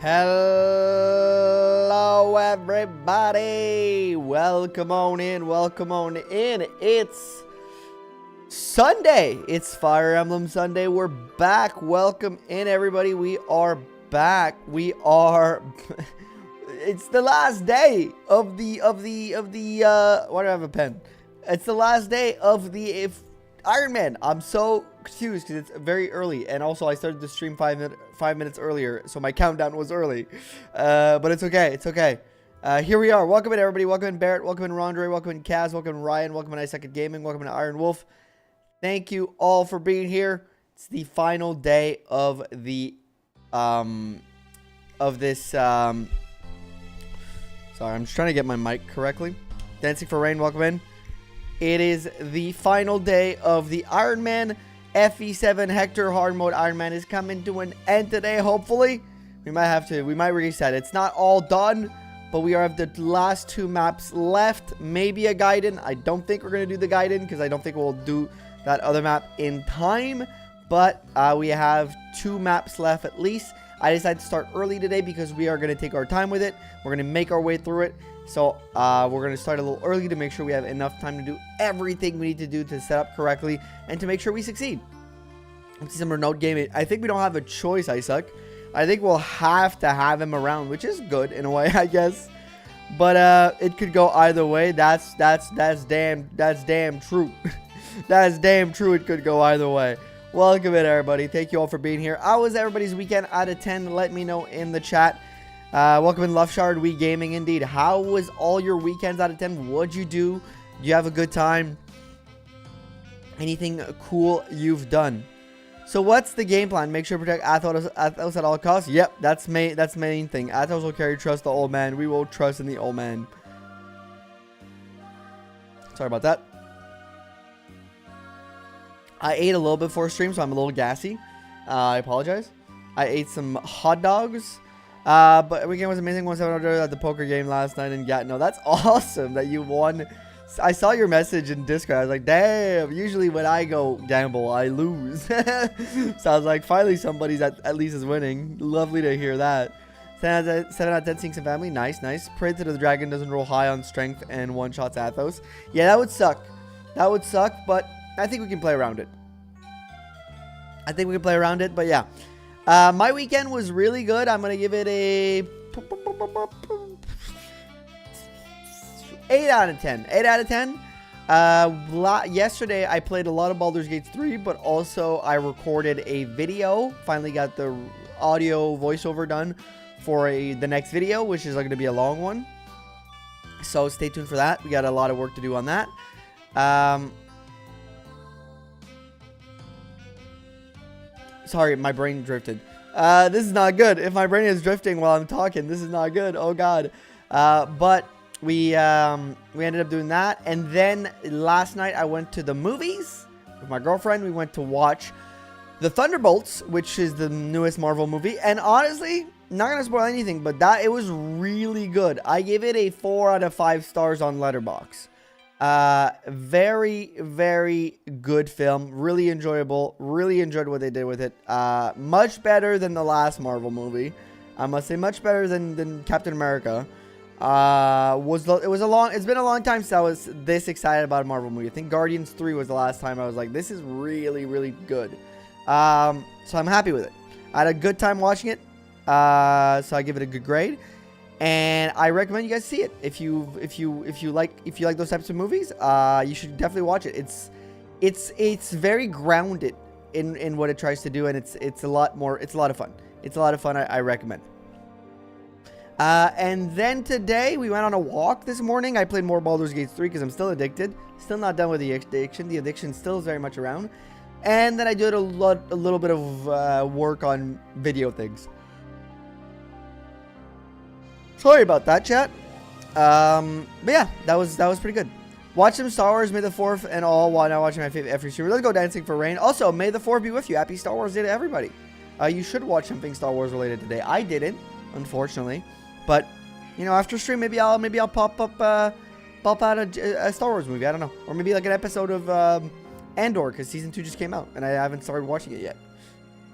Hello everybody, welcome on in, it's Sunday, it's Fire Emblem Sunday, we're back, welcome in everybody, we are back, it's the last day of the, why do I have a pen? It's the last day of the Ironman. I'm so confused because it's very early, and also I started the stream 5 minutes earlier, so my countdown was early. But it's okay. It's okay. Here we are. Welcome in everybody. Welcome in Barrett. Welcome in Rondre. Welcome in Kaz. Welcome in Ryan. Welcome in iSecond Gaming. Welcome in Iron Wolf. Thank you all for being here. It's the final day of the sorry, I'm just trying to get my mic correctly. Dancing for Rain. Welcome in. It is the final day of the Ironman FE7 Hector Hard Mode. Ironman is coming to an end today, hopefully. We might reset. It's not all done, but we have the last two maps left. Maybe a Gaiden. I don't think we're going to do the Gaiden because I don't think we'll do that other map in time. But we have two maps left at least. I decided to start early today because we are going to take our time with it. We're going to make our way through it. So we're going to start a little early to make sure we have enough time to do everything we need to do to set up correctly and to make sure we succeed. Let's see some remote gaming. I think we don't have a choice, Isaac. I think we'll have to have him around, which is good in a way, I guess. But it could go either way. That's damn true. That is damn true. It could go either way. Welcome in, everybody. Thank you all for being here. How was everybody's weekend out of 10? Let me know in the chat. Welcome in, Loveshard. We gaming indeed. How was all your weekends out of 10? What'd you do? Do you have a good time? Anything cool you've done? So what's the game plan? Make sure to protect Athos at all costs. Yep, that's main thing. Athos will carry trust the old man. We will trust in the old man. Sorry about that. I ate a little bit before stream, so I'm a little gassy. I apologize. I ate some hot dogs. But weekend was amazing. 1-700 at the poker game last night in Gatineau. That's awesome that you won. I saw your message in Discord. I was like, damn, usually when I go gamble, I lose. So I was like, finally somebody's at least is winning. Lovely to hear that. 7 out of 10 seeing some family. Nice, nice. Pray that the dragon doesn't roll high on strength and one-shots Athos. Yeah, that would suck. That would suck, but I think we can play around it. But yeah. My weekend was really good. I'm going to give it a 8 out of 10. 8 out of 10. Yesterday, I played a lot of Baldur's Gate 3, but also I recorded a video. Finally got the audio voiceover done for the next video, which is going to be a long one. So stay tuned for that. We got a lot of work to do on that. Sorry, my brain drifted. This is not good. If my brain is drifting while I'm talking, this is not good. Oh, God. But we ended up doing that. And then last night, I went to the movies with my girlfriend. We went to watch The Thunderbolts, which is the newest Marvel movie. And honestly, not going to spoil anything, but it was really good. I gave it a 4 out of 5 stars on Letterboxd. Very, very good film. Really enjoyable. Really enjoyed what they did with it. Much better than the last Marvel movie. I must say, much better than Captain America. It's been a long time since I was this excited about a Marvel movie. I think Guardians 3 was the last time I was like, this is really, really good. So I'm happy with it. I had a good time watching it. So I give it a good grade. And I recommend you guys see it. If you like those types of movies, you should definitely watch it. It's very grounded in what it tries to do, and it's a lot of fun. It's a lot of fun. I recommend. And then today we went on a walk this morning. I played more Baldur's Gate 3 because I'm still addicted. Still not done with the addiction. The addiction still is very much around. And then I did a little bit of work on video things. Sorry about that, chat. But yeah, that was pretty good. Watch some Star Wars, May the 4th, and all while now watching my favorite every streamer. Let's go dancing for rain. Also, May the 4th be with you. Happy Star Wars Day to everybody. You should watch something Star Wars related today. I didn't, unfortunately, but you know, after stream, maybe I'll pop out a Star Wars movie. I don't know, or maybe like an episode of Andor, because season 2 just came out and I haven't started watching it yet.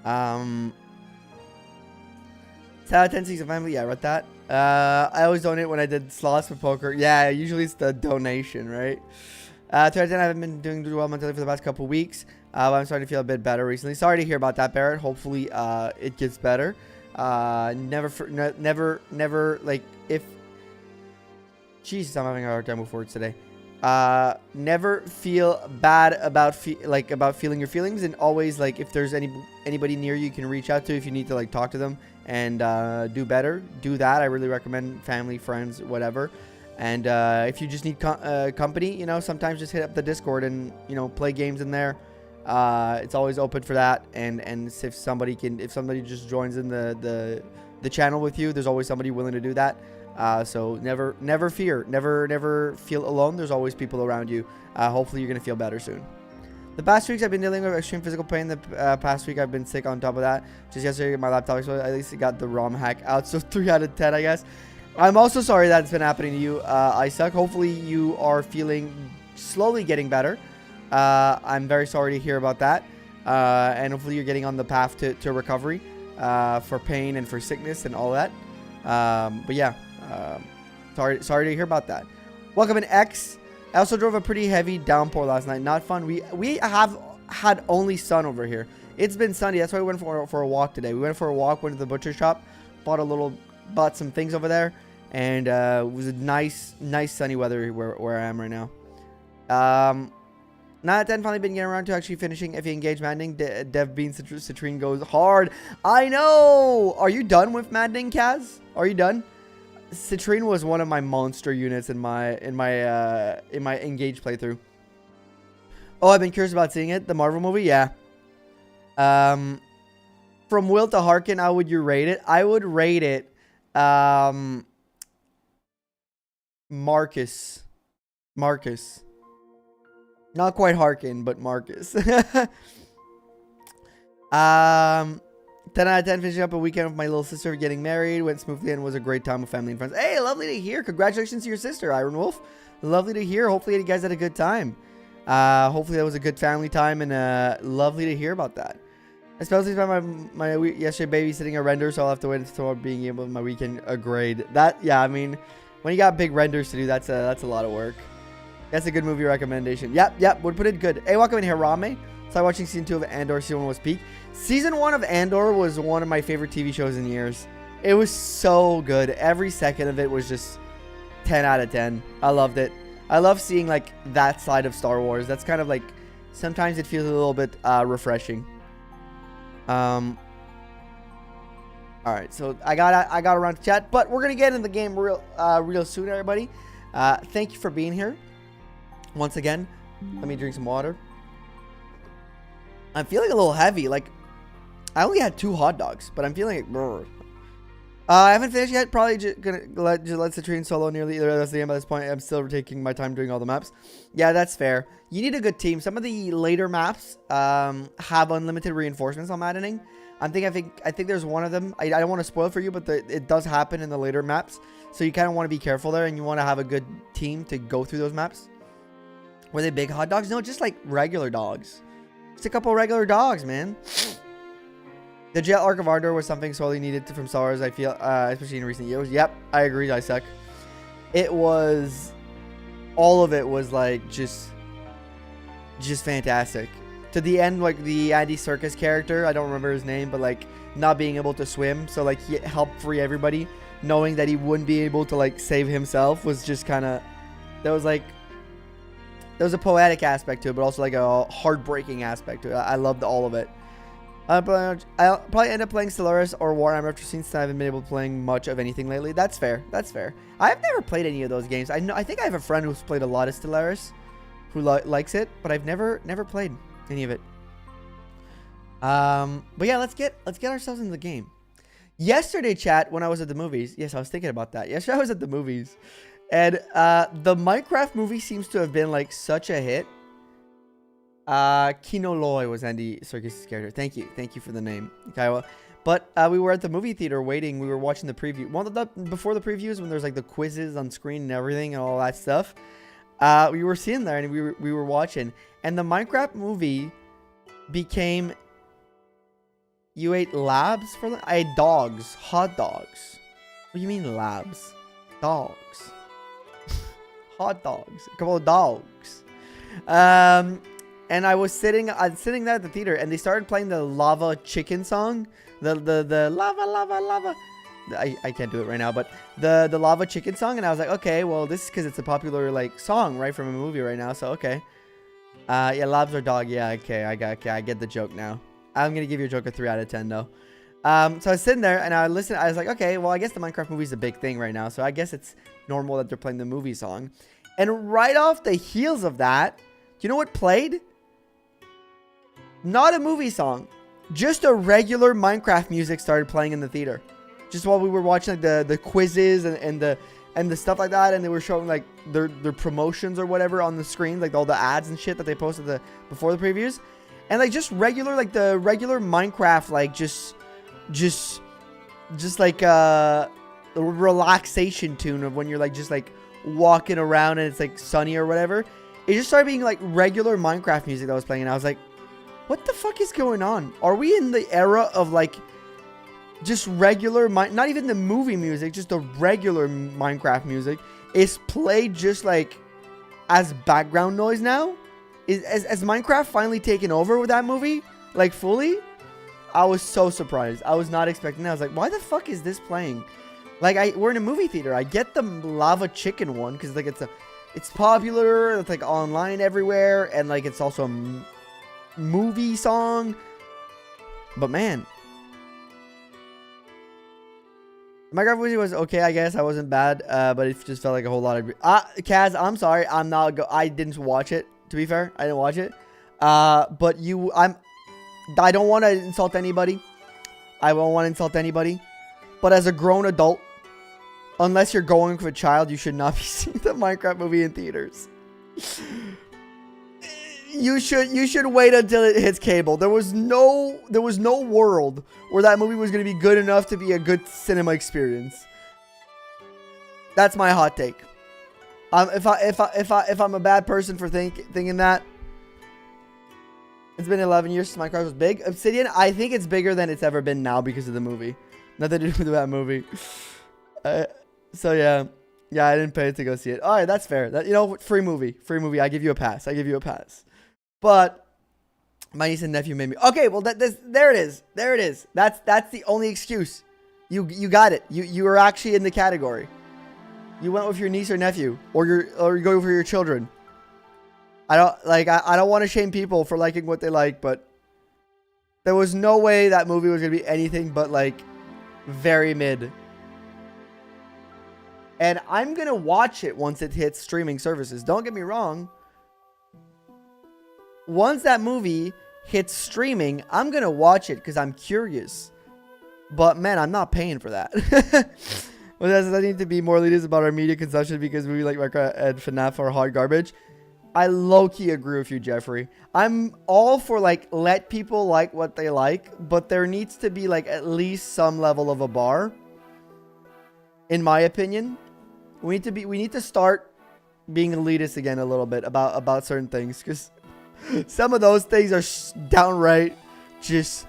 10 season family. Yeah, I read that. I always donate when I did slots for poker. Yeah, usually it's the donation, right? 10 I haven't been doing well mentally for the past couple weeks. But I'm starting to feel a bit better recently. Sorry to hear about that, Barrett. Hopefully, it gets better. Never, like, if... Jesus, I'm having a hard time with words today. Never feel bad about feeling your feelings, and always, like, if there's anybody near you can reach out to if you need to, like, talk to them and do better, do that. I really recommend family, friends, whatever. And if you just need company, you know, sometimes just hit up the Discord and, you know, play games in there. It's always open for that. And if somebody just joins in the channel with you, there's always somebody willing to do that. So never fear, never feel alone. There's always people around you. Hopefully you're gonna feel better soon. The past weeks I've been dealing with extreme physical pain. The past week I've been sick on top of that. Just yesterday my laptop exploded. At least it got the ROM hack out. So 3 out of 10, I guess. I'm also sorry that's been happening to you, Isaac. Hopefully you are slowly getting better. I'm very sorry to hear about that. And hopefully you're getting on the path to recovery for pain and for sickness and all that. But yeah, sorry to hear about that. Welcome in, X. I also drove a pretty heavy downpour last night. Not fun. We have had only sun over here. It's been sunny. That's why we went for a walk today. We went for a walk, went to the butcher shop, bought some things over there, and it was a nice sunny weather where I am right now. 9 out of 10, finally been getting around to actually finishing If You Engage Maddening. Dev Bean Citrine goes hard. I know! Are you done with Maddening, Kaz? Are you done? Citrine was one of my monster units in my Engage playthrough. Oh, I've been curious about seeing it. The Marvel movie? Yeah. From Will to Harkin, how would you rate it? I would rate it Marcus. Not quite Harkin, but Marcus. 10 out of 10, finishing up a weekend with my little sister getting married. Went smoothly and was a great time with family and friends. Hey, lovely to hear. Congratulations to your sister, Iron Wolf. Lovely to hear. Hopefully you guys had a good time. Hopefully that was a good family time, and lovely to hear about that. Especially about my yesterday babysitting a render, so I'll have to wait until being able to my weekend grade. That, yeah, I mean, when you got big renders to do, that's a lot of work. That's a good movie recommendation. Yep, would put it good. Hey, welcome in here, Rame. Started watching season 2 of Andor. Season 1 was peak. Season 1 of Andor was one of my favorite TV shows in years. It was so good. Every second of it was just 10 out of 10. I loved it. I love seeing like that side of Star Wars. That's kind of like, sometimes it feels a little bit refreshing. All right, so I got around to chat, but we're gonna get in the game real soon, everybody. Thank you for being here. Once again, let me drink some water. I'm feeling a little heavy. Like, I only had 2 hot dogs, but I'm feeling like, brr. I haven't finished yet. Probably just gonna let Citrine solo nearly the rest of the game. At this point, I'm still taking my time doing all the maps. Yeah, that's fair. You need a good team. Some of the later maps have unlimited reinforcements on maddening. I think there's one of them. I don't want to spoil for you, but it does happen in the later maps. So you kind of want to be careful there, and you want to have a good team to go through those maps. Were they big hot dogs? No, just like regular dogs. Just a couple regular dogs, man. The Jet Arc of Ardor was something sorely needed from Star Wars, I feel, especially in recent years. Yep, I agree, Isaac. It was... all of it was like just fantastic. To the end, like the Andy Serkis character, I don't remember his name, but like not being able to swim, so like he helped free everybody, knowing that he wouldn't be able to like save himself was just kind of... there was a poetic aspect to it, but also like a heartbreaking aspect to it. I loved all of it. I'll probably end up playing Stellaris or Warhammer after since I haven't been able to playing much of anything lately. That's fair. That's fair. I've never played any of those games. I think I have a friend who's played a lot of Stellaris, who likes it, but I've never played any of it. But yeah, let's get ourselves in the game. Yesterday, chat, when I was at the movies, yes, I was thinking about that. Yesterday I was at the movies, and the Minecraft movie seems to have been like such a hit. Kino Loy was Andy Serkis' character. Thank you for the name, Kaiwa. But we were at the movie theater waiting. We were watching the preview. Before the previews, when there's like the quizzes on screen and everything and all that stuff. We were sitting there and we were watching, and the Minecraft movie became. You ate labs for them? I ate dogs, hot dogs. What do you mean labs? Dogs, hot dogs, a couple of dogs. And I was sitting there at the theater, and they started playing the lava chicken song, the lava. I can't do it right now, but the lava chicken song, and I was like, okay, well, this is because it's a popular like song, right, from a movie right now, so okay. Yeah, labs are dog. Yeah, okay, I get the joke now. I'm gonna give your joke a 3 out of 10 though. So I was sitting there and I listened. I was like, okay, well, I guess the Minecraft movie is a big thing right now, so I guess it's normal that they're playing the movie song. And right off the heels of that, do you know what played? Not a movie song, just a regular Minecraft music started playing in the theater, just while we were watching like the quizzes and the stuff like that, and they were showing like their promotions or whatever on the screen, like all the ads and shit that they posted before the previews, and like just regular like the regular Minecraft like just like a relaxation tune of when you're like just like walking around and it's like sunny or whatever. It just started being like regular Minecraft music that was playing, and I was like, what the fuck is going on? Are we in the era of like just regular, not even the movie music, just the regular Minecraft music is played just like as background noise now? Has Minecraft finally taken over with that movie? Like fully? I was so surprised. I was not expecting that. I was like, why the fuck is this playing? Like we're in a movie theater. I get the lava chicken one because like it's it's popular. It's like online everywhere, and like it's also a movie song. But man, Minecraft movie was okay, I guess. I wasn't bad, but it just felt like a whole lot of. Kaz, I'm sorry, I didn't watch it. To be fair, I didn't watch it. But I don't want to insult anybody. I won't want to insult anybody. But as a grown adult, unless you're going with a child, you should not be seeing the Minecraft movie in theaters. You should wait until it hits cable. There was no world where that movie was going to be good enough to be a good cinema experience. That's my hot take. If I'm a bad person for thinking that. It's been 11 years since Minecraft was big. Obsidian, I think it's bigger than it's ever been now because of the movie. Nothing to do with that movie. So yeah, I didn't pay to go see it. All right, that's fair. Free movie. I give you a pass. But my niece and nephew made me. Okay, well there it is. That's the only excuse. You got it. You were actually in the category. You went with your niece or nephew, or you go for your children. I don't want to shame people for liking what they like, but there was no way that movie was gonna be anything but like very mid. And I'm gonna watch it once it hits streaming services. Don't get me wrong. Once that movie hits streaming, I'm gonna watch it because I'm curious. But man, I'm not paying for that. Well, there's nothing to be more elitist about our media consumption because we like Minecraft and FNAF are hot garbage. I low-key agree with you, Jeffrey. I'm all for like let people like what they like, but there needs to be like at least some level of a bar. In my opinion, we need to start being elitist again a little bit about certain things, because some of those things are downright just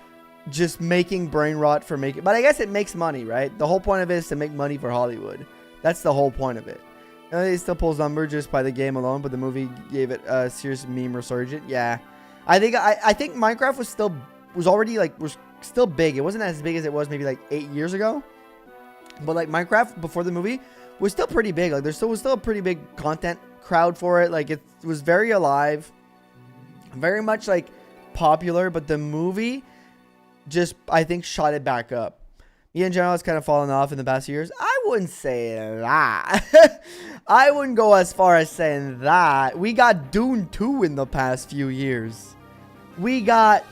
making brain rot for making. But I guess it makes money, right? The whole point of it is to make money for Hollywood. That's the whole point of it. It still pulls numbers just by the game alone, but the movie gave it a serious meme resurgence. Yeah, I think Minecraft was still big. It wasn't as big as it was maybe like 8 years ago, but like Minecraft before the movie was still pretty big. Like there was still a pretty big content crowd for it. Like it was very alive, very much like popular. But the movie just, I think, shot it back up. Me in general has kind of fallen off in the past years. I wouldn't say that. I wouldn't go as far as saying that. We got Dune 2 in the past few years. We got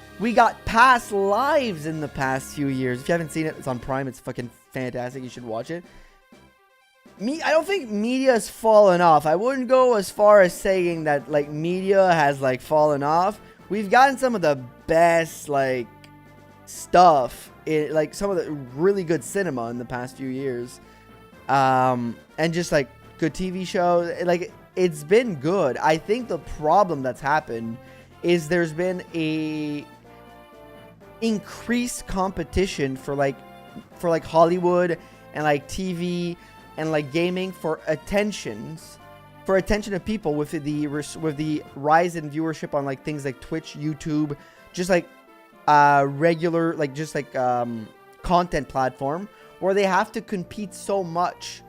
Past Lives in the past few years. If you haven't seen it, it's on Prime. It's fucking fantastic. You should watch it. I don't think media has fallen off. I wouldn't go as far as saying that like media has like fallen off. We've gotten some of the best like stuff, like some of the really good cinema in the past few years, and just like good TV shows. Like it's been good. I think the problem that's happened is there's been a increased competition for like Hollywood and like TV and like gaming for attention of people with the rise in viewership on like things like Twitch, YouTube, just like regular like just like content platform, where they have to compete so much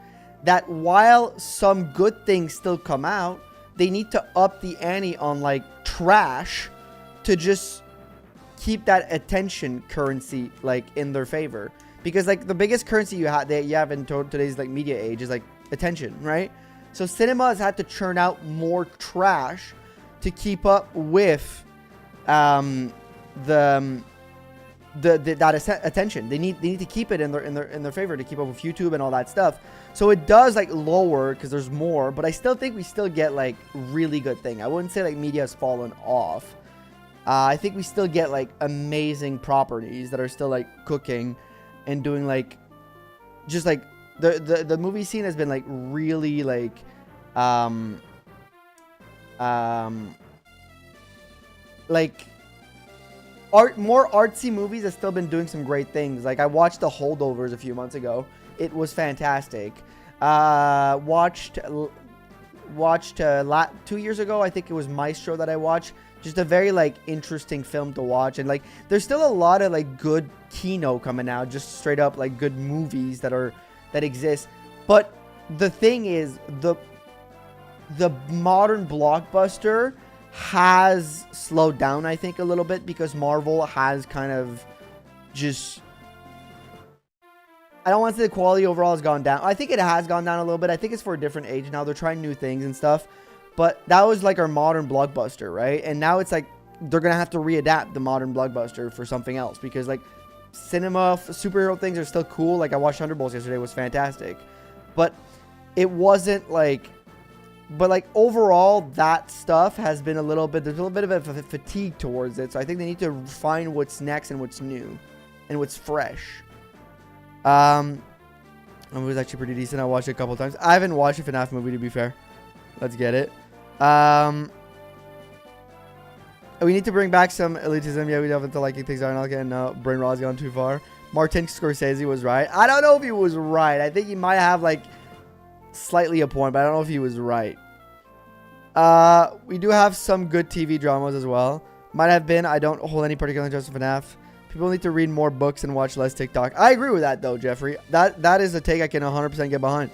that while some good things still come out, they need to up the ante on like trash to just keep that attention currency like in their favor. Because like the biggest currency you have in today's like media age is like attention, right? So cinema has had to churn out more trash to keep up with that attention. They need to keep it in their favor to keep up with YouTube and all that stuff. So it does like lower because there's more, but I still think we still get like really good thing. I wouldn't say like media has fallen off. I think we still get like amazing properties that are still like cooking and doing like just like the movie scene has been like really like like more artsy movies have still been doing some great things. Like I watched The Holdovers a few months ago. It was fantastic. Watched 2 years ago, I think it was Maestro that I watched. Just a very like interesting film to watch, and like there's still a lot of like good kino coming out, just straight up like good movies that exist. But the thing is, the modern blockbuster has slowed down, I think, a little bit, because Marvel has kind of just, I don't want to say the quality overall has gone down. I think it has gone down a little bit. I think it's for a different age now. They're trying new things and stuff. But that was like our modern blockbuster, right? And now it's like they're going to have to readapt the modern blockbuster for something else, because like cinema, superhero things are still cool. Like I watched Thunderbolts yesterday. It was fantastic. But it wasn't like, but like overall that stuff has been a little bit, there's a little bit of a fatigue towards it. So I think they need to find what's next and what's new and what's fresh. It was actually pretty decent. I watched it a couple times. I haven't watched a FNAF movie, to be fair. Let's get it. We need to bring back some elitism. Yeah, we don't have to liking things aren't okay. No, Brain Rot's gone too far. Martin Scorsese was right. I don't know if he was right. I think he might have like slightly a point, but I don't know if he was right. We do have some good TV dramas as well. Might have been. I don't hold any particular interest in FNAF. People need to read more books and watch less TikTok. I agree with that though, Jeffrey. That is a take I can 100% get behind.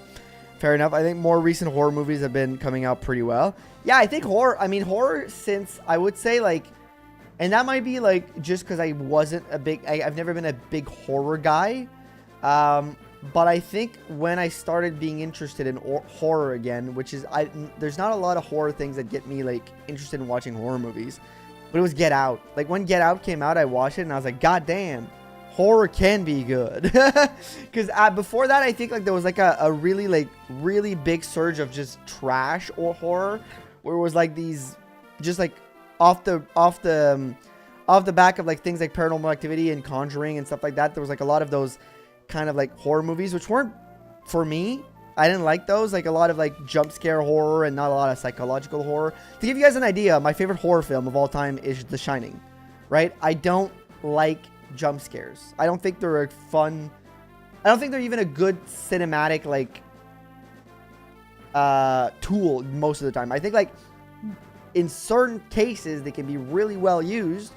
Fair enough. I think more recent horror movies have been coming out pretty well. Yeah, I think horror since, I would say, like, and that might be like just because I wasn't a big, I've never been a big horror guy. But I think when I started being interested in horror again, which is, there's not a lot of horror things that get me like interested in watching horror movies, but it was Get Out. Like when Get Out came out, I watched it and I was like, God damn, horror can be good. Because before that, I think like there was like a really big surge of just trash or horror, where it was like these just like off the back of like things like Paranormal Activity and Conjuring and stuff like that. There was like a lot of those kind of like horror movies, which weren't for me. I didn't like those, like a lot of like jump scare horror and not a lot of psychological horror. To give you guys an idea, my favorite horror film of all time is The Shining, right? I don't like jump scares. I don't think they're fun. I don't think they're even a good cinematic like tool most of the time. I think like in certain cases they can be really well used,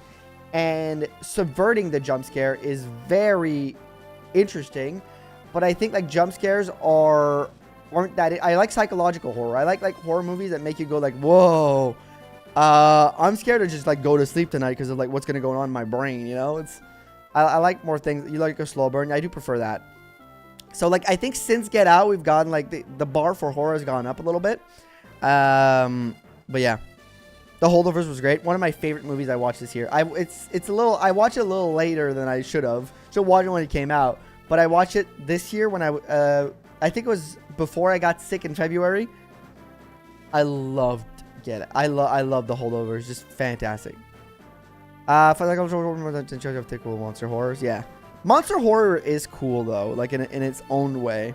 and subverting the jump scare is very interesting. But I think like jump scares aren't that. I like psychological horror. I like horror movies that make you go like, whoa, I'm scared to just like go to sleep tonight because of like what's gonna go on in my brain, you know? I like more things. You like a slow burn. I do prefer that. So like I think since Get Out, we've gotten like the bar for horror has gone up a little bit. But yeah, The Holdovers was great. One of my favorite movies I watched this year. I watched it a little later than I should have. So watch it when it came out. But I watched it this year when I think it was before I got sick in February. I loved Get It. I love The Holdovers. Just fantastic. I feel like I'm in charge of cool monster horrors. Yeah. Monster horror is cool though, like in its own way.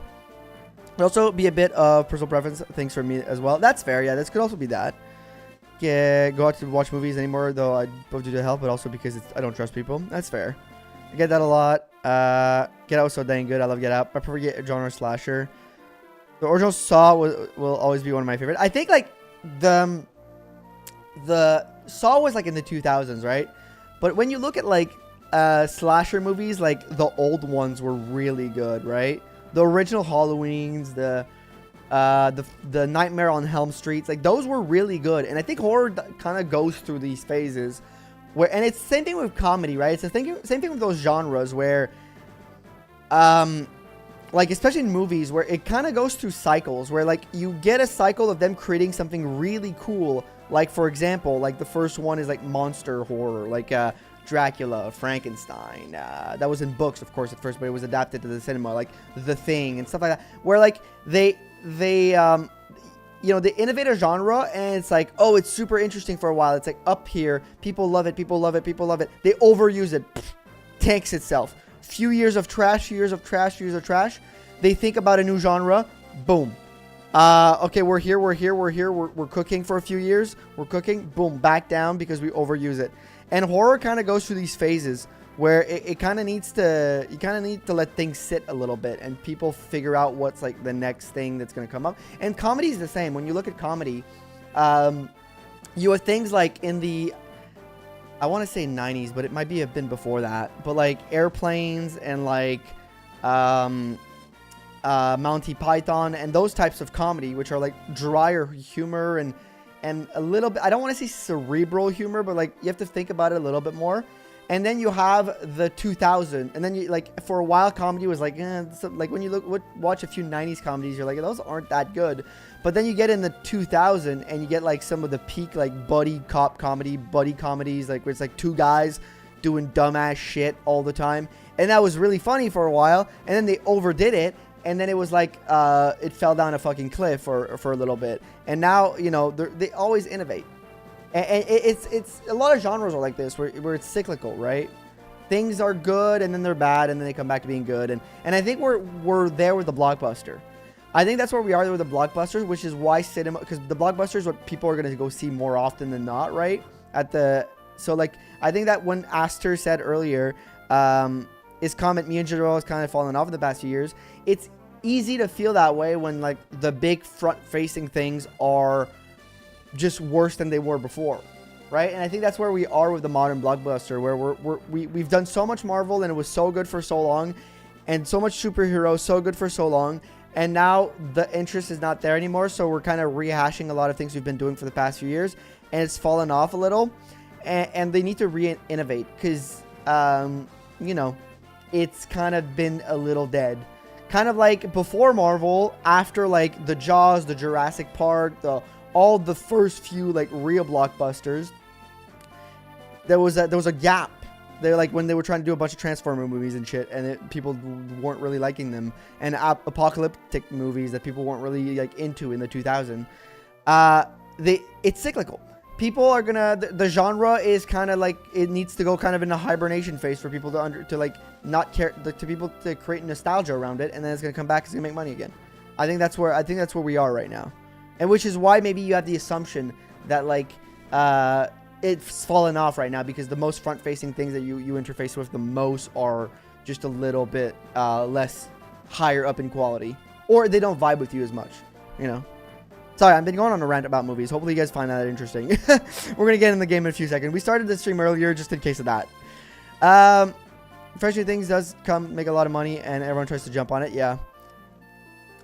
It'll also be a bit of personal preference things for me as well. That's fair. Yeah, this could also be that. Yeah, go out to watch movies anymore though. I both do to help, but also because I don't trust people. That's fair. I get that a lot. Get Out was so dang good. I love Get Out. I prefer Get genre slasher. The original Saw will always be one of my favorite. I think like the Saw was like in the 2000s, right? But when you look at like slasher movies, like the old ones were really good, right? The original Halloweens, the Nightmare on Elm Street, like those were really good. And I think horror kind of goes through these phases where, and it's the same thing with comedy, right? It's the same thing with those genres where, like especially in movies where it kind of goes through cycles where like you get a cycle of them creating something really cool. Like for example, like the first one is like monster horror, like Dracula, Frankenstein. That was in books, of course, at first, but it was adapted to the cinema, like The Thing and stuff like that. Where like they you know, they innovate a genre and it's like, oh, it's super interesting for a while. It's like up here, people love it, people love it, people love it. They overuse it, tanks itself. Few years of trash, few years of trash, few years of trash. They think about a new genre, boom. Okay, we're here, we're cooking for a few years, we're cooking, boom, back down because we overuse it. And horror kind of goes through these phases where it kind of needs to, you kind of need to let things sit a little bit and people figure out what's like the next thing that's going to come up. And comedy is the same. When you look at comedy, you have things like in the, I want to say 90s, but it might be have been before that, but like Airplanes and like, Monty Python, and those types of comedy, which are like drier humor and a little bit, I don't want to say cerebral humor, but like you have to think about it a little bit more. And then you have the 2000, and then you like for a while comedy was like, like when you watch a few 90s comedies, you're like, those aren't that good. But then you get in the 2000 and you get like some of the peak like buddy comedies, like where it's like two guys doing dumbass shit all the time, and that was really funny for a while. And then they overdid it, and then it was like it fell down a fucking cliff for a little bit. And now, you know, they always innovate. And it's a lot of genres are like this, where it's cyclical, right? Things are good, and then they're bad, and then they come back to being good. And I think we're there with the blockbuster. I think that's where we are there with the blockbusters, which is why cinema, because the blockbuster is what people are going to go see more often than not, right? So like, I think that when Aster said earlier, his comment, me and Jadro has kind of fallen off in the past few years. It's easy to feel that way when like the big front-facing things are just worse than they were before, right? And I think that's where we are with the modern blockbuster, where we've done so much Marvel, and it was so good for so long, and so much superhero, so good for so long, and now the interest is not there anymore. So we're kind of rehashing a lot of things we've been doing for the past few years, and it's fallen off a little, and they need to re-innovate, because you know, it's kind of been a little dead. Kind of like before Marvel, after like the Jaws, the Jurassic Park, all the first few like real blockbusters, there was a gap. They're like when they were trying to do a bunch of Transformer movies and shit, and people weren't really liking them, and apocalyptic movies that people weren't really like into in the 2000s. It's cyclical. People are gonna, the genre is kind of like, it needs to go kind of in a hibernation phase for people to like not care, to people to create nostalgia around it, and then it's gonna come back, it's gonna make money again. I think that's where we are right now. And which is why maybe you have the assumption that like it's fallen off right now, because the most front-facing things that you interface with the most are just a little bit less higher up in quality, or they don't vibe with you as much, you know. Sorry, I've been going on a rant about movies. Hopefully you guys find that interesting. We're gonna get in the game in a few seconds. We started the stream earlier just in case of that. Fresh New Things does make a lot of money, and everyone tries to jump on it. Yeah.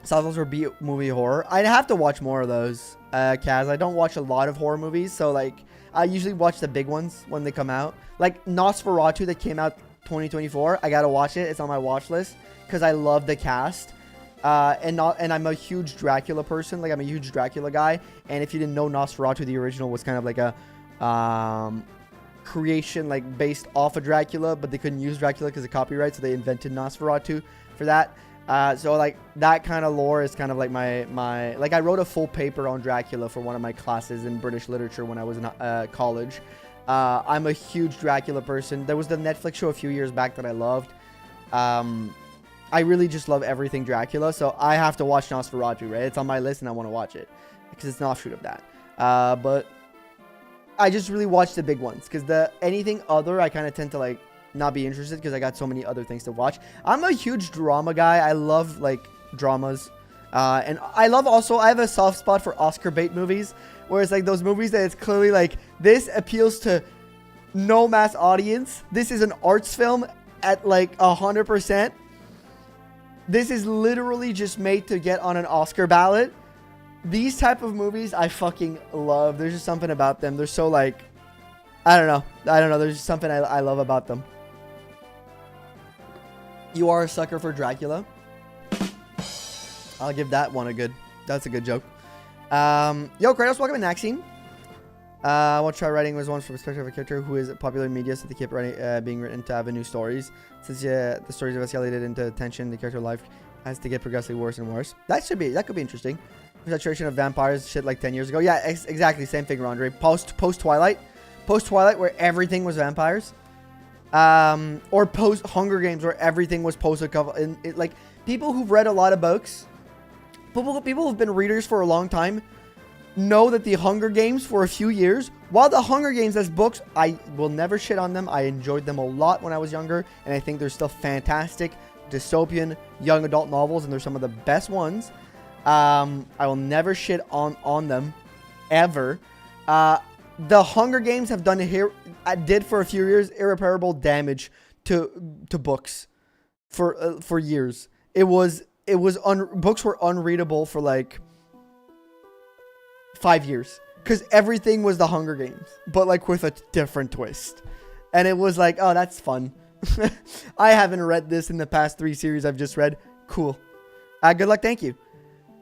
Those were B-movie horror. I'd have to watch more of those, Kaz. I don't watch a lot of horror movies, so like I usually watch the big ones when they come out. Like Nosferatu that came out 2024. I gotta watch it. It's on my watch list because I love the cast. And I'm a huge Dracula person. Like I'm a huge Dracula guy. And if you didn't know, Nosferatu, the original, was kind of like a creation like based off of Dracula, but they couldn't use Dracula because of copyright, so they invented Nosferatu for that. So like that kind of lore is kind of like my like I wrote a full paper on Dracula for one of my classes in British literature when I was in college. I'm a huge Dracula person. There was the Netflix show a few years back that I loved. I really just love everything Dracula, so I have to watch Nosferatu, right? It's on my list and I want to watch it because it's an offshoot of that. But I just really watch the big ones because anything other I kind of tend to like not be interested because I got so many other things to watch. I'm a huge drama guy. I love like dramas. And I love also, I have a soft spot for Oscar bait movies, where it's like those movies that it's clearly like, this appeals to no mass audience. This is an arts film at like 100%. This is literally just made to get on an Oscar ballot. These type of movies I fucking love. There's just something about them. They're so like, I don't know. There's just something I love about them. You are a sucker for Dracula. I'll give that one that's a good joke. Yo, Kratos, welcome to Naxine. I want to try writing was one from the perspective of a character who is popular in media, so they keep writing, being written to have new stories. Since the stories have escalated into tension, the character life has to get progressively worse and worse. That could be interesting. Saturation of vampires, shit like 10 years ago. Yeah, exactly, same thing, Andre. Post Twilight, where everything was vampires. Or post Hunger Games, where everything was like people who've read a lot of books, people who've been readers for a long time, know that the Hunger Games for a few years, while the Hunger Games as books, I will never shit on them. I enjoyed them a lot when I was younger, and I think they're still fantastic dystopian young adult novels, and they're some of the best ones. I will never shit on them ever. The Hunger Games have did for a few years irreparable damage to books for years. It was it was books were unreadable for like 5 years because everything was the Hunger Games, but like with a different twist. And it was like, oh, that's fun. I haven't read this in the past 3 series I've just read. Cool. Good luck. Thank you.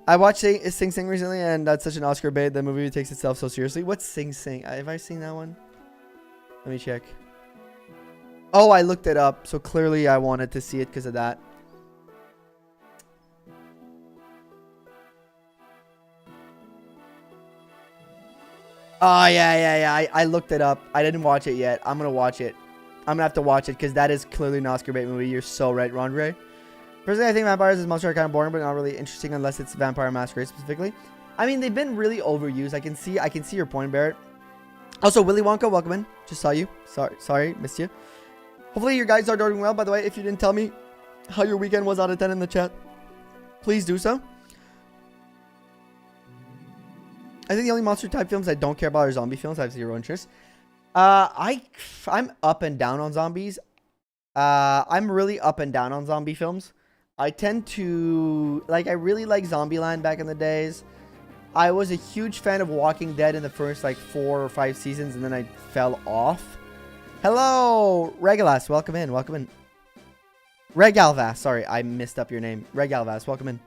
I watched Sing Sing recently, and that's such an Oscar bait. The movie takes itself so seriously. What's Sing Sing? Have I seen that one? Let me check. Oh, I looked it up. So clearly I wanted to see it because of that. Oh, yeah. I looked it up. I didn't watch it yet. I'm going to watch it. I'm going to have to watch it because that is clearly an Oscar bait movie. You're so right, Rondre. Personally, I think vampires as monsters are kind of boring, but not really interesting unless it's Vampire Masquerade specifically. I mean, they've been really overused. I can see your point, Barrett. Also, Willy Wonka, welcome in. Just saw you. Sorry, missed you. Hopefully, you guys are doing well. By the way, if you didn't tell me how your weekend was out of 10 in the chat, please do so. I think the only monster type films I don't care about are zombie films. I have zero interest. I'm up and down on zombies. I'm really up and down on zombie films. I tend to I really like Zombieland back in the days. I was a huge fan of Walking Dead in the first like 4 or 5 seasons, and then I fell off. Hello, Regalas, welcome in. Regalvas, sorry, I messed up your name. Regalvas, welcome in.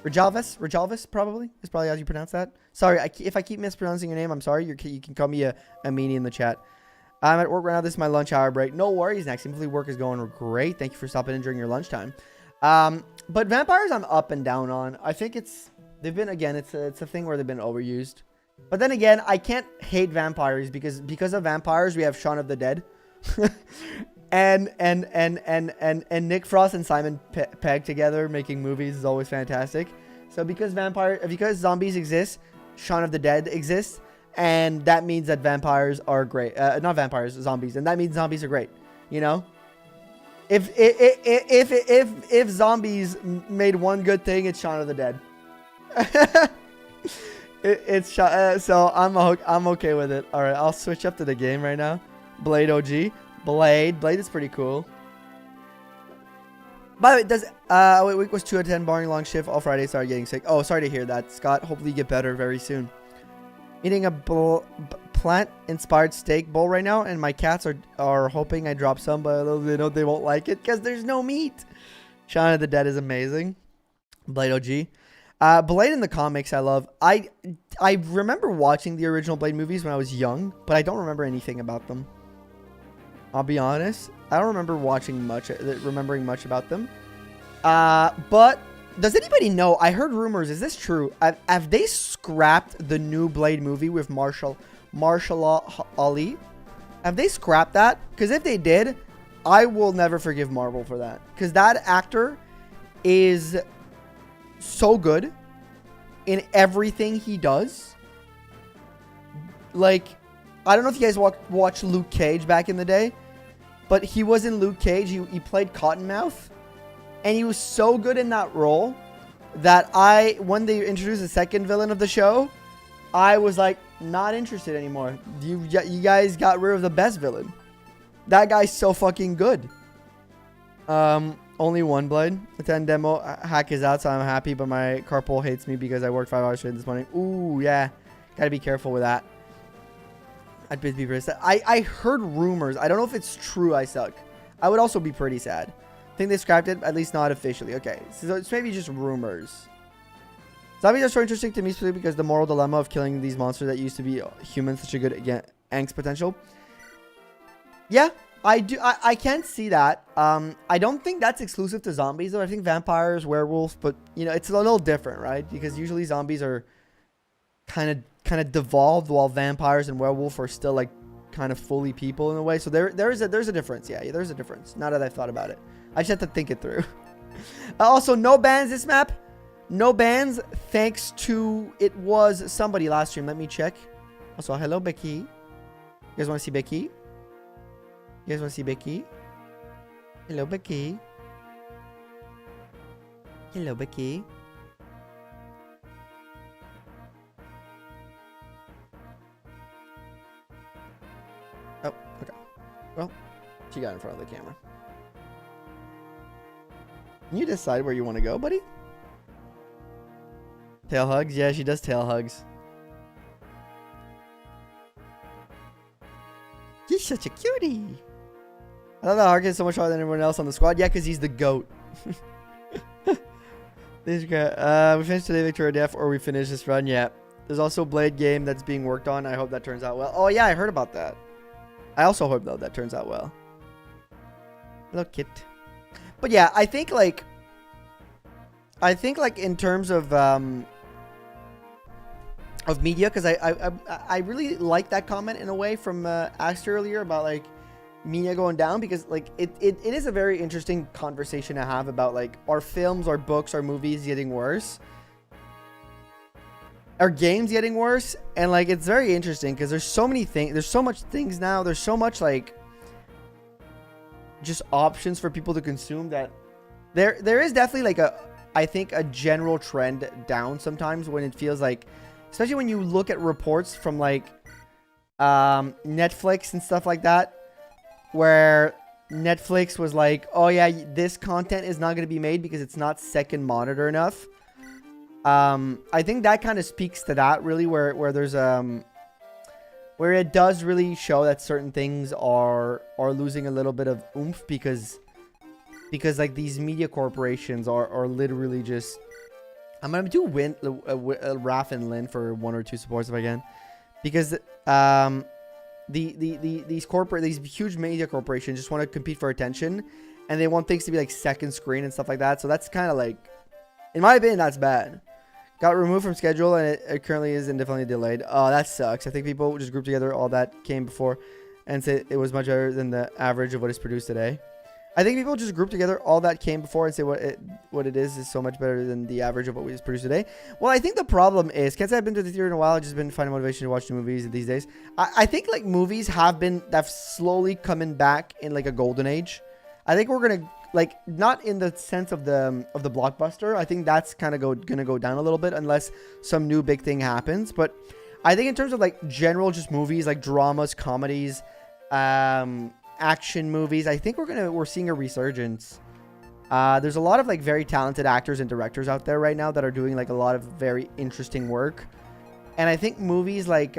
Regalvis, probably is probably how you pronounce that. Sorry, if I keep mispronouncing your name, I'm sorry. You can call me a meanie in the chat. I'm at work right now. This is my lunch hour break. No worries, Next. Hopefully work is going great. Thank you for stopping in during your lunchtime. But vampires I'm up and down on. I think it's a thing where they've been overused. But then again, I can't hate vampires because of vampires we have Shaun of the Dead. and Nick Frost and Simon Pegg together making movies is always fantastic. So because zombies exist, Shaun of the Dead exists, and that means that vampires are great. Not vampires, zombies, and that means zombies are great. You know? If zombies made one good thing, it's Shaun of the Dead. So I'm okay with it. All right, I'll switch up to the game right now. Blade OG, Blade is pretty cool. By the way, week was 2 out of 10, barring long shift. All Friday started getting sick. Oh, sorry to hear that, Scott. Hopefully you get better very soon. Eating a plant-inspired steak bowl right now, and my cats are hoping I drop some, but they know they won't like it because there's no meat. Shaun of the Dead is amazing. Blade OG. Blade in the comics I love. I remember watching the original Blade movies when I was young, but I don't remember anything about them. I'll be honest. I don't remember remembering much about them. But does anybody know? I heard rumors. Is this true? Have they scrapped the new Blade movie with Marshall Ali? Have they scrapped that? Because if they did, I will never forgive Marvel for that. Because that actor is so good in everything he does. Like, I don't know if you guys watched Luke Cage back in the day, but he was in Luke Cage. He played Cottonmouth, and he was so good in that role that when they introduced the second villain of the show, I was like, not interested anymore. You guys got rid of the best villain. That guy's so fucking good. Only one Blade. The 10 demo hack is out, so I'm happy, but my carpool hates me because I worked 5 hours straight this morning. Ooh, yeah. Gotta be careful with that. I'd be pretty sad. I heard rumors. I don't know if it's true I suck. I would also be pretty sad. I think they scrapped it, at least not officially. Okay, so it's maybe just rumors. Zombies are so interesting to me specifically because the moral dilemma of killing these monsters that used to be humans, such a good angst potential. Yeah, I do. I can see that. I don't think that's exclusive to zombies though. I think vampires, werewolves, but you know, it's a little different, right? Because usually zombies are kind of devolved, while vampires and werewolf are still like kind of fully people in a way. So there's a difference. Yeah, there's a difference. Now that I've thought about it, I just have to think it through. Also, no bans this map. No bans thanks to it was somebody last stream. Let me check. Also, hello Becky. You guys want to see Becky? You guys want to see Becky? Hello Becky. Hello Becky. Oh, okay. Well, she got in front of the camera. Can you decide where you want to go, buddy? Tail hugs? Yeah, she does tail hugs. You're such a cutie. I love that Harkin is so much harder than everyone else on the squad. Yeah, because he's the GOAT. This guy, we finished today Victoria Def, or we finish this run. Yeah. There's also a Blade game that's being worked on. I hope that turns out well. Oh, yeah, I heard about that. I also hope, though, that turns out well. Hello, Kit. But, yeah, I think, like, in terms of media, because I really like that comment in a way from Aster earlier about, like, media going down, because like it is a very interesting conversation to have about like our films, our books, our movies getting worse, our games getting worse, and like it's very interesting because there's so many things, there's so much things now, there's so much like just options for people to consume that there is definitely like I think a general trend down sometimes when it feels like, especially when you look at reports from like Netflix and stuff like that, where Netflix was like, oh yeah, this content is not going to be made because it's not second monitor enough. I think that kind of speaks to that really, where there's where it does really show that certain things are losing a little bit of oomph because like these media corporations are literally just. I'm gonna do Raph and Lynn for 1 or 2 supports if I can, because these huge media corporations just want to compete for attention, and they want things to be like second screen and stuff like that. So that's kind of like, in my opinion, that's bad. Got removed from schedule, and it currently is indefinitely delayed. Oh, that sucks. I think people just group together all that came before and say it was much better than the average of what is produced today. I think people just group together all that came before and say what it is so much better than the average of what we just produced today. Well, I think the problem is, can't say I've been to the theater in a while. I've just been finding motivation to watch the movies these days. I think like movies have slowly coming back in like a golden age. I think we're gonna like, not in the sense of the blockbuster. I think that's kind of gonna go down a little bit unless some new big thing happens. But I think in terms of like general just movies, like dramas, comedies, action movies, I think we're seeing a resurgence. There's a lot of like very talented actors and directors out there right now that are doing like a lot of very interesting work, and I think movies like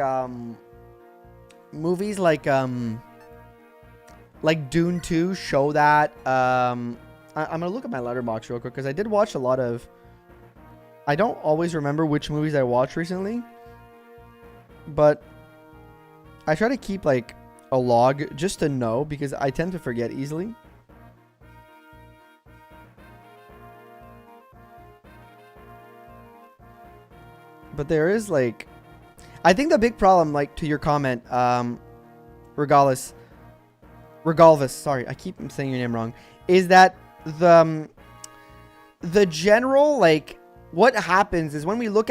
Dune 2 show that. I'm gonna look at my letterbox real quick because I did watch a lot of. I don't always remember which movies I watched recently, but I try to keep like a log just to know, because I tend to forget easily. But there is like, I think the big problem, like to your comment, Regalis, sorry, I keep saying your name wrong, is that the general, like, what happens is when we look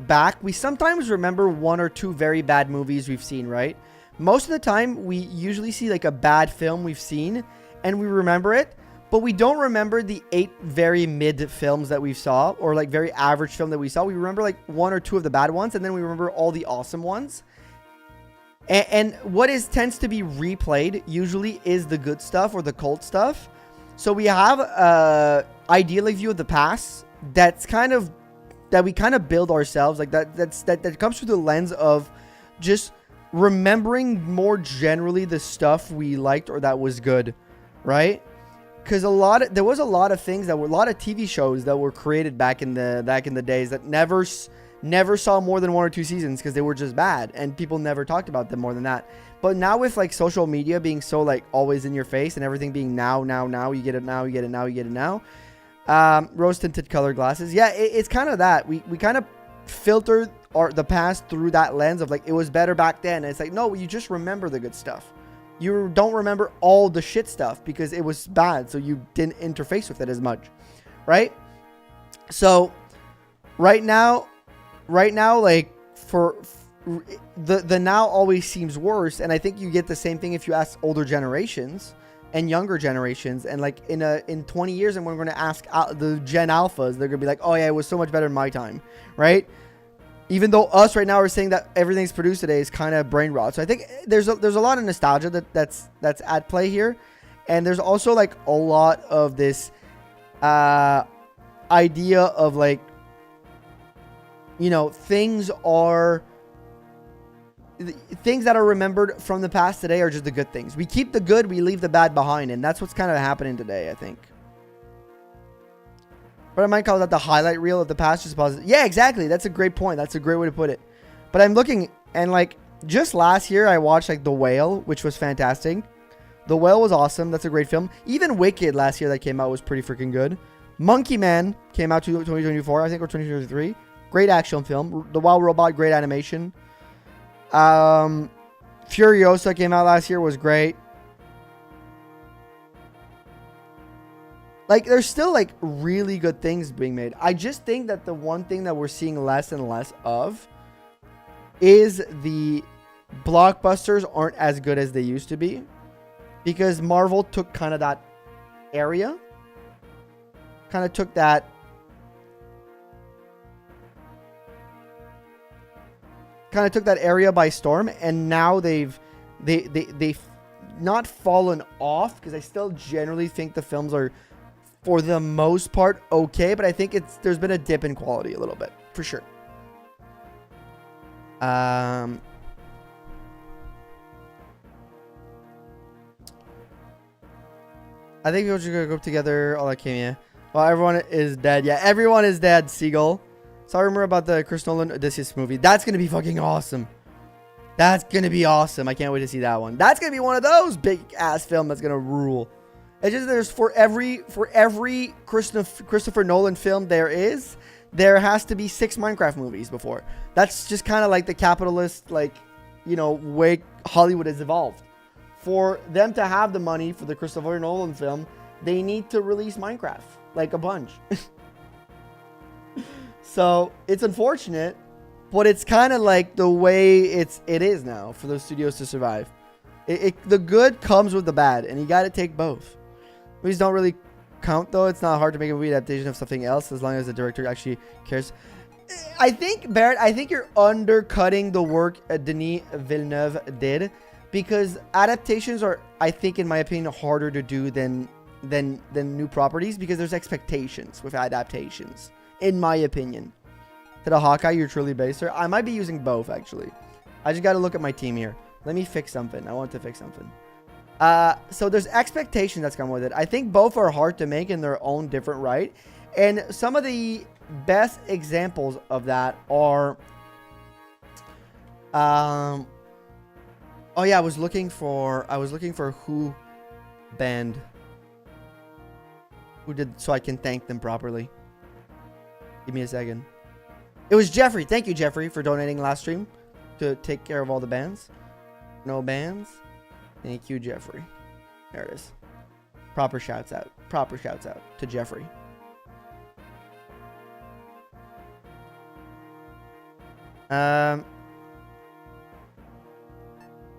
back, we sometimes remember 1 or 2 very bad movies we've seen, right? Most of the time, we usually see like a bad film we've seen and we remember it, but we don't remember the 8 very mid films that we saw, or like very average film that we saw. We remember like 1 or 2 of the bad ones, and then we remember all the awesome ones. And what tends to be replayed usually is the good stuff or the cult stuff. So we have a ideal view of the past that we kind of build ourselves, like that comes through the lens of just remembering more generally the stuff we liked or that was good, right? Because there was a lot of things that were, a lot of TV shows that were created back in the days that never saw more than 1 or 2 seasons because they were just bad and people never talked about them more than that. But now with like social media being so like always in your face and everything being now, you get it now, you get it now. Rose tinted color glasses. Yeah, it's kind of that. We kind of filter the past through that lens of like, it was better back then. And it's like, no, you just remember the good stuff. You don't remember all the shit stuff because it was bad, so you didn't interface with it as much, right? So right now, like for the now always seems worse, and I think you get the same thing if you ask older generations and younger generations, and like in 20 years, and when we're going to ask the Gen Alphas, they're going to be like, oh yeah, it was so much better in my time, right? Even though us right now are saying that everything's produced today is kind of brain rot. So I think there's a lot of nostalgia that's at play here. And there's also like a lot of this idea of like you know, things that are remembered from the past today are just the good things. We keep the good, we leave the bad behind, and that's what's kind of happening today, I think. But I might call that the highlight reel of the past, just positive. Yeah, exactly. That's a great point. That's a great way to put it. But I'm looking, and like, just last year, I watched like The Whale, which was fantastic. The Whale was awesome. That's a great film. Even Wicked last year that came out was pretty freaking good. Monkey Man came out to 2024, I think, or 2023. Great action film. The Wild Robot, great animation. Furiosa came out last year, was great. Like, there's still, like, really good things being made. I just think that the one thing that we're seeing less and less of is the blockbusters aren't as good as they used to be. Because Marvel took kind of that area. Kind of took that... kind of took that area by storm. And now they've not fallen off. Because I still generally think the films are... for the most part, okay, but I think there's been a dip in quality a little bit, for sure. I think we're just gonna go together. All that came, yeah. Well, everyone is dead. Yeah, everyone is dead, Seagull. So I remember about the Chris Nolan Odysseus movie. That's gonna be fucking awesome. That's gonna be awesome. I can't wait to see that one. That's gonna be one of those big ass films that's gonna rule. It's just there's for every Christopher Nolan film there has to be 6 Minecraft movies before. That's just kind of like the capitalist, like, you know, way Hollywood has evolved. For them to have the money for the Christopher Nolan film, they need to release Minecraft, like a bunch. So it's unfortunate, but it's kind of like the way it is now for those studios to survive. The good comes with the bad, and you got to take both. Movies don't really count, though. It's not hard to make a movie adaptation of something else as long as the director actually cares. I think, Barrett, you're undercutting the work Denis Villeneuve did, because adaptations are, I think, in my opinion, harder to do than new properties, because there's expectations with adaptations, in my opinion. To the Hawkeye, you're truly baser. I might be using both, actually. I just got to look at my team here. Let me fix something. I want to fix something. So there's expectation that's come with it. I think both are hard to make in their own different right. And some of the best examples of that are... oh yeah, I was looking for who band who did, so I can thank them properly. Give me a second. It was Jeffrey. Thank you, Jeffrey, for donating last stream to take care of all the bands. No bands. Thank you, Jeffrey. There it is. Proper shouts out. Proper shouts out to Jeffrey.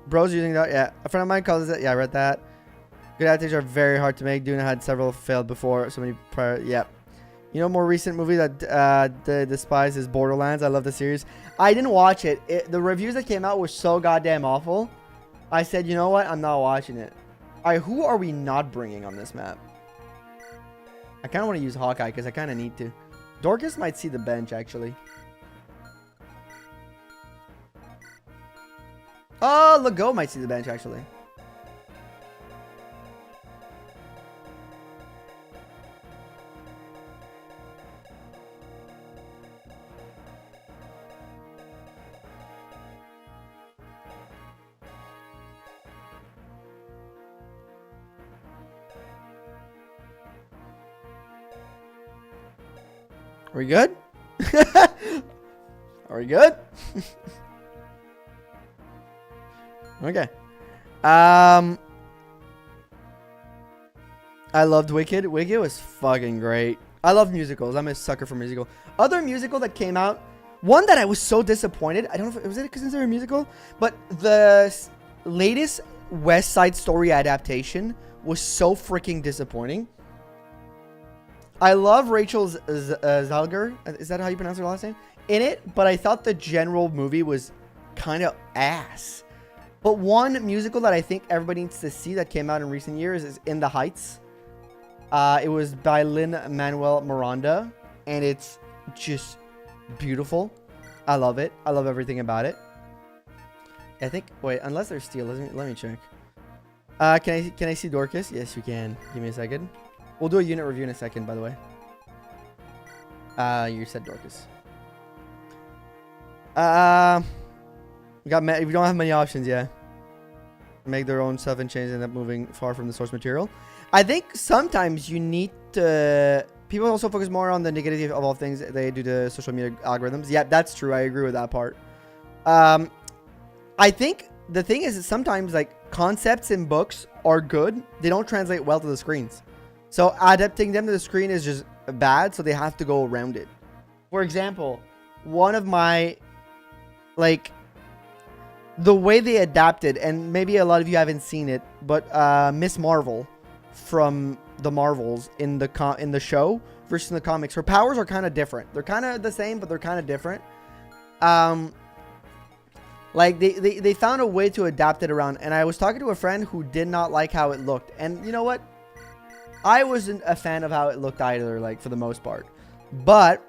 Bro's using that. Yeah, a friend of mine calls it. Yeah, I read that. Good adaptations are very hard to make. Duna had several failed before. So many prior. Yeah. You know, more recent movie that despise is Borderlands. I love the series. I didn't watch it. The reviews that came out were so goddamn awful. I said, you know what? I'm not watching it. All right, who are we not bringing on this map? I kind of want to use Hawkeye because I kind of need to. Dorcas might see the bench, actually. Oh, Legault might see the bench, actually. Are we good? Are we good? Okay. I loved Wicked. Wicked was fucking great. I love musicals. I'm a sucker for musical. Other musical that came out, one that I was so disappointed. I don't know if was it because it's a musical, but the latest West Side Story adaptation was so freaking disappointing. I love Rachel Zelger. Is that how you pronounce her last name? In it, but I thought the general movie was kind of ass. But one musical that I think everybody needs to see that came out in recent years is In the Heights. It was by Lin-Manuel Miranda, and it's just beautiful. I love it. I love everything about it. I think, wait, unless they're steel, let me check. Can I see Dorcas? Yes, you can. Give me a second. We'll do a unit review in a second, by the way. You said Dorcas. We don't have many options yet. Make their own stuff and change, end up moving far from the source material. I think sometimes you need to... People also focus more on the negativity of all things they do to social media algorithms. Yeah, that's true. I agree with that part. I think the thing is that sometimes like concepts in books are good. They don't translate well to the screens. So adapting them to the screen is just bad. So they have to go around it. For example, one of my... Like... The way they adapted, and maybe a lot of you haven't seen it, but Miss Marvel from the Marvels in the show versus in the comics, her powers are kind of different. They're kind of the same, but they're kind of different. Like they found a way to adapt it around, and I was talking to a friend who did not like how it looked, and you know what? I wasn't a fan of how it looked either, like for the most part, but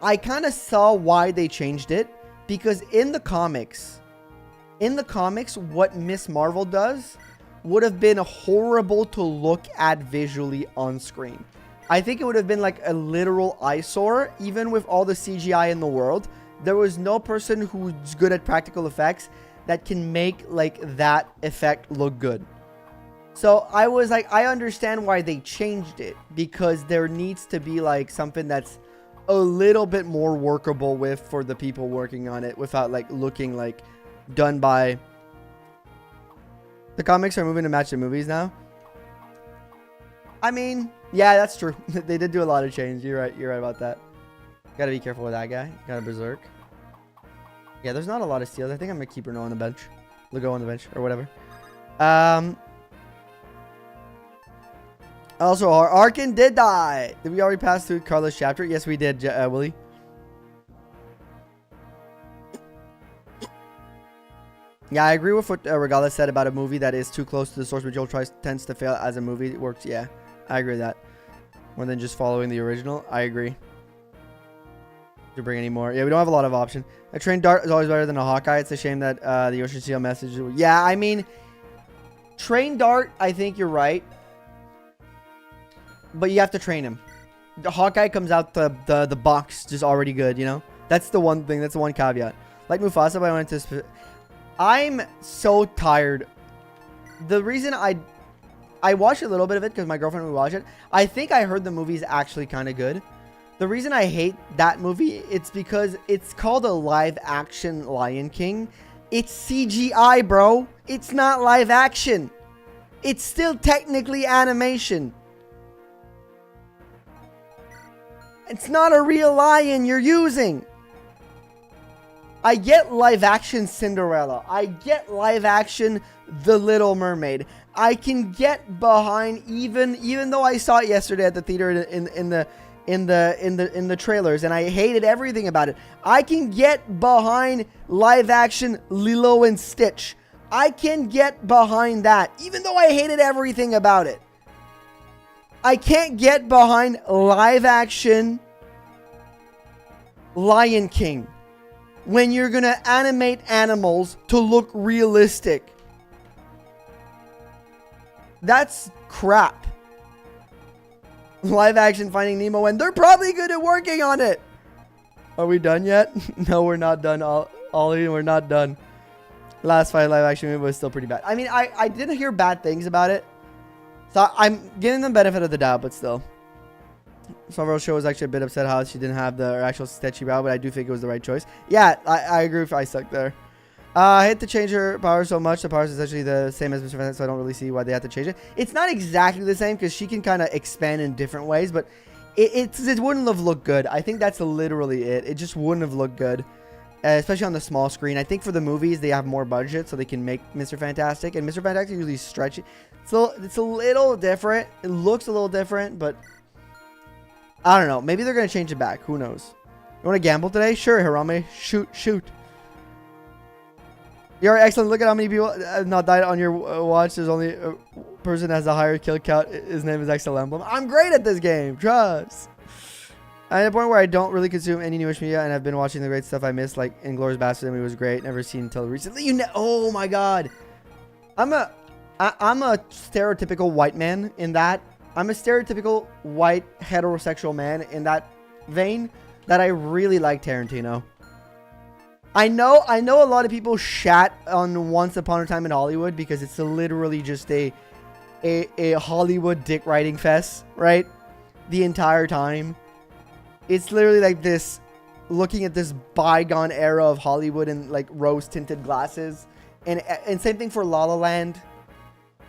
I kind of saw why they changed it. Because in the comics, what Miss Marvel does would have been horrible to look at visually on screen. I think it would have been like a literal eyesore, even with all the CGI in the world. There was no person who's good at practical effects that can make like that effect look good. So I was like, I understand why they changed it, because there needs to be like something that's a little bit more workable with for the people working on it without like looking like done by... The comics are moving to match the movies now. I mean, yeah, that's true. They did do a lot of change. You're right about that. Gotta be careful with that guy. Gotta berserk. Yeah, there's not a lot of steals. I think I'm gonna keep Renault on the bench. Legault on the bench or whatever. Also, our Arkin did die. Did we already pass through Carlos' chapter? Yes, we did, Willie. Yeah, I agree with what Regala said about a movie that is too close to the source material tends to fail as a movie. It works, yeah. I agree with that. More than just following the original. I agree. To bring any more. Yeah, we don't have a lot of option. A trained dart is always better than a Hawkeye. It's a shame that the Ocean Seal message... Yeah, I mean... Trained dart, I think you're right. But you have to train him. The Hawkeye comes out the box just already good, you know? That's the one thing. That's the one caveat. Like Mufasa, but I wanted to... I'm so tired. The reason I watched a little bit of it because my girlfriend would watch it. I think I heard the movie's actually kind of good. The reason I hate that movie, it's because it's called a live action Lion King. It's CGI, bro. It's not live action. It's still technically animation. It's not a real lion you're using. I get live action Cinderella. I get live action The Little Mermaid. I can get behind even though I saw it yesterday at the theater in the trailers and I hated everything about it. I can get behind live action Lilo and Stitch. I can get behind that even though I hated everything about it. I can't get behind live action Lion King when you're going to animate animals to look realistic. That's crap. Live action Finding Nemo, and they're probably good at working on it. Are we done yet? No, we're not done. Ollie, we're not done. Last fight live action movie was still pretty bad. I mean, I didn't hear bad things about it. So I'm giving them benefit of the doubt, but still. Salvador Show was actually a bit upset how she didn't have the actual sketchy bow, but I do think it was the right choice. Yeah, I agree if I suck there. I hate to change her power so much. The power is essentially the same as Mr. Fantastic, so I don't really see why they have to change it. It's not exactly the same because she can kind of expand in different ways, but it wouldn't have looked good. I think that's literally it. It just wouldn't have looked good, especially on the small screen. I think for the movies, they have more budget, so they can make Mr. Fantastic, and Mr. Fantastic usually stretch it. So it's a little different. It looks a little different, but I don't know. Maybe they're going to change it back. Who knows? You want to gamble today? Sure, Harame. Shoot. You're excellent. Look at how many people have not died on your watch. There's only a person that has a higher kill count. His name is Emblem. I'm great at this game. Trust. I'm at a point where I don't really consume any newish media, and I've been watching the great stuff I missed, like Inglourious Basterds. It was great. Never seen until recently. Oh my god. I'm a stereotypical white man in that. I'm a stereotypical white heterosexual man in that vein that I really like Tarantino. I know a lot of people shat on Once Upon a Time in Hollywood because it's literally just a Hollywood dick riding fest, right? The entire time. It's literally like this, looking at this bygone era of Hollywood in like rose tinted glasses. And same thing for La La Land.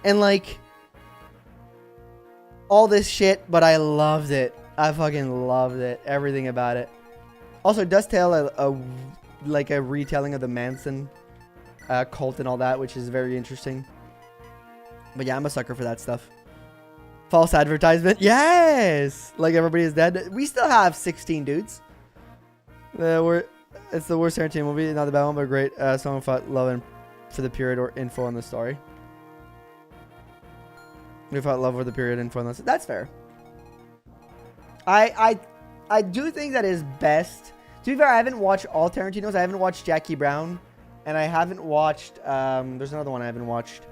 And like all this shit, but I loved it. I fucking loved it. Everything about it. Also, it does tell like a retelling of the Manson cult and all that, which is very interesting. But yeah, I'm a sucker for that stuff. False advertisement. Yes! Like everybody is dead. We still have 16 dudes. It's the worst Tarantino movie. Not the bad one, but great. Someone fought love for the period or info on the story. We fought love for the period info on this. That's fair. I do think that is best. To be fair, I haven't watched all Tarantino's. I haven't watched Jackie Brown. And I haven't watched... there's another one I haven't watched.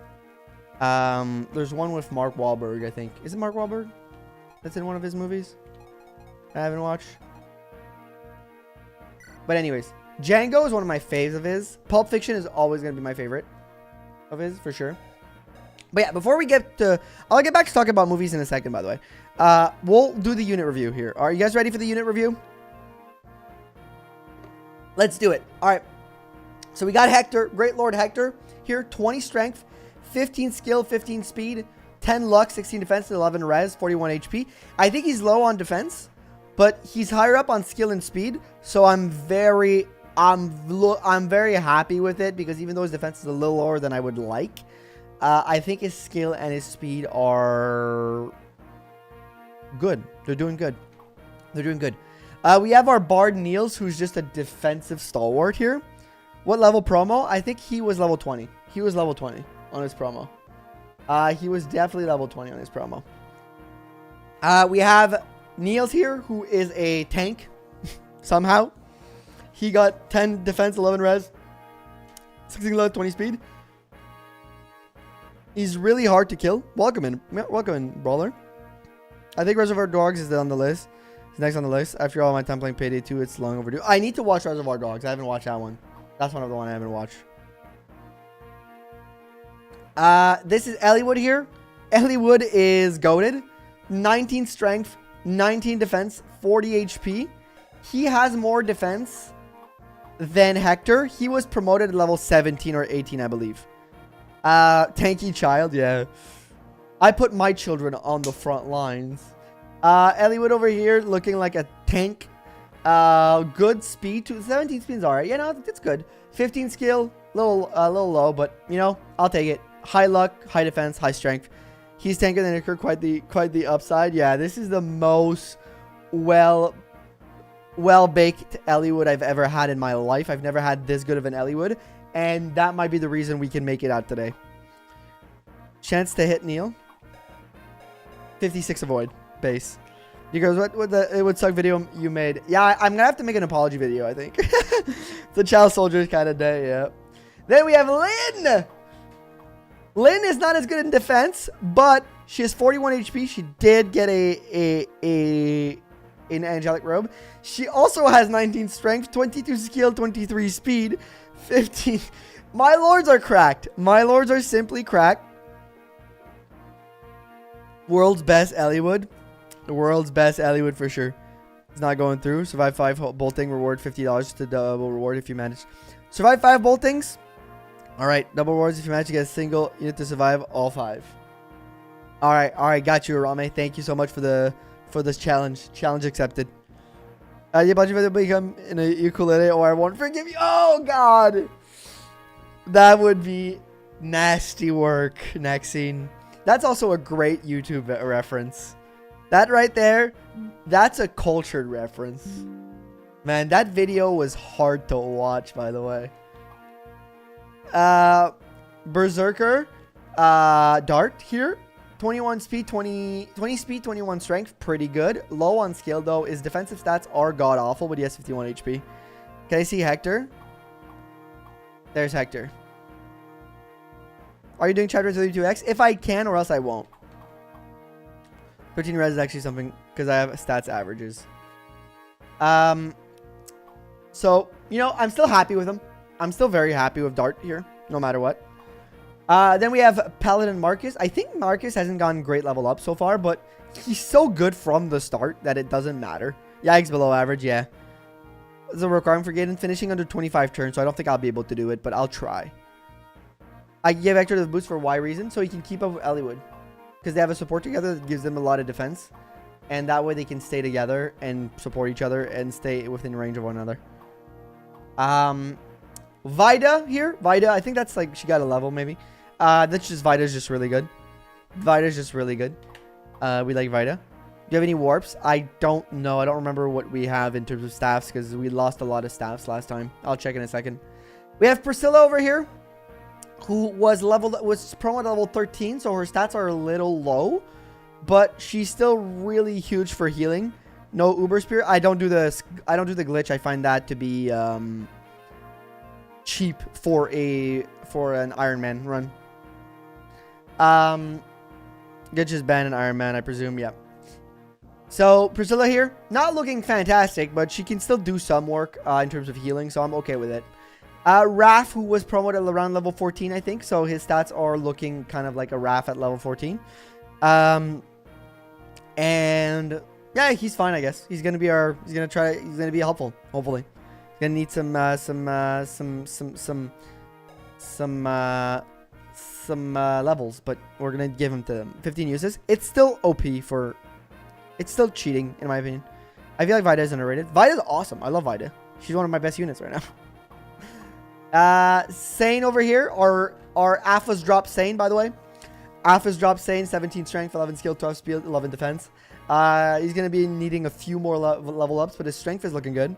There's one with Mark Wahlberg, I think. Is it Mark Wahlberg? That's in one of his movies? I haven't watched. But anyways, Django is one of my faves of his. Pulp Fiction is always going to be my favorite of his, for sure. But yeah, before we get to... I'll get back to talking about movies in a second, by the way. We'll do the unit review here. Are you guys ready for the unit review? Let's do it. All right. So we got Hector, Great Lord Hector here. 20 strength, 15 skill, 15 speed, 10 luck, 16 defense, 11 res, 41 HP. I think he's low on defense, but he's higher up on skill and speed. So I'm very happy with it, because even though his defense is a little lower than I would like, I think his skill and his speed are good. They're doing good. They're doing good. We have our Bard Niels, who's just a defensive stalwart here. What level promo? I think he was level 20. He was level 20 on his promo. He was definitely level 20 on his promo. We have Niels here, who is a tank. Somehow. He got 10 defense, 11 res, 16 low, 20 speed. He's really hard to kill. Welcome in. Welcome in, brawler. I think Reservoir Dogs is on the list. He's next on the list. After all my time playing Payday 2, it's long overdue. I need to watch Reservoir Dogs. I haven't watched that one. That's one of the ones I haven't watched. This is Elliewood here. Elliewood is goated. 19 strength, 19 defense, 40 HP. He has more defense than Hector. He was promoted at level 17 or 18, I believe. Tanky child, yeah. I put my children on the front lines. Elliewood over here looking like a tank. Good speed. 17 speed's alright. You know, it's good. 15 skill, little low, but you know, I'll take it. High luck, high defense, high strength. He's tankier than Iker, quite the upside. Yeah, this is the most well baked Elliewood I've ever had in my life. I've never had this good of an Elliewood, and that might be the reason we can make it out today. Chance to hit Neil. 56 avoid base. He goes, what the it would suck video you made? Yeah, I'm gonna have to make an apology video, I think. It's a child soldiers kind of day, yeah. Then we have Lynn. Lynn is not as good in defense, but she has 41 HP. She did get an angelic robe. She also has 19 strength, 22 skill, 23 speed, 15. My lords are cracked. My lords are simply cracked. World's best Elliewood. The world's best Elliewood for sure. It's not going through. Survive 5 bolting. Reward $50 to double reward if you manage. Survive 5 boltings. Alright. Double rewards if you manage to get a single unit to survive all 5. Alright. Got you, Arame. Thank you so much for this challenge. Challenge accepted. You budget for to become in a ukulele or I won't forgive you. Oh, God. That would be nasty work, Nexine. That's also a great YouTube reference. That right there, that's a cultured reference. Man, that video was hard to watch, by the way. Berserker, Dart here. 21 speed, 20 speed, 21 strength. Pretty good. Low on skill, though. His defensive stats are god-awful, but he has 51 HP. Can I see Hector? There's Hector. Are you doing chapter 32X? If I can, or else I won't. 13 res is actually something, because I have stats averages. So, you know, I'm still happy with him. I'm still very happy with Dart here, no matter what. Then we have Paladin Marcus. I think Marcus hasn't gotten great level up so far, but he's so good from the start that it doesn't matter. Yikes, below average, yeah. There's a requirement for Gaiden finishing under 25 turns, so I don't think I'll be able to do it, but I'll try. I gave Hector the boost for Y reason, so he can keep up with Elliewood. Because they have a support together that gives them a lot of defense. And that way they can stay together and support each other and stay within range of one another. Vida here. Vida, I think that's like, she got a level maybe. That's just, Vida's just really good. Vida's just really good. We like Vida. Do you have any warps? I don't know. I don't remember what we have in terms of staffs because we lost a lot of staffs last time. I'll check in a second. We have Priscilla over here, who was promo at level 13, so her stats are a little low, but she's still really huge for healing. No Uber Spear. I don't do the glitch. I find that to be cheap for an Ironman run. Glitch is banned in Ironman, I presume. Yeah. So Priscilla here, not looking fantastic, but she can still do some work in terms of healing, so I'm okay with it. Raph, who was promoted around level 14, I think, so his stats are looking kind of like a Raph at level 14. And yeah, he's fine, I guess. He's gonna be he's gonna be helpful, hopefully. He's gonna need some levels, but we're gonna give him to 15 uses. It's still OP for. It's still cheating, in my opinion. I feel like Vida is underrated. Vida's awesome. I love Vida. She's one of my best units right now. Sane over here, or Alpha's drop Sane, by the way. Alpha's drop Sane, 17 strength, 11 skill, 12 speed, 11 defense. He's going to be needing a few more level ups, but his strength is looking good.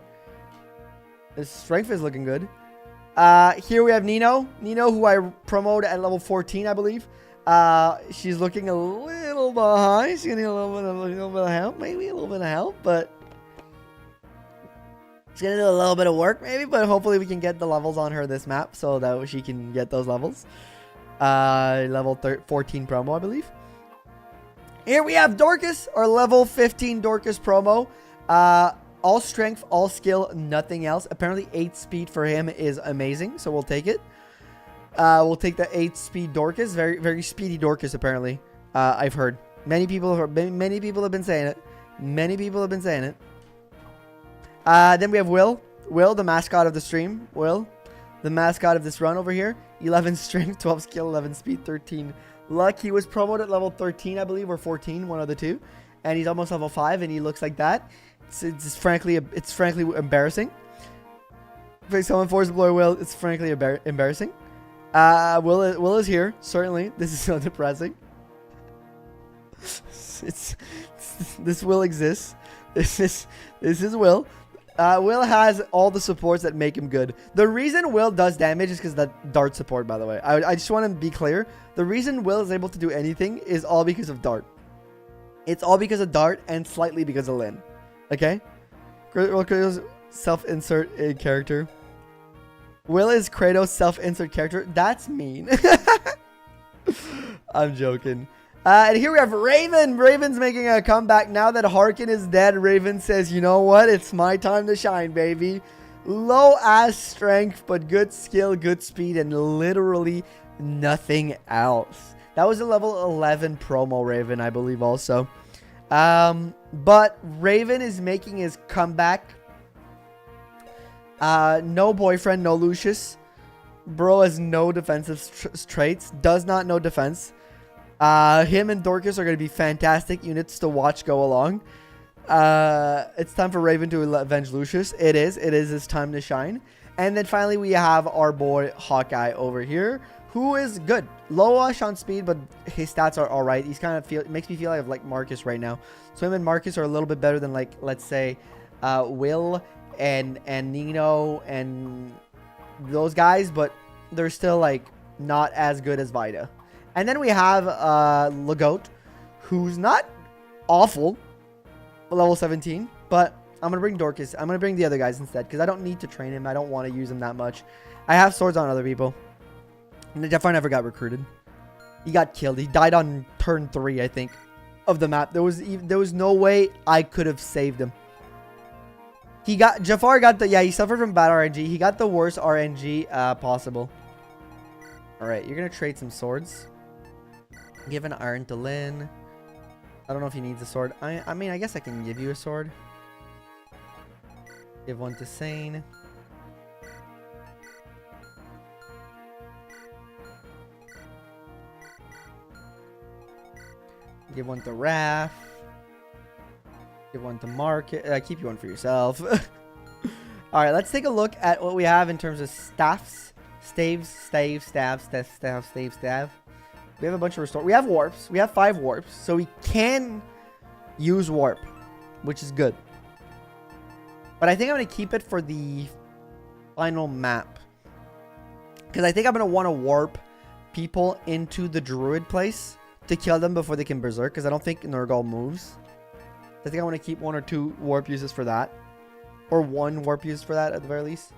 Here we have Nino. Nino, who I promoted at level 14, I believe. She's looking a little behind. She's getting a little bit of help, maybe a little bit of help, but she's gonna do a little bit of work, maybe. But hopefully, we can get the levels on her this map so that she can get those levels. Level 14 promo, I believe. Here we have Dorcas, our level 15 Dorcas promo. All strength, all skill, nothing else. Apparently, 8 speed for him is amazing, so we'll take it. We'll take the 8 speed Dorcas. Very, very speedy Dorcas, apparently. I've heard. Many people have been saying it. Then we have Will. Will, the mascot of the stream. Will, the mascot of this run over here. 11 strength, 12 skill, 11 speed, 13 luck. He was promoted at level 13, I believe, or 14, one of the two. And he's almost level 5, and he looks like that. It's frankly embarrassing. If someone forced to blow Will, it's frankly embarrassing. Will is here, certainly. This is so depressing. This Will exists. This is Will. Will has all the supports that make him good. The reason Will does damage is because that Dart support, by the way. I just want to be clear. The reason Will is able to do anything is all because of Dart. It's all because of Dart and slightly because of Lynn. Okay? Kratos self-insert a character. Will is Kratos self-insert character. That's mean. I'm joking. And here we have Raven. Raven's making a comeback. Now that Harkin is dead, Raven says, you know what? It's my time to shine, baby. Low ass strength, but good skill, good speed, and literally nothing else. That was a level 11 promo Raven, I believe also. But Raven is making his comeback. No boyfriend, no Lucius. Bro has no defensive traits. Does not know defense. Him and Dorcas are going to be fantastic units to watch go along. It's time for Raven to avenge Lucius. It is his time to shine. And then finally we have our boy Hawkeye over here, who is good. Low-ish on speed, but his stats are alright. He's kind of makes me feel like Marcus right now. So him and Marcus are a little bit better than, like, let's say, Will and Nino and those guys, but they're still, like, not as good as Vida. And then we have Legoat, who's not awful, level 17, but I'm going to bring Dorcas. I'm going to bring the other guys instead because I don't need to train him. I don't want to use him that much. I have swords on other people. And Jafar never got recruited. He got killed. He died on turn 3, I think, of the map. There was no way I could have saved him. Jafar got the, yeah, he suffered from bad RNG. He got the worst RNG possible. All right, you're going to trade some swords. Give an iron to Lynn. I don't know if he needs a sword. I mean, I guess I can give you a sword. Give one to Sane. Give one to Raph. Give one to Market. Keep you one for yourself. All right, let's take a look at what we have in terms of staffs. Staves. We have a bunch of restore. We have warps. We have 5 warps. So we can use warp, which is good. But I think I'm going to keep it for the final map. Because I think I'm going to want to warp people into the druid place to kill them before they can berserk. Because I don't think Nurgle moves. I think I want to keep 1 or 2 warp uses for that. Or 1 warp use for that at the very least.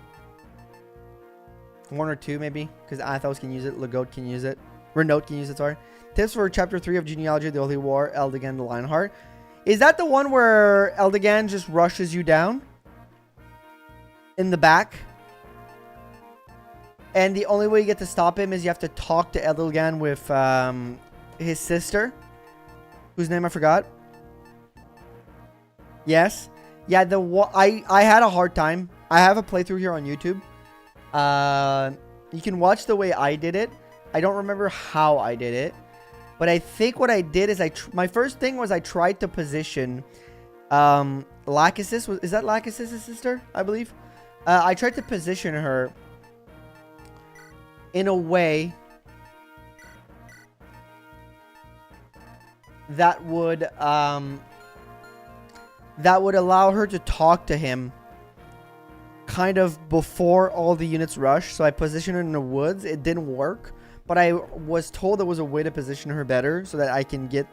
1 or 2 maybe. Because Athos can use it. Legoat can use it. Renault can use it, sorry. Tips for chapter 3 of Genealogy of the Holy War. Eldigan the Lionheart. Is that the one where Eldigan just rushes you down? In the back? And the only way you get to stop him is you have to talk to Eldigan with his sister. Whose name I forgot. Yes. Yeah, I had a hard time. I have a playthrough here on YouTube. You can watch the way I did it. I don't remember how I did it. But I think what I did is my first thing was I tried to position Lachesis. Is that Lachesis' sister? I believe. I tried to position her in a way that would allow her to talk to him kind of before all the units rush. So I positioned her in the woods. It didn't work, but I was told there was a way to position her better so that I can get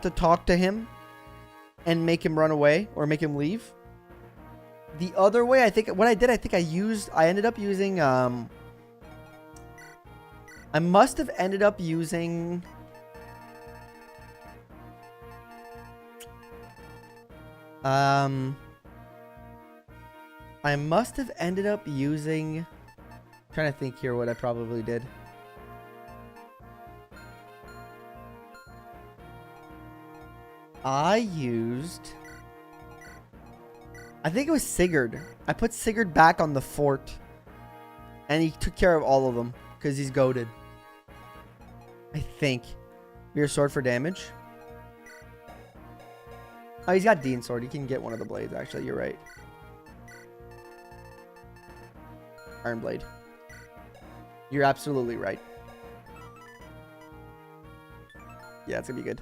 to talk to him and make him run away or make him leave. The other way, I think what I did, I ended up using I must have ended up using I'm trying to think here what I probably did. I think it was Sigurd. I put Sigurd back on the fort. And he took care of all of them. Because he's goated. I think. Your sword for damage. Oh, he's got Dean's sword. He can get one of the blades, actually. You're right. Iron Blade. You're absolutely right. Yeah, it's going to be good.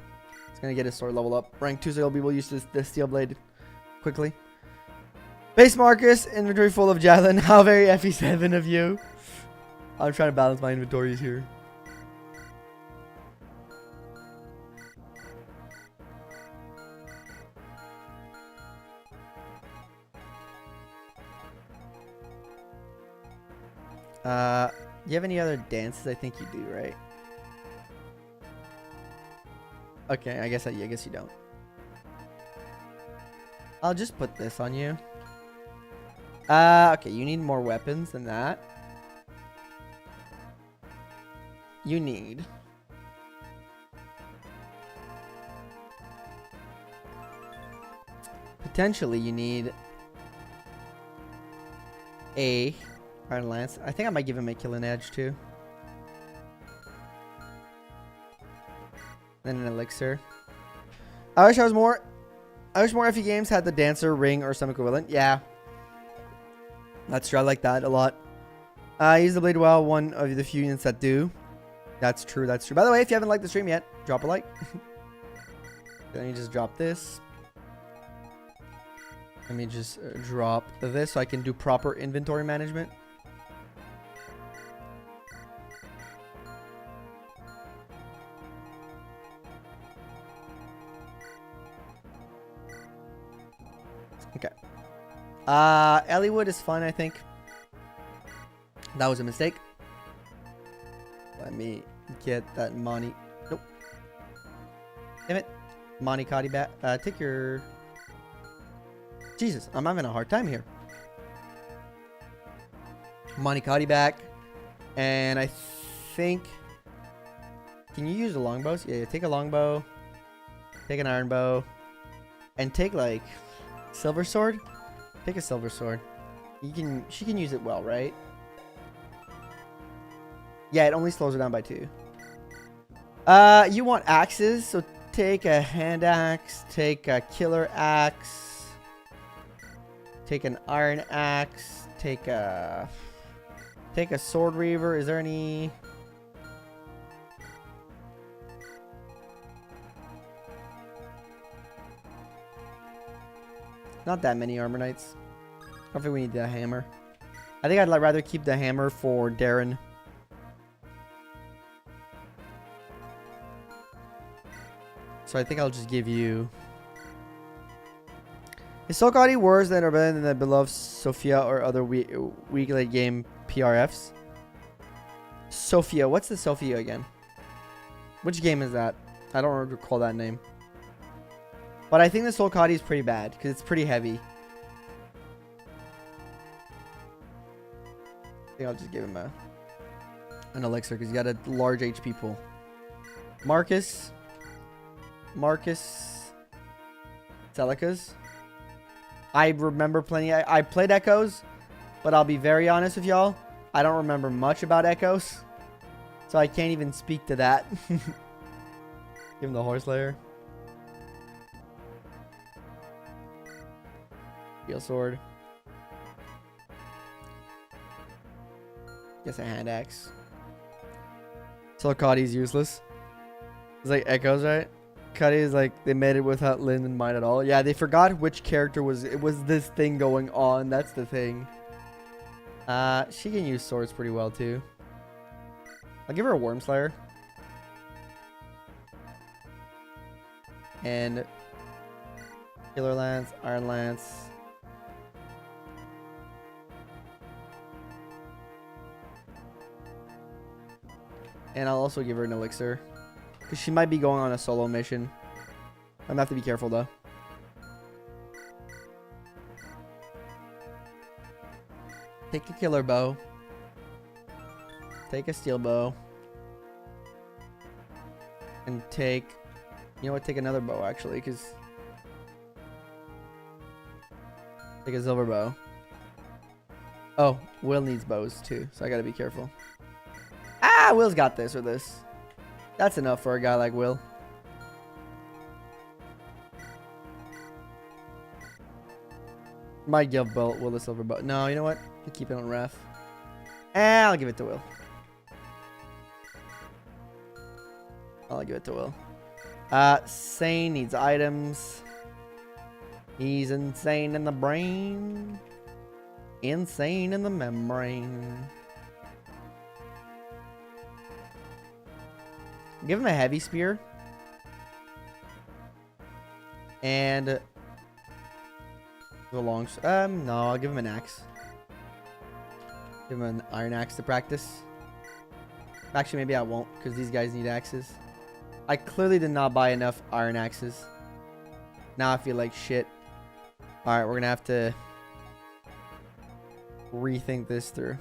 It's going to get his sword level up. Rank 2 so he'll be able to use the steel blade quickly. Base Marcus, inventory full of javelin. How very FE7 of you. I'm trying to balance my inventories here. You have any other dances? I think you do, right? Okay, I guess you don't. I'll just put this on you. Okay, you need more weapons than that. You need potentially you need a Iron Lance. I think I might give him a killing edge too. Then an elixir. I wish more FE games had the dancer, ring, or some equivalent. Yeah. That's true. I like that a lot. I use the blade well, one of the few units that do. That's true. That's true. By the way, if you haven't liked the stream yet, drop a like. Then you just drop this. Let me just drop this so I can do proper inventory management. Okay. Elliewood is fun, I think. That was a mistake. Let me get that money. Nope. Damn it. Monty Cotty back. Take your... Jesus, I'm having a hard time here. Monty Cotty back. And I think... Can you use the longbows? Yeah, take a longbow. Take an iron bow. And take, like, silver sword? Take a silver sword. She can use it well, right? Yeah, it only slows her down by 2. You want axes, so take a hand axe, take a killer axe, take an iron axe, take a sword reaver. Is there any? Not that many armor knights. I don't think we need the hammer. I think I'd rather keep the hammer for Darren. So I think I'll just give you... Is Solkati worse than or better than the beloved Sophia or other weak late game PRFs? Sophia. What's the Sophia again? Which game is that? I don't recall that name. But I think the Solkati is pretty bad because it's pretty heavy. I think I'll just give him an elixir because he's got a large HP pool. Marcus Celica's. I remember plenty. I played Echoes, but I'll be very honest with y'all. I don't remember much about Echoes, so I can't even speak to that. Give him the Horse Layer. Steel sword. Guess a hand axe. Solkati's useless. It's like Echoes, right? Cuddy is like, they made it without Lynn in mind at all. Yeah, they forgot which character was, it was this thing going on. That's the thing. She can use swords pretty well too. I'll give her a Worm Slayer. And Killer Lance, Iron Lance. And I'll also give her an elixir. Because she might be going on a solo mission. I'm going to have to be careful, though. Take a killer bow. Take a steel bow. And take... You know what? Take another bow, actually, because... Take a silver bow. Oh, Will needs bows, too. So I got to be careful. Ah, Will's got this or this. That's enough for a guy like Will. Might give Will the silver bow. No, you know what? I'll keep it on ref. I'll give it to Will. I'll give it to Will. Sane needs items. He's insane in the brain. Insane in the membrane. Give him a heavy spear. And the long... no, I'll give him an axe. Give him an iron axe to practice. Actually, maybe I won't, because these guys need axes. I clearly did not buy enough iron axes. Now I feel like shit. Alright, we're going to have to rethink this through.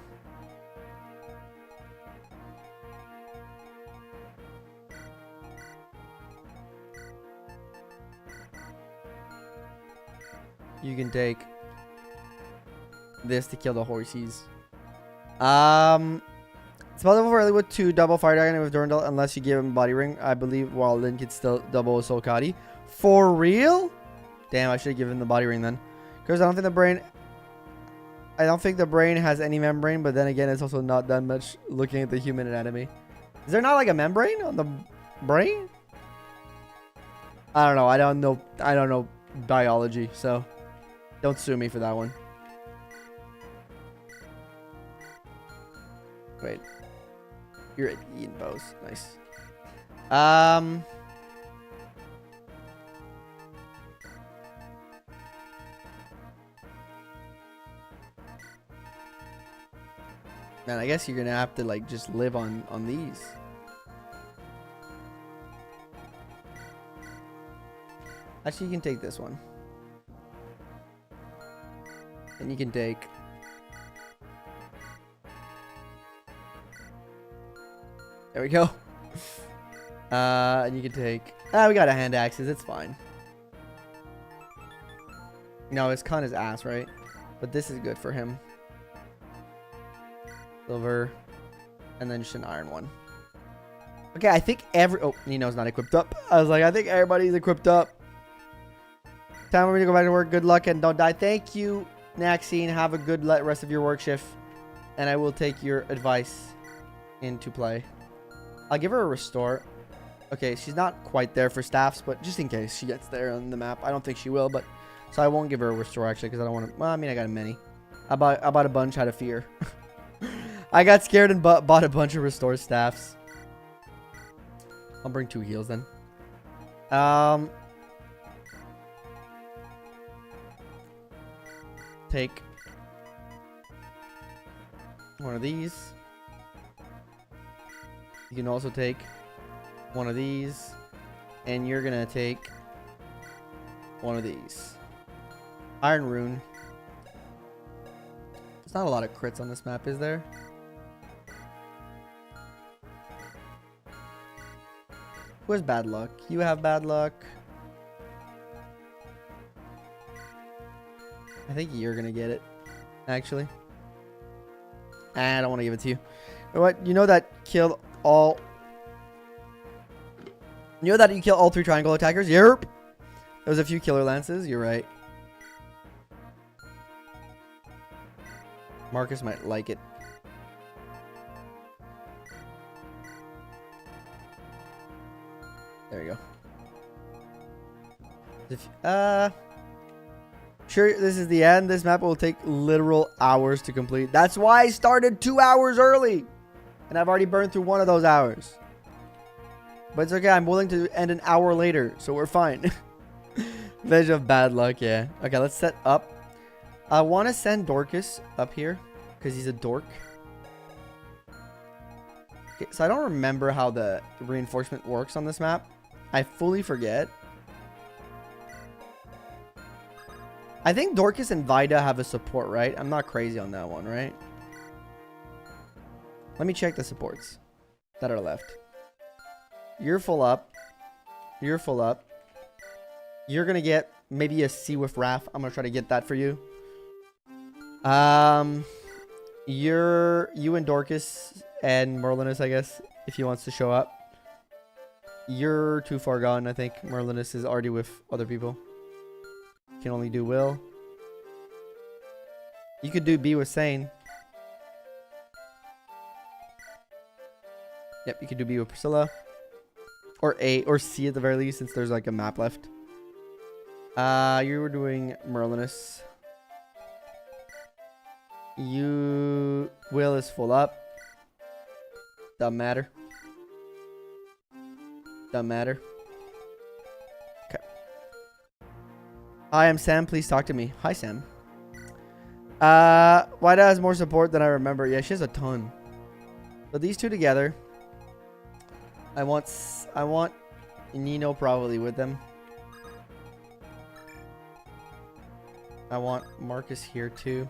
You can take this to kill the horsies. It's possible for Elliewood to double Fire Dragon with Durandal unless you give him Body Ring. I believe while Lynn can still double Solkati. For real? Damn, I should have given him the Body Ring then. Because I don't think the brain has any membrane, but then again, it's also not that much looking at the human anatomy. Is there not like a membrane on the brain? I don't know. I don't know biology, so don't sue me for that one. Wait. You're eating bows. Nice. Man, I guess you're gonna have to like just live on these. Actually, you can take this one. And you can take... There we go. And you can take... we got a hand axes. It's fine. No, his con is ass, right? But this is good for him. Silver. And then just an iron one. Okay, I think oh, Nino's not equipped up. I was like, I think everybody's equipped up. Time for me to go back to work. Good luck and don't die. Thank you, Naxine. Have a good rest of your work shift. And I will take your advice into play. I'll give her a restore. Okay, she's not quite there for staffs, but just in case she gets there on the map. I don't think she will, but... So I won't give her a restore, actually, because I don't want to... Well, I mean, I got a mini. I bought a bunch out of fear. I got scared and bought a bunch of restore staffs. I'll bring 2 heals, then. Take one of these. You can also take one of these. And you're going to take one of these. Iron Rune. There's not a lot of crits on this map, is there? Who has bad luck? You have bad luck. I think you're going to get it, actually. I don't want to give it to you. You know what? You know that killed all... You know that you kill all 3 triangle attackers? Yerp! There was a few killer lances. You're right. Marcus might like it. There you go. Sure, this is the end. This map will take literal hours to complete. That's why I started 2 hours early. And I've already burned through 1 of those hours. But it's okay. I'm willing to end an hour later. So we're fine. Veg of bad luck, yeah. Okay, let's set up. I want to send Dorcas up here. Because he's a dork. Okay, so I don't remember how the reinforcement works on this map. I fully forget. I think Dorcas and Vida have a support, right? I'm not crazy on that one, right? Let me check the supports that are left. You're full up. You're full up. You're going to get maybe a C with Raph. I'm going to try to get that for you. You and Dorcas and Merlinus, I guess, if he wants to show up. You're too far gone, I think. Merlinus is already with other people. Can only do Will. You could do B with Sane. Yep, you could do B with Priscilla. Or A, or C at the very least, since there's like a map left. You were doing Merlinus. Will is full up. Doesn't matter. Doesn't matter. Okay. Hi, I'm Sam. Please talk to me. Hi, Sam. Wida has more support than I remember. Yeah, she has a ton. But these two together. I want Nino probably with them. I want Marcus here too.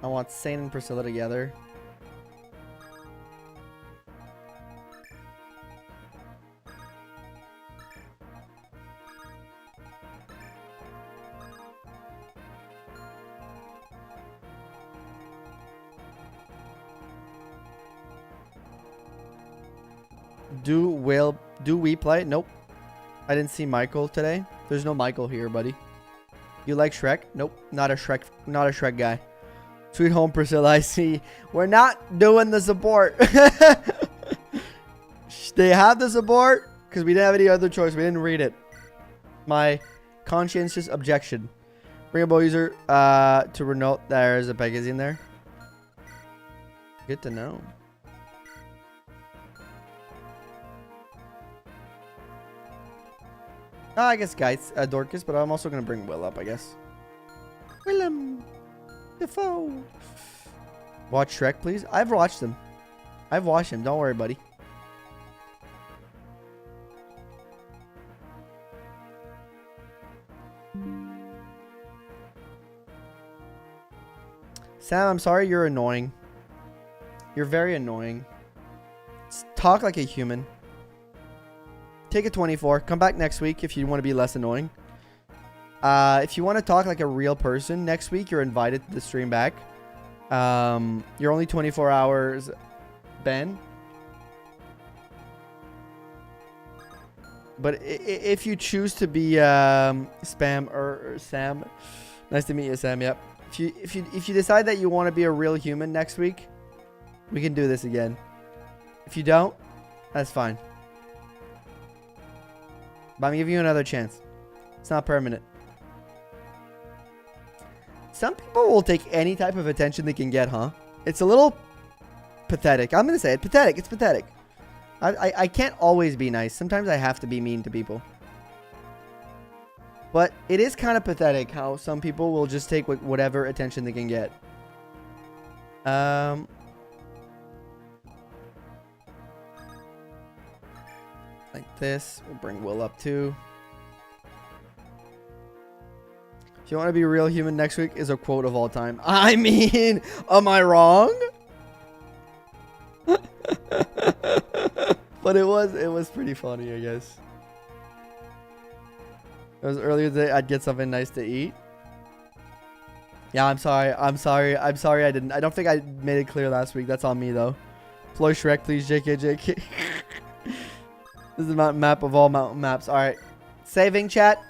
I want Sane and Priscilla together. Do we play? Nope. I didn't see Michael today. There's no Michael here, buddy. You like Shrek? Nope. Not a Shrek guy. Sweet home, Priscilla. I see. We're not doing the support. They have the support because we didn't have any other choice. We didn't read it. My conscientious objection. Bring a bow user to Renault. There's a Pegasus in there. Good to know. I guess guys, Dorcas, but I'm also going to bring Will up, I guess. Willem. Defoe. Watch Shrek, please. I've watched him. I've watched him. Don't worry, buddy. Sam, I'm sorry you're annoying. You're very annoying. Talk like a human. Take a 24. Come back next week if you want to be less annoying. If you want to talk like a real person next week, you're invited to the stream back. You're only 24 hours, Ben. But if you choose to be Spam or Sam, nice to meet you, Sam. Yep. If you decide that you want to be a real human next week, we can do this again. If you don't, that's fine. But I'm giving you another chance. It's not permanent. Some people will take any type of attention they can get, huh? It's a little pathetic. I'm going to say it. Pathetic. It's pathetic. I can't always be nice. Sometimes I have to be mean to people. But it is kind of pathetic how some people will just take whatever attention they can get. Like this. We'll bring Will up too. If you want to be a real human next week is a quote of all time. I mean, am I wrong? But it was pretty funny, I guess. It was earlier today. I'd get something nice to eat. Yeah, I'm sorry. I didn't. I don't think I made it clear last week. That's on me though. Deploy Shrek, please. JK. This is the map of all mountain maps. All right, saving chat.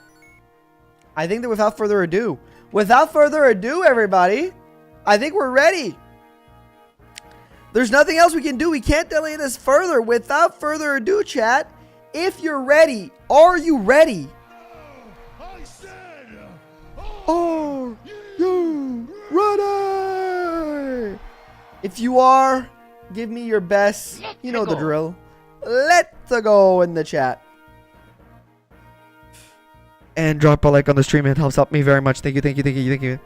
I think that without further ado, everybody, I think we're ready. There's nothing else we can do. We can't delay this further. Without further ado, chat, if you're ready, are you ready? I said, Are you ready? If you are, give me your best. You know the drill. Let's go in the chat. And drop a like on the stream. It helps out me very much. Thank you.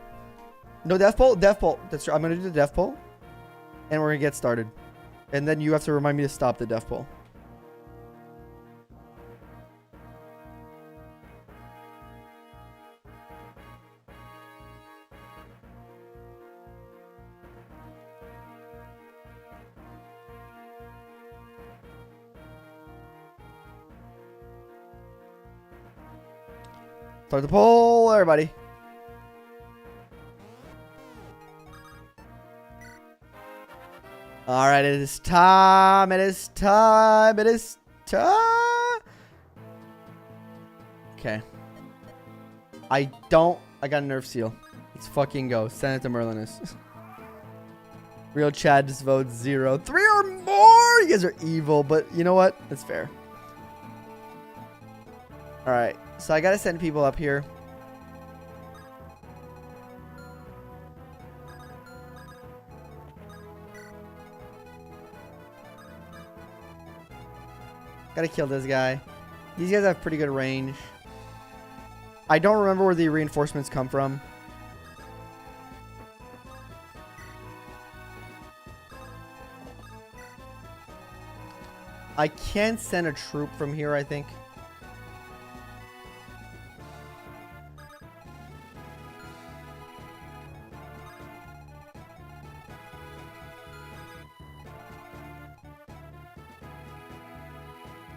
No, death poll. That's I'm going to do the death poll. And we're going to get started. And then you have to remind me to stop the death poll. Start the poll, everybody. All right, it is time. Okay. I got a nerf seal. Let's fucking go. Send it to Merlinus. Real Chad just votes 0. 3 or more. You guys are evil, but you know what? That's fair. All right. So I got to send people up here. Gotta kill this guy. These guys have pretty good range. I don't remember where the reinforcements come from. I can send a troop from here, I think.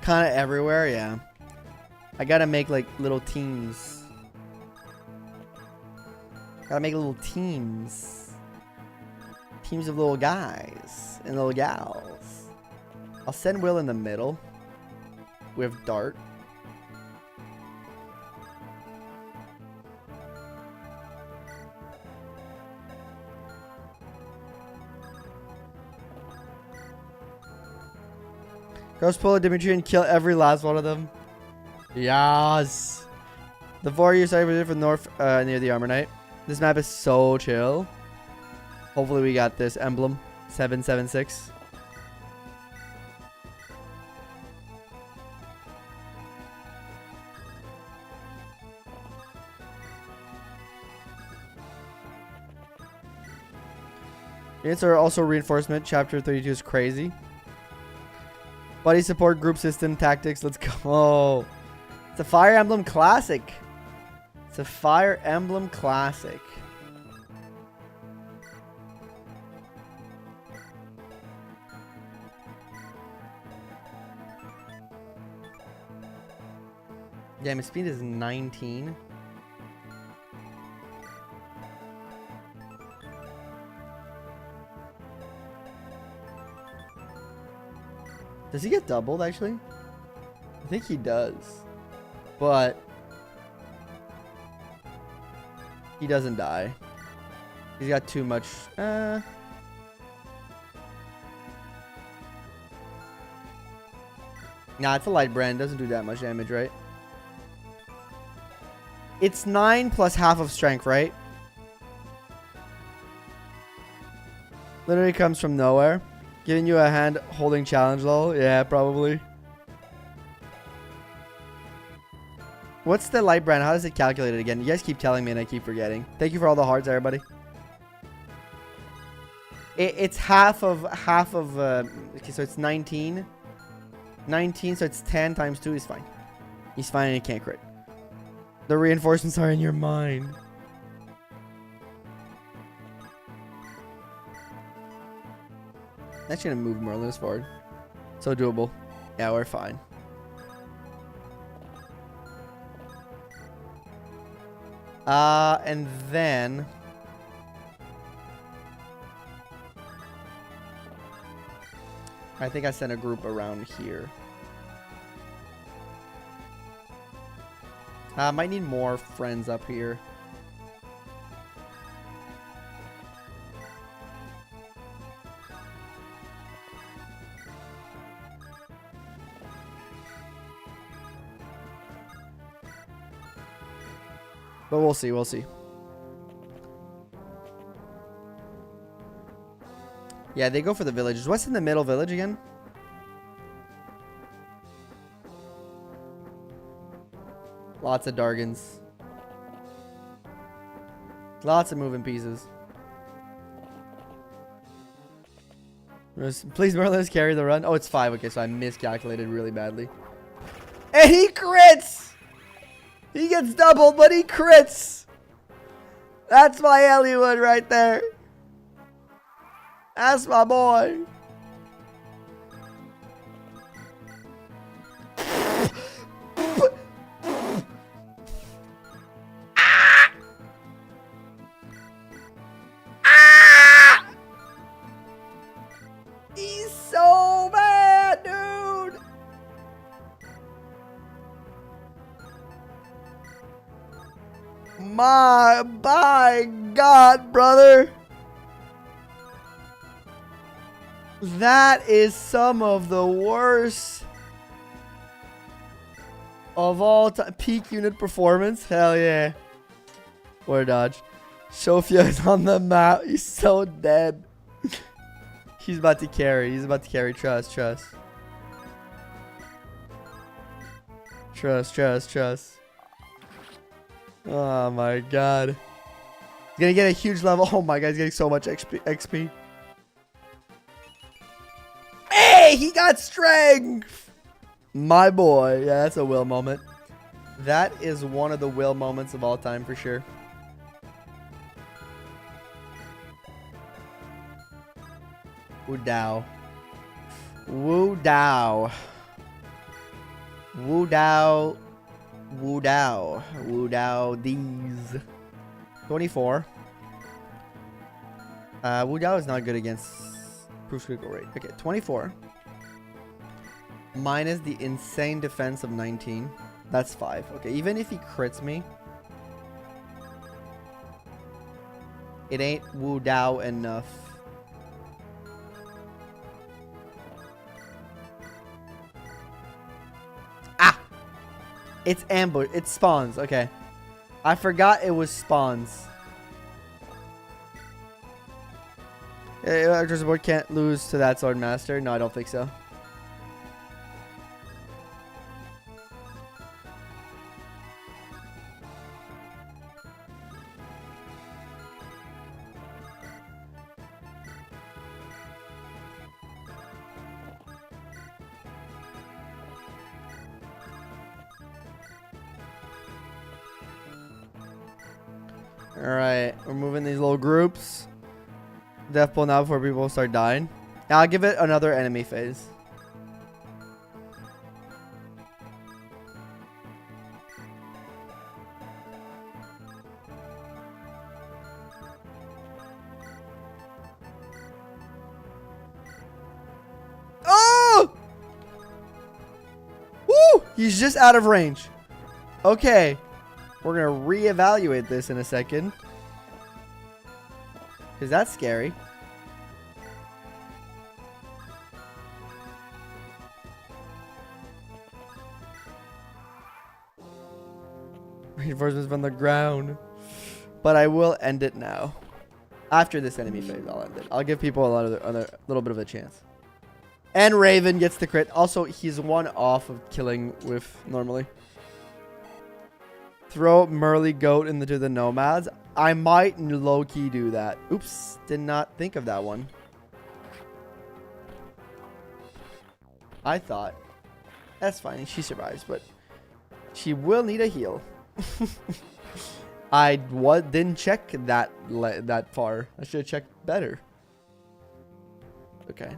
Kind of everywhere, yeah. I gotta make like little teams. Gotta make little teams. Teams of little guys and little gals. I'll send Will in the middle with Dart. Ghost pull Dimitri and kill every last one of them. Yes. The 4 years I from north near the Armor Knight. This map is so chill. Hopefully we got this. Emblem 776. Units are also reinforcement. Chapter 32 is crazy. Buddy support, group system, tactics. Let's go. It's a Fire Emblem classic. It's a Fire Emblem classic. Yeah, my speed is 19. Does he get doubled, actually? I think he does. But he doesn't die. He's got too much. Nah, it's a light brand. Doesn't do that much damage, right? It's 9 plus half of strength, right? Literally comes from nowhere. Giving you a hand holding challenge level. Yeah, probably. What's the light brand? How does it calculate it again? You guys keep telling me and I keep forgetting. Thank you for all the hearts, everybody. It's half of okay, so it's 19. 19, so it's 10 times 2 is fine. He's fine and he can't crit. The reinforcements are in your mind. That's gonna move Merlin's forward. So doable. Yeah, we're fine. And then I think I sent a group around here. Might need more friends up here. But we'll see, we'll see. Yeah, they go for the villages. What's in the middle village again? Lots of Dargans. Lots of moving pieces. Please, Merlin's carry the run. Oh, it's 5. Okay, so I miscalculated really badly. And he crits! He gets doubled, but he crits! That's my Elliowood right there. That's my boy. He's so bad, dude. By God, brother. That is some of the worst of all time. Peak unit performance. Hell yeah. Or dodge. Sofia is on the map. He's so dead. He's about to carry. He's about to carry. Trust, trust. Trust, trust, trust. Oh my god. He's gonna get a huge level. Oh my god, he's getting so much XP. Hey, he got strength. My boy. Yeah, that's a will moment. That is one of the will moments of all time for sure. Woo Dow. Woo Dow. Woo Dow. Woo Dow. Woo Dow these. 24. Woo Dow is not good against proof critical rate. Okay, 24. Minus the insane defense of 19. That's 5. Okay, even if he crits me, it ain't Woo Dow enough. It's ambush. It's spawns. Okay. I forgot it was spawns. Actors board can't lose to that sword master. No, I don't think so. Alright, we're moving these little groups. Death pull now before people start dying. Now I'll give it another enemy phase. Oh! Woo! He's just out of range. Okay. We're going to reevaluate this in a second. Because that's scary. Reinforcements from the ground. But I will end it now. After this enemy phase, I'll end it. I'll give people a little bit of a chance. And Raven gets the crit. Also, he's one off of killing with normally. Throw Merly Goat into the Nomads. I might low-key do that. Oops. Did not think of that one. I thought. That's fine. She survives, but she will need a heal. I didn't check that far. I should have checked better. Okay.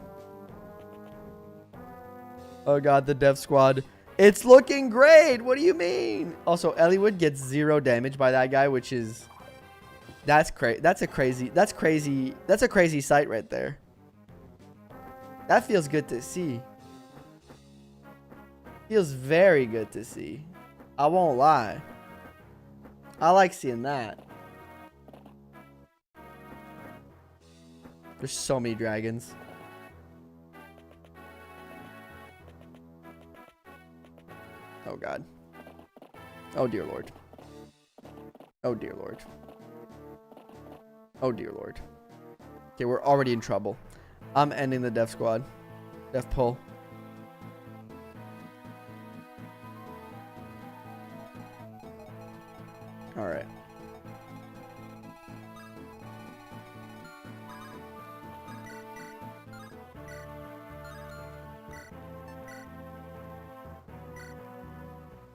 Oh god, the dev squad. It's looking great. What do you mean? Also, Elliewood gets 0 damage by that guy, which is that's a crazy sight right there. That feels good to see. Feels very good to see. I won't lie. I like seeing that. There's so many dragons. Oh god. Oh dear lord. Oh dear lord. Oh dear lord. Okay, we're already in trouble. I'm ending the death squad. Death pull. Alright.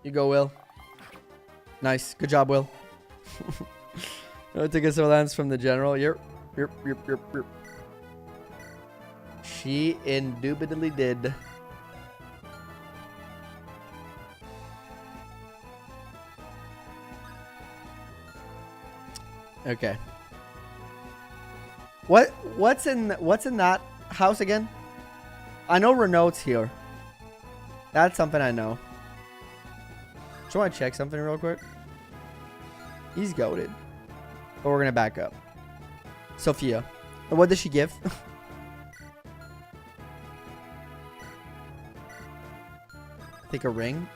You go, Will. Nice. Good job, Will. Take us lands from the general. Yep. She indubitably did. Okay. What's in that house again? I know Renault's here. That's something I know. Do you want to check something real quick? He's goated. But we're going to back up. Sophia. What does she give? I think a ring.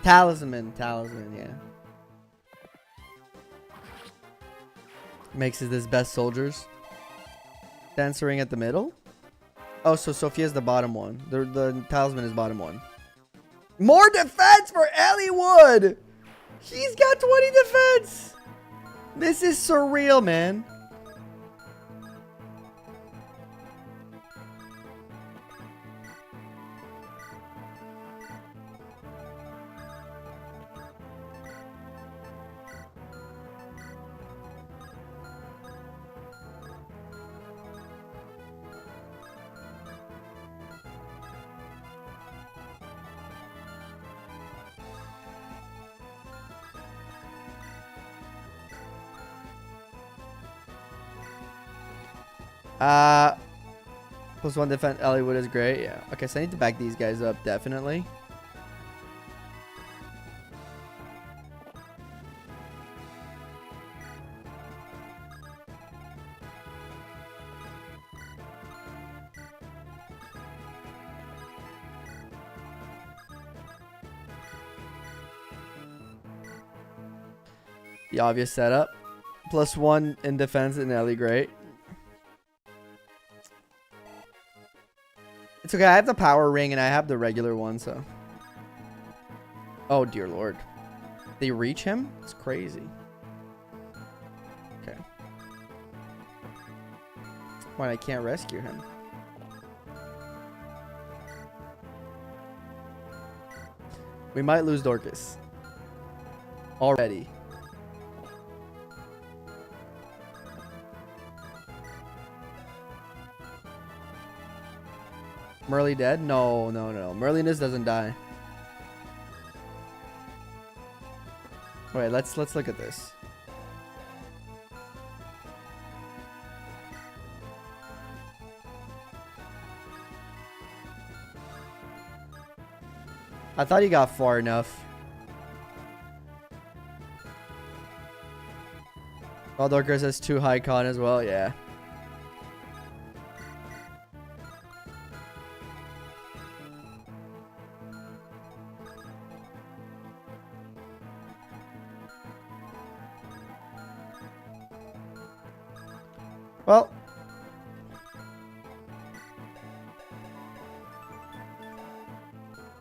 Talisman, yeah. Makes it his best soldiers. Dancer ring at the middle. Oh, so Sophia's the bottom one. The talisman is bottom one. More defense for Elliewood. He's got 20 defense. This is surreal, man. +1 defense. Elliewood is great. Yeah. Okay, so I need to back these guys up, definitely. The obvious setup. +1 in defense and Ellie, great. It's okay, I have the power ring and I have the regular one, so. Oh, dear lord. They reach him? It's crazy. Okay. Why, I can't rescue him. We might lose Dorcas. Already. Merly dead? No, no, no. Merliness doesn't die. Wait, let's look at this. I thought he got far enough. Well, Dorcas has 2 high con as well, yeah. Well,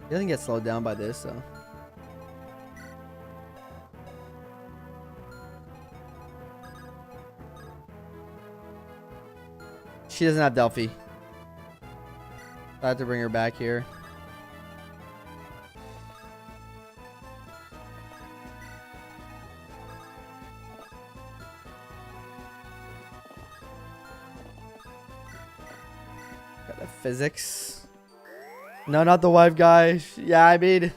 he doesn't get slowed down by this, so. She doesn't have Delphi. I have to bring her back here. Got the physics. No, not the wife guy. Yeah, I mean,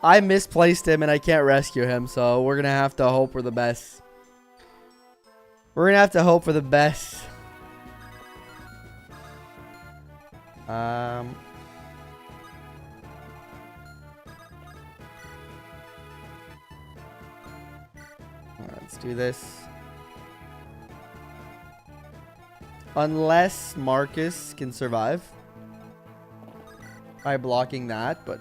I misplaced him and I can't rescue him, so we're gonna have to hope for the best. We're gonna have to hope for the best. Let's do this. Unless Marcus can survive by blocking that, but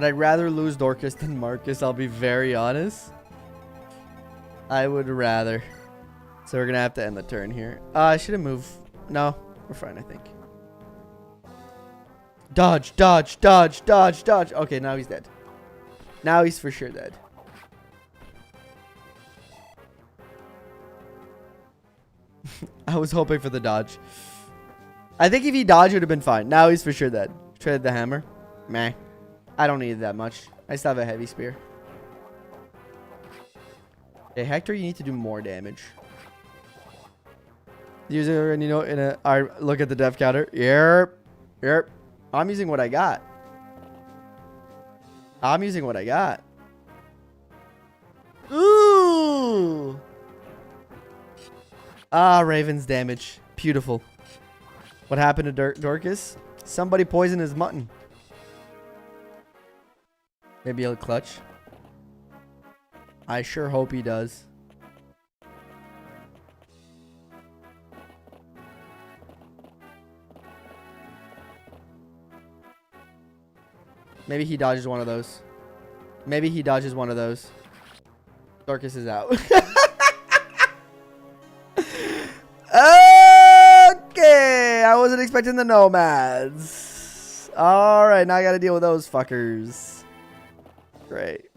I'd rather lose Dorcas than Marcus, I'll be very honest. I would rather. So we're gonna have to end the turn here. I should have moved. No, we're fine, I think. Dodge, dodge, dodge, dodge, dodge. Okay, now he's dead. Now he's for sure dead. I was hoping for the dodge. I think if he dodged, it would have been fine. Now he's for sure dead. Traded the hammer. Meh. I don't need that much. I still have a heavy spear. Hey, Hector, you need to do more damage. User, and you know, in a look at the death counter. Yep. Yep. I'm using what I got. I'm using what I got. Ooh. Ah, Raven's damage. Beautiful. What happened to Dorcas? Somebody poisoned his mutton. Maybe he'll clutch. I sure hope he does. Maybe he dodges one of those. Maybe he dodges one of those. Dorcas is out. Okay, I wasn't expecting the nomads. All right, now I got to deal with those fuckers. Great.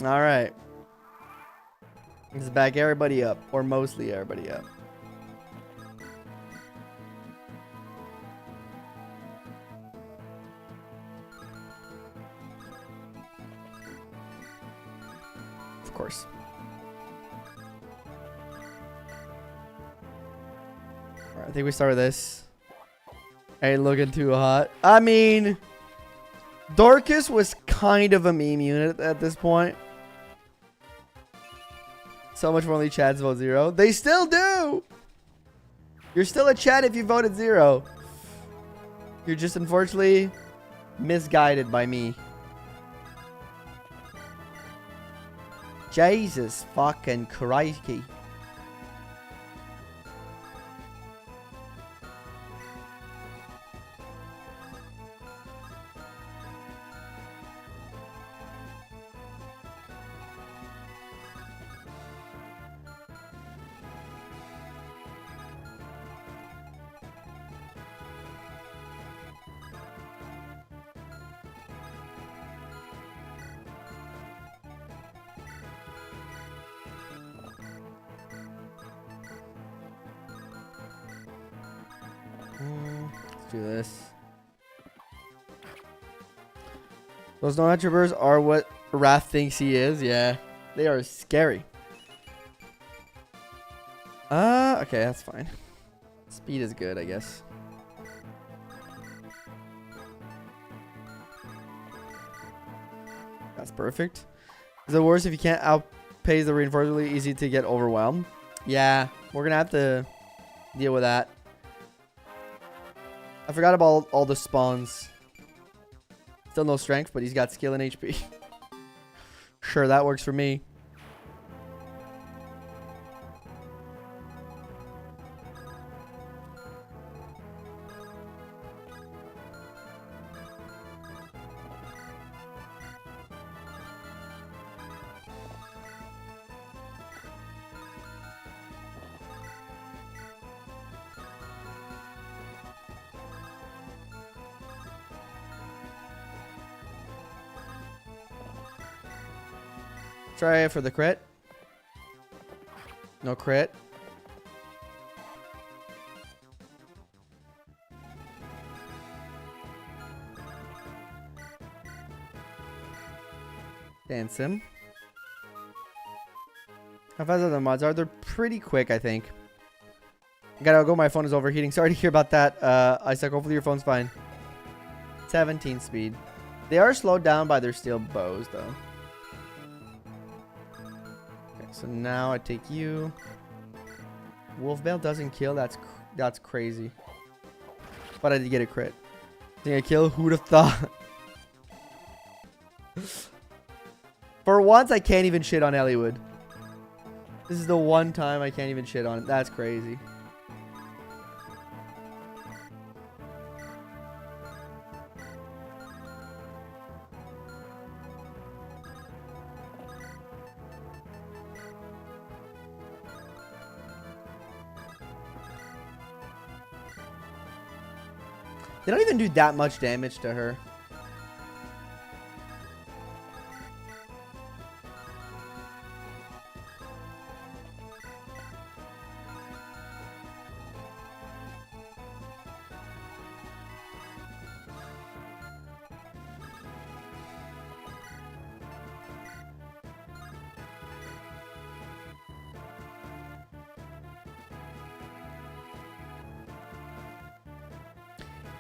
All right. Let's back everybody up, or mostly everybody up. Of course. All right, I think we start with this. Ain't looking too hot. I mean, Dorcas was kind of a meme unit at this point. So much for only Chads vote 0. They still do. You're still a Chad if you voted 0. You're just unfortunately misguided by me. Jesus fucking crikey. Let's do this. Those no attributes are what Wrath thinks he is. Yeah. They are scary. Okay, that's fine. Speed is good, I guess. That's perfect. Is it worse if you can't outpace the reinforcement? Really easy to get overwhelmed. Yeah, we're gonna have to deal with that. I forgot about all the spawns. Still no strength, but he's got skill and HP. Sure, that works for me. Try it for the crit. No crit. Dance him. How fast are the mods? They're pretty quick, I think. I gotta go. My phone is overheating. Sorry to hear about that. Isaac, hopefully your phone's fine. 17 speed. They are slowed down by their steel bows, though. So now I take you. Wolfbale doesn't kill. That's crazy. But I did get a crit. Think I kill? Who'd have thought? For once, I can't even shit on Elliewood. This is the one time I can't even shit on it. That's crazy. They don't even do that much damage to her.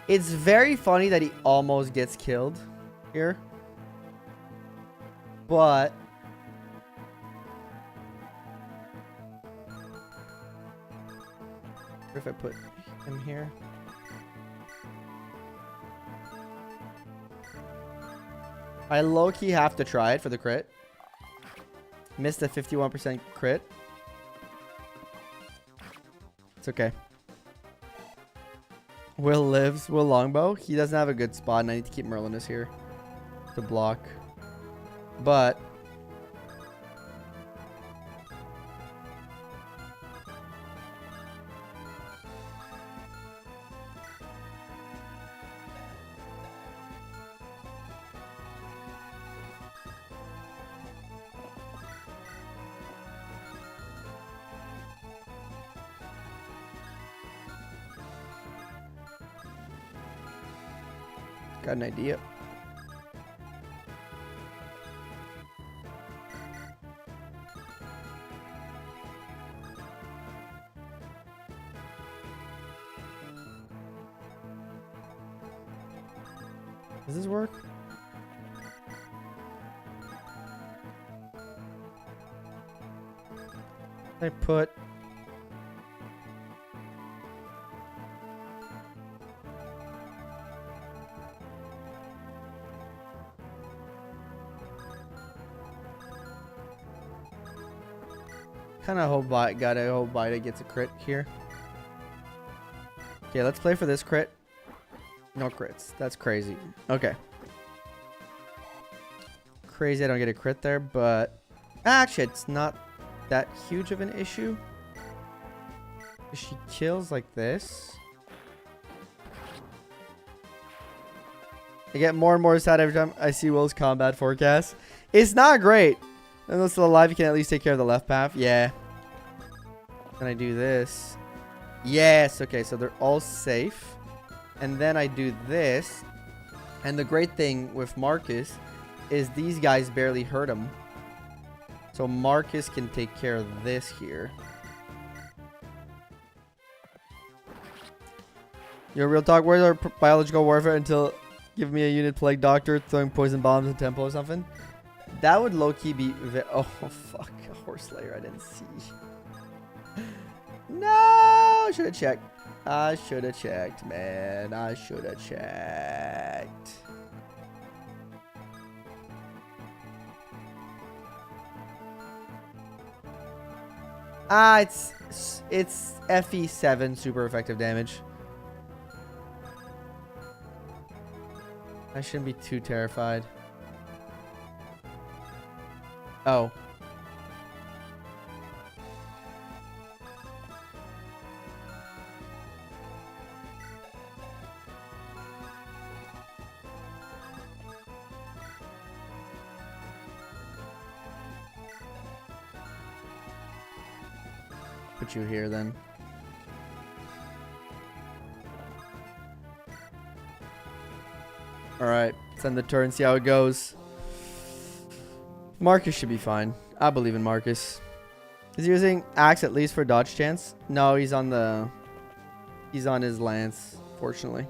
It's very funny that he almost gets killed here. But if I put him here. I low-key have to try it for the crit. Missed a 51% crit. It's okay. Will lives. Will longbow. He doesn't have a good spot, and I need to keep Merlinus here to block. But got an idea. Does this work? I put kind of hope Bida gets a crit here. Okay, let's play for this crit. No crits. That's crazy. Okay. Crazy I don't get a crit there, but actually it's not that huge of an issue. If she kills like this. I get more and more sad every time I see Will's combat forecast. It's not great. And they're still alive, you can at least take care of the left path. Yeah. Then I do this. Yes. Okay, so they're all safe. And then I do this. And the great thing with Marcus is these guys barely hurt him. So Marcus can take care of this here. Your real talk, where's our biological warfare until give me a unit plague doctor throwing poison bombs at tempo or something? That would low-key be... Oh, fuck. A horse slayer I didn't see. No! I should have checked. I should have checked, man. I should have checked. It's FE7 super effective damage. I shouldn't be too terrified. Oh. Put you here then. Alright, send the turn, see how it goes. Marcus should be fine. I believe in Marcus. Is he using axe at least for dodge chance? No, he's on the... He's on his lance, fortunately.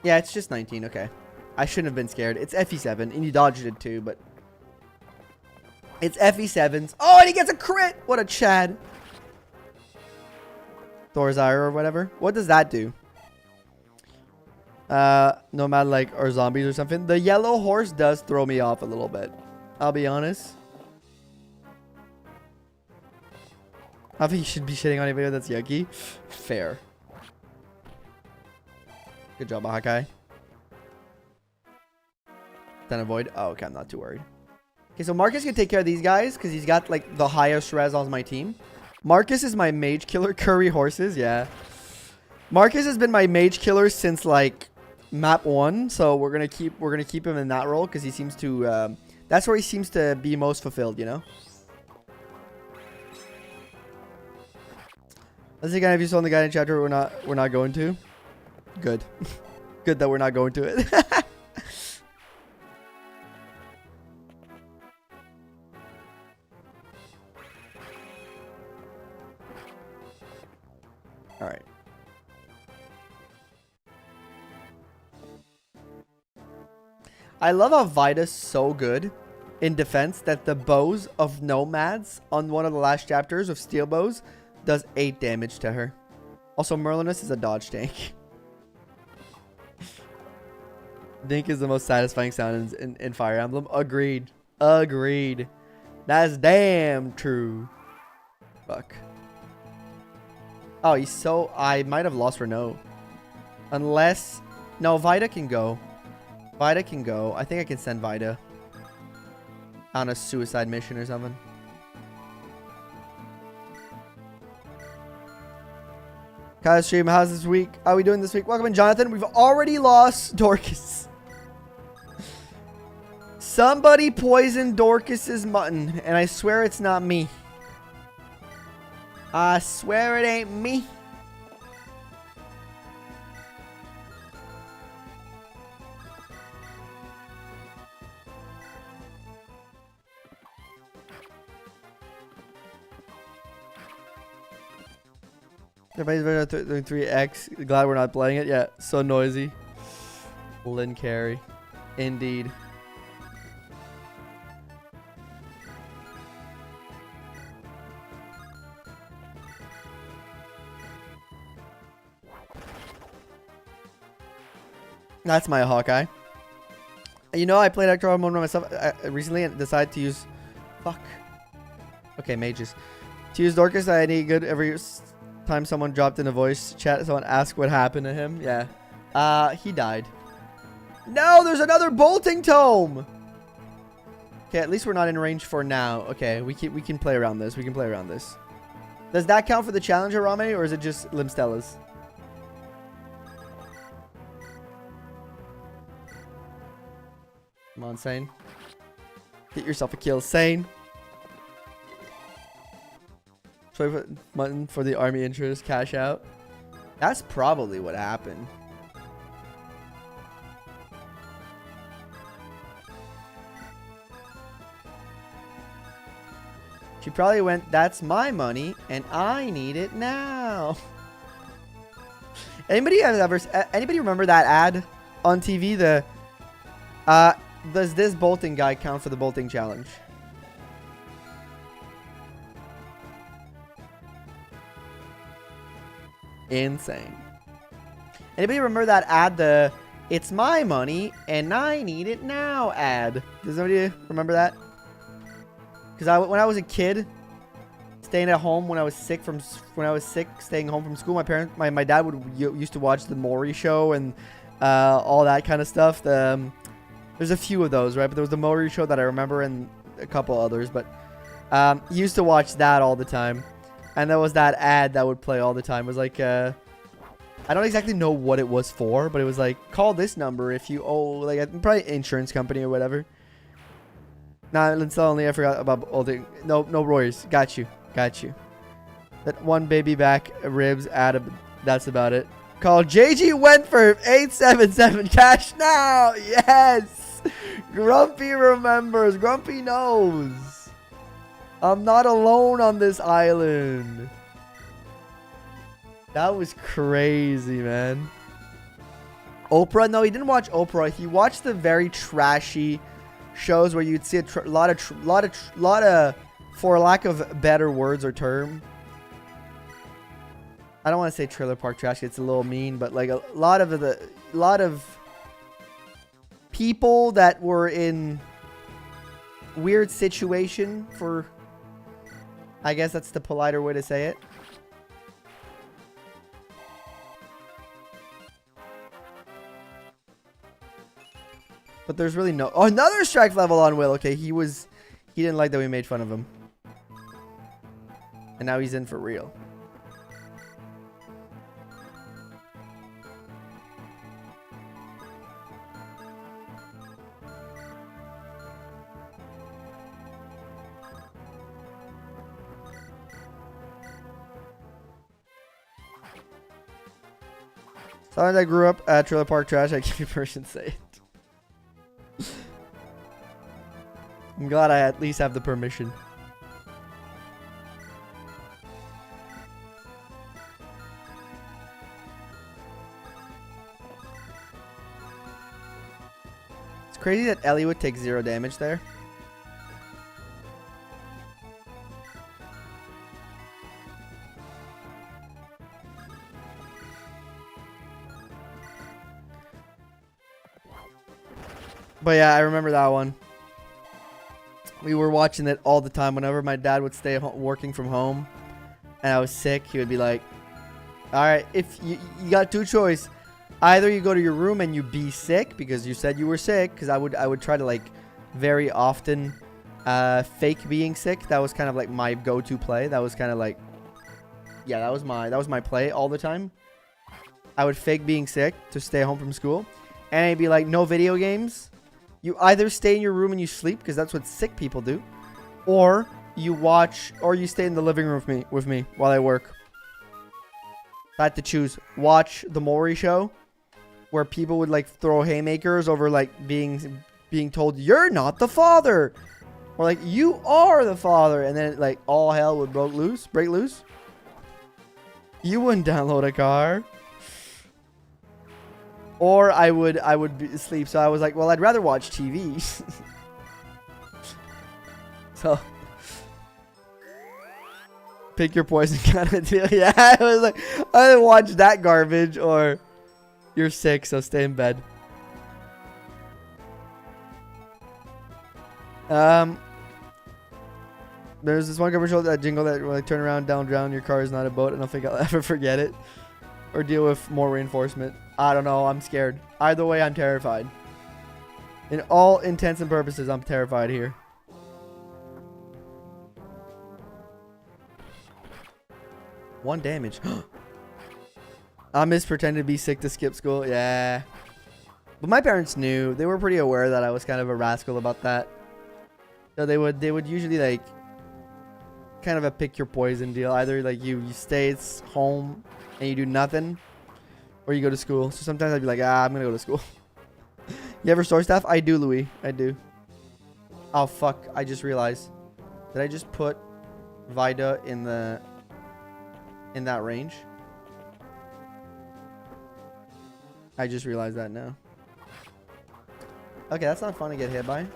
Yeah, it's just 19, okay. I shouldn't have been scared. It's FE7, and you dodged it too, but... It's FE7s. Oh, and he gets a crit! What a Chad. Thor's Ire or whatever. What does that do? Nomad like or zombies or something. The yellow horse does throw me off a little bit. I'll be honest. I think you should be shitting on anybody that's yucky. Fair. Good job, Hawkeye. Then avoid. Oh, okay, I'm not too worried. Okay, so Marcus can take care of these guys because he's got like the highest res on my team. Marcus is my mage killer. Curry horses, yeah. Marcus has been my mage killer since like map 1, so we're gonna keep him in that role because he seems to that's where he seems to be most fulfilled, you know. Let's see, guy, if you saw in the guidance chapter, we're not going to. Good, good that we're not going to it. All right. I love how Vida's so good in defense that the bows of nomads on one of the last chapters of steel bows does 8 damage to her. Also, Merlinus is a dodge tank. Dink is the most satisfying sound in Fire Emblem. Agreed. Agreed. That's damn true. Fuck. Oh, he's so... I might have lost Renault. Unless... No, Vida can go. Vida can go. I think I can send Vida on a suicide mission or something. Kyle stream, how's this week? How are we doing this week? Welcome in, Jonathan. We've already lost Dorcas. Somebody poisoned Dorcas's mutton, and I swear it's not me. I swear it ain't me. Everybody's doing 3x. Glad we're not playing it yet. So noisy. Lynn carry. Indeed. That's my Hawkeye. You know, I played Hector on myself recently and decided to use... Fuck. Okay, mages. To use Dorcas, I need good every time someone dropped in a voice chat. Someone asked what happened to him. Yeah. He died. No, there's another bolting tome. Okay, at least we're not in range for now. Okay, we can play around this. We can play around this. Does that count for the challenger, Rame, or is it just Limstella's? Come on, Sane. Get yourself a kill, Sane. Try mutton for the army interest, cash out. That's probably what happened. She probably went, that's my money, and I need it now. Anybody remember that ad on TV? Does this bolting guy count for the bolting challenge? Insane. Anybody remember that ad, it's my money and I need it now ad? Does anybody remember that? Because when I was a kid, staying at home when I was sick, staying home from school, my dad used to watch the Maury Show and all that kind of stuff. There's a few of those, right? But there was the Maury Show that I remember and a couple others. But he used to watch that all the time. And there was that ad that would play all the time. It was like, I don't exactly know what it was for, but it was like, call this number if you owe, like, probably insurance company or whatever. Nah, only I forgot about all the, no Royers. Got you. That one baby back ribs ad, that's about it. Call JG went for 877 cash now. Yes. Grumpy remembers. Grumpy knows. I'm not alone on this island. That was crazy, man. Oprah? No, he didn't watch Oprah. He watched the very trashy shows where you'd see a lot of, for lack of better words or term. I don't want to say trailer park trash. It's a little mean, but like a lot of people that were in weird situation for, I guess that's the politer way to say it. But there's really no... Oh, another strike level on Will. Okay, he didn't like that we made fun of him. And now he's in for real. Sometimes I grew up at trailer park trash. I give you permission to say it. I'm glad I at least have the permission. It's crazy that Ellie would take 0 damage there. But yeah, I remember that one. We were watching it all the time. Whenever my dad would stay working from home and I was sick, he would be like, all right, if you got 2 choices. Either you go to your room and you be sick because you said you were sick. Because I would try to, like, very often fake being sick. That was kind of like my go-to play. That was kind of like, yeah, that was my play all the time. I would fake being sick to stay home from school. And I'd be like, no video games. You either stay in your room and you sleep, because that's what sick people do, or you watch, or you stay in the living room with me while I work. I had to choose. Watch the Maury Show, where people would like throw haymakers over like being told you're not the father, or like you are the father, and then like all hell would break loose. You wouldn't download a car. Or I would sleep. So I was like, well, I'd rather watch TV. So pick your poison kind of deal. Yeah, I was like, either watch that garbage or you're sick, so stay in bed. There's this one commercial, that jingle that like turn around, down, drown. Your car is not a boat. I don't think I'll ever forget it. Or deal with more reinforcement. I don't know. I'm scared. Either way, I'm terrified. In all intents and purposes, I'm terrified here. One damage. I miss pretending to be sick to skip school. Yeah. But my parents knew. They were pretty aware that I was kind of a rascal about that. So they would usually like kind of a pick your poison deal. Either like you stay home and you do nothing, or you go to school. So sometimes I'd be like, I'm gonna go to school. You ever store stuff? I do, Louis. I do. Oh fuck, I just realized. Did I just put Vida in that range. I just realized that now. Okay, that's not fun to get hit by.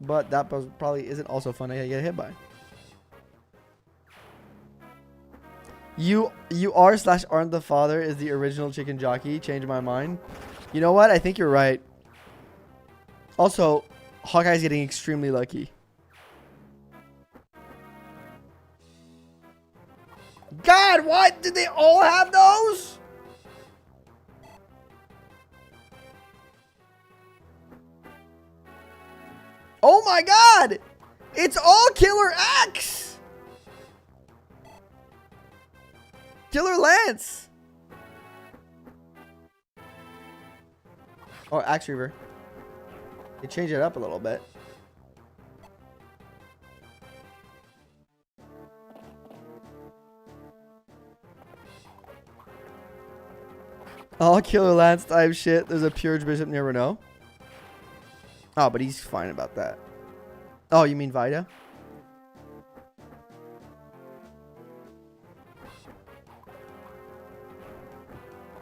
But that probably isn't also fun to get hit by. You are/aren't the father is the original chicken jockey. Change my mind. You know what? I think you're right. Also, Hawkeye's getting extremely lucky. God, what? Did they all have those? Oh my God! It's all Killer X! Killer Lance! Oh, Axe Reaver. They changed it up a little bit. All Killer Lance type shit. There's a Purge Bishop near Renault. Oh, but he's fine about that. Oh, you mean Vida?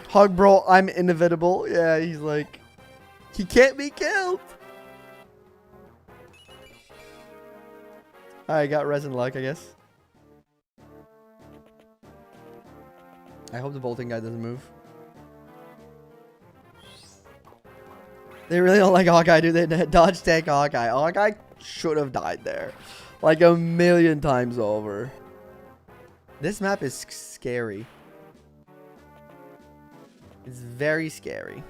Hug bro, I'm inevitable. Yeah, he's like, he can't be killed. I got resin luck, I guess. I hope the bolting guy doesn't move. They really don't like Hawkeye, do they? Dodge tank Hawkeye. Hawkeye should have died there. Like a million times over. This map is scary. It's very scary.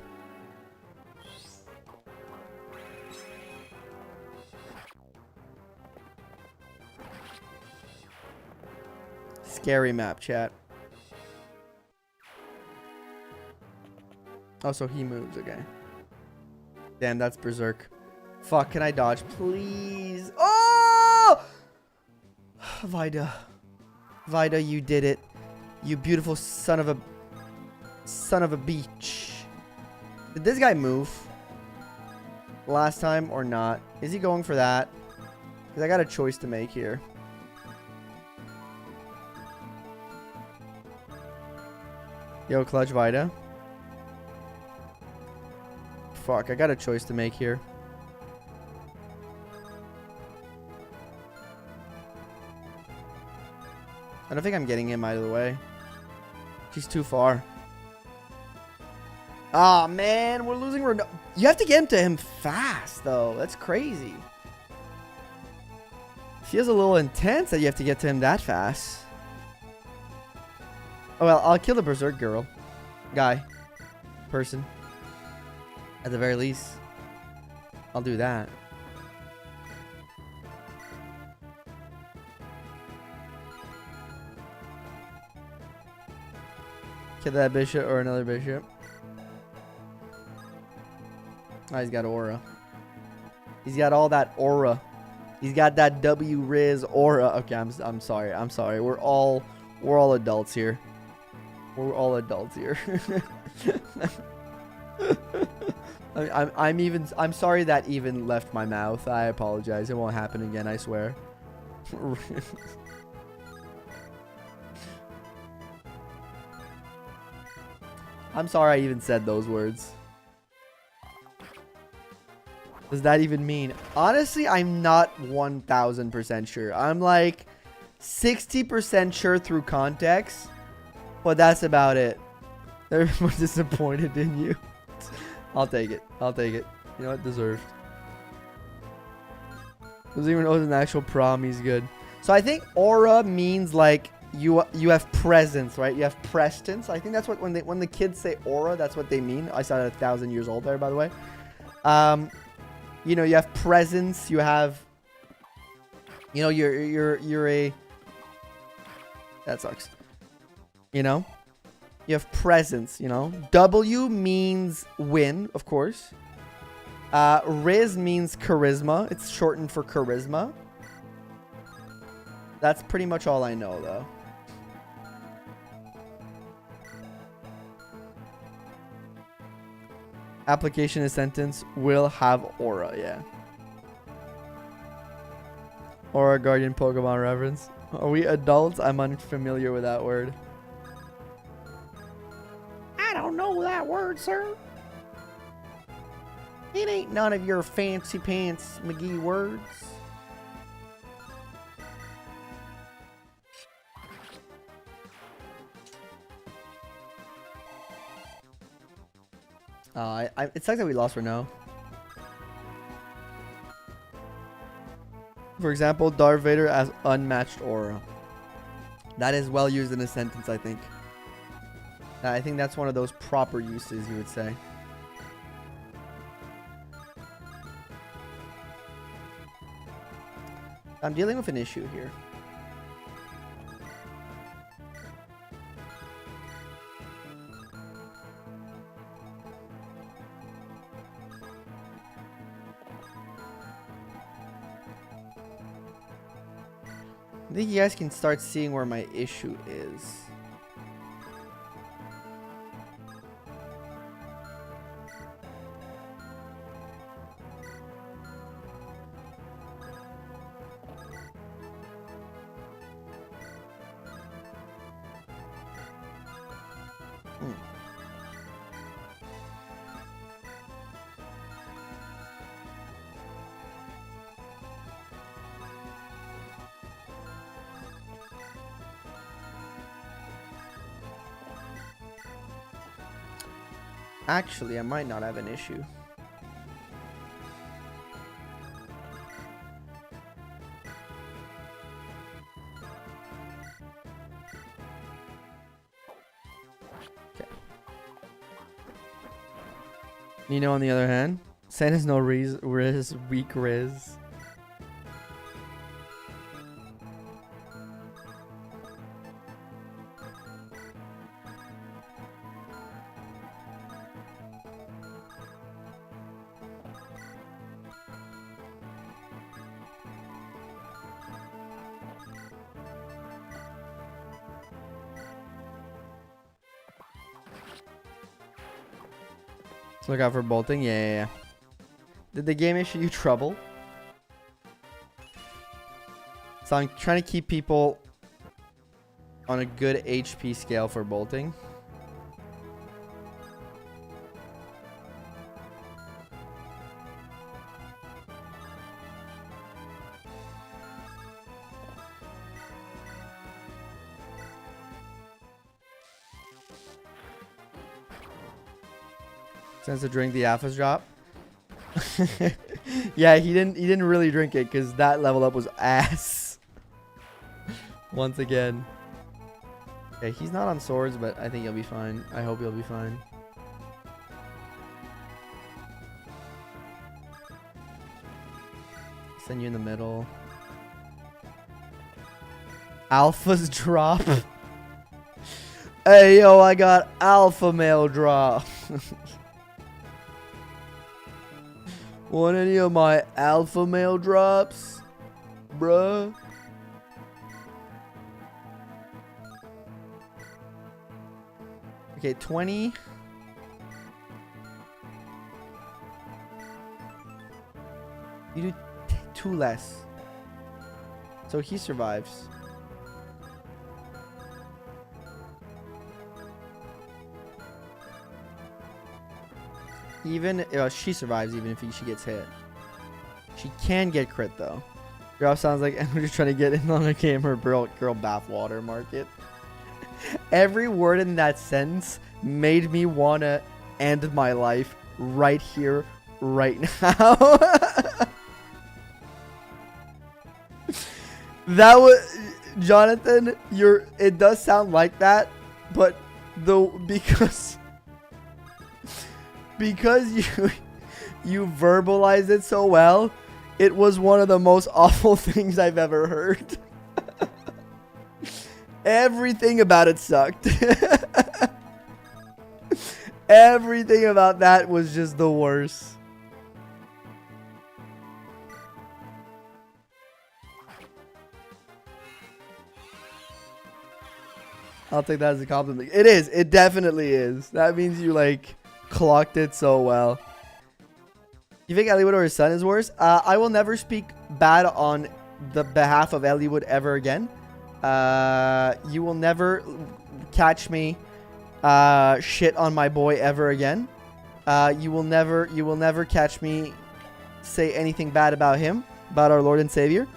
Scary map, chat. Oh, so he moves, okay. Damn, that's Berserk. Fuck, can I dodge, please? Oh! Vida. Vida, you did it. You beautiful son of a beach. Did this guy move last time or not? Is he going for that? Because I got a choice to make here. Yo, clutch Vida. Fuck, I got a choice to make here. I don't think I'm getting him out of the way. He's too far. Ah, oh, man, we're losing. You have to get to him fast, though. That's crazy. Feels a little intense that you have to get to him that fast. Oh, well, I'll kill the Berserk girl. Guy. Person. At the very least. I'll do that. Kill that bishop or another bishop. Oh, he's got aura. He's got all that aura. He's got that W Riz aura. Okay, I'm sorry. I'm sorry. We're all adults here. We're all adults here. I'm sorry that even left my mouth. I apologize. It won't happen again, I swear. I'm sorry I even said those words. Does that even mean? Honestly, I'm not 1000% sure. I'm like 60% sure through context, but that's about it. Everyone's disappointed in you. I'll take it. I'll take it. You know what? Deserved. Doesn't even know it's an actual prom. He's good. So I think aura means like you have presence, right? You have prestance. I think that's what when the kids say aura, that's what they mean. I sounded 1,000 years old there, by the way. You know, you have presence. You have, you know, you're a. That sucks. You know, you have presence. You know, W means win, of course. Riz means charisma. It's shortened for charisma. That's pretty much all I know, though. Application is sentence will have aura, yeah. Aura Guardian Pokemon reference. Are we adults? I'm unfamiliar with that word. I don't know that word, sir. It ain't none of your fancy pants McGee words. It sucks that we lost Renault. For example, Darth Vader as unmatched aura. That is well used in a sentence, I think. I think that's one of those proper uses, you would say. I'm dealing with an issue here. I think you guys can start seeing where my issue is. Actually, I might not have an issue. Okay. Nino, on the other hand, Sen has no riz, weak riz. Look out for bolting. Yeah. Did the game issue you trouble? So I'm trying to keep people on a good HP scale for bolting. Since to drink the alphas drop. Yeah, he didn't really drink it because that level up was ass. Once again. Okay, he's not on swords, but I think he'll be fine. I hope he'll be fine. Send you in the middle. Alphas drop. Hey yo, I got alpha male drop. Want any of my alpha male drops, bruh? Okay, 20. You do 2 less. So he survives. Even she survives even if she gets hit. She can get crit though. Girl sounds like I'm just trying to get in on a gamer girl bathwater market. Every word in that sentence made me wanna end my life right here, right now. That was Jonathan. It does sound like that, but because you verbalized it so well, it was one of the most awful things I've ever heard. Everything about it sucked. Everything about that was just the worst. I'll take that as a compliment. It is. It definitely is. That means you like clocked it so well. You think Eliwador's son is worse? I will never speak bad on the behalf of Elliewood ever again. You will never catch me shit on my boy ever again. You will never catch me say anything bad about him, about our Lord and Savior.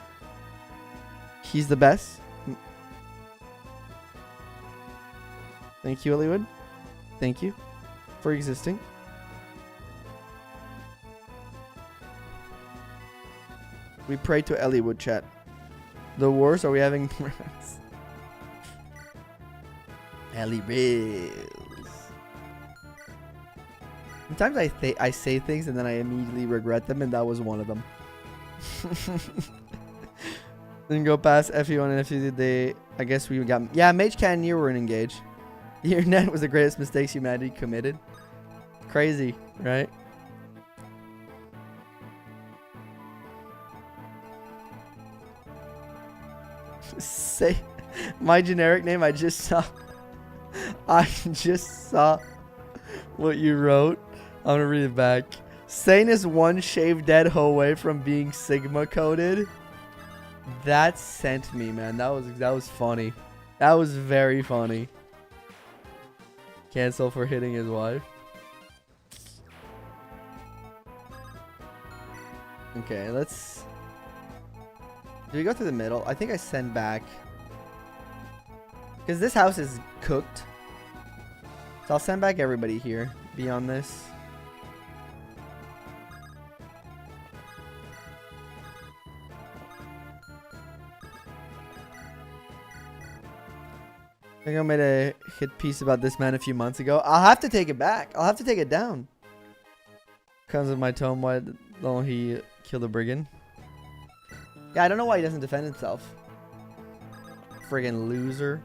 He's the best. Thank you, Elliewood. Thank you for existing. We pray to Elliewood, chat. The worst, are we having Ellie Bills. Sometimes I say things and then I immediately regret them, and that was one of them. Didn't go past FE1 and FE2 today. I guess we got... Yeah, Mage Cannon, you were in Engage. Your net was the greatest mistakes humanity committed. Crazy, right? Say my generic name. I just saw what you wrote. I'm gonna read it back. Sane is one shaved dead hoe away from being Sigma coded. That sent me, man. That was funny. That was very funny. Cancel for hitting his wife. Okay, let's... Do we go through the middle? I think I send back. Because this house is cooked. So I'll send back everybody here beyond this. I think I made a hit piece about this man a few months ago. I'll have to take it back. I'll have to take it down. Comes with my tome. Why don't he kill the brigand? Yeah, I don't know why he doesn't defend himself. Friggin' loser.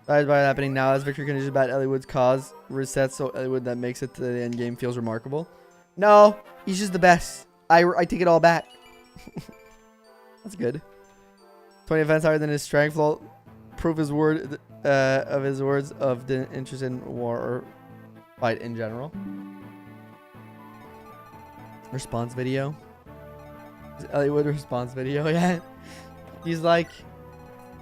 That is why happening now as victory conditions about Elliewood's cause resets, so Elliewood that makes it to the end game feels remarkable. No, he's just the best. I take it all back. That's good. 20 events higher than his strength. Lol. Prove his word of his words of the interest in war or fight in general. Response video. Elliewood response video. Yeah, he's like,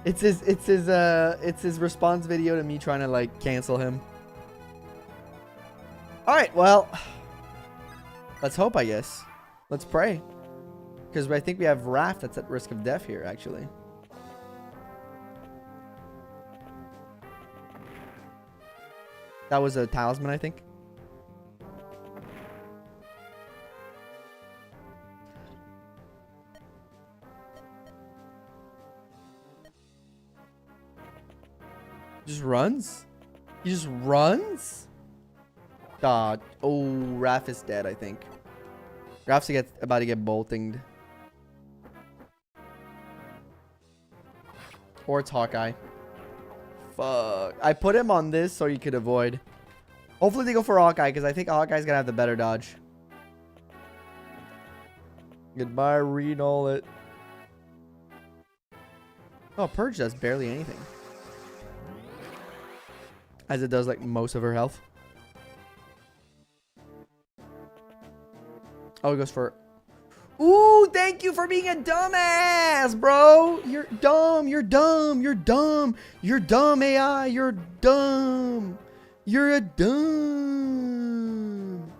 it's his response video to me trying to like cancel him. All right, well, let's hope, I guess. Let's pray, because I think we have Raph that's at risk of death here, actually. That was a talisman, I think. Just runs? He just runs? Oh, Raph is dead, I think. Raph's about to get boltinged. Or it's Hawkeye. Fuck. I put him on this so you could avoid. Hopefully they go for Hawkeye, because I think Hawkeye's gonna have the better dodge. Goodbye, read all it. Oh, Purge does barely anything. As it does like most of her health. Oh, it goes for... Ooh, thank you for being a dumbass, bro. You're dumb. You're dumb. You're dumb. You're dumb, AI. You're dumb. You're a dumb.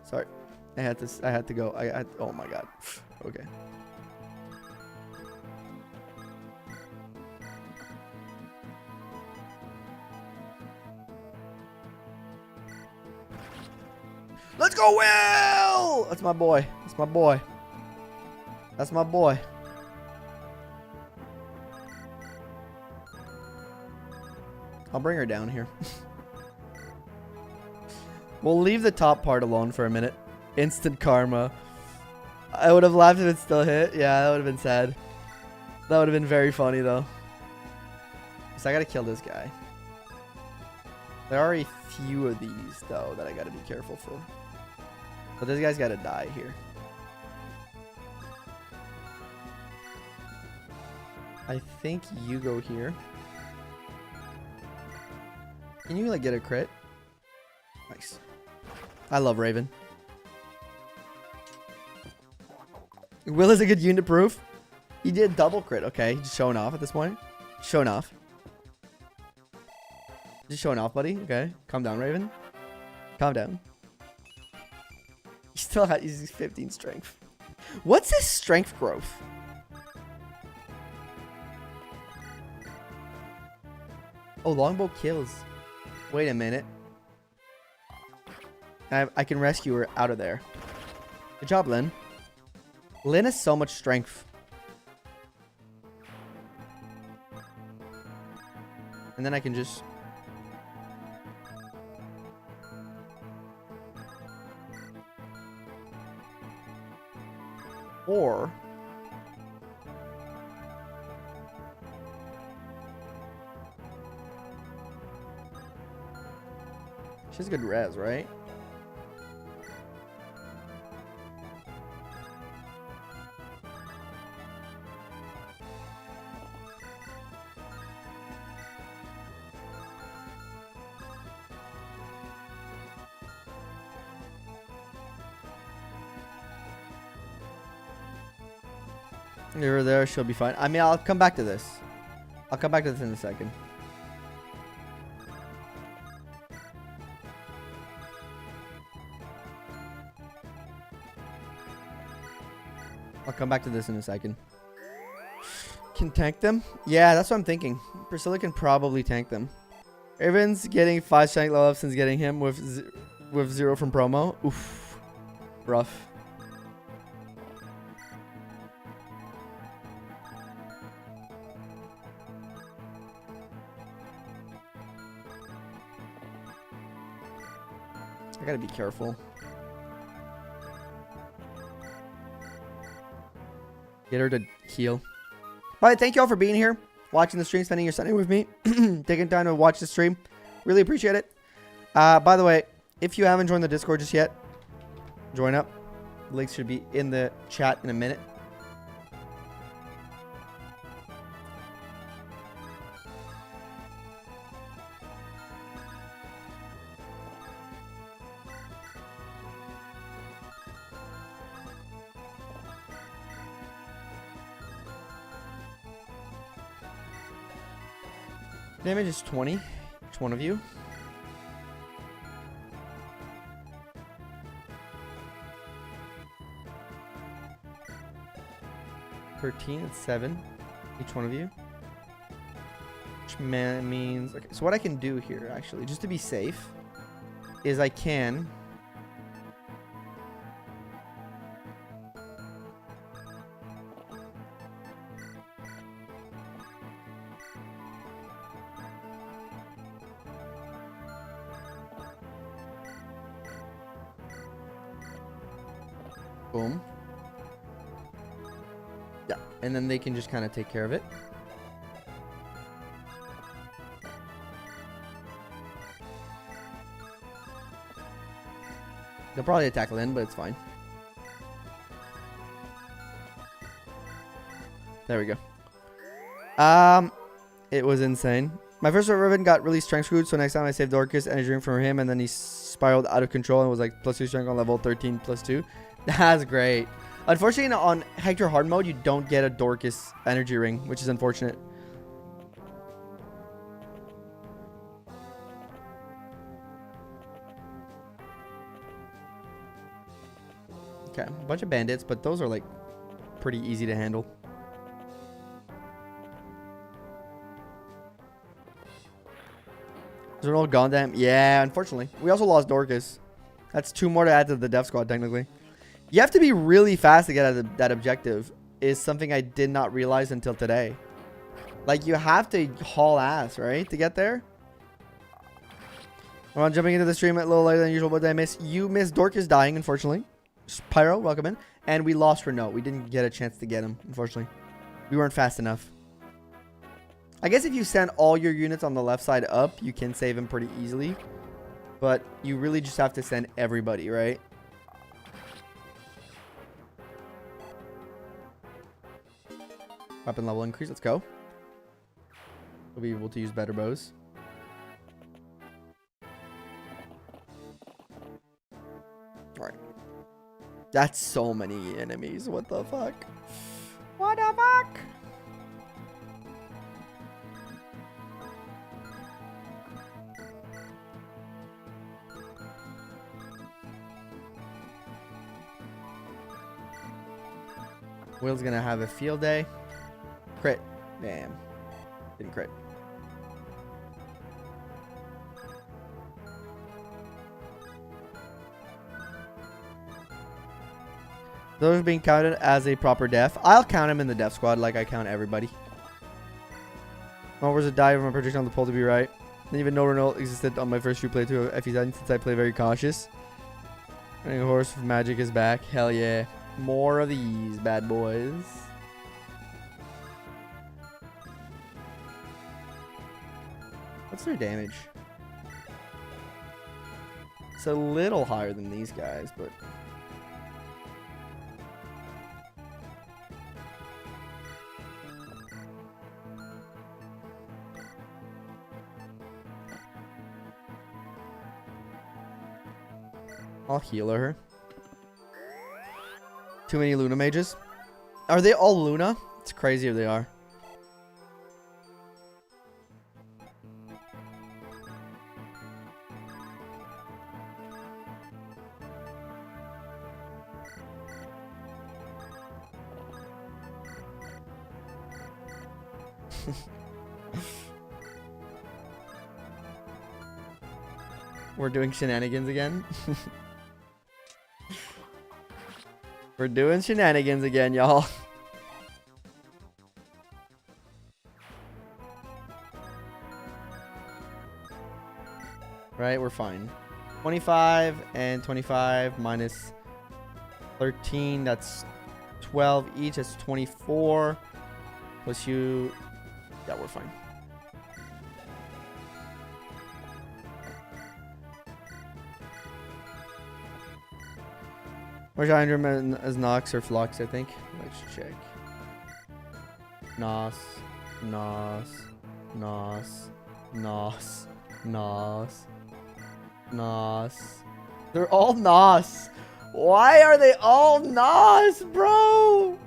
Sorry. I had to go. Oh my god. Okay. Let's go, Will! That's my boy. That's my boy. That's my boy. I'll bring her down here. We'll leave the top part alone for a minute. Instant karma. I would have laughed if it still hit. Yeah, that would have been sad. That would have been very funny, though. So I gotta kill this guy. There are a few of these, though, that I gotta be careful for. But this guy's gotta die here. I think you go here. Can you, like, get a crit? Nice. I love Raven. Will is a good unit proof. He did double crit. Okay, just showing off at this point. Showing off. Just showing off, buddy. Okay, calm down, Raven. Calm down. He still has 15 strength. What's his strength growth? Oh, longbow kills. Wait a minute. I can rescue her out of there. Good job, Lynn. Lynn has so much strength. And then I can just... Or... She has good res, right? Give her there, she'll be fine. I mean, I'll come back to this. I'll come back to this in a second. I'll come back to this in a second. Can tank them? Yeah, that's what I'm thinking. Priscilla can probably tank them. Raven's getting 5 strength level up since getting him with 0 from promo. Oof. Rough. I gotta be careful. Get her to heal. All right, thank you all for being here, watching the stream, spending your Sunday with me, taking time to watch the stream. Really appreciate it. By the way, if you haven't joined the Discord just yet, join up. Links should be in the chat in a minute. Damage is 20. Each one of you. It's 7. Each one of you. Which means... Okay, so what I can do here, actually, just to be safe, is I can... Boom. Yeah, and then they can just kind of take care of it. They'll probably attack Lynn, but it's fine. There we go. It was insane. My first Riven got really strength screwed, so next time I saved Dorcas energy drink from him, and then he spiraled out of control and was like +2 strength on level 13 +2. That's great. Unfortunately, on Hector hard mode, you don't get a Dorcas energy ring, which is unfortunate. Okay, a bunch of bandits, but those are like pretty easy to handle. Is it all gone damn? Yeah, unfortunately. We also lost Dorcas. That's 2 more to add to the death squad, technically. You have to be really fast to get at that objective, is something I did not realize until today. Like, you have to haul ass, right, to get there? I'm jumping into the stream a little later than usual, but I missed. You missed Dorcas dying, unfortunately. Pyro, welcome in. And we lost Renault. We didn't get a chance to get him, unfortunately. We weren't fast enough. I guess if you send all your units on the left side up, you can save him pretty easily. But you really just have to send everybody, right? Weapon level increase. Let's go. We'll be able to use better bows. Alright. That's so many enemies. What the fuck? What? What the fuck? Will's gonna have a field day. Crit. Damn. Didn't crit. Those being counted as a proper def. I'll count him in the def squad like I count everybody. What was a dive of my prediction on the poll to be right? Didn't even know Renault existed on my first few playthrough of FE7 since I play very cautious. Running a horse with magic is back. Hell yeah. More of these bad boys. What's their damage? It's a little higher than these guys, but... I'll heal her. Too many Luna mages. Are they all Luna? It's crazy if they are. We're doing shenanigans again. We're doing shenanigans again, y'all. Right, we're fine. 25 and 25 minus 13. That's 12 each. That's 24. Plus you. Yeah, we're fine. Where's Ironman as Nox or Flux, I think? Let's check. Nos. Nos. Nos. Nos. Nos. Nos. They're all Nos. Why are they all Nos, bro?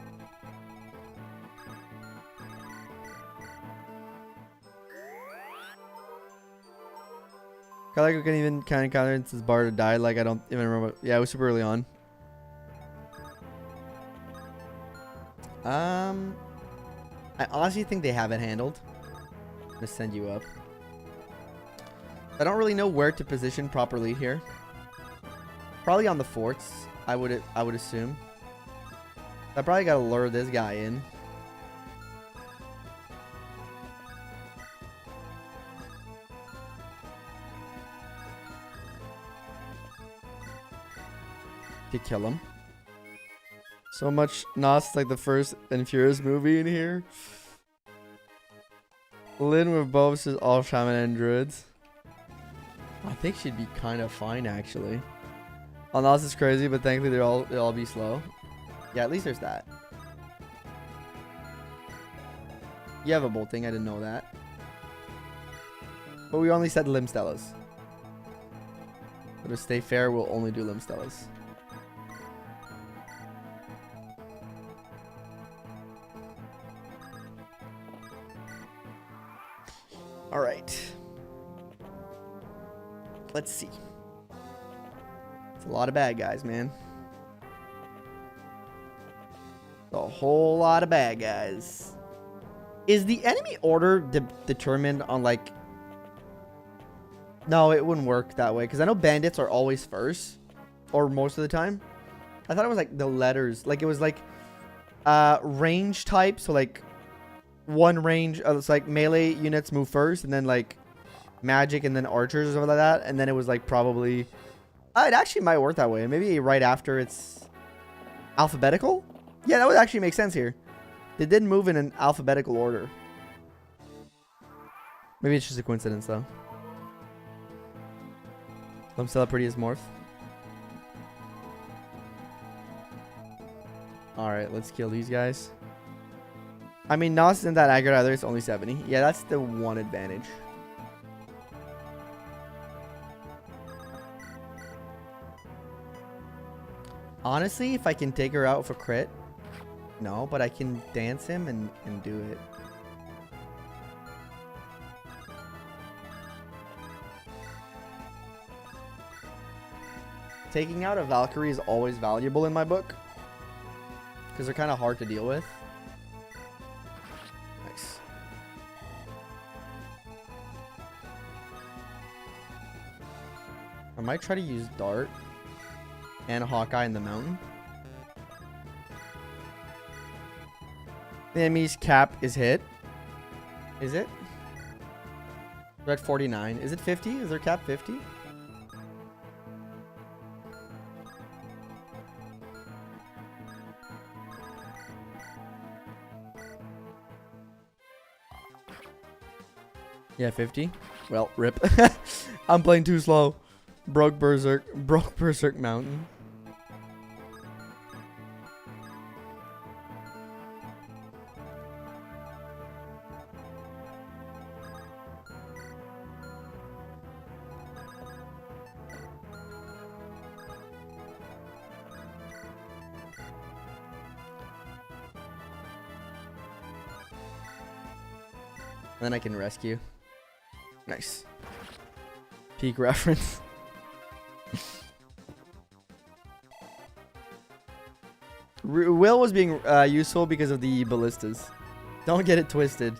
I like we can even kind of counter since Barda died. Like I don't even remember. Yeah, it was super early on. I honestly think they have it handled. I'm gonna send you up. I don't really know where to position properly here. Probably on the forts, I would assume. I probably gotta lure this guy in. To kill him. So much Nos like the first and Furious movie in here. Lynn with both is all shaman and druids. I think she'd be kind of fine actually. Nos is crazy, but thankfully they'll all be slow. Yeah, at least there's that. You have a bolting, I didn't know that. But we only said Limb Stellas. But to stay fair, we'll only do Limb Stellas. All right. Let's see. It's a lot of bad guys, man. A whole lot of bad guys. Is the enemy order determined on like... No, it wouldn't work that way. Because I know bandits are always first. Or most of the time. I thought it was like the letters. Like it was like range type. So like one range. It's like melee units move first. And then like magic and then archers or something like that. And then it was like probably... it actually might work that way. Maybe right after it's alphabetical. Yeah, that would actually make sense here. They did move in an alphabetical order. Maybe it's just a coincidence, though. I'm still pretty as morph. Alright, let's kill these guys. I mean, Nos isn't that accurate either. It's only 70. Yeah, that's the one advantage. Honestly, if I can take her out for crit, No, but I can dance him and do it. Taking out a Valkyrie is always valuable in my book, because they're kind of hard to deal with. Nice. I might try to use Dart and Hawkeye in the mountain. The enemy's cap is hit. Is it? We're at 49. Is it 50? Is their cap 50? Yeah, 50. Well, rip. I'm playing too slow. Broke Berserk Mountain. Then I can rescue. Nice. Peak reference. Will was being useful because of the ballistas. Don't get it twisted.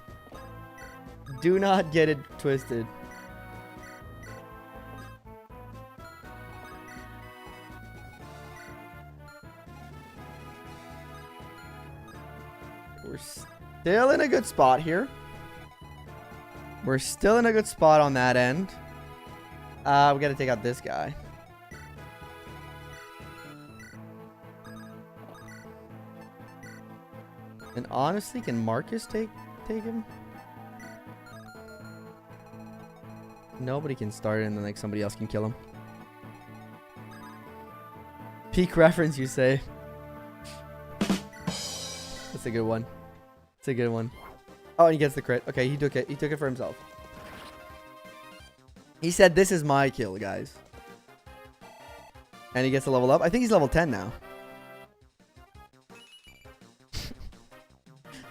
Do not get it twisted. We're still in a good spot here. We're still in a good spot on that end. We gotta take out this guy. And honestly, can Marcus take him? Nobody can start it, and then like somebody else can kill him. Peak reference, you say? That's a good one. It's a good one. Oh, and he gets the crit. Okay, he took it. He took it for himself. He said, "This is my kill, guys." And he gets to level up. I think he's level 10 now.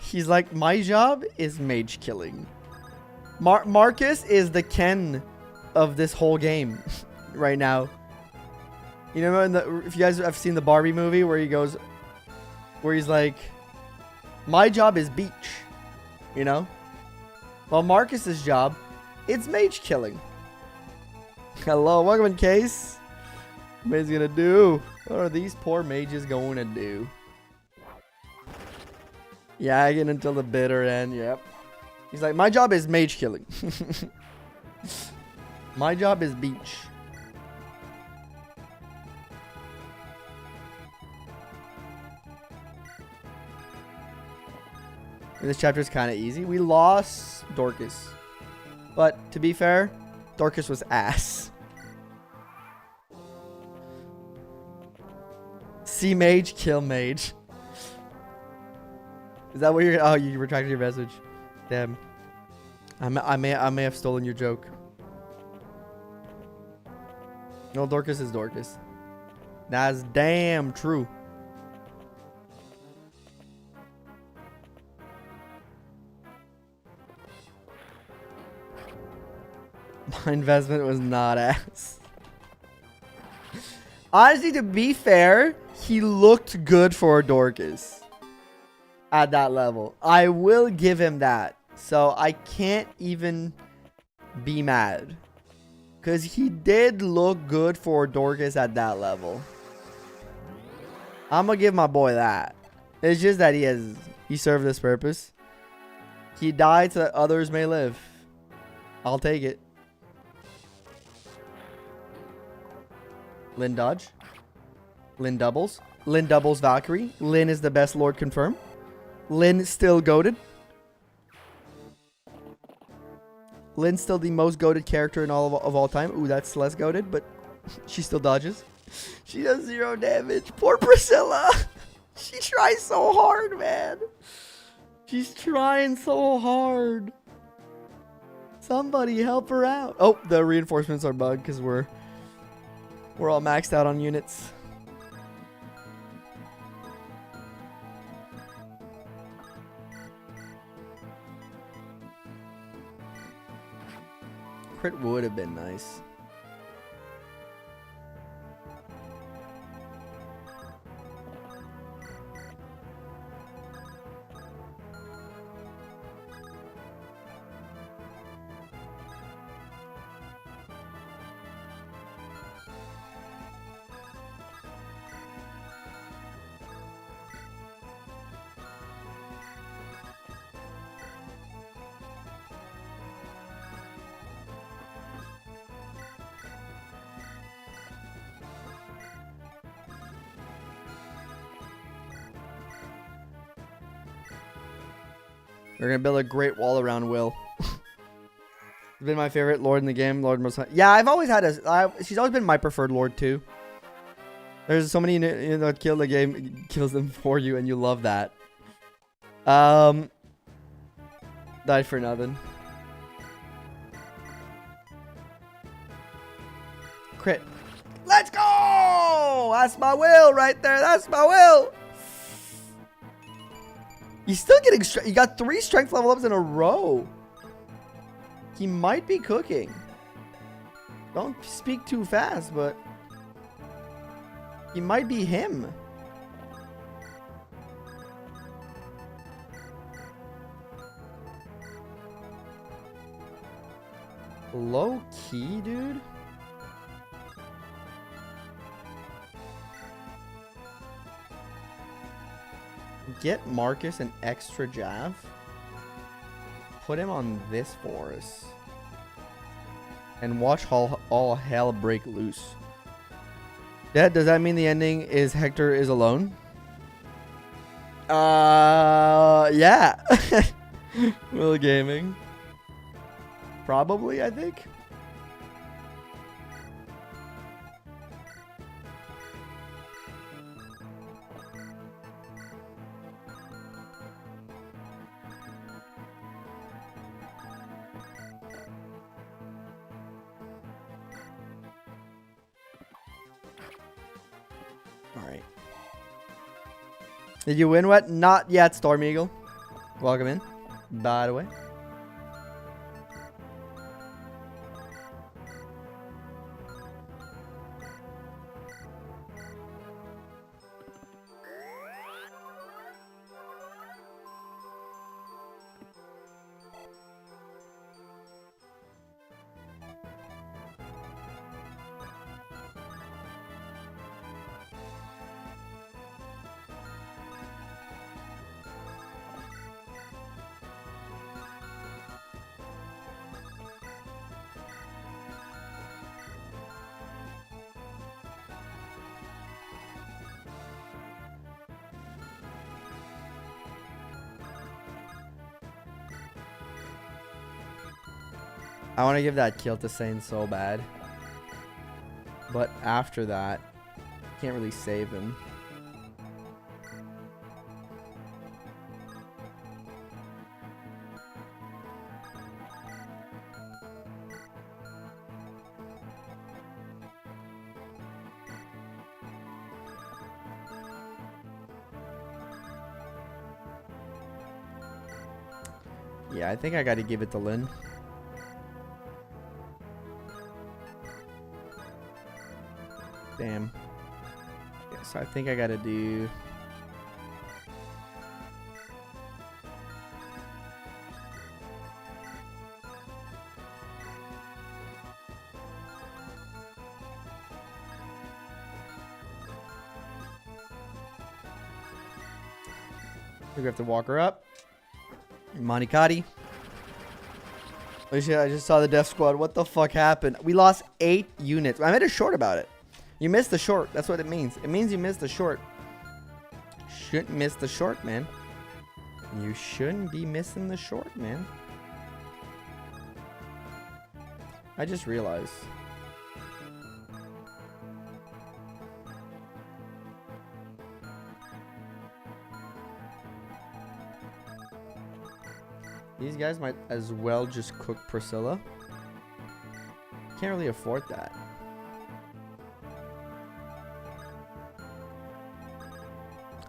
He's like, my job is mage killing. Marcus is the Ken of this whole game right now. You know, if you guys have seen the Barbie movie where he's like, my job is beach. You know? Well, Marcus's job, it's mage killing. Hello, welcome in, Case. What is he gonna do? What are these poor mages going to do? Yagging until the bitter end, yep. He's like, my job is mage killing. My job is beach. This chapter is kind of easy. We lost Dorcas. But to be fair, Dorcas was ass. See mage, kill mage. Is that what you're... Oh, you retracted your message. Damn. I may have stolen your joke. No, Dorcas is Dorcas. That's damn true. My investment was not ass. Honestly, to be fair, he looked good for Dorcas at that level. I will give him that. So I can't even be mad. Because he did look good for Dorcas at that level. I'm going to give my boy that. It's just that he served this purpose. He died so that others may live. I'll take it. Lynn dodge. Lynn doubles. Lynn doubles Valkyrie. Lynn is the best lord confirmed. Lynn still goated. Lynn's still the most goated character in all of all time. Ooh, that's less goated, but she still dodges. She does 0 damage. Poor Priscilla. She tries so hard, man. She's trying so hard. Somebody help her out. Oh, the reinforcements are bugged because we're all maxed out on units. Crit would have been nice. We're gonna build a great wall around Will. He's been my favorite Lord in the game. Lord most. Yeah, I've always had she's always been my preferred Lord too. There's so many that kill the game, kills them for you, and you love that. Died for nothing. Crit. Let's go! That's my Will right there. That's my Will. He's still getting you got 3 strength level ups in a row. He might be cooking. Don't speak too fast, but he might be him. Low key, dude. Get Marcus an extra Jav. Put him on this for us. And watch all hell break loose. Dad, does that mean the ending is Hector is alone? Yeah. Will Gaming. Probably, I think. Alright. Did you win what? Not yet, Storm Eagle. Welcome in, by the way. I want to give that kill to Sane so bad. But after that, can't really save him. Yeah, I think I got to give it to Lynn. Damn. Yeah, so I think I gotta do... We have to walk her up. Monicati. I just saw the death squad. What the fuck happened? We lost 8 units. I made a short about it. You missed the short. That's what it means. It means you missed the short. Shouldn't miss the short, man. You shouldn't be missing the short, man. I just realized. These guys might as well just cook Priscilla. Can't really afford that.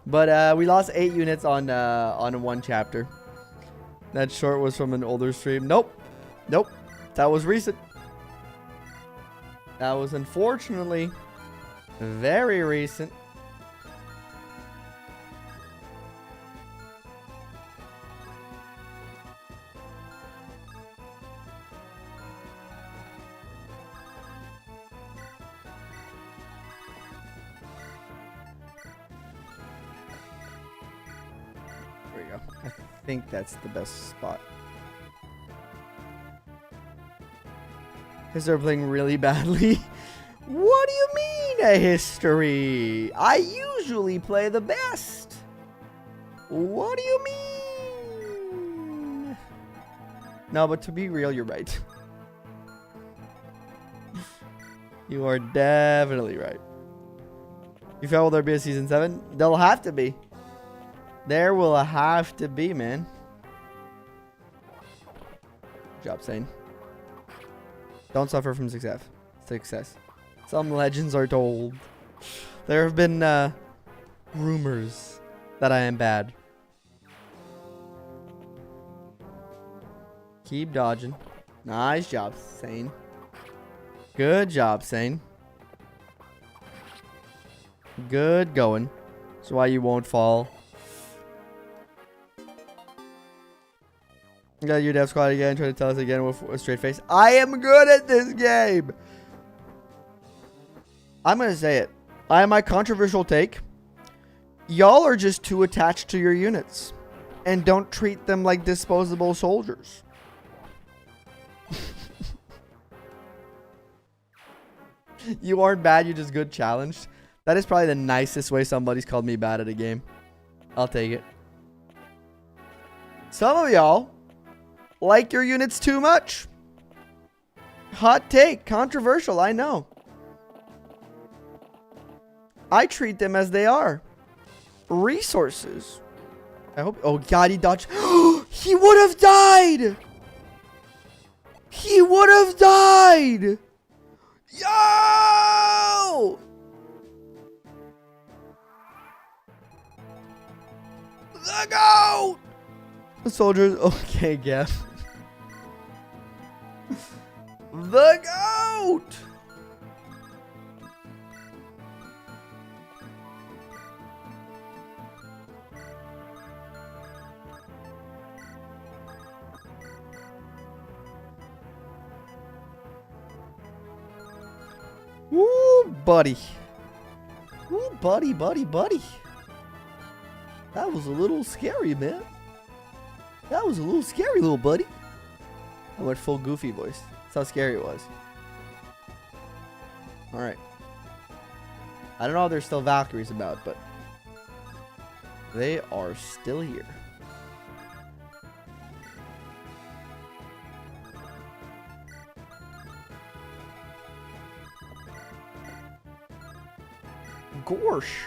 But we lost 8 units on one chapter. That short was from an older stream. Nope. Nope. That was recent. That was unfortunately very recent. There we go. I think that's the best spot. Because they're playing really badly. What do you mean a history? I usually play the best. What do you mean? No, but to be real, you're right. You are definitely right. You felt will there be a season 7? There'll have to be. There will have to be, man. Good job, Sane. Don't suffer from success. Some legends are told. There have been rumors that I am bad. Keep dodging. Nice job, Sane. Good job, Sane. Good going. That's why you won't fall. You got your dev squad again, trying to tell us again with a straight face. I am good at this game. I'm going to say it. I have my controversial take. Y'all are just too attached to your units. And don't treat them like disposable soldiers. You aren't bad, you're just good challenged. That is probably the nicest way somebody's called me bad at a game. I'll take it. Some of y'all like your units too much. Hot take. Controversial, I know. I treat them as they are. Resources. I hope. Oh, God, he dodged. He would have died. He would have died. Yo! The goat! The soldiers. Okay, Gav. The goat! Woo, buddy. Woo, buddy. That was a little scary, man. That was a little scary, little buddy. I went full Goofy voice. That's how scary it was. Alright. I don't know if there's still Valkyries about, but they are still here. Gorsh.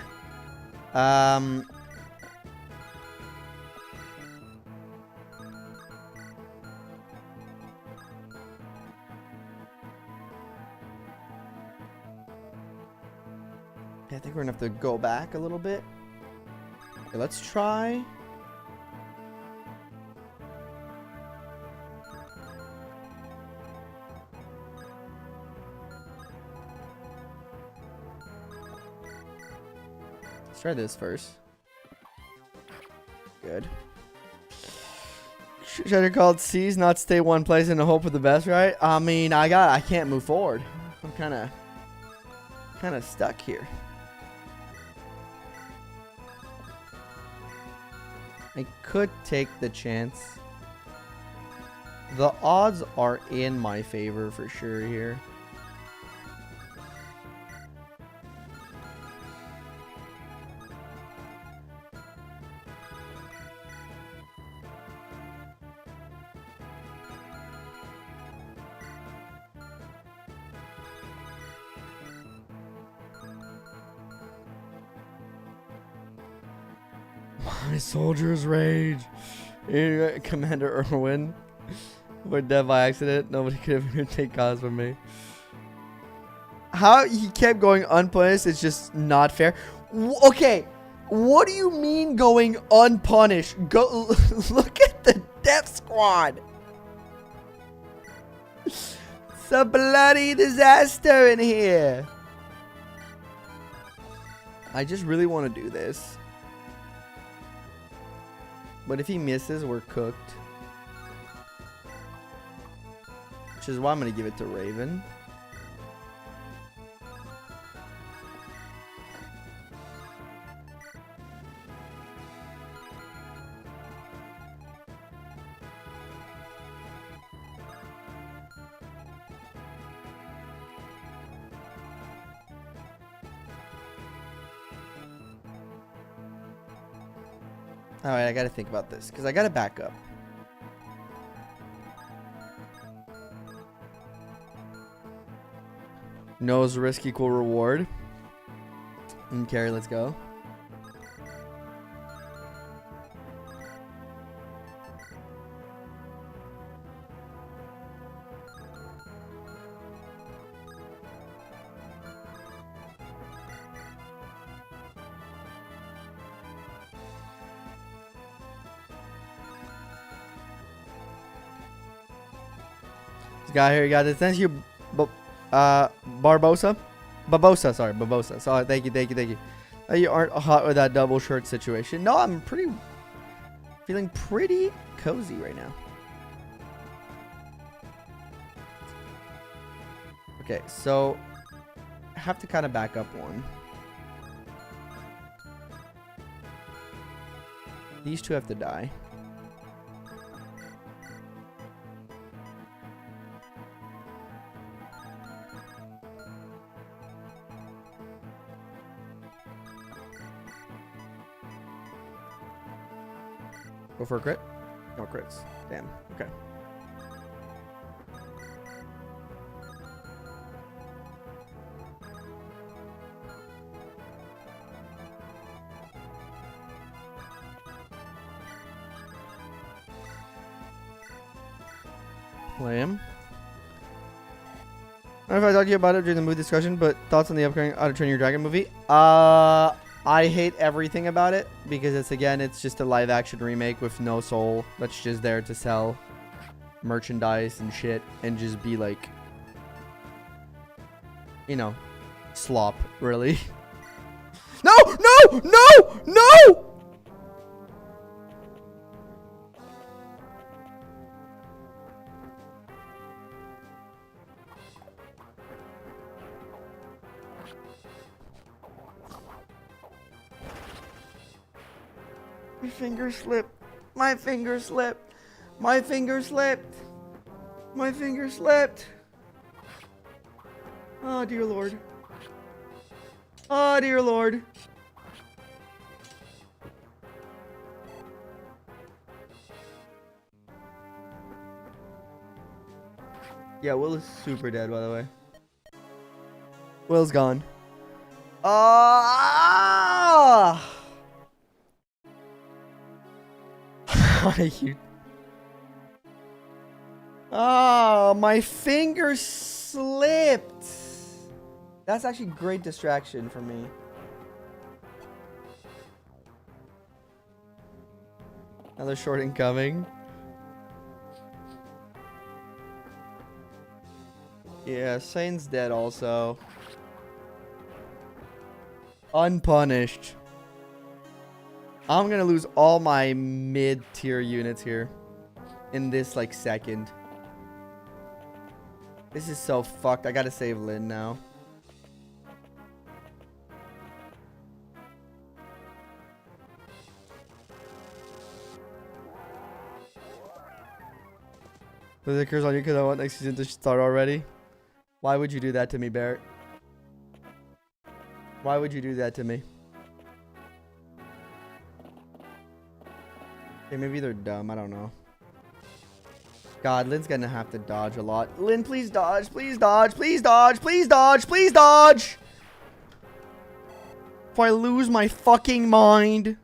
I think we're gonna have to go back a little bit. Okay, let's try. Let's try this first. Good. Should have called C's, not stay one place in the hope of the best, right? I mean, I can't move forward. I'm kind of stuck here. I could take the chance. The odds are in my favor for sure here. My soldiers rage. Commander Irwin. We're dead by accident. Nobody could ever take cause from me. How he kept going unpunished is just not fair. Okay, what do you mean going unpunished? Go look at the death squad. It's a bloody disaster in here. I just really want to do this. But if he misses, we're cooked. Which is why I'm going to give it to Raven. Alright, I gotta think about this, because I gotta back up. Knows risk equal reward. Okay, let's go. Guy here, you got this. Thank you, Barbosa. Barbosa. Sorry, thank you. You aren't hot with that double shirt situation. No, I'm feeling pretty cozy right now. Okay, so I have to kind of back up one. These two have to die. Go for a crit? No crits. Damn. Okay. Play him. I don't know if I talked to you about it during the movie discussion, but thoughts on the upcoming How to Train Your Dragon movie? I hate everything about it because it's just a live action remake with no soul that's just there to sell merchandise and shit and just be like, you know, slop, really. No! My finger slipped. My finger slipped. My finger slipped. My finger slipped. Oh, dear Lord. Oh, dear Lord. Yeah, Will is super dead, by the way. Will's gone. Ah! You... Oh, my finger slipped. That's actually great distraction for me. Another short incoming. Yeah, Sane's dead also. Unpunished. I'm gonna lose all my mid-tier units here in this like second. This is so fucked. I gotta save Lynn now. The curse on you because I want next season to start already. Why would you do that to me, Barrett? Why would you do that to me? Okay, maybe they're dumb. I don't know. God, Lynn's gonna have to dodge a lot. Lynn, please dodge. Please dodge. Please dodge. Please dodge. Please dodge. Before I lose my fucking mind.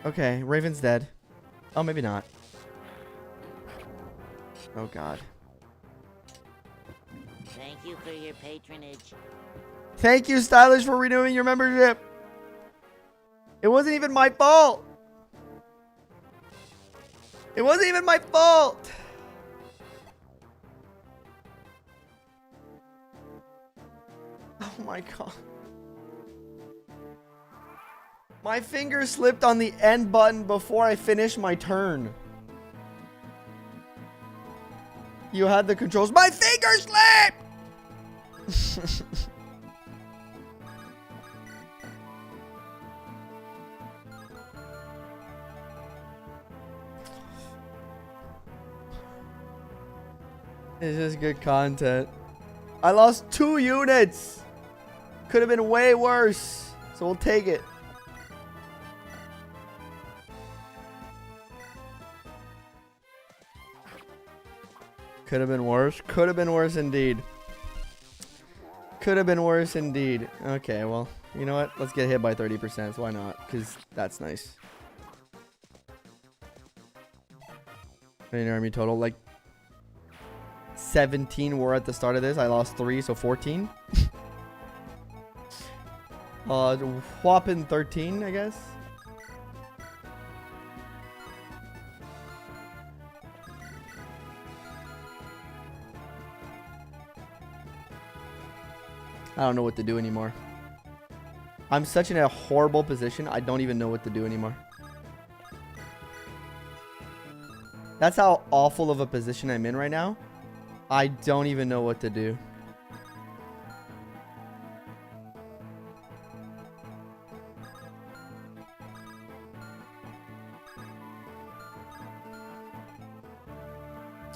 Okay, Raven's dead. Oh, maybe not. Oh, God. Thank you for your patronage. Thank you, Stylish, for renewing your membership. It wasn't even my fault. It wasn't even my fault. my god. My finger slipped on the end button before I finished my turn. You had the controls. My finger slipped! This is good content. I lost 2 units. Could have been way worse. So we'll take it. Could have been worse. Could have been worse indeed. Could have been worse indeed. Okay, well, you know what? Let's get hit by 30%. Why not? Because that's nice. Main army total. Like 17 were at the start of this. I lost 3, so 14. Whopping 13, I guess. I don't know what to do anymore. I'm such in a horrible position. I don't even know what to do anymore. That's how awful of a position I'm in right now. I don't even know what to do.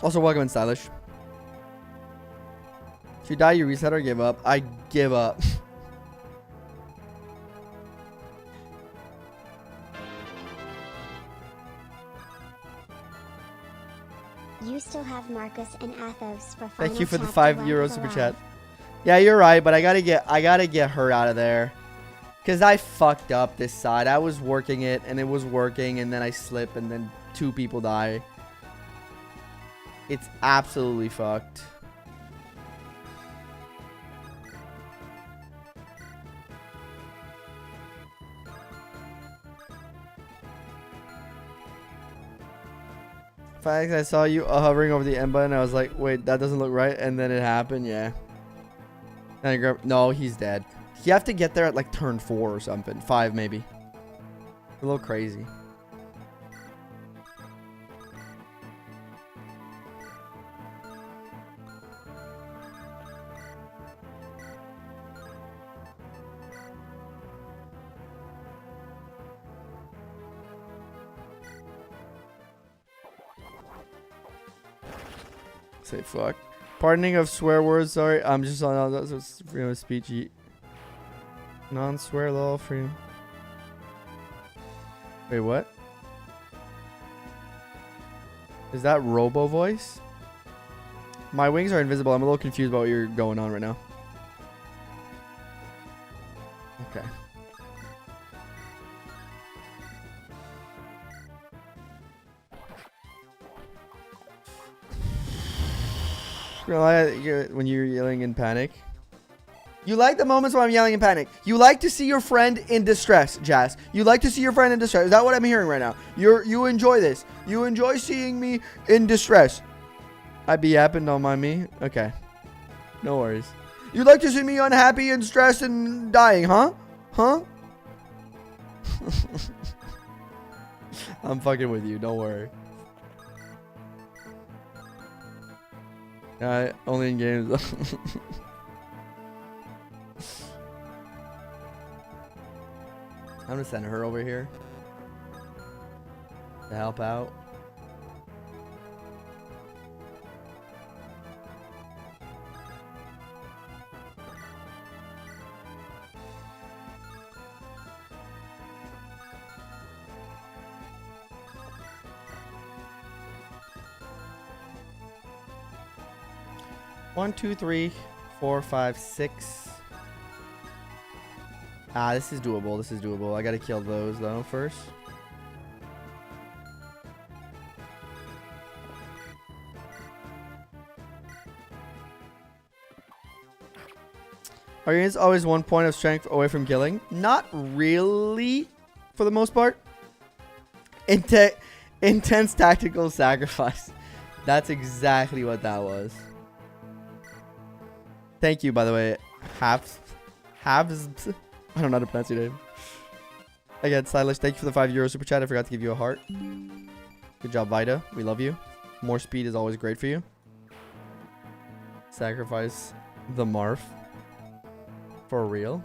Also, welcome in, Stylish. If you die, you reset or give up. I give up. You still have Marcus and Athos for final. Thank you for the chapter €5 1 super alive. chat. Yeah, you're right, but I gotta get her out of there. Cause I fucked up this side. I was working it and it was working, and then I slip and then 2 people die. It's absolutely fucked. Fact, I saw you hovering over the end button. I was like, wait, that doesn't look right. And then it happened. Yeah. And I grabbed, no, he's dead. You have to get there at like turn 4 or something. 5 maybe. A little crazy. Say fuck. Pardoning of swear words. Sorry, I'm just on freedom of speech. Non-swear law. Freedom. Wait, what? Is that Robo voice? My wings are invisible. I'm a little confused about what you're going on right now. Okay. When you're yelling in panic. You like the moments when I'm yelling in panic. You like to see your friend in distress, Jazz. You like to see your friend in distress. Is that what I'm hearing right now? You enjoy this. You enjoy seeing me in distress. I be yapping, don't mind me. Okay. No worries. You like to see me unhappy and stressed and dying, huh? Huh? I'm fucking with you. Don't worry. Only in games. I'm gonna send her over here to help out. One, two, three, 4, 5, 6. Ah, this is doable. This is doable. I gotta kill those though first. Are you always 1 point of strength away from killing? Not really, for the most part. Intense tactical sacrifice. That's exactly what that was. Thank you, by the way, Half. Halves. I don't know how to pronounce your name. Again, Stylish, thank you for the €5 super chat. I forgot to give you a heart. Good job, Vida. We love you. More speed is always great for you. Sacrifice the Marf. For real?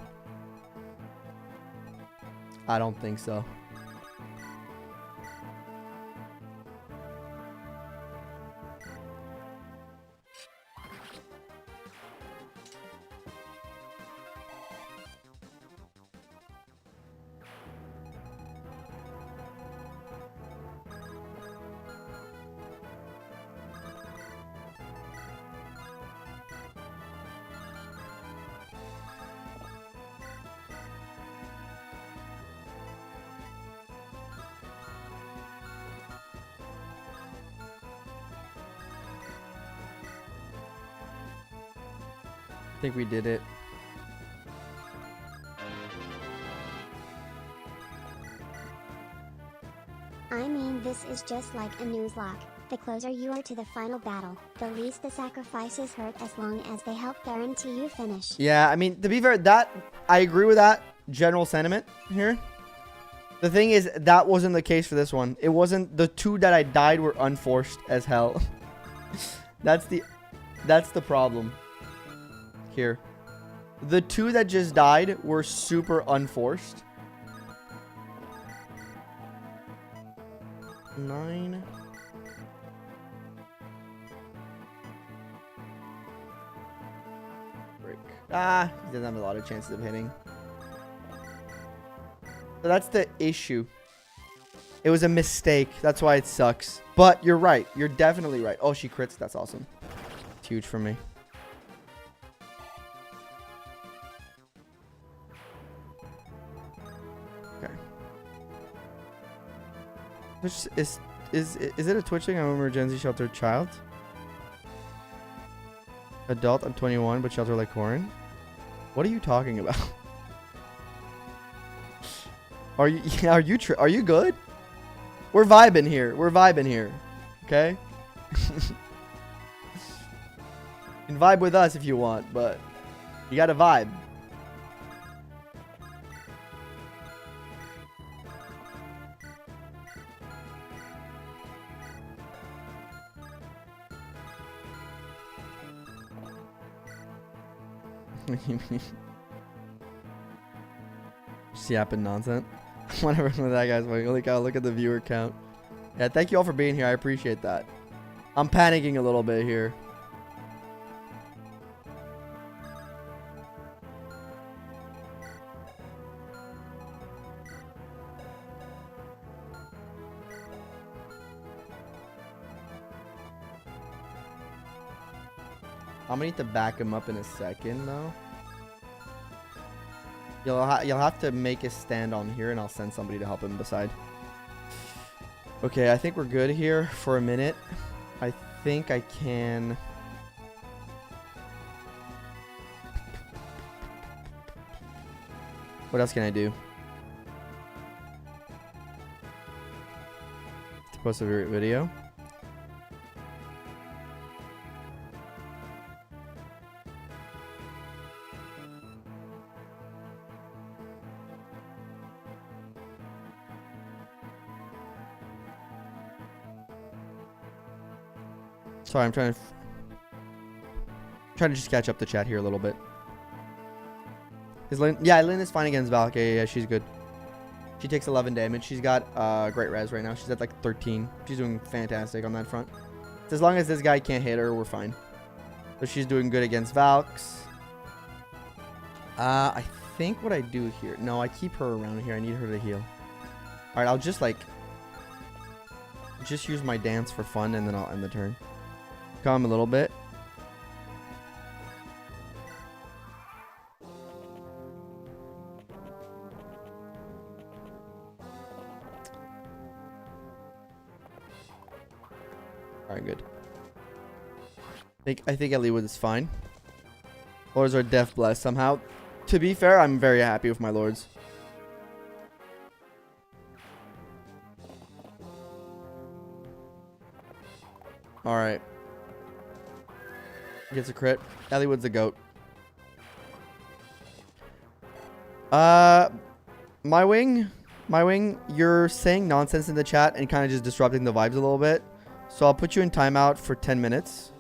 I don't think so. I think we did it. I mean, this is just like a nuzlocke. The closer you are to the final battle, the least the sacrifices hurt as long as they help guarantee you finish. Yeah, I mean, to be fair, that I agree with that general sentiment here. The thing is, that wasn't the case for this one. It wasn't. The 2 that I died were unforced as hell. That's the problem here. The 2 that just died were super unforced. 9. Break. Ah, he doesn't have a lot of chances of hitting. So that's the issue. It was a mistake. That's why it sucks. But you're right. You're definitely right. Oh, she crits. That's awesome. It's huge for me. Okay. Is it a Twitch thing? I'm a emergency shelter child. Adult, I'm 21, but shelter like Corin. What are you talking about? Are you good? We're vibing here. We're vibing here. Okay? You can vibe with us if you want, but you gotta vibe. Just yapping nonsense. Whatever that guy's going. Holy cow, look at the viewer count. Yeah, thank you all for being here. I appreciate that. I'm panicking a little bit here. I'm gonna need to back him up in a second, though. You'll have to make a stand on here, and I'll send somebody to help him beside. Okay, I think we're good here for a minute. I think I can... What else can I do? To post a video. Sorry, I'm trying to just catch up the chat here a little bit. Is Lynn? Yeah, Lynn is fine against Valk. Yeah, she's good. She takes 11 damage. She's got great res right now. She's at like 13. She's doing fantastic on that front. So as long as this guy can't hit her, we're fine. So she's doing good against Valks. I think what I do here... No, I keep her around here. I need her to heal. Alright, I'll just like... Just use my dance for fun, and then I'll end the turn. Calm a little bit. Alright, good. I think Deloyed is fine. Lords are death blessed somehow. To be fair, I'm very happy with my lords. Alright. Gets a crit. Deloyd's the GOAT. My wing, you're saying nonsense in the chat and kind of just disrupting the vibes a little bit. So I'll put you in timeout for 10 minutes.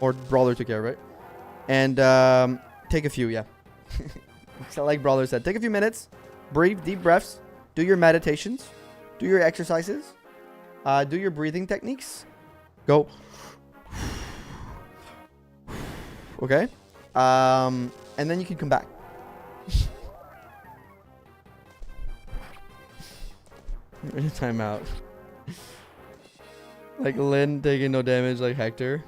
Or Brawler took care of it. And take a few, yeah. So like Brawler said, take a few minutes. Breathe, deep breaths. Do your meditations. Do your exercises. Do your breathing techniques. Go. Okay. And then you can come back. We're in timeout. Like Lynn taking no damage like Hector.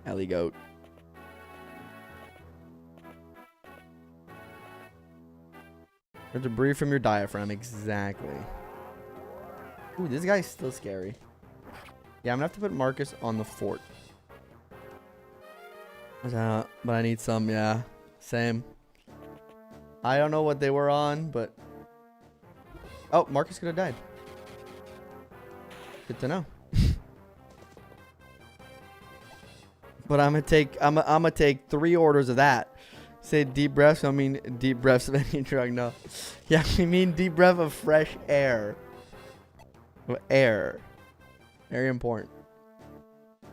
Ellie goat. You have to breathe from your diaphragm. Exactly. Ooh, this guy's still scary. Yeah, I'm gonna have to put Marcus on the fort. But I need some, yeah. Same. I don't know what they were on, but... Oh, Marcus could have died. Good to know. But I'm gonna take 3 orders of that. Say deep breaths. I mean deep breaths of any drug. No. Yeah, we mean deep breath of fresh air. Of air. Very important.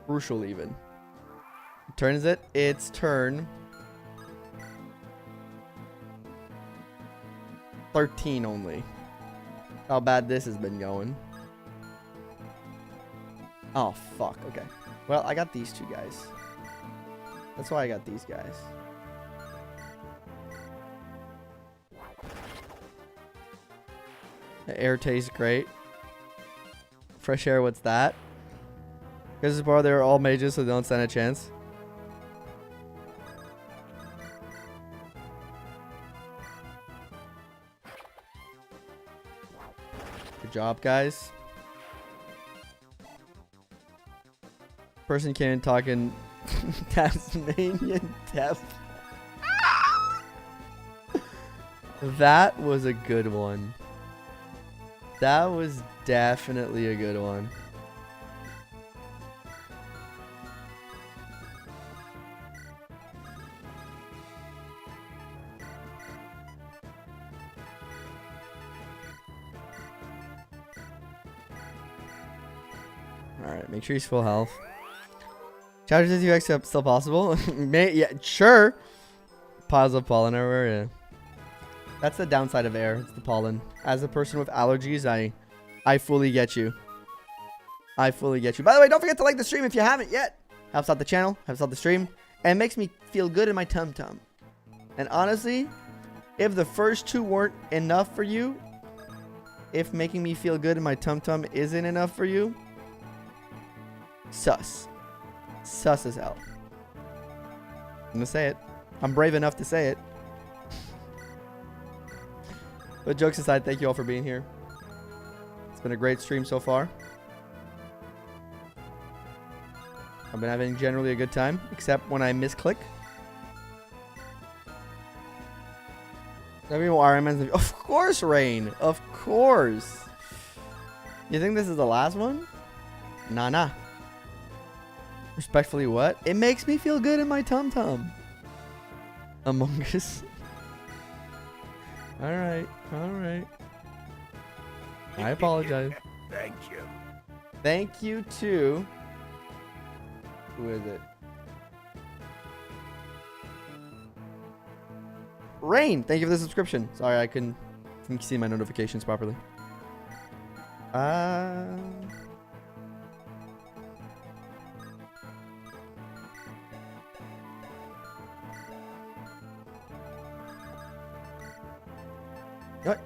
Crucial even. What turn is it? It's turn 13 only. How bad this has been going. Oh, fuck. Okay. Well, I got these 2 guys. That's why I got these guys. The air tastes great. Fresh air, what's that? Because this bar, they're all mages, so they don't stand a chance. Good job, guys. Person came in talking Tasmanian death. That was a good one. That was definitely a good one. Alright, make sure he's full health. Chapter 52X still possible? Yeah, sure. Piles of pollen everywhere, yeah. That's the downside of air. It's the pollen. As a person with allergies, I fully get you. I fully get you. By the way, don't forget to like the stream if you haven't yet. Helps out the channel, helps out the stream, and makes me feel good in my tum-tum. And honestly, if the first 2 weren't enough for you, if making me feel good in my tum-tum isn't enough for you, sus. Sus as hell. I'm gonna say it. I'm brave enough to say it. But jokes aside, thank you all for being here. It's been a great stream so far. I've been having generally a good time, except when I misclick. Every more Ironman. Of course, Rain. Of course. You think this is the last one? Nah. Respectfully, what? It makes me feel good in my tum-tum. Among Us. Alright. I apologize. Thank you. Thank you to... Who is it? Rain, thank you for the subscription. Sorry, I couldn't see my notifications properly. What?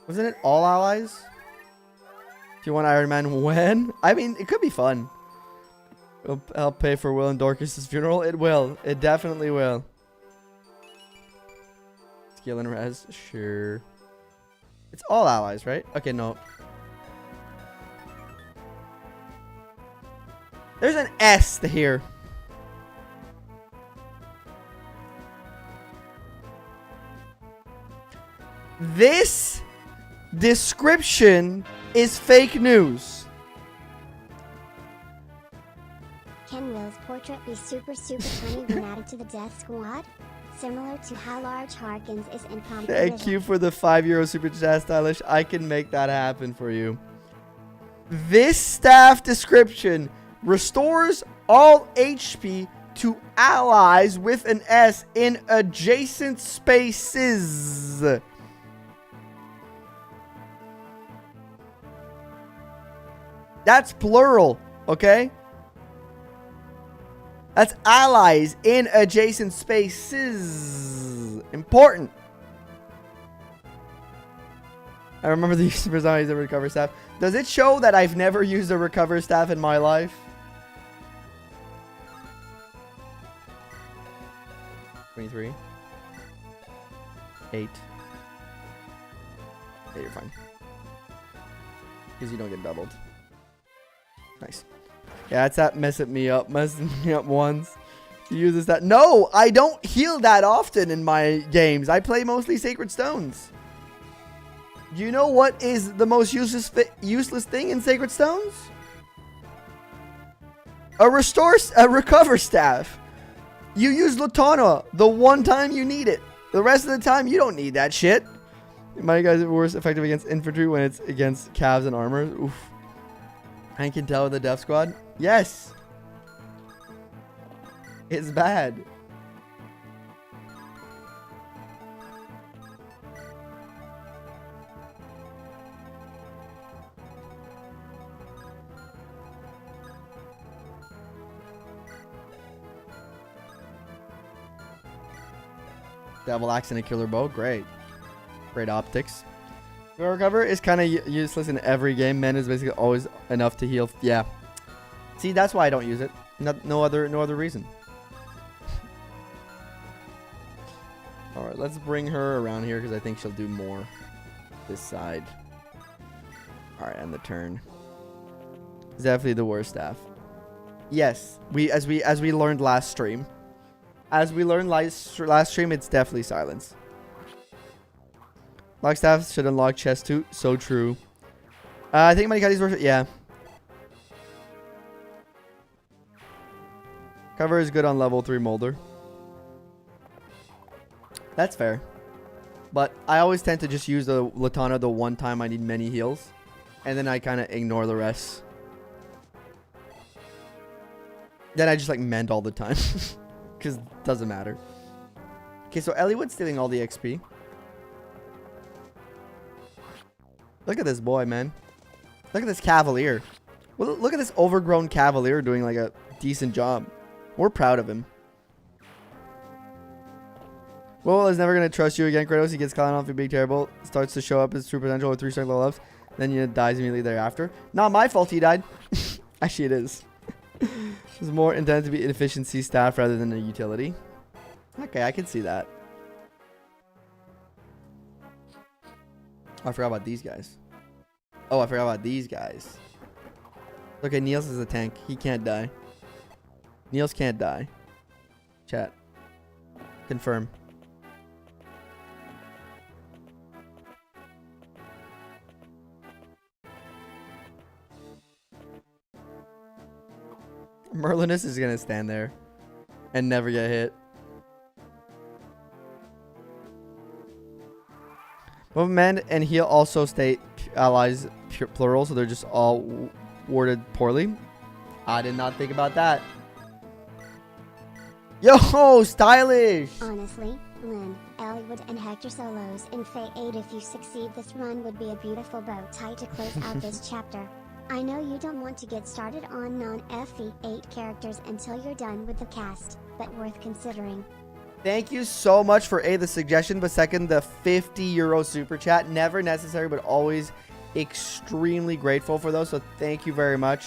Wasn't it all allies? If you want Ironman, when? I mean, it could be fun. It'll help pay for Will and Dorcas' funeral. It will. It definitely will. Skill and res. Sure. It's all allies, right? Okay, no. There's an S here. This description is fake news. Can Will's portrait be super tiny when added to the death squad? Similar to how large Harkins is in Prom Thank you for the €5 super chat, Stylish. I can make that happen for you. This staff description restores all HP to allies with an S in adjacent spaces. That's plural, okay? That's allies in adjacent spaces. Important. I remember the use of personalities of recover staff. Does it show that I've never used a recover staff in my life? 23. 8. Yeah, you're fine. Because you don't get doubled. Nice. Yeah, it's that messing me up once. You use this that. No, I don't heal that often in my games. I play mostly Sacred Stones. Do you know what is the most useless thing in Sacred Stones? A recover staff. You use Latana the one time you need it. The rest of the time you don't need that shit. My guys are worse effective against infantry when it's against calves and armor. Oof. I can tell with the Death Squad. Yes. It's bad. Devil Axe and a Killer Bow. Great. Great optics. Recover is kind of useless in every game. Men is basically always enough to heal. Yeah. See, that's why I don't use it. No other reason. All right, let's bring her around here because I think she'll do more this side. All right, and the turn. It's definitely the worst staff. Yes, as we learned last stream. As we learned last stream, it's definitely silence. Lock staff should unlock chest too. So true. I think TIMECODES worth it. Yeah. Cover is good on level 3 Molder. That's fair. But I always tend to just use the Latana the one time I need many heals. And then I kind of ignore the rest. Then I just like mend all the time. Because it doesn't matter. Okay, so Elliott's stealing all the XP. Look at this boy, man. Look at this Cavalier. Well, look at this overgrown Cavalier doing like a decent job. We're proud of him. Well, is never going to trust you again, Kratos. He gets caught off, you big terrible. Starts to show up his true potential with 3-star level ups. Then he dies immediately thereafter. Not my fault he died. Actually, it is. It's more intended to be an efficiency staff rather than a utility. Okay, I can see that. Oh, I forgot about these guys. Oh, I forgot about these guys. Okay, Niels is a tank. He can't die. Niels can't die. Chat. Confirm. Merlinus is going to stand there and never get hit. Both men and heal also state allies plural, so they're just all worded poorly. I did not think about that. Yo, stylish! Honestly, Lynn, Elwood, and Hector solos in Fate 8 if you succeed this run would be a beautiful bow tie to close out this chapter. I know you don't want to get started on non-FE 8 characters until you're done with the cast, but worth considering. Thank you so much for A, the suggestion, but second, the €50 super chat. Never necessary, but always extremely grateful for those, so thank you very much.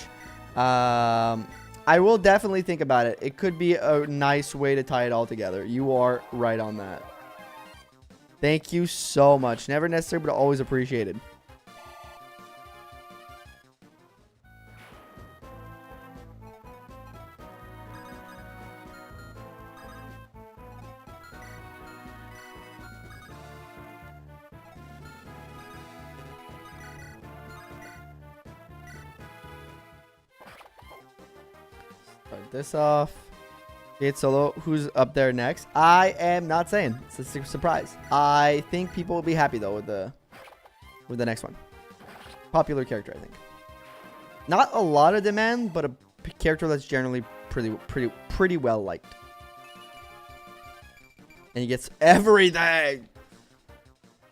I will definitely think about it. It could be a nice way to tie it all together. You are right on that. Thank you so much. Never necessary, but always appreciated. Start this off. It's solo. Who's up there next? I am not saying. It's a surprise. I think people will be happy though with the next one. Popular character, I think. Not a lot of demand, but a character that's generally pretty well liked. And he gets everything.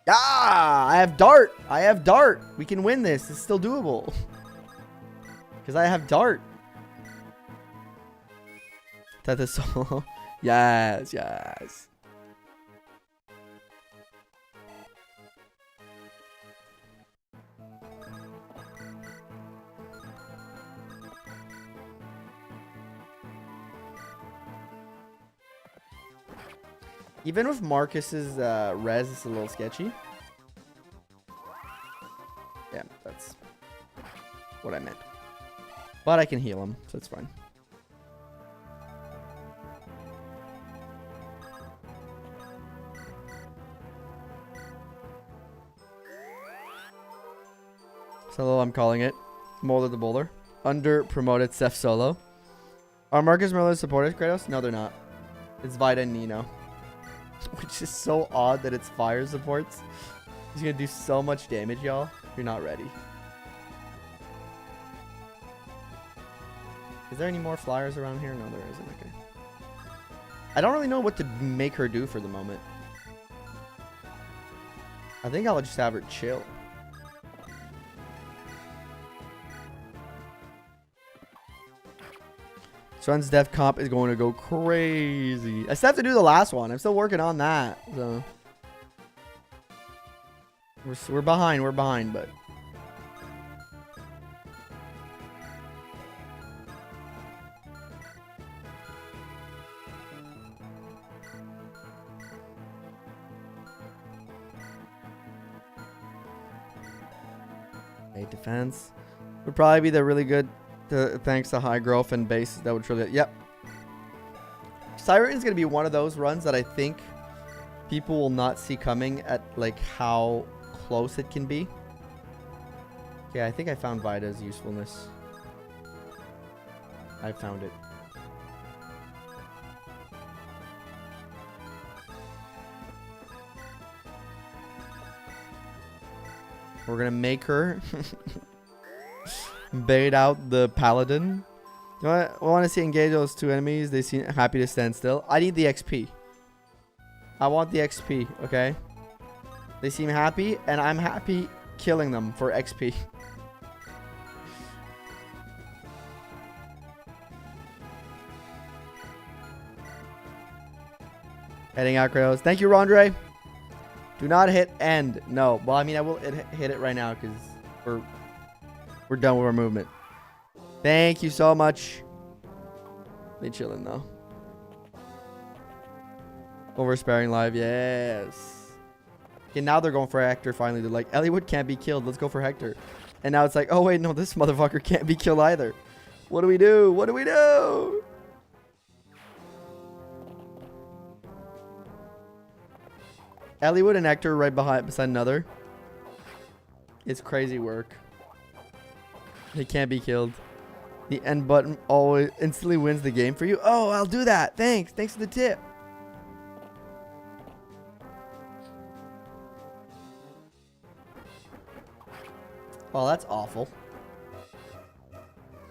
Ah, I have dart. I have dart. We can win this. It's still doable. Because I have dart. That is solo. Yes, yes. Even with Marcus's res, it's a little sketchy. Yeah, that's what I meant. But I can heal him, so it's fine. Solo, I'm calling it. Molder the Boulder. Under promoted Seth Solo. Are Marcus Merlin supported, Kratos? No, they're not. It's Vida and Nino. Which is so odd that it's fire supports. He's gonna do so much damage, y'all. You're not ready. Is there any more flyers around here? No, there isn't. Okay. I don't really know what to make her do for the moment. I think I'll just have her chill. Sun's Death comp is going to go crazy. I still have to do the last one. I'm still working on that. So we're behind. We're behind, but defense would probably be the really good. Thanks to high growth and base, that would truly. Yep. Siren is going to be one of those runs that I think people will not see coming at like how close it can be. Yeah, I think I found Vida's usefulness. I found it. We're going to make her bait out the paladin. I want to see engage those two enemies. They seem happy to stand still. I need the XP. I want the XP, okay? They seem happy, and I'm happy killing them for XP. Heading out, Kratos. Thank you, Rondre. Do not hit end. No. Well, I mean, I will hit it right now because we're done with our movement. Thank you so much. They chilling though. Oversparing live, yes. Okay, now they're going for Hector finally. They're like, Eliwood can't be killed. Let's go for Hector. And now it's like, oh wait, no, this motherfucker can't be killed either. What do we do? What do we do? Eliwood and Hector right beside another. It's crazy work. He can't be killed. The end button always instantly wins the game for you. Oh, I'll do that. Thanks. Thanks for the tip. Oh, that's awful.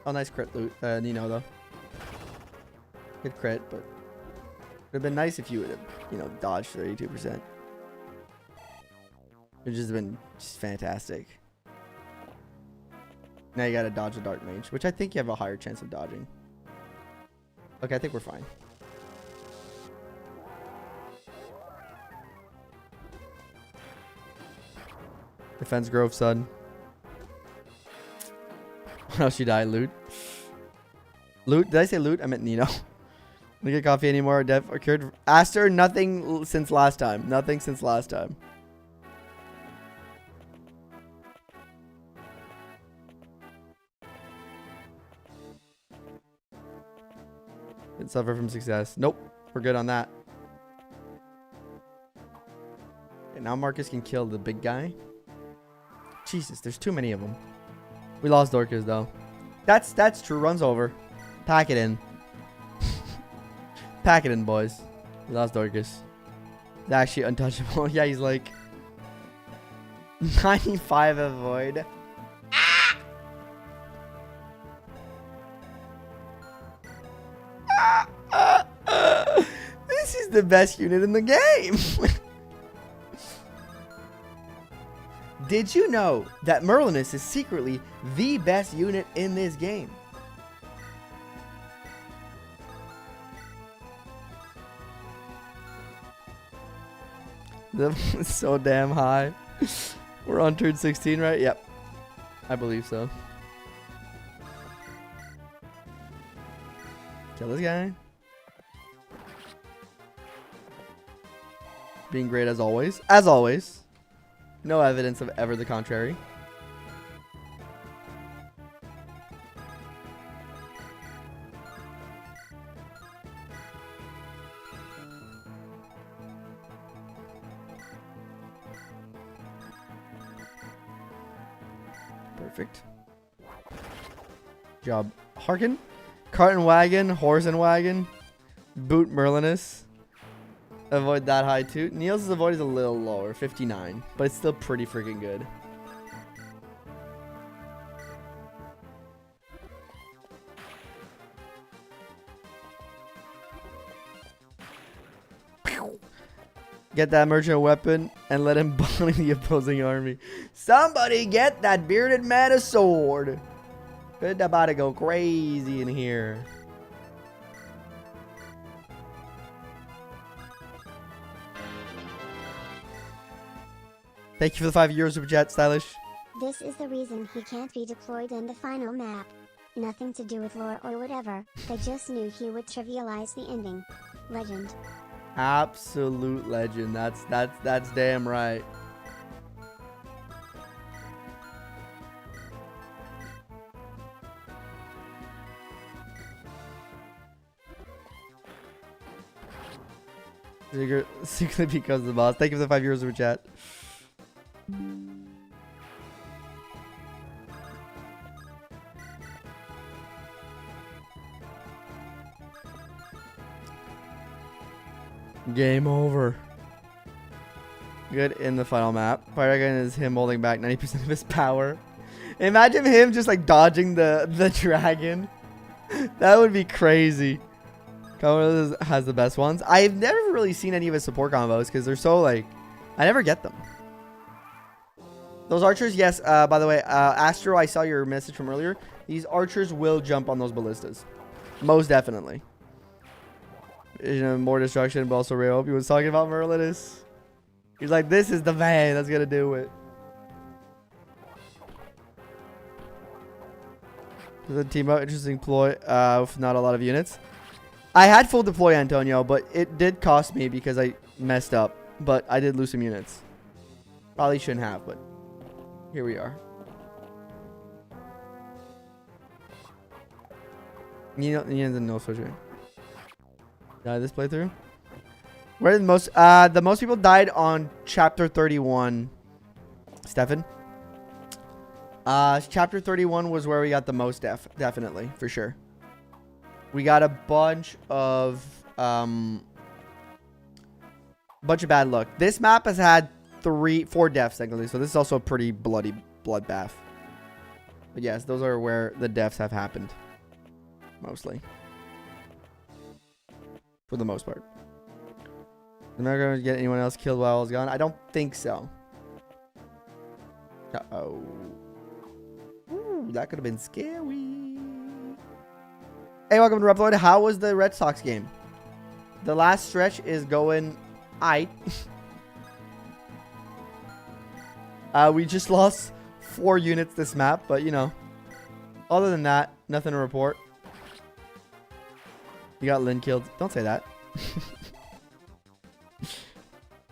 Oh, nice crit loot. Nino, though. Good crit, but it would have been nice if you would have, you know, dodged 32%. It would just been just fantastic. Now you gotta dodge a Dark Mage, which I think you have a higher chance of dodging. Okay, I think we're fine. Defense Grove, son. What else you die? Loot? Loot? Did I say loot? I meant Nino. Don't get coffee anymore. Dev or cured. Aster, nothing since last time. Nothing since last time. Didn't suffer from success. Nope. We're good on that. Okay, now Marcus can kill the big guy. Jesus, there's too many of them. We lost Dorcas though. That's true. Runs over. Pack it in. Pack it in, boys. We lost Dorcas. He's actually untouchable. Yeah, he's like 95 avoid. This is the best unit in the game. Did you know that Merlinus is secretly the best unit in this game? It's so damn high. We're on turn 16, right? Yep. I believe so. Kill this guy. Being great as always. As always. No evidence of ever the contrary. Perfect. Job. Harkin. Cart and wagon. Horse and wagon. Boot Merlinus. Avoid that high too. Niels' avoid is a little lower. 59. But it's still pretty freaking good. Get that merchant weapon and let him bully the opposing army. Somebody get that bearded man a sword. It's about to go crazy in here. Thank you for the 5 euros, Super Chat, Stylish. This is the reason he can't be deployed in the final map. Nothing to do with lore or whatever, they just knew he would trivialize the ending. Legend. Absolute legend. That's damn right. Secretly because of the boss. Thank you for the 5 euros, Super Chat. Game over. Good in the final map. Fire Dragon is him holding back 90% of his power. Imagine him just like dodging the dragon. That would be crazy. Combo has the best ones. I've never really seen any of his support combos because they're so like, I never get them. Those archers, yes. By the way, Astro, I saw your message from earlier. These archers will jump on those ballistas. Most definitely. You know, more destruction, but also real. He was talking about Merlinus. He's like, this is the man that's gonna do it. The team up, interesting ploy with not a lot of units. I had full deploy, Antonio, but it did cost me because I messed up. But I did lose some units. Probably shouldn't have, but here we are. You know, no switcher. Die this playthrough. Where did the most people died on chapter 31, Stefan? Chapter 31 was where we got the most definitely, for sure. We got a bunch of bad luck. This map has had 4 deaths technically, so this is also a pretty bloody bloodbath. But yes, those are where the deaths have happened. Mostly. For the most part. Am I going to get anyone else killed while I was gone? I don't think so. Uh-oh. Ooh, that could have been scary. Hey, welcome to Deloyed. How was the Red Sox game? The last stretch is going aight. We just lost 4 units this map, but you know. Other than that, nothing to report. You got Lynn killed. Don't say that.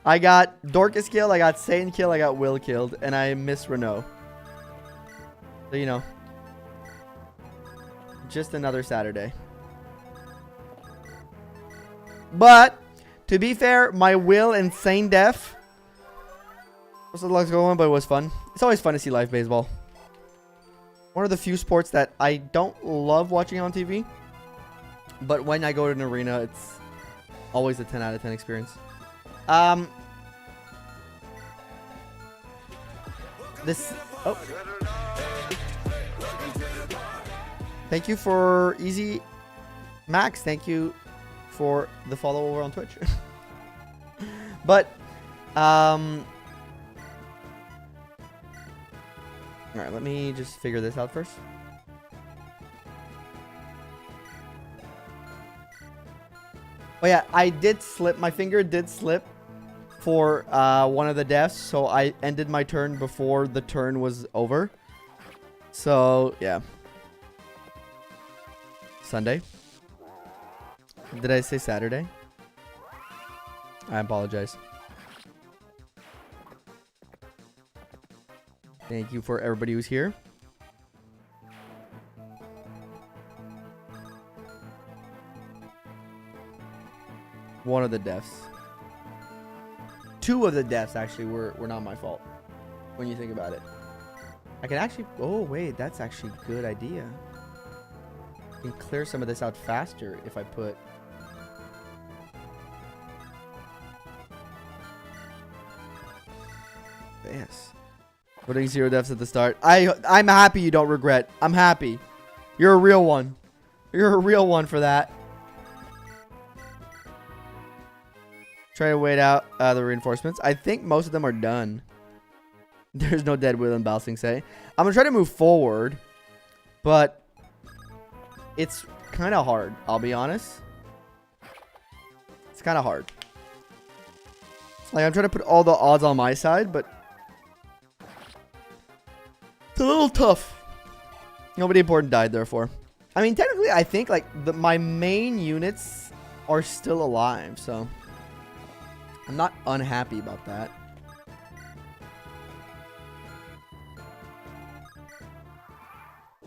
I got Dorcas killed. I got Satan killed. I got Will killed. And I missed Renault. So, you know. Just another Saturday. But, to be fair, my Will and Sane death was a lot going on, but it was fun. It's always fun to see live baseball. One of the few sports that I don't love watching on TV. But when I go to an arena, Always a 10 out of 10 experience. This. Oh. Thank you for Easy Max. Thank you for the follow over on Twitch. But, all right, let me just figure this out first. Oh yeah, I did slip. My finger did slip for one of the deaths, so I ended my turn before the turn was over. So yeah. Sunday. Did I say Saturday? I apologize. Thank you for everybody who's here. One of the deaths. Two of the deaths actually were not my fault. When you think about it. I can actually... Oh, wait. That's actually a good idea. I can clear some of this out faster if I put... Yes. Putting 0 deaths at the start. I'm happy you don't regret. I'm happy. You're a real one. You're a real one for that. Try to wait out the reinforcements. I think most of them are done. There's no dead wheel in Balsing say. I'm going to try to move forward. But it's kind of hard. I'll be honest. It's kind of hard. Like, I'm trying to put all the odds on my side, but it's a little tough. Nobody important died, therefore. I mean, technically, I think, like, my main units are still alive, so I'm not unhappy about that.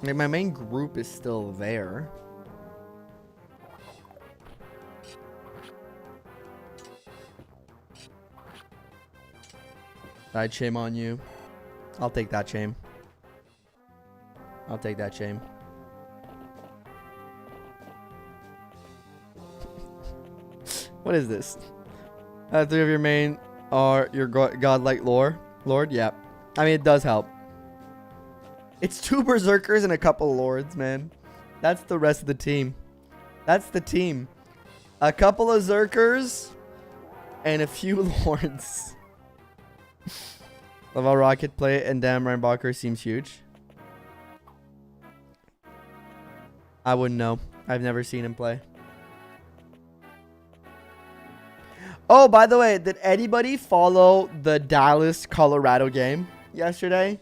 Like, my main group is still there. I'd shame on you. I'll take that shame. I'll take that shame. What is this? 3 of your main are your godlike lord. Yeah. I mean, it does help. It's 2 berserkers and a couple lords, man. That's the rest of the team. That's the team. A couple of zerkers and a few lords. Love how Rocket play and damn Reinbacher seems huge. I wouldn't know. I've never seen him play. Oh, by the way, did anybody follow the Dallas, Colorado game yesterday?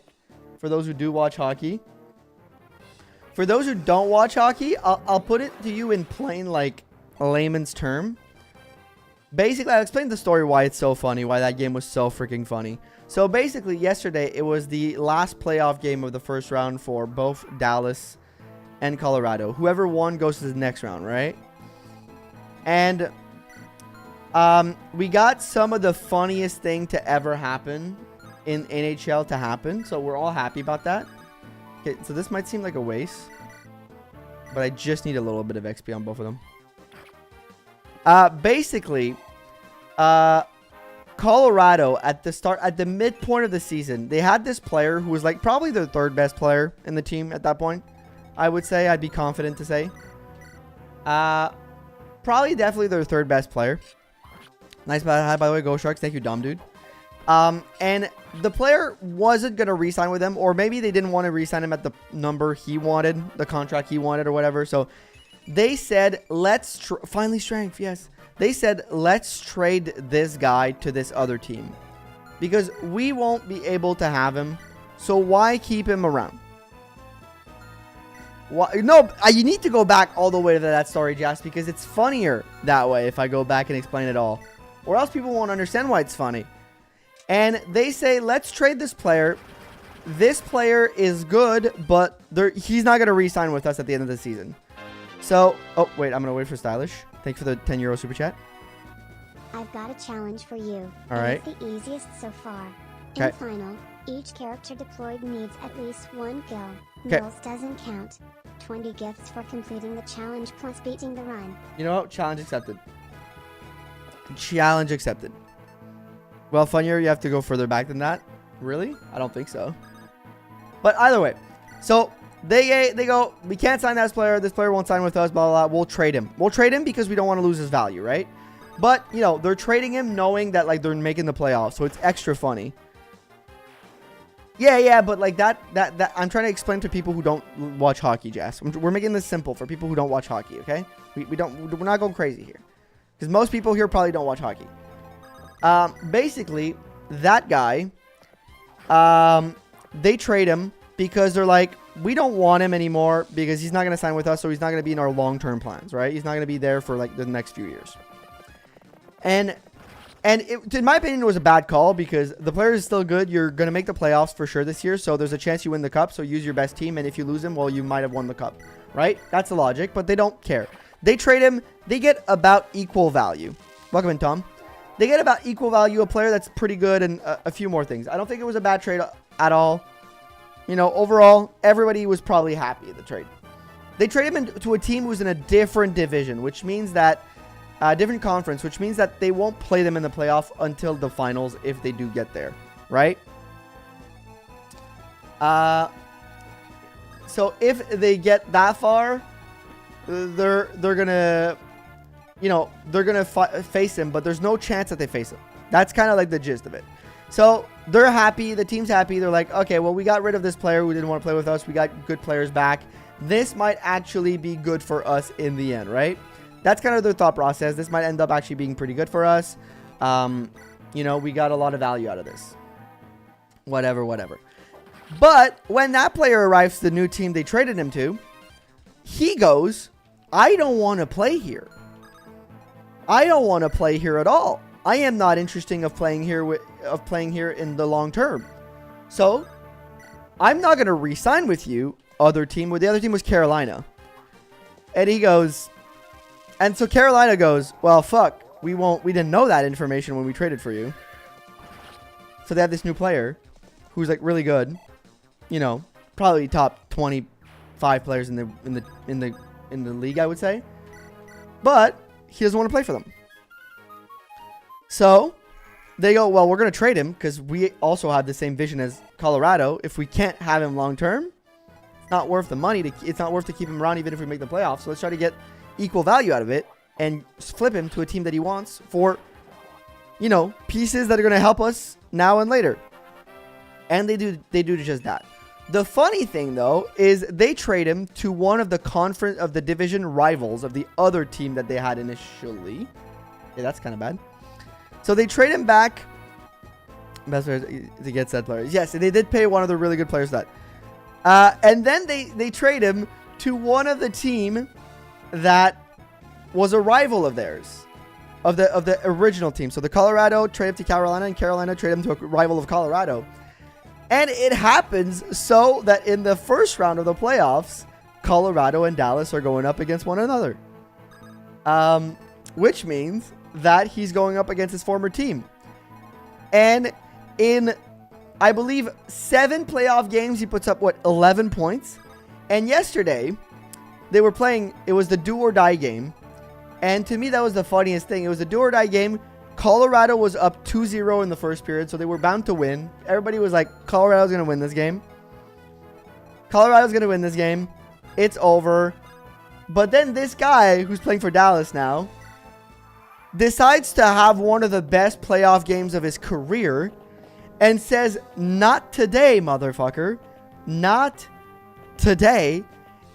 For those who do watch hockey. For those who don't watch hockey, I'll put it to you in plain, like, a layman's term. Basically, I'll explain the story why it's so funny, why that game was so freaking funny. So basically, yesterday, it was the last playoff game of the first round for both Dallas and Colorado. Whoever won goes to the next round, right? And we got some of the funniest thing to ever happen in NHL to happen. So we're all happy about that. Okay, so this might seem like a waste, but I just need a little bit of XP on both of them. Basically, Colorado at the midpoint of the season, they had this player who was like probably their 3rd best player in the team at that point. I would say, I'd be confident to say. Probably definitely their 3rd best player. Nice hi, by the way, Go Sharks. Thank you, dumb dude. And the player wasn't going to re-sign with them, or maybe they didn't want to re-sign him at the number he wanted, the contract he wanted or whatever. So they said, finally strength, yes. They said, let's trade this guy to this other team because we won't be able to have him. So why keep him around? Why? No, you need to go back all the way to that story, Jas, because it's funnier that way if I go back and explain it all. Or else people won't understand why it's funny. And they say, let's trade this player. This player is good, but he's not going to re-sign with us at the end of the season. So, oh, wait, I'm going to wait for Stylish. Thanks for the 10 euro super chat. I've got a challenge for you. All right. It's the easiest so far. Okay. In final, each character deployed needs at least 1 kill. Okay. Mills doesn't count. 20 gifts for completing the challenge plus beating the run. You know what? Challenge accepted. Challenge accepted. Well, Funnier, you have to go further back than that. Really? I don't think so. But either way. So, they go, we can't sign this player. This player won't sign with us, blah, blah, blah. We'll trade him. We'll trade him because we don't want to lose his value, right? But, you know, they're trading him knowing that, like, they're making the playoffs. So, it's extra funny. Yeah, but, like, that I'm trying to explain to people who don't watch hockey, Jess. We're making this simple for people who don't watch hockey, okay? We're not going crazy here. Because most people here probably don't watch hockey. Basically, that guy, they trade him because they're like, we don't want him anymore because he's not going to sign with us, so he's not going to be in our long-term plans, right? He's not going to be there for, like, the next few years. And in my opinion, it was a bad call because the player is still good. You're going to make the playoffs for sure this year, so there's a chance you win the cup, so use your best team, and if you lose him, well, you might have won the cup, right? That's the logic, but they don't care. They trade him. They get about equal value. Welcome in, Tom. They get about equal value, a player that's pretty good, and a few more things. I don't think it was a bad trade at all. You know, overall, everybody was probably happy at the trade. They trade him into a team who's in a different division, which means that different conference, which means that they won't play them in the playoff until the finals if they do get there, right? So if they get that far, they're gonna, you know, they're gonna face him, but there's no chance that they face him. That's kind of like the gist of it. So they're happy. The team's happy. They're like, okay, well, we got rid of this player who didn't want to play with us. We got good players back. This might actually be good for us in the end, right? That's kind of their thought process. This might end up actually being pretty good for us. You know, we got a lot of value out of this. Whatever. But when that player arrives to the new team they traded him to, he goes, I don't want to play here. I don't want to play here at all. I am not interested of playing here in the long term. So, I'm not going to re-sign with you, other team. The other team was Carolina. And he goes, and so Carolina goes, well, fuck, we didn't know that information when we traded for you. So they have this new player who's like really good, you know, probably top 25 players in the league, I would say. But he doesn't want to play for them. So they go, well, we're going to trade him because we also have the same vision as Colorado. If we can't have him long term, it's not worth the money. It's not worth to keep him around even if we make the playoffs. So let's try to get equal value out of it and flip him to a team that he wants for, you know, pieces that are going to help us now and later. And they do just that. The funny thing, though, is they trade him to one of the division rivals of the other team that they had initially. Yeah, that's kind of bad. So they trade him back. Best way to get said players. Yes, they did pay one of the really good players that. And then they trade him to one of the team that was a rival of theirs, of the original team. So the Colorado trade him to Carolina, and Carolina trade him to a rival of Colorado. And it happens so that in the first round of the playoffs, Colorado and Dallas are going up against one another. Which means that he's going up against his former team. And in, I believe, 7 playoff games, he puts up, 11 points? And yesterday, they were playing, it was the do or die game. And to me, that was the funniest thing. It was the do or die game. Colorado was up 2-0 in the first period, so they were bound to win. Everybody was like, Colorado's going to win this game. Colorado's going to win this game. It's over. But then this guy, who's playing for Dallas now, decides to have one of the best playoff games of his career and says, not today, motherfucker. Not today.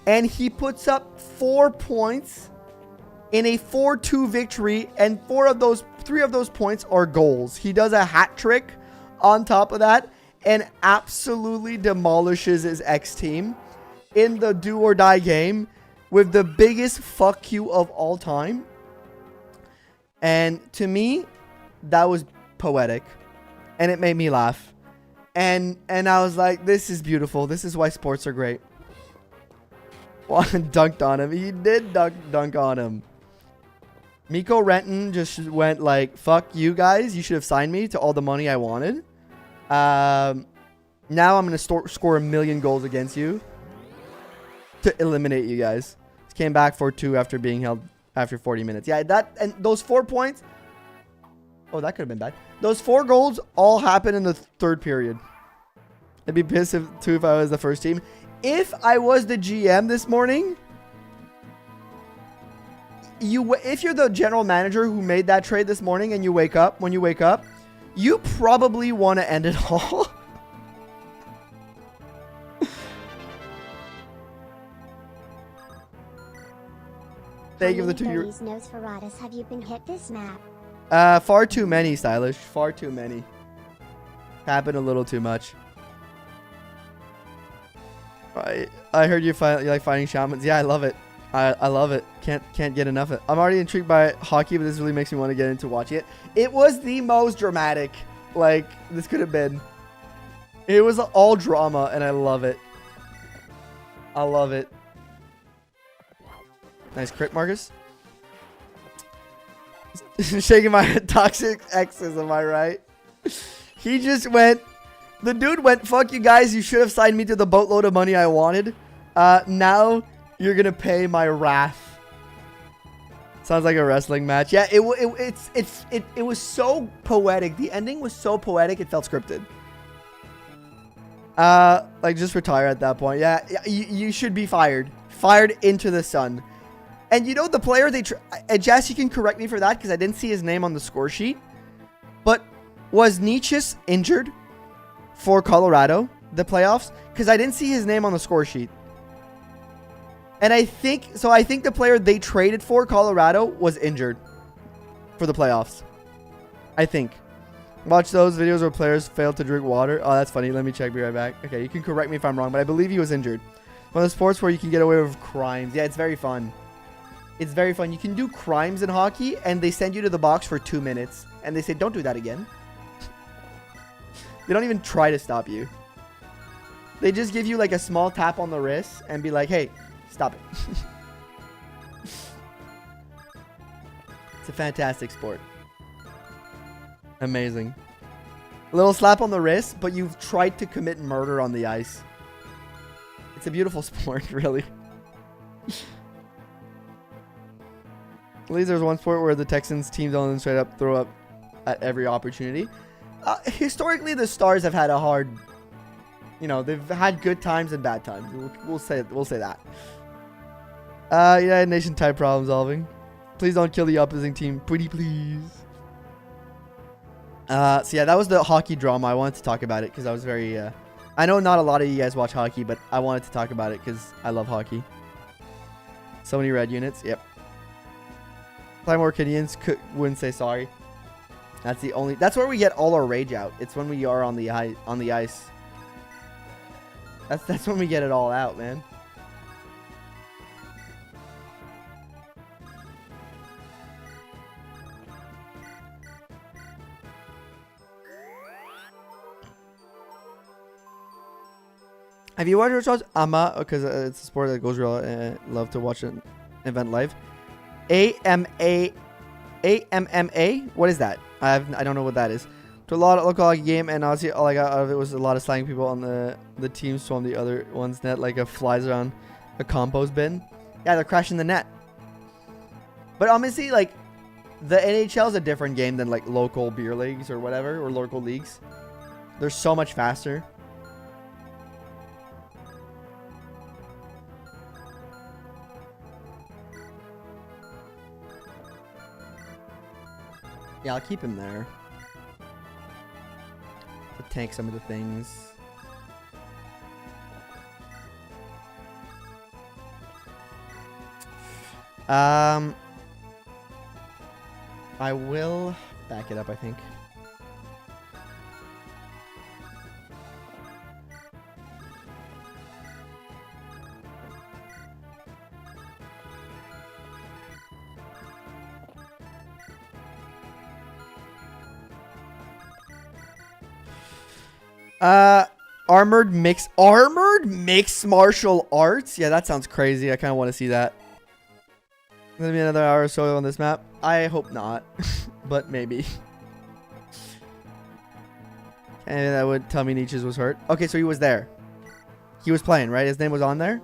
And he puts up 4 points in a 4-2 victory, and 3 of those points are goals. He does a hat trick on top of that and absolutely demolishes his ex-team in the do or die game with the biggest fuck you of all time. And to me, that was poetic, and it made me laugh. And I was like, this is beautiful. This is why sports are great. Juan dunked on him. He did dunk on him. Mikko Renton just went like, fuck you guys. You should have signed me to all the money I wanted. Now I'm going to score 1 million goals against you to eliminate you guys. Came back 4-2 after being held after 40 minutes. Yeah, and those 4 points, Oh, that could have been bad. Those 4 goals all happened in the 3rd period. I'd be pissed if I was the first team. If I was the GM this morning, if you're the general manager who made that trade this morning and when you wake up, you probably want to end it all. Thank you for the 2 years. Notes for Radis, have you been hit this map? Far too many, Stylish. Far too many. Happened a little too much. I heard you like fighting shamans. Yeah, I love it. I love it. Can't get enough of it. I'm already intrigued by hockey, but this really makes me want to get into watching it. It was the most dramatic. Like, this could have been. It was all drama, and I love it. I love it. Nice crit, Marcus. Shaking my head. Toxic X's, am I right? He just went. The dude went, fuck you guys. You should have signed me to the boatload of money I wanted. Now you're going to pay my wrath. Sounds like a wrestling match. Yeah, it was so poetic. The ending was so poetic, it felt scripted. Like, just retire at that point. Yeah, you should be fired. Fired into the sun. And you know, the player Jess, you can correct me for that because I didn't see his name on the score sheet. But was Nietzsche injured for Colorado, the playoffs? Because I didn't see his name on the score sheet. And I think the player they traded for, Colorado, was injured for the playoffs. I think. Watch those videos where players failed to drink water. Oh, that's funny. Let me check. Be right back. Okay, you can correct me if I'm wrong, but I believe he was injured. One of the sports where you can get away with crimes. Yeah, it's very fun. It's very fun. You can do crimes in hockey, and they send you to the box for 2 minutes. And they say, don't do that again. They don't even try to stop you. They just give you like a small tap on the wrist and be like, hey, stop it. It's a fantastic sport. Amazing. A little slap on the wrist, but you've tried to commit murder on the ice. It's a beautiful sport, really. At least there's one sport where the Texans teams don't straight up throw up at every opportunity. Historically, the Stars have had a hard, you know, they've had good times and bad times. We'll say that. United Nation type problem solving. Please don't kill the opposing team, pretty please. So yeah, that was the hockey drama. I wanted to talk about it because I was very. I know not a lot of you guys watch hockey, but I wanted to talk about it because I love hockey. So many red units. Yep. Play more Canadians wouldn't say sorry. That's where we get all our rage out. It's when we are on the ice. That's when we get it all out, man. Have you watched Rich AMA? Because it's a sport that goes real. Love to watch an event live. AMMA? What is that? I don't know what that is. To a lot of local hockey game, and honestly, all I got out of it was a lot of slang people on the team swam the other one's net like a flies around a compost bin. Yeah, they're crashing the net. But honestly, like, the NHL is a different game than like local beer leagues or whatever, or local leagues. They're so much faster. Yeah, I'll keep him there. To tank some of the things. I will back it up, I think. Armored mixed martial arts. Yeah, that sounds crazy. I kind of want to see that. Gonna be another hour or so on this map. I hope not, but maybe. And that would tell me Nietzsche's was hurt. Okay, so he was there. He was playing, right? His name was on there.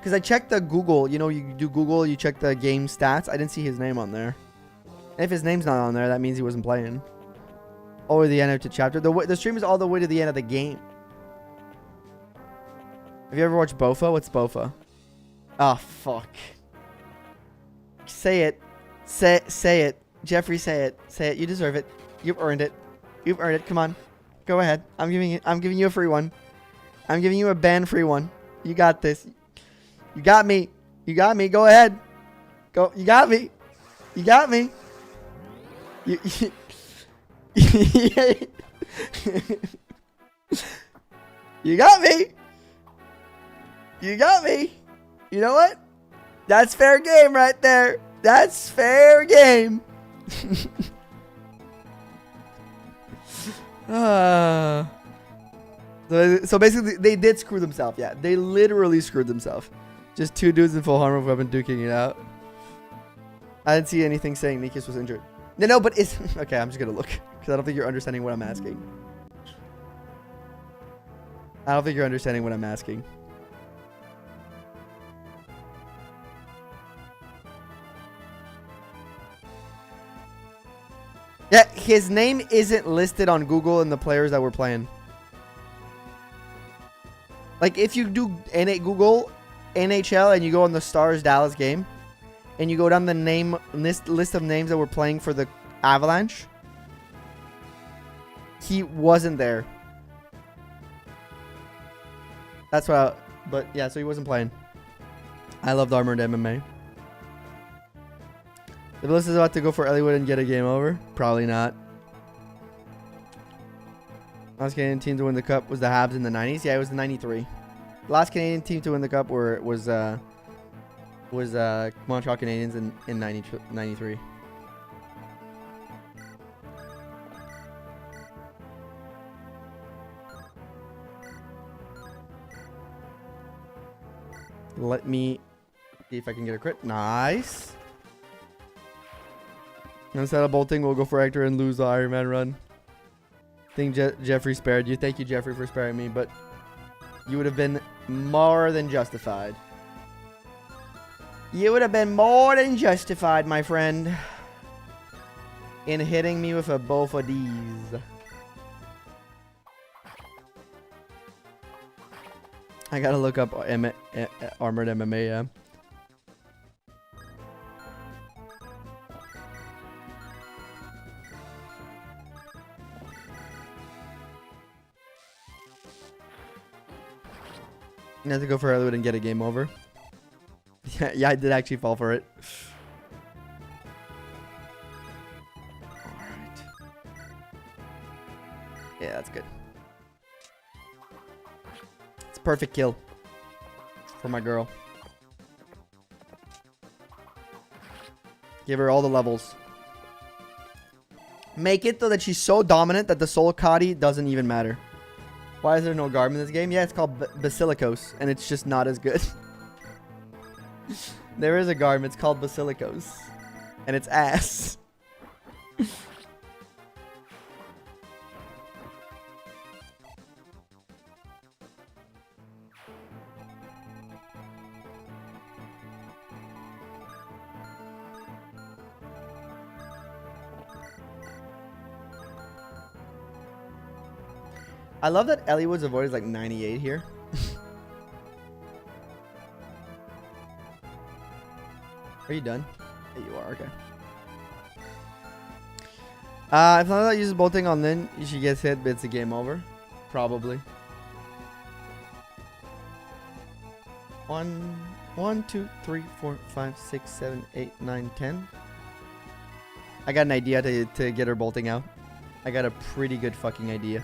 Because I checked the Google. You know, you do Google, you check the game stats. I didn't see his name on there. And if his name's not on there, that means he wasn't playing. Or the end of the chapter. The stream is all the way to the end of the game. Have you ever watched Bofa? What's Bofa? Oh, fuck. Say it. Say it. Jeffrey, say it. Say it. You deserve it. You've earned it. You've earned it. Come on. Go ahead. I'm giving you a free one. I'm giving you a ban-free one. You got this. You got me. You got me. Go ahead. Go. You got me. You got me. You got me. You got me. You know what? That's fair game right there. That's fair game. So basically, they did screw themselves. Yeah, they literally screwed themselves. Just two dudes in full armor weapon duking it out. I didn't see anything saying Nikias was injured. No, but it's... Okay, I'm just going to look. Because I don't think you're understanding what I'm asking. I don't think you're understanding what I'm asking. Yeah, his name isn't listed on Google in the players that we're playing. Like, if you do Google NHL and you go on the Stars Dallas game, and you go down the name list of names that were playing for the Avalanche, he wasn't there. That's what but yeah, so he wasn't playing. I loved Armored MMA. The Bliss is about to go for Elliowood and get a game over. Probably not. Last Canadian team to win the cup was the Habs in the 90s. Yeah, it was the 93. The last Canadian team to win the cup was Montreal Canadiens in 93. Let me see if I can get a crit. Nice. Instead of bolting, we'll go for Hector and lose the Ironman run. I think Jeffrey spared you. Thank you, Jeffrey, for sparing me, but you would have been more than justified. You would have been more than justified, my friend, in hitting me with a both of these. I gotta look up Armored MMA, yeah. You have to go for Elliowood and get a game over. Yeah, I did actually fall for it. Alright. Yeah, that's good. It's a perfect kill for my girl. Give her all the levels. Make it so that she's so dominant that the Soul Kadi doesn't even matter. Why is there no Garb in this game? Yeah, it's called Basilicos, and it's just not as good. There is a Garb, it's called Basilicos, and it's ass. I love that Elliowood's avoid is like 98 here. Are you done? Yeah, you are. Okay. If none of that uses bolting on, then she gets hit, but it's a game over. Probably. 1, 2, 3, 4, 5, 6, 7, 8, 9, 10. I got an idea to get her bolting out. I got a pretty good fucking idea.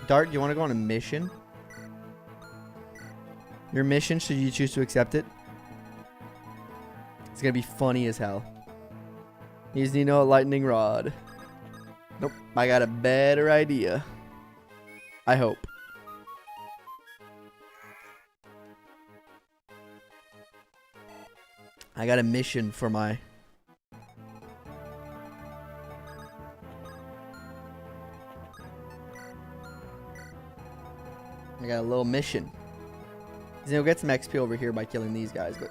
Dart, you want to go on a mission? Your mission, should you choose to accept it? It's gonna be funny as hell. He's Nino lightning rod. Nope, I got a better idea. I hope. I got a mission for my I got a little mission. He'll get some XP over here by killing these guys, but...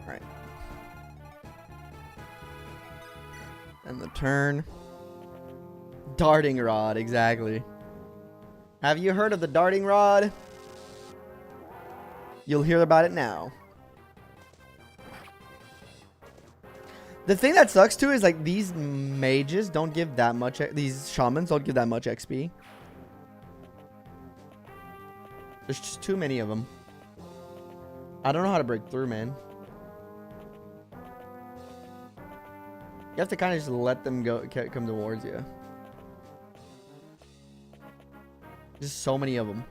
Alright. And the turn. Darting rod, exactly. Have you heard of the darting rod? You'll hear about it now. The thing that sucks too is like these mages don't give that much. These shamans don't give that much XP. There's just too many of them. I don't know how to break through, man. You have to kind of just let them go, come towards you. There's so many of them.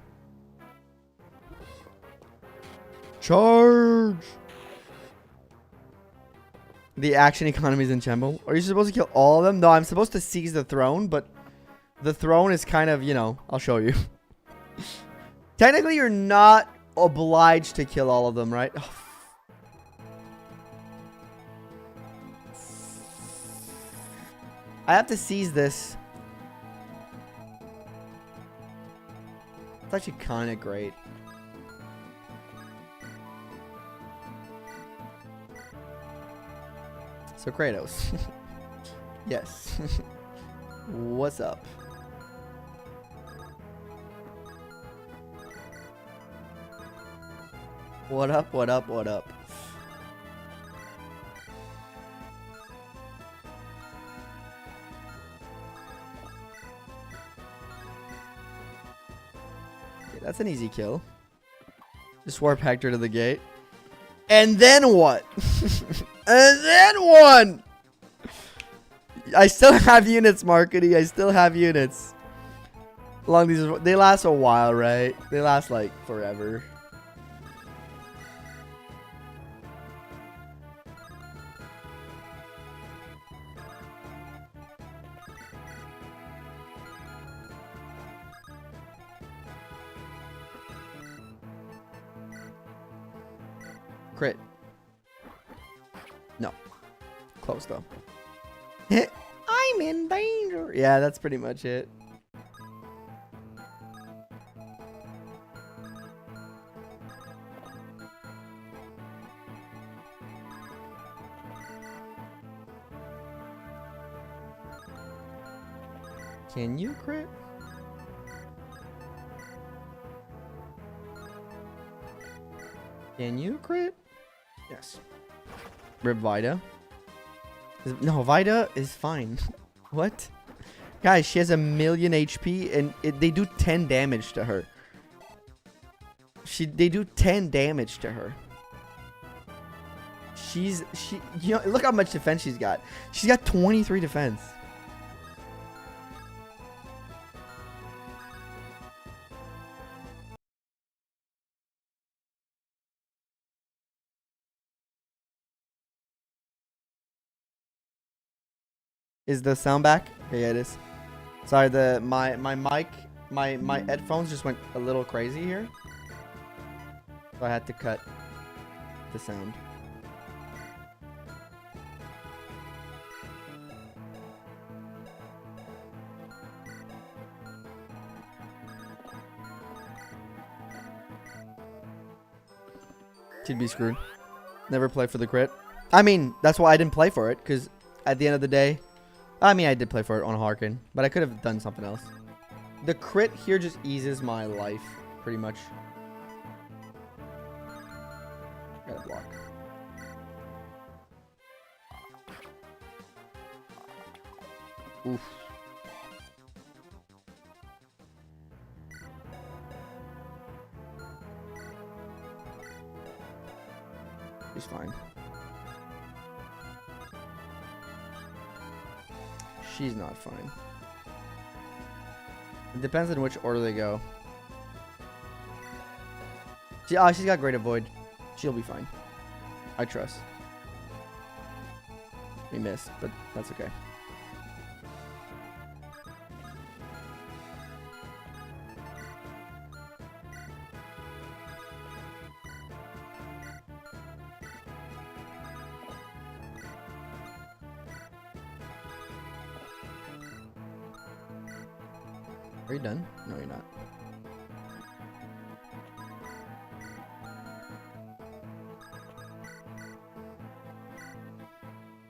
Charge! The action economy is in Chemble. Are you supposed to kill all of them? No, I'm supposed to seize the throne, but the throne is kind of, you know, I'll show you. Technically, you're not obliged to kill all of them, right? Oh, I have to seize this. It's actually kind of great. So Kratos. Yes. What's up? What up, what up, what up? That's an easy kill. Just warp Hector to the gate. And then what? And then one! I still have units, Markety. I still have units. Long these, they last a while, right? They last like forever. Crit. No. Close though. I'm in danger. Yeah, that's pretty much it. Can you crit? Can you crit? Yes. Rip Vida. No, Vida is fine. What? Guys, she has 1,000,000 HP and they do 10 damage to her. They do 10 damage to her. You know, look how much defense she's got. She's got 23 defense. Is the sound back? Okay, yeah, it is. Sorry, my mic, my headphones just went a little crazy here, so I had to cut the sound. She'd be screwed. Never play for the crit. I mean, that's why I didn't play for it, because at the end of the day, I mean, I did play for it on Harkin, but I could have done something else. The crit here just eases my life, pretty much. Gotta block. Oof. He's fine. She's not fine. It depends on which order they go. She's got Great Avoid. She'll be fine. I trust. We missed, but that's okay. Are you done? No, you're not.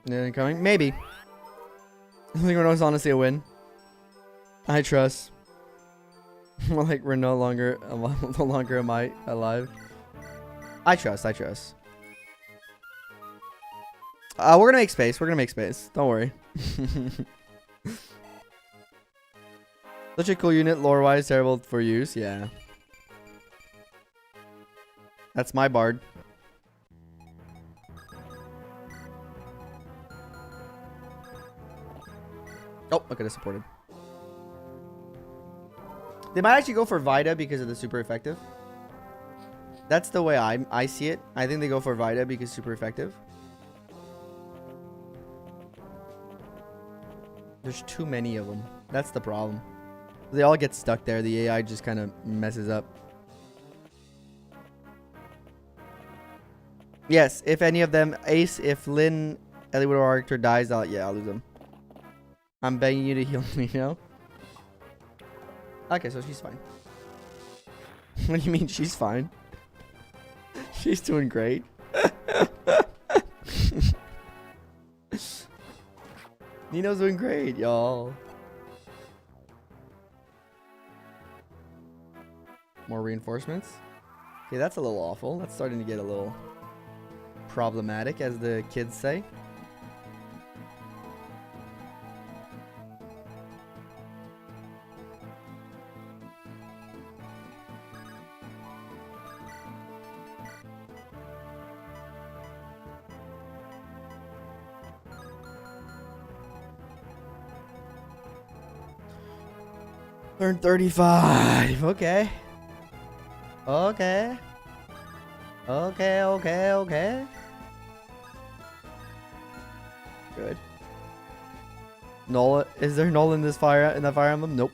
Anything coming? Maybe. I think we're honestly a win. I trust. Like we're no longer am I alive. I trust. I trust. We're gonna make space. We're gonna make space. Don't worry. Such a cool unit, lore-wise, terrible for use. Yeah. That's my bard. Oh, I could have supported. They might actually go for Vida because of the super effective. That's the way I see it. I think they go for Vida because super effective. There's too many of them. That's the problem. They all get stuck there. The AI just kind of messes up. Yes, if any of them ace, if Lynn, Elliot or Arctor dies, I'll lose them. I'm begging you to heal me now. Okay, so she's fine. What do you mean she's fine? She's doing great. Nino's doing great, y'all. More reinforcements. Okay, that's a little awful. That's starting to get a little problematic, as the kids say. Turn 35. Okay. Okay. Okay, okay, okay. Good. Null. Is there null in this Fire Emblem? Nope.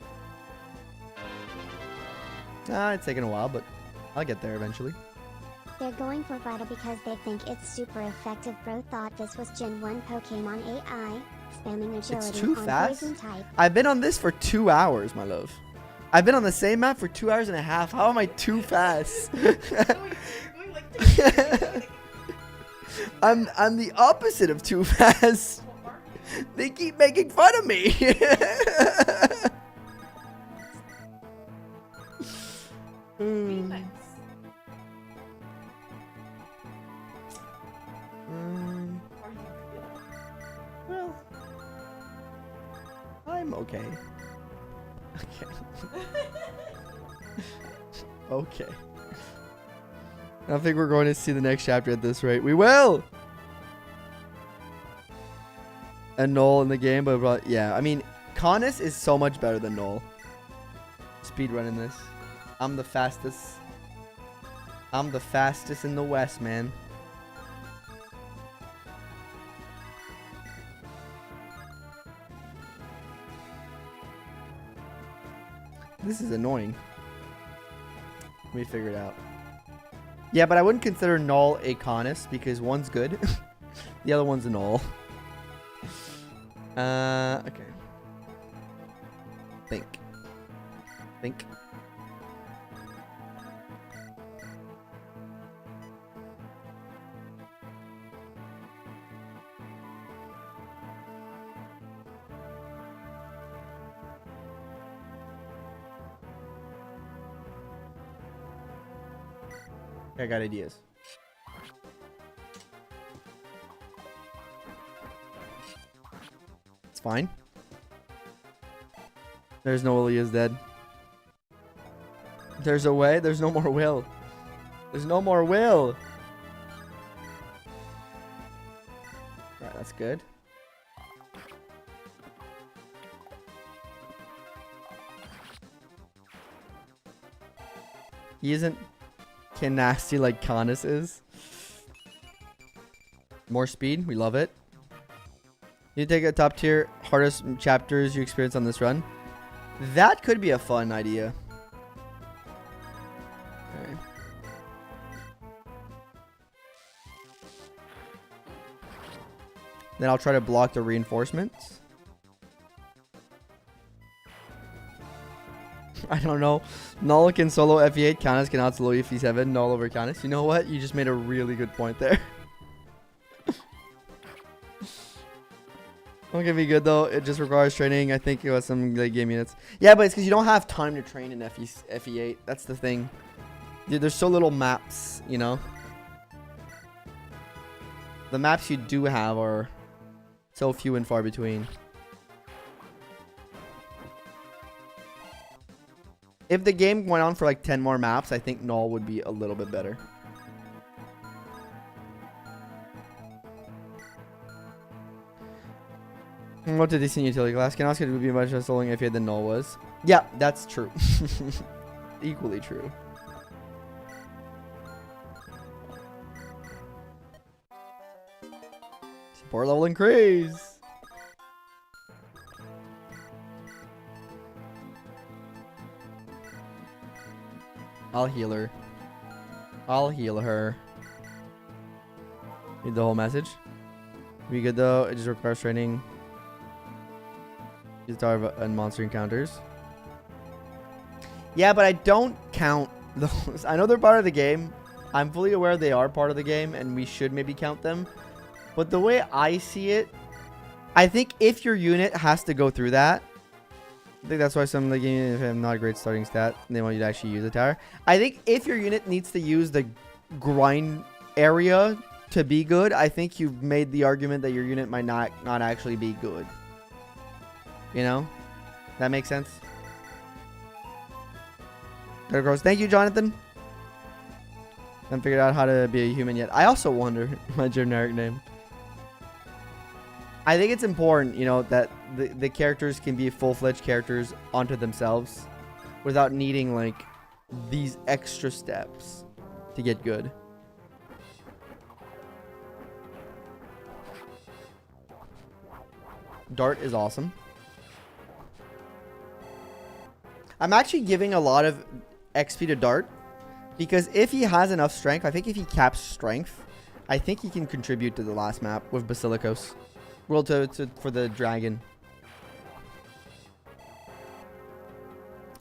It's taking a while, but I'll get there eventually. They're going for Vital because they think it's super effective. Bro thought this was Gen 1 Pokemon AI, spamming agility It's too on fast. poison type. I've been on this for 2 hours, my love. I've been on the same map for 2 hours and a half. How am I too fast? I'm the opposite of too fast. They keep making fun of me. Well, I'm okay. Okay. I don't think we're going to see the next chapter at this rate. We will! And Null in the game, but yeah. I mean, Canis is so much better than Null. Speedrunning this. I'm the fastest. I'm the fastest in the West, man. This is annoying. Let me figure it out. Yeah, but I wouldn't consider Null a Canis because one's good. The other one's a Null. Okay. Think. I got ideas. It's fine. There's no Willie is dead. There's a way. There's no more will. There's no more will. Alright, that's good. He isn't nasty like Canis is. More speed. We love it. You take a top tier, hardest chapters you experience on this run. That could be a fun idea. Okay. Then I'll try to block the reinforcements. I don't know. Null can solo FE8. Canis cannot solo FE7. Null over Canis. You know what? You just made a really good point there. Don't get me good though. It just requires training. I think it was some late game units. Yeah, but it's because you don't have time to train in FE8. That's the thing. Dude, there's so little maps, you know. The maps you do have are so few and far between. If the game went on for like 10 more maps, I think Null would be a little bit better. What's a decent utility class? Can ask it would be much less soloing if you had than Null was. Yeah, that's true. Equally true. Support level increase. I'll heal her. I'll heal her. Read the whole message. Be good though. It just requires training. Use power and monster encounters. Yeah, but I don't count those. I know they're part of the game. I'm fully aware they are part of the game, and we should maybe count them. But the way I see it, I think if your unit has to go through that, I think that's why some of the games have not a great starting stat. They want you to actually use a tower. I think if your unit needs to use the grind area to be good, I think you've made the argument that your unit might not actually be good. You know? That makes sense? There goes. Thank you, Jonathan. Haven't figured out how to be a human yet. I also wonder my generic name. I think it's important, you know, that the characters can be full-fledged characters onto themselves without needing, like, these extra steps to get good. Dart is awesome. I'm actually giving a lot of XP to Dart because if he has enough strength, I think if he caps strength, I think he can contribute to the last map with Basilicos. Well, for the dragon.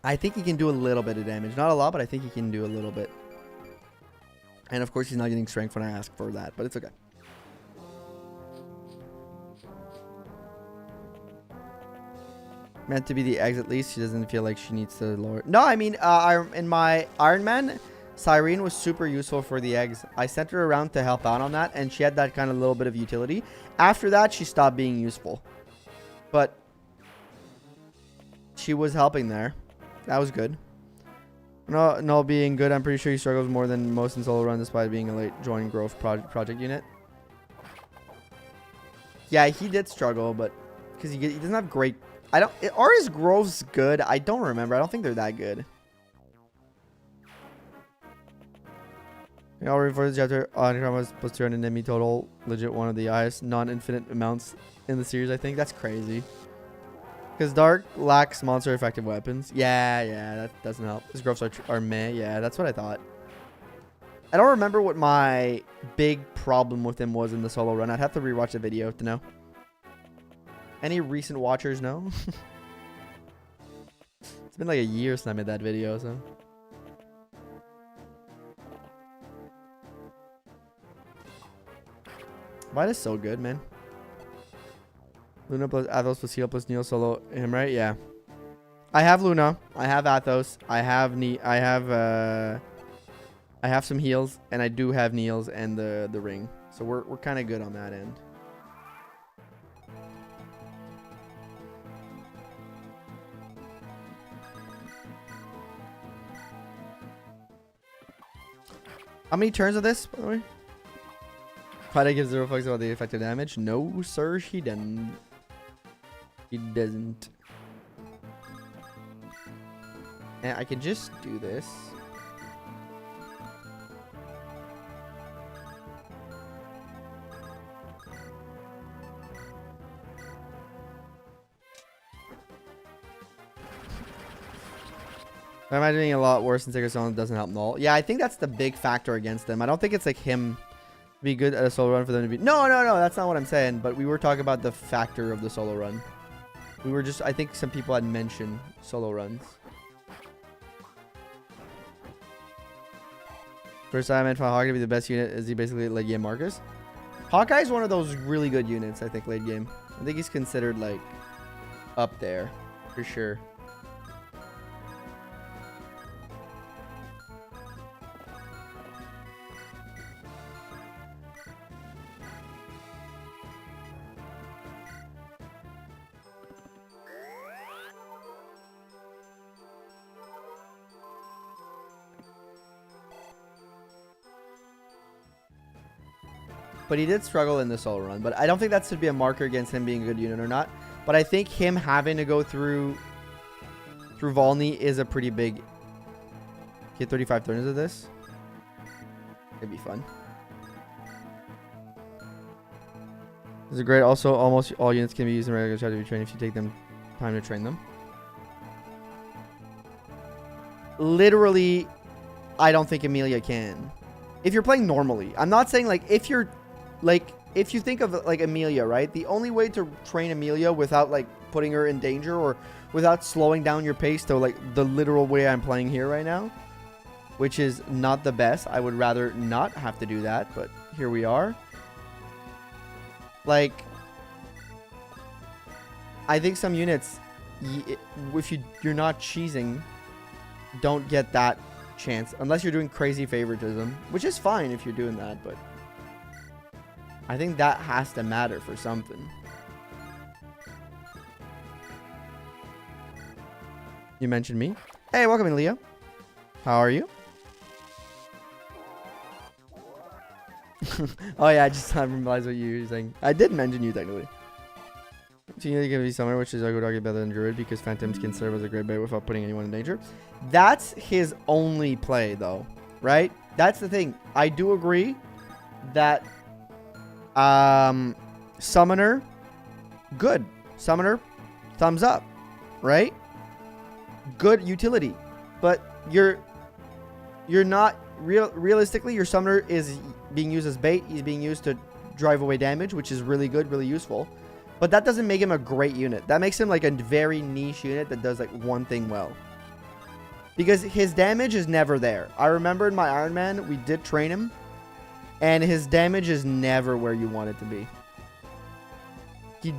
I think he can do a little bit of damage. Not a lot, but I think he can do a little bit. And of course, he's not getting strength when I ask for that, but it's okay. Meant to be the eggs at least. She doesn't feel like she needs to lower. No, I mean, in my Ironman, Cyrene was super useful for the eggs. I sent her around to help out on that, and she had that kind of little bit of utility. After that, she stopped being useful. But she was helping there. That was good. No, being good, I'm pretty sure he struggles more than most in solo run despite being a late join growth project unit. Yeah, he did struggle, but because he doesn't have great... Are his growths good? I don't remember. I don't think they're that good. I'll read for the chapter on Karma's plus 200 enemy total. Legit one of the highest non-infinite amounts in the series, I think. That's crazy. Because Dark lacks monster effective weapons. Yeah, that doesn't help. His growths are meh. Yeah, that's what I thought. I don't remember what my big problem with him was in the solo run. I'd have to rewatch the video to know. Any recent watchers know? It's been like a year since I made that video, so. White is so good, man. Luna plus Athos plus Heal plus Neil solo him, right? Yeah. I have Luna. I have Athos. I have some heals, and I do have Neils and the ring. So we're kind of good on that end. How many turns of this, by the way? Fighter gives 0 fucks about the effective damage. No, sir, he doesn't. He doesn't. And I can just do this. I'm imagining a lot worse than Sacred Stone doesn't help Null. Yeah, I think that's the big factor against them. I don't think it's like him be good at a solo run for them to be. No, that's not what I'm saying. But we were talking about the factor of the solo run. We were just, I think some people had mentioned solo runs. First time I found Hawkeye to be the best unit. Is he basically late game Marcus? Hawkeye is one of those really good units, I think, late game. I think he's considered like up there for sure. But he did struggle in the solo run. But I don't think that should be a marker against him being a good unit or not. But I think him having to go through Volney is a pretty big... Get 35 turns of this. It'd be fun. This is great. Also, almost all units can be used in regular strategy training if you take them time to train them. Literally, I don't think Amelia can. If you're playing normally. I'm not saying like if you're... Like, if you think of, like, Amelia, right? The only way to train Amelia without, like, putting her in danger or without slowing down your pace to, like, the literal way I'm playing here right now, which is not the best. I would rather not have to do that, but here we are. Like, I think some units, if you're not cheesing, don't get that chance. Unless you're doing crazy favoritism, which is fine if you're doing that, but... I think that has to matter for something. You mentioned me. Hey, welcome in, Leo. How are you? Oh, yeah, I just realized what you were saying. I did mention you, technically. So you can be Summoner, which is I would argue better than Druid, because Phantoms can serve as a great bait without putting anyone in danger. That's his only play, though, right? That's the thing. I do agree that... Summoner, good. Summoner, thumbs up, right? Good utility, but you're not realistically. Your Summoner is being used as bait. He's being used to drive away damage, which is really good, really useful. But that doesn't make him a great unit. That makes him like a very niche unit that does like one thing well. Because his damage is never there. I remember in my Ironman, we did train him. And his damage is never where you want it to be. He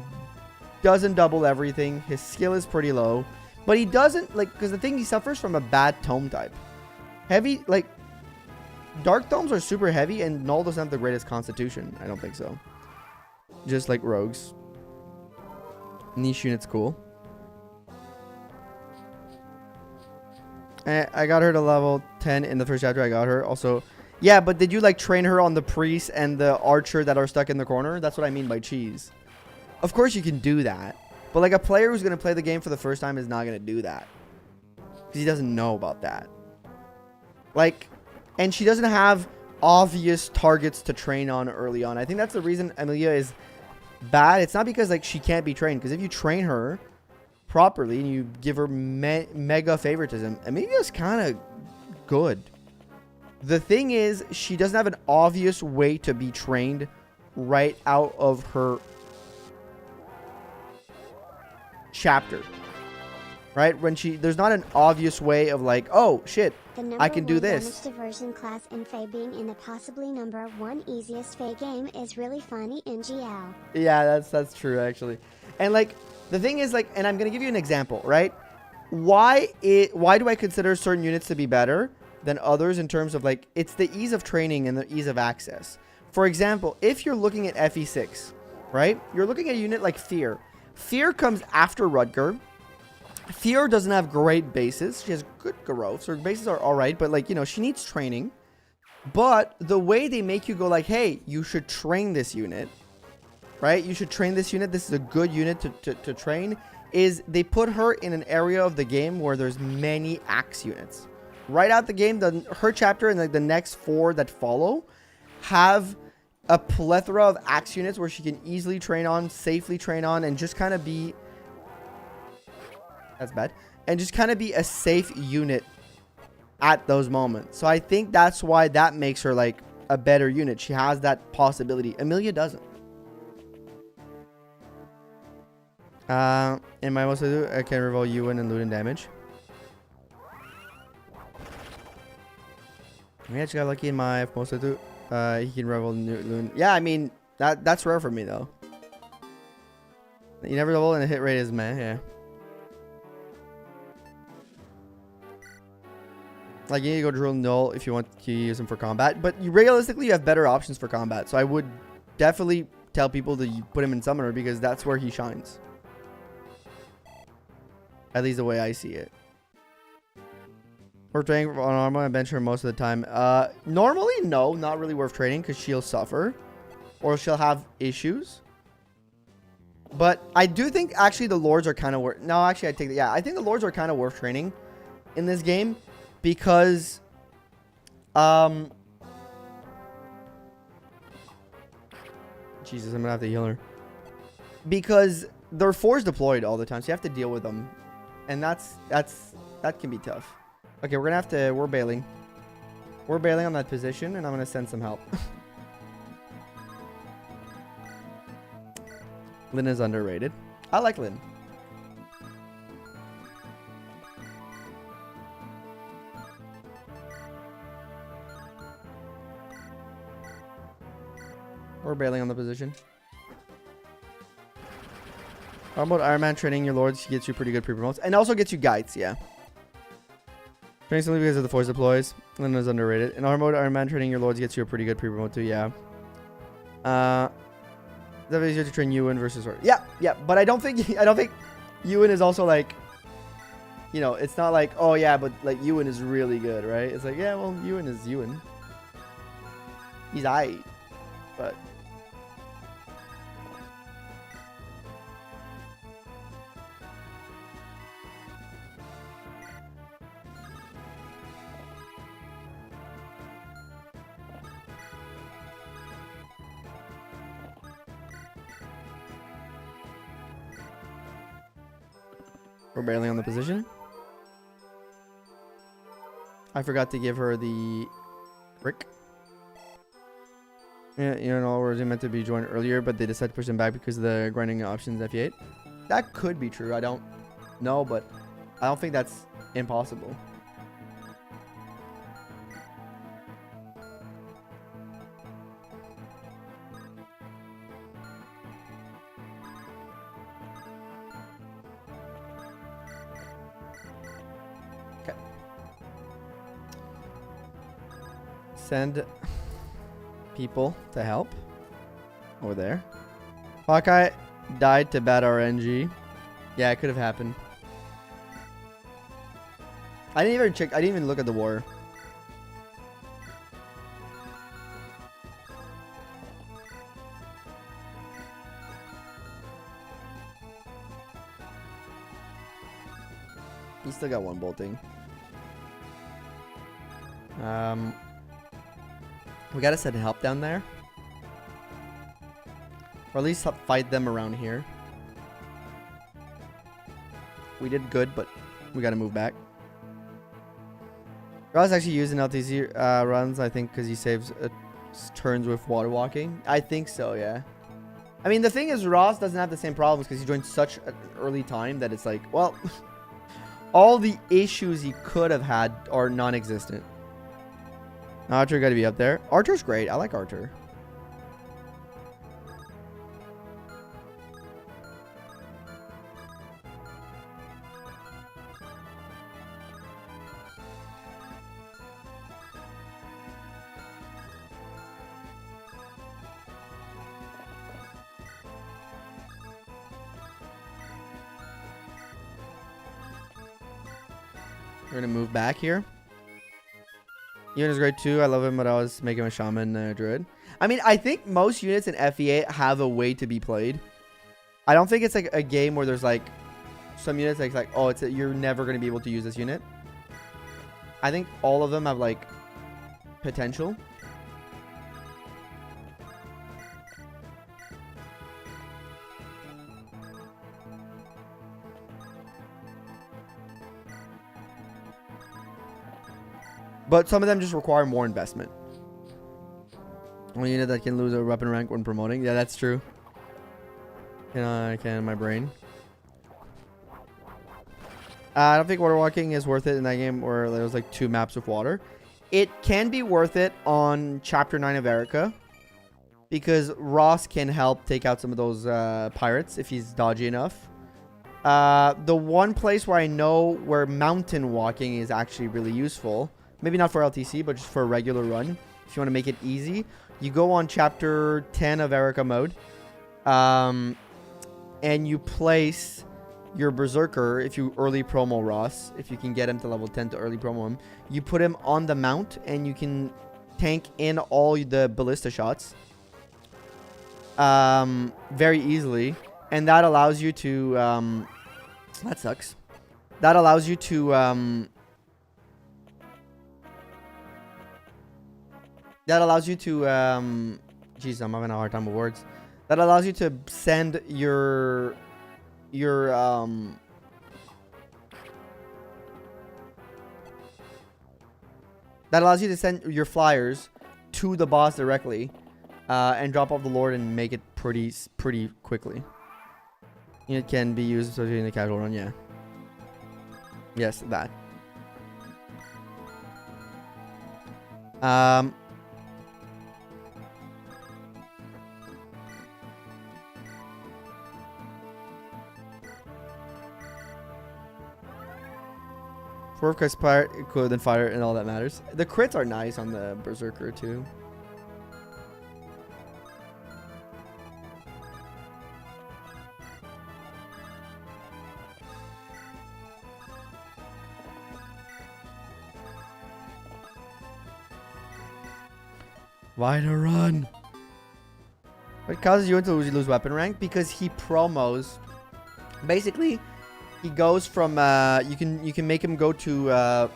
doesn't double everything. His skill is pretty low. But he doesn't, like, because the thing, he suffers from a bad tome type. Heavy, like, dark tomes are super heavy, and Null doesn't have the greatest constitution. I don't think so. Just like rogues. Niche unit's cool. I got her to level 10 in the first chapter. I got her. Also... Yeah, but did you, like, train her on the priest and the archer that are stuck in the corner? That's what I mean by cheese. Of course you can do that. But, like, a player who's going to play the game for the first time is not going to do that. Because he doesn't know about that. Like, and she doesn't have obvious targets to train on early on. I think that's the reason Amelia is bad. It's not because, like, she can't be trained. Because if you train her properly and you give her mega favoritism, Amelia's kind of good. The thing is, she doesn't have an obvious way to be trained right out of her chapter. Right? When there's not an obvious way of like, oh, shit, I can do this. The diversion class in Fae being in the possibly number 1 easiest Fae game is really funny in GL. Yeah, that's true, actually. And, like, the thing is, like, and I'm going to give you an example, right? Why do I consider certain units to be better than others in terms of like it's the ease of training and the ease of access. For example, if you're looking at FE6, right? You're looking at a unit like Fear. Fear comes after Rudger. Fear doesn't have great bases. She has good growths. Her bases are all right, but like, you know, she needs training. But the way they make you go like, hey, you should train this unit, right? You should train this unit. This is a good unit to train. Is they put her in an area of the game where there's many axe units. Right out the game, her chapter and like the next 4 that follow have a plethora of axe units where she can easily train on, safely train on, and just kind of be... That's bad. And just kind of be a safe unit at those moments. So I think that's why that makes her like a better unit. She has that possibility. Amelia doesn't. In my most do, I can revolve Ewan and Luden damage. I just got lucky in my most do. He can revolve Luden. Yeah, I mean that's rare for me though. You never double and the hit rate is meh. Yeah. Like, you need to go drill null if you want to use them for combat. But realistically, you have better options for combat. So I would definitely tell people to put him in summoner because that's where he shines. At least the way I see it. Worth trading on armor and bench her most of the time. Normally, no. Not really worth trading because she'll suffer. Or she'll have issues. But I do think, actually, the Lords are kind of worth... No, actually, I take that. Yeah, I think the Lords are kind of worth training in this game. Because, Jesus, I'm gonna have to heal her. Because they're force deployed all the time, so you have to deal with them, and that can be tough. Okay, we're gonna have to. We're bailing on that position, and I'm gonna send some help. Lynn is underrated. I like Lynn. We're bailing on the position. How about Ironman training your lords? Gets you pretty good pre-promotes. And also gets you guides, yeah. Training simply because of the force deploys. Lynn is underrated. In our mode, Ironman training your lords gets you a pretty good pre-promote too, yeah. It's easier to train Ewan versus her. Yeah, yeah. But I don't think Ewan is also like, you know, it's not like, oh yeah, but like Ewan is really good, right? It's like, yeah, well, Ewan is Ewan. He's aight. But we're barely on the position. I forgot to give her the brick. Yeah, you know, or was meant to be joined earlier, but they decided to push them back because of the grinding options FE8. That could be true. I don't know, but I don't think that's impossible. Okay. Send people to help over there. Hawkeye died to bad RNG. Yeah, it could have happened. I didn't even check. I didn't even look at the war. He still got one bolting. We gotta send help down there. Or at least fight them around here. We did good, but we gotta move back. Ross actually using LTZ runs, I think, because he saves turns with water walking. I think so, yeah. I mean, the thing is, Ross doesn't have the same problems because he joined such an early time that it's like, well, all the issues he could have had are non-existent. Archer got to be up there. Archer's great. I like Archer. We're going to move back here. Ewan is great too. I love him, but I was making him a shaman druid. I mean, I think most units in FE8 have a way to be played. I don't think it's like a game where there's like some units like oh, you're never going to be able to use this unit. I think all of them have like potential. But some of them just require more investment. One unit that can lose a weapon rank when promoting. Yeah, that's true. Can in my brain. I don't think water walking is worth it in that game where there's like 2 maps of water. It can be worth it on Chapter 9 of Erica. Because Ross can help take out some of those pirates if he's dodgy enough. The one place where I know where mountain walking is actually really useful. Maybe not for LTC, but just for a regular run. If you want to make it easy. You go on Chapter 10 of Erica mode. And you place your Berserker, if you early promo Ross, if you can get him to level 10 to early promo him, you put him on the mount and you can tank in all the ballista shots very easily. And that allows you to, that sucks. That allows you to, jeez, I'm having a hard time with words. That allows you to send your flyers to the boss directly, and drop off the Lord and make it pretty quickly. It can be used especially in the casual run, yeah. Yes, that. Four crits fire, cool, then fire, and all that matters. The crits are nice on the Berserker too. Why to run? What causes you to lose weapon rank? Because he promos. Basically, he goes from you can make him go to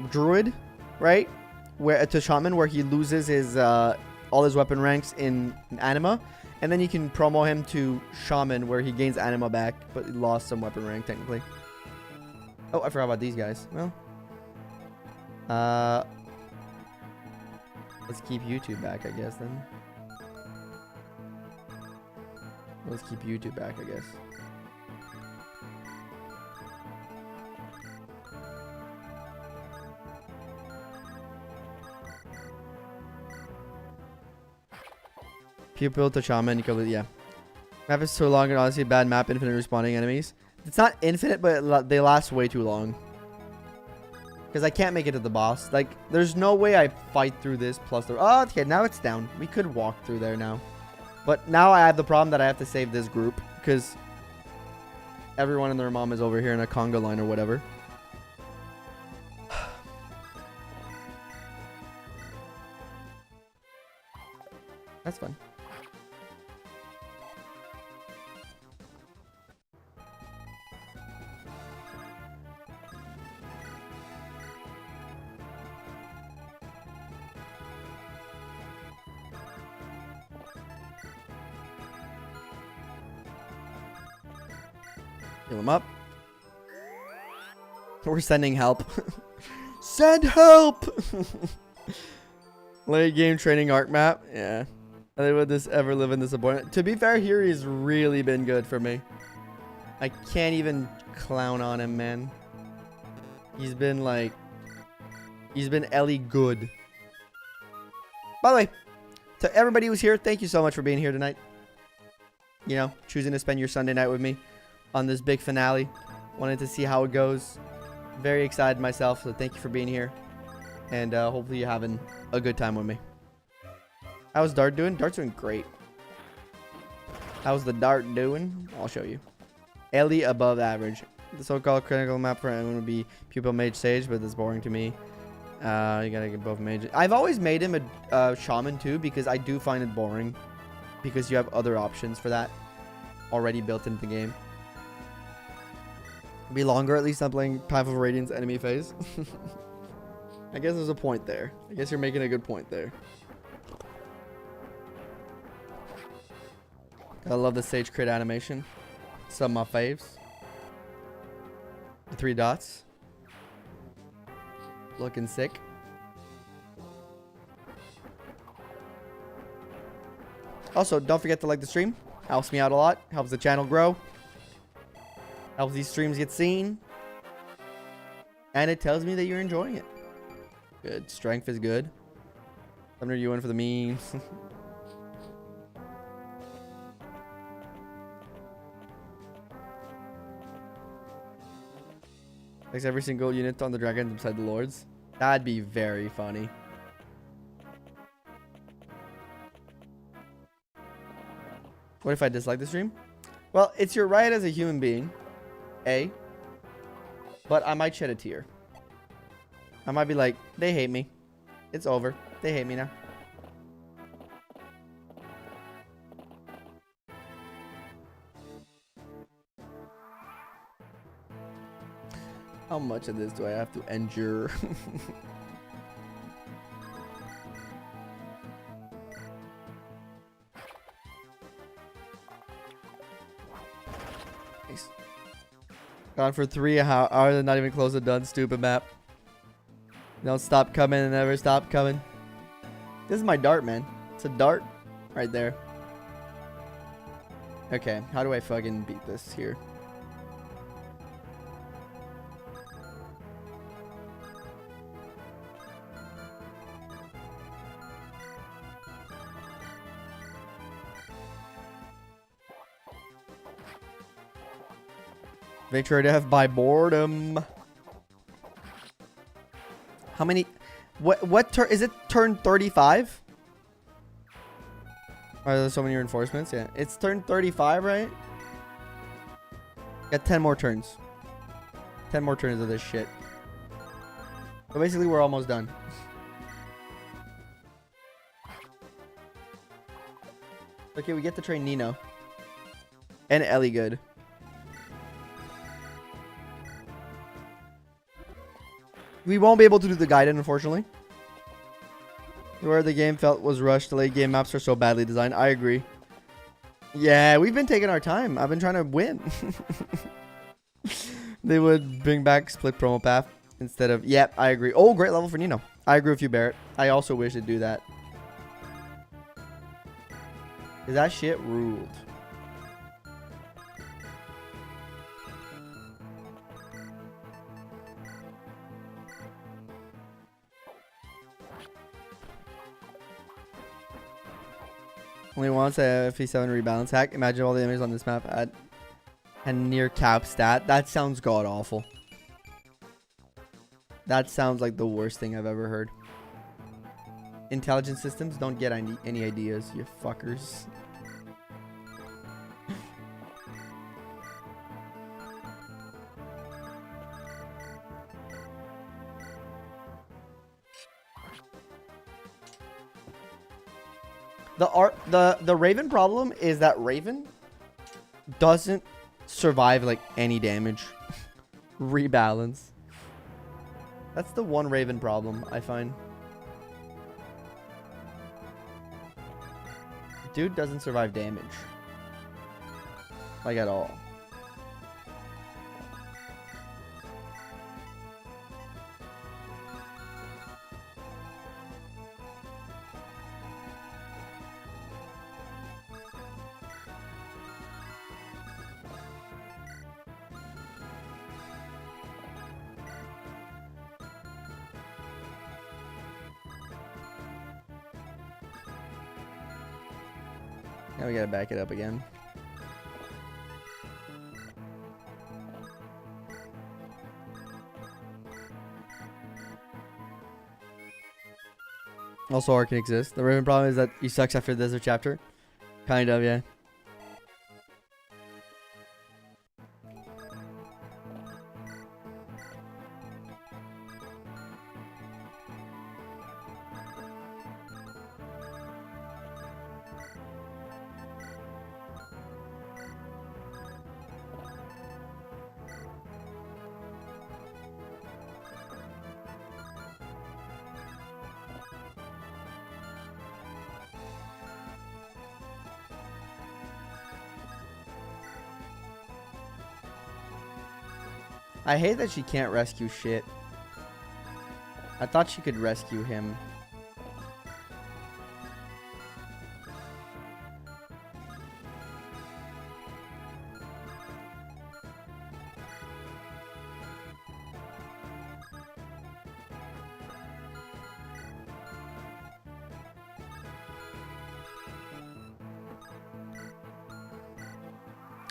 Druid, right? Where to Shaman, where he loses his all his weapon ranks in Anima, and then you can promo him to Shaman, where he gains Anima back, but he lost some weapon rank technically. Oh, I forgot about these guys. Well, let's keep YouTube back, I guess, then. Let's keep YouTube back, I guess. Pupil to Shaman, you can, yeah. Map is so long and honestly bad map, infinite respawning enemies. It's not infinite, but they last way too long. Because I can't make it to the boss. Like, there's no way I fight through this plus the... Oh, okay, now it's down. We could walk through there now. But now I have the problem that I have to save this group. Because everyone and their mom is over here in a conga line or whatever. That's fun. Heal him up. We're sending help. Send help! Late game training arc map. Yeah. Would this ever live in disappointment? To be fair, here he's really been good for me. I can't even clown on him, man. He's been like... He's been Ellie good. By the way, to everybody who's here, thank you so much for being here tonight. You know, choosing to spend your Sunday night with me on this big finale. Wanted to see how it goes. Very excited myself, so thank you for being here. And hopefully you're having a good time with me. How's Dart doing? Dart's doing great. How's the Dart doing? I'll show you. Ellie above average. The so-called critical map for anyone would be Pupil Mage Sage, but that's boring to me. You gotta get both mages. I've always made him a Shaman too, because I do find it boring. Because you have other options for that already built into the game. Be longer, at least I'm playing Path of Radiance enemy phase. I guess there's a point there. I guess you're making a good point there. I love the Sage crit animation. Some of my faves. The 3 dots. Looking sick. Also, don't forget to like the stream. Helps me out a lot. Helps the channel grow. Helps these streams get seen. And it tells me that you're enjoying it. Good. Strength is good. Thunder, you in for the memes. Takes every single unit on the dragon beside the lords. That'd be very funny. What if I dislike the stream? Well, it's your right as a human being. A. But I might shed a tear. I might be like, they hate me. It's over. They hate me now. How much of this do I have to endure? Nice. Gone for 3 hours, not even close to done. Stupid map. Don't stop coming and never stop coming. This is my dart, man. It's a dart right there. Okay, how do I fucking beat this here? Victory death by boredom. How many? What turn is it? Turn 35? Are there so many reinforcements? Yeah, it's turn 35, right? Got 10 more turns. 10 more turns of this shit. So basically, we're almost done. Okay, we get to train Nino and Ellie good. We won't be able to do the guided, unfortunately. Where the game felt was rushed. The late game maps are so badly designed. I agree. Yeah, we've been taking our time. I've been trying to win. They would bring back split promo path instead of... Yep, I agree. Oh, great level for Nino. I agree with you, Barrett. I also wish they'd do that. Because that shit ruled. Only once a FE7 rebalance hack. Imagine all the enemies on this map at a near cap stat. That sounds god awful. That sounds like the worst thing I've ever heard. Intelligence systems don't get any ideas, you fuckers. The Raven problem is that Raven doesn't survive like any damage. Rebalance. That's the one Raven problem I find. Dude doesn't survive damage. Like at all. Now we gotta back it up again. Also, Arc can exist. The Raven problem is that he sucks after the desert chapter. Kind of, yeah. I hate that she can't rescue shit. I thought she could rescue him.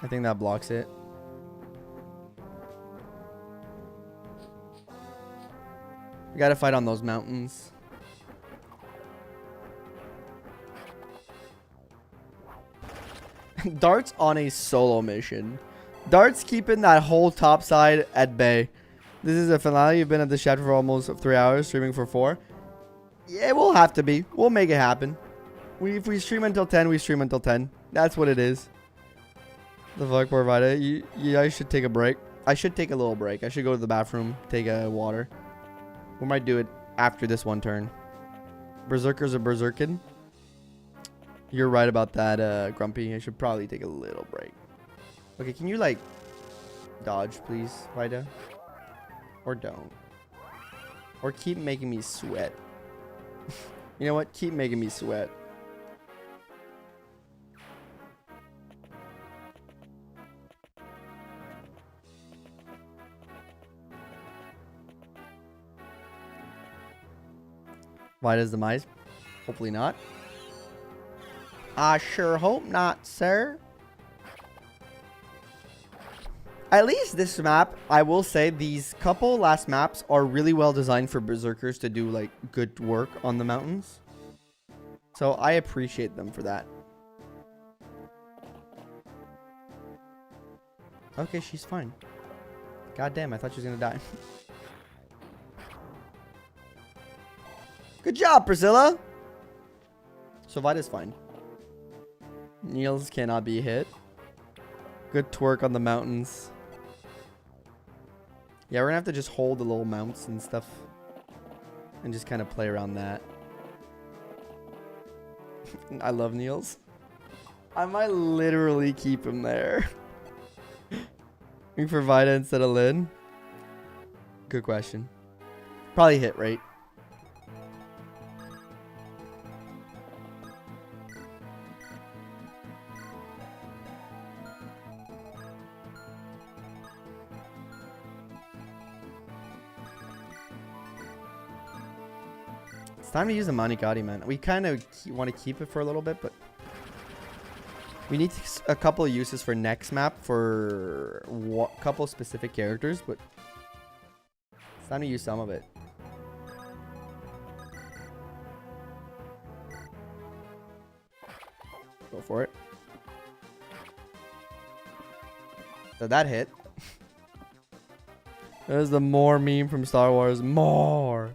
I think that blocks it. We gotta fight on those mountains. Dart's on a solo mission. Dart's keeping that whole top side at bay. This is a finale. You've been at this chapter for almost 3 hours, streaming for 4. Yeah, we'll have to be. We'll make it happen. If we stream until 10, we stream until 10. That's what it is. The fuck, poor Vida. I should take a break. I should take a little break. I should go to the bathroom, take a water. We might do it after this one turn. Berserkers are berserking. You're right about that, Grumpy. I should probably take a little break. Okay, can you, like, dodge, please, Vida? Or don't. Or keep making me sweat. You know what? Keep making me sweat. Vida's demise? Hopefully not. I sure hope not, sir. At least this map, I will say, these couple last maps are really well designed for berserkers to do, like, good work on the mountains. So I appreciate them for that. Okay, she's fine. God damn, I thought she was gonna die. Good job, Priscilla! So Vida's fine. Niels cannot be hit. Good twerk on the mountains. Yeah, we're gonna have to just hold the little mounts and stuff. And just kind of play around that. I love Niels. I might literally keep him there. For Vida instead of Lynn. Good question. Probably hit rate. It's time to use the Manikadi, man. We kind of want to keep it for a little bit, but we need a couple of uses for next map for a couple specific characters, but it's time to use some of it. Go for it. So that hit. There's the more meme from Star Wars. More.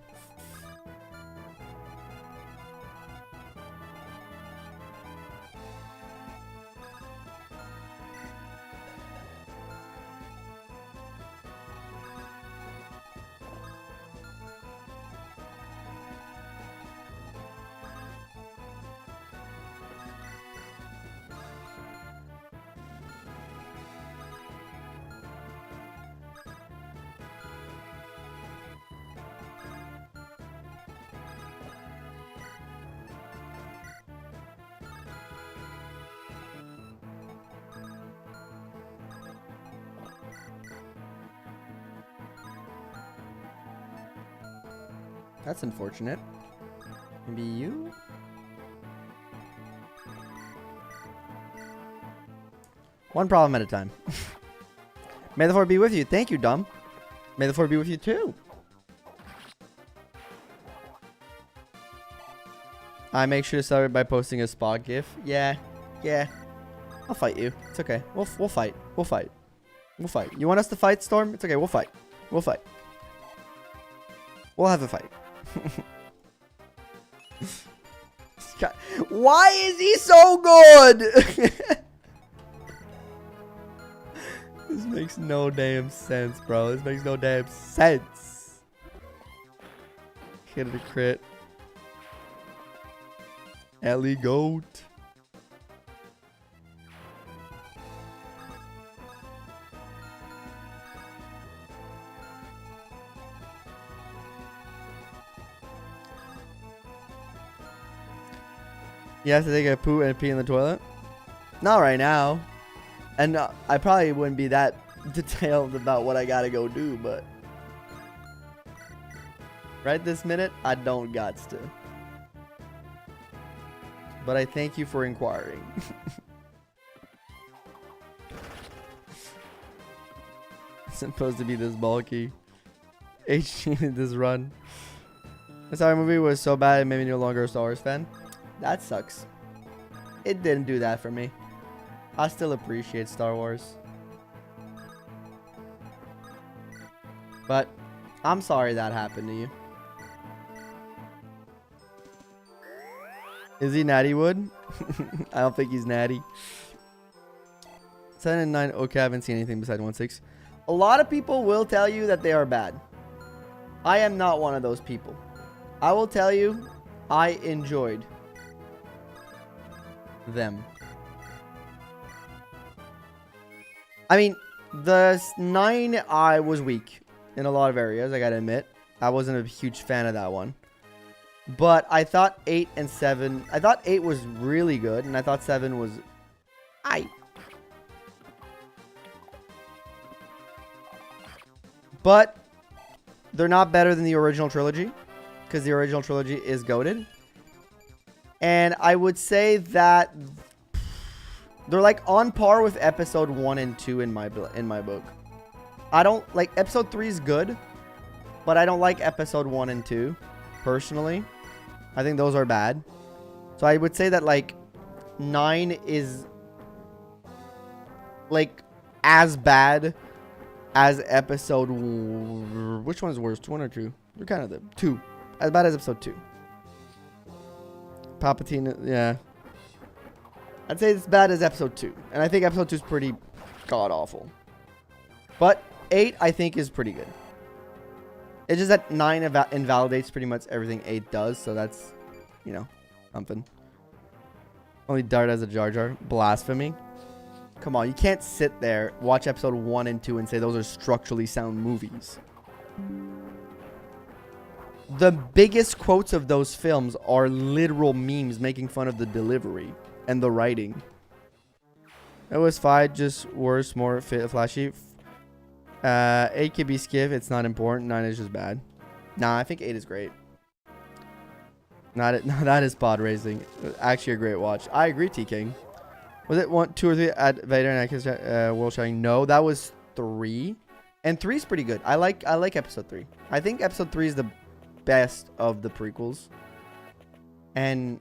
That's unfortunate. Maybe you? One problem at a time. May the 4 be with you. Thank you, Dom. May the 4 be with you too. I make sure to celebrate by posting a spot gif. Yeah. I'll fight you. It's okay. We'll fight. We'll fight. We'll fight. You want us to fight, Storm? It's okay. We'll fight. We'll fight. We'll have a fight. Why is he so good? This makes no damn sense, bro. This makes no damn sense. Hit a crit. Ellie Goat. You have to take a poo and pee in the toilet? Not right now. And I probably wouldn't be that detailed about what I gotta go do, but right this minute, I don't gots to. But I thank you for inquiring. supposed to be this bulky. HG this run. The Star Wars movie was so bad it made me no longer a Star Wars fan. That sucks. It didn't do that for me. I still appreciate Star Wars. But I'm sorry that happened to you. Is he Natty Wood? I don't think he's Natty. 7 and 9. Okay, I haven't seen anything besides 1-6. A lot of people will tell you that they are bad. I am not one of those people. I will tell you, I enjoyed them. I mean, the 9 I was weak in a lot of areas, I gotta admit. I wasn't a huge fan of that one. But I thought 8 and 7... I thought 8 was really good, and I thought 7 was... But they're not better than the original trilogy, because the original trilogy is goated. And I would say that they're like on par with episode 1 and 2 in my book. I don't like episode 3 is good, but I don't like episode 1 and 2 personally. I think those are bad. So I would say that like 9 is like as bad as episode... Which one is worse? 1 or 2? They're kind of the 2. As bad as episode 2. Palpatine, yeah. I'd say it's bad as episode 2. And I think episode 2 is pretty god-awful. But 8, I think, is pretty good. It's just that 9 invalidates pretty much everything 8 does. So that's, you know, something. Only Dart as a Jar Jar. Blasphemy. Come on, you can't sit there, watch episode 1 and 2 and say those are structurally sound movies. The biggest quotes of those films are literal memes making fun of the delivery and the writing. It was 5, just worse, more flashy. 8 could be skiff, it's not important. 9 is just bad. Nah, I think 8 is great. That is pod racing. Actually a great watch. I agree, T-King. Was it 1, 2, or 3 at Vader and Akis World Shining? No, that was 3. And 3 is pretty good. I like episode 3. I think episode 3 is the best of the prequels. And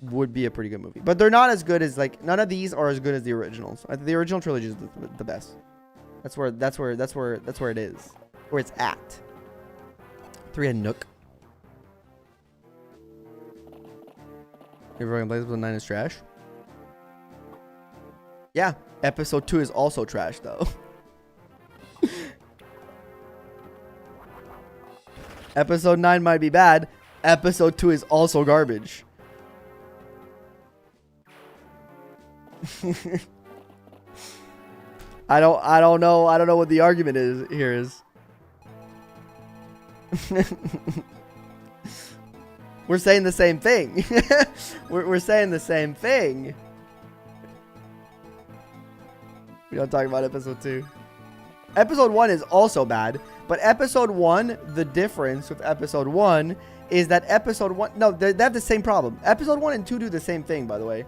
would be a pretty good movie. But they're not as good as, like, none of these are as good as the originals. I think the original trilogy is the best. That's where it is. Where it's at. 3 had Nook. Everyone plays with 9 is trash. Yeah, episode 2 is also trash, though. Episode 9 might be bad. Episode 2 is also garbage. I don't know what the argument is here. We're saying the same thing. we're saying the same thing. We don't talk about episode 2. Episode 1 is also bad, but episode 1, the difference with episode 1 is that episode 1, no, they have the same problem. Episode 1 and 2 do the same thing, by the way.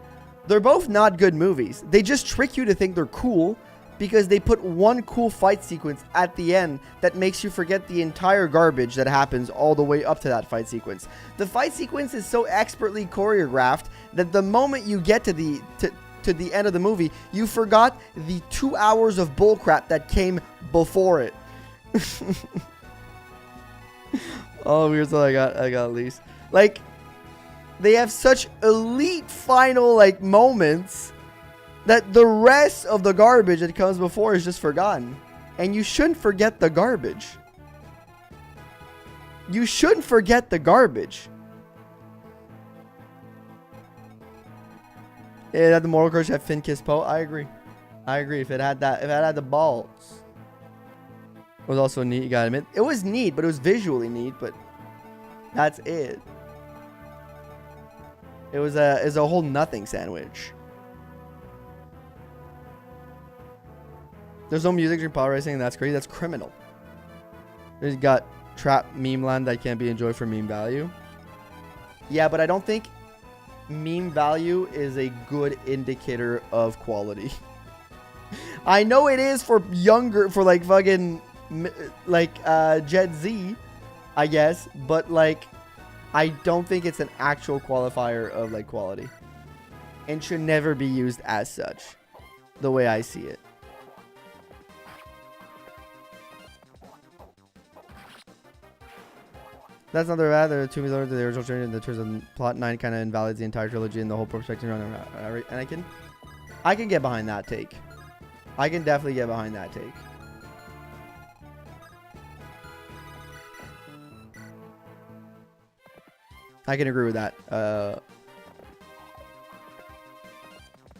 They're both not good movies. They just trick you to think they're cool because they put one cool fight sequence at the end that makes you forget the entire garbage that happens all the way up to that fight sequence. The fight sequence is so expertly choreographed that the moment you get to the end of the movie, you forgot the 2 hours of bullcrap that came before it. Oh, here's what I got at least. Like, they have such elite final, like, moments that the rest of the garbage that comes before is just forgotten. And you shouldn't forget the garbage. You shouldn't forget the garbage. It had the moral courage to have Finn kiss Poe. I agree. If it had the balls. It was also neat, you gotta admit. It was neat, but it was visually neat, but that's it. It was a whole nothing sandwich. There's no music during power racing, and that's crazy. That's criminal. There's got trap meme land that can't be enjoyed for meme value. Yeah, but I don't think meme value is a good indicator of quality. I know it is for younger, for like fucking, like, Gen Z, I guess. But, like, I don't think it's an actual qualifier of, like, quality. And should never be used as such, the way I see it. That's not their bad. They're two movies over to the original trilogy. In the terms of plot, 9 kind of invalidates the entire trilogy and the whole perspective around Anakin. I can get behind that take. I can definitely get behind that take. I can agree with that.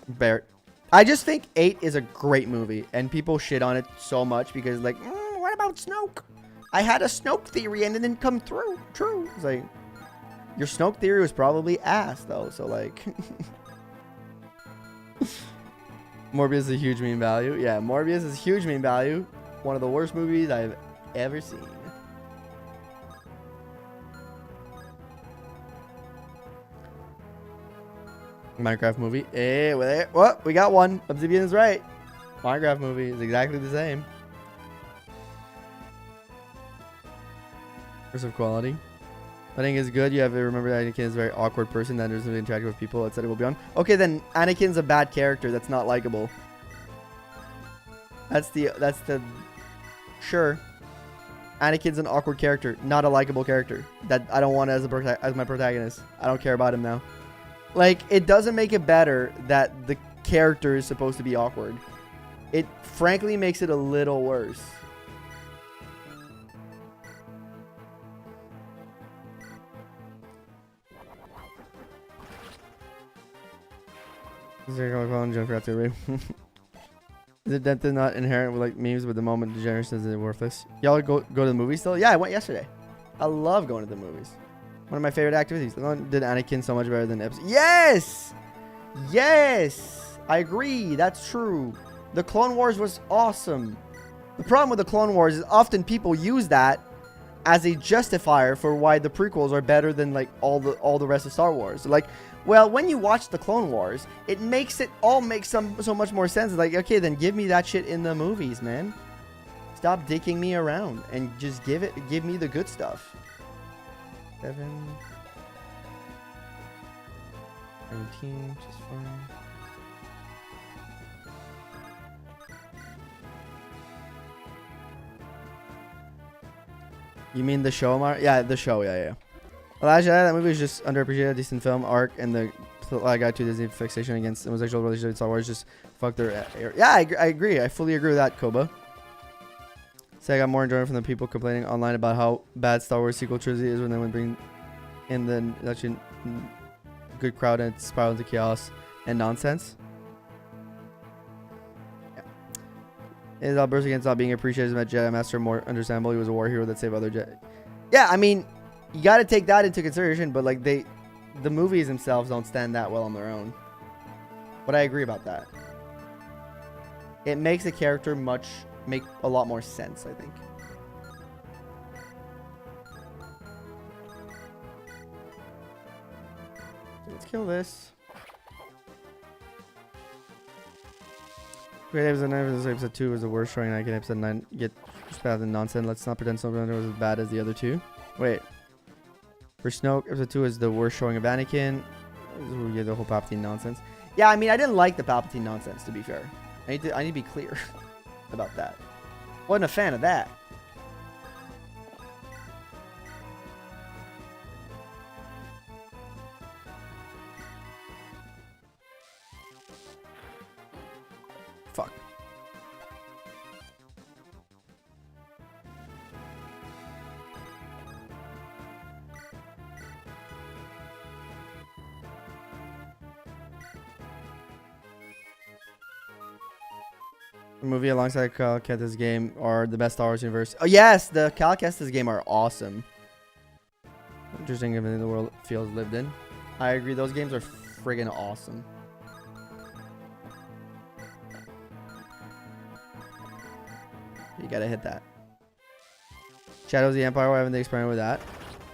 Barrett. I just think 8 is a great movie, and people shit on it so much because, like, what about Snoke? I had a Snoke theory and it didn't come through. True. It's like, your Snoke theory was probably ass, though. So, like, Morbius is a huge meme value. Yeah, Morbius is huge meme value. One of the worst movies I've ever seen. Minecraft movie. Hey, what? We got one. Obsidian is right. Minecraft movie is exactly the same. Of quality. I think it's good. You have to remember that Anakin is a very awkward person that doesn't really interact with people, etc. will be on. Okay, then Anakin's a bad character. That's not likable. That's the sure. Anakin's an awkward character, not a likable character. That I don't want as my protagonist. I don't care about him now. Like, it doesn't make it better that the character is supposed to be awkward. It frankly makes it a little worse. Is it that they're not inherent with like memes with the moment degeneration is worthless? Y'all go to the movies still? Yeah, I went yesterday. I love going to the movies. One of my favorite activities. Did Anakin so much better than episode? Yes! Yes! I agree. That's true. The Clone Wars was awesome. The problem with the Clone Wars is often people use that as a justifier for why the prequels are better than like all the rest of Star Wars. Like, well, when you watch the Clone Wars, it makes it all make so much more sense. It's like, okay, then give me that shit in the movies, man. Stop dicking me around and just give me the good stuff. 7, 17, just fine. You mean the show, Mar? Yeah, the show. Yeah. Well, actually, that movie is just underappreciated. Decent film arc, and the plot guide to Disney fixation against homosexual relationships in Star Wars just fuck their. Yeah, I agree. I fully agree with that, Koba. So I got more enjoyment from the people complaining online about how bad Star Wars sequel trilogy is when they would bring in the actually good crowd and spiral into chaos and nonsense. His outburst against not being appreciated as a Jedi Master more understandable. He was a war hero that saved other Jedi. Yeah, I mean, you got to take that into consideration, but like the movies themselves don't stand that well on their own. But I agree about that. It makes the character make a lot more sense, I think. Let's kill this. Great episode 2 was the worst showing. I can episode 9 get just bad than nonsense. Let's not pretend Snoke was as bad as the other two. Wait. For Snoke, episode 2 is the worst showing of Anakin. We get the whole Palpatine nonsense. Yeah, I mean, I didn't like the Palpatine nonsense, to be fair. I need to be clear about that. Wasn't a fan of that. Fuck. The movie alongside Cal Kestis game are the best Star Wars universe. Oh yes, the Cal Kestis game are awesome. Interesting given the world feels lived in. I agree, those games are friggin' awesome. You gotta hit that. Shadows of the Empire, why haven't they experimented with that?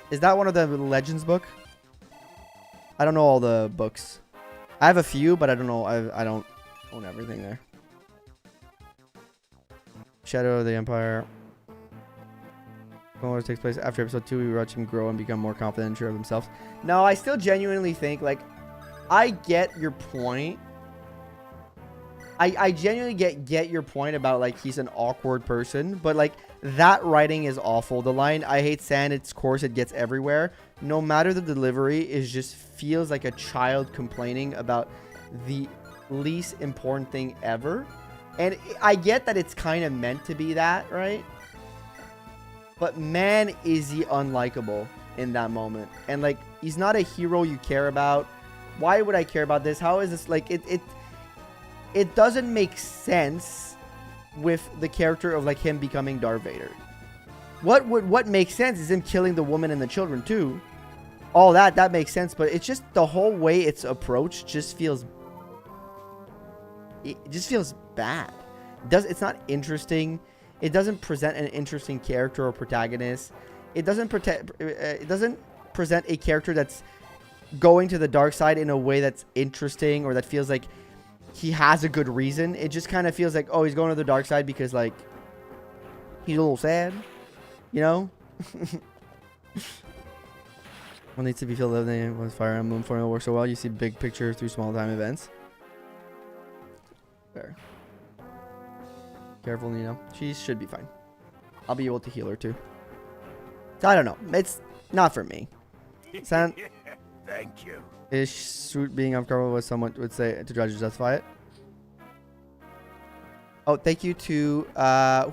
Is that one of the Legends book? I don't know all the books. I have a few, but I don't know. I don't own everything there. Shadow of the Empire. What takes place after episode 2, we watch him grow and become more confident and sure of himself. No, I still genuinely think, like, I get your point. I genuinely get your point about, like, he's an awkward person, but, like, that writing is awful. The line, I hate sand, it's coarse, it gets everywhere. No matter the delivery, it just feels like a child complaining about the least important thing ever. And I get that it's kind of meant to be that, right? But man, is he unlikable in that moment. And, like, he's not a hero you care about. Why would I care about this? How is this, like, it doesn't make sense with the character of, like, him becoming Darth Vader. What makes sense is him killing the woman and the children too. All that makes sense, but it's just the whole way it's approached just feels bad. It's not interesting. It doesn't present an interesting character or protagonist. It doesn't present a character that's going to the dark side in a way that's interesting or that feels like he has a good reason. It just kind of feels like, oh, he's going to the dark side because, like, he's a little sad, you know? What needs to be filled in was Fire Emblem formula works so well. You see big picture through small time events. Fair. Careful, Nino. She should be fine. I'll be able to heal her too. I don't know. It's not for me. Thank you. Is suit being uncomfortable what someone would say to try to justify it? Oh, thank you to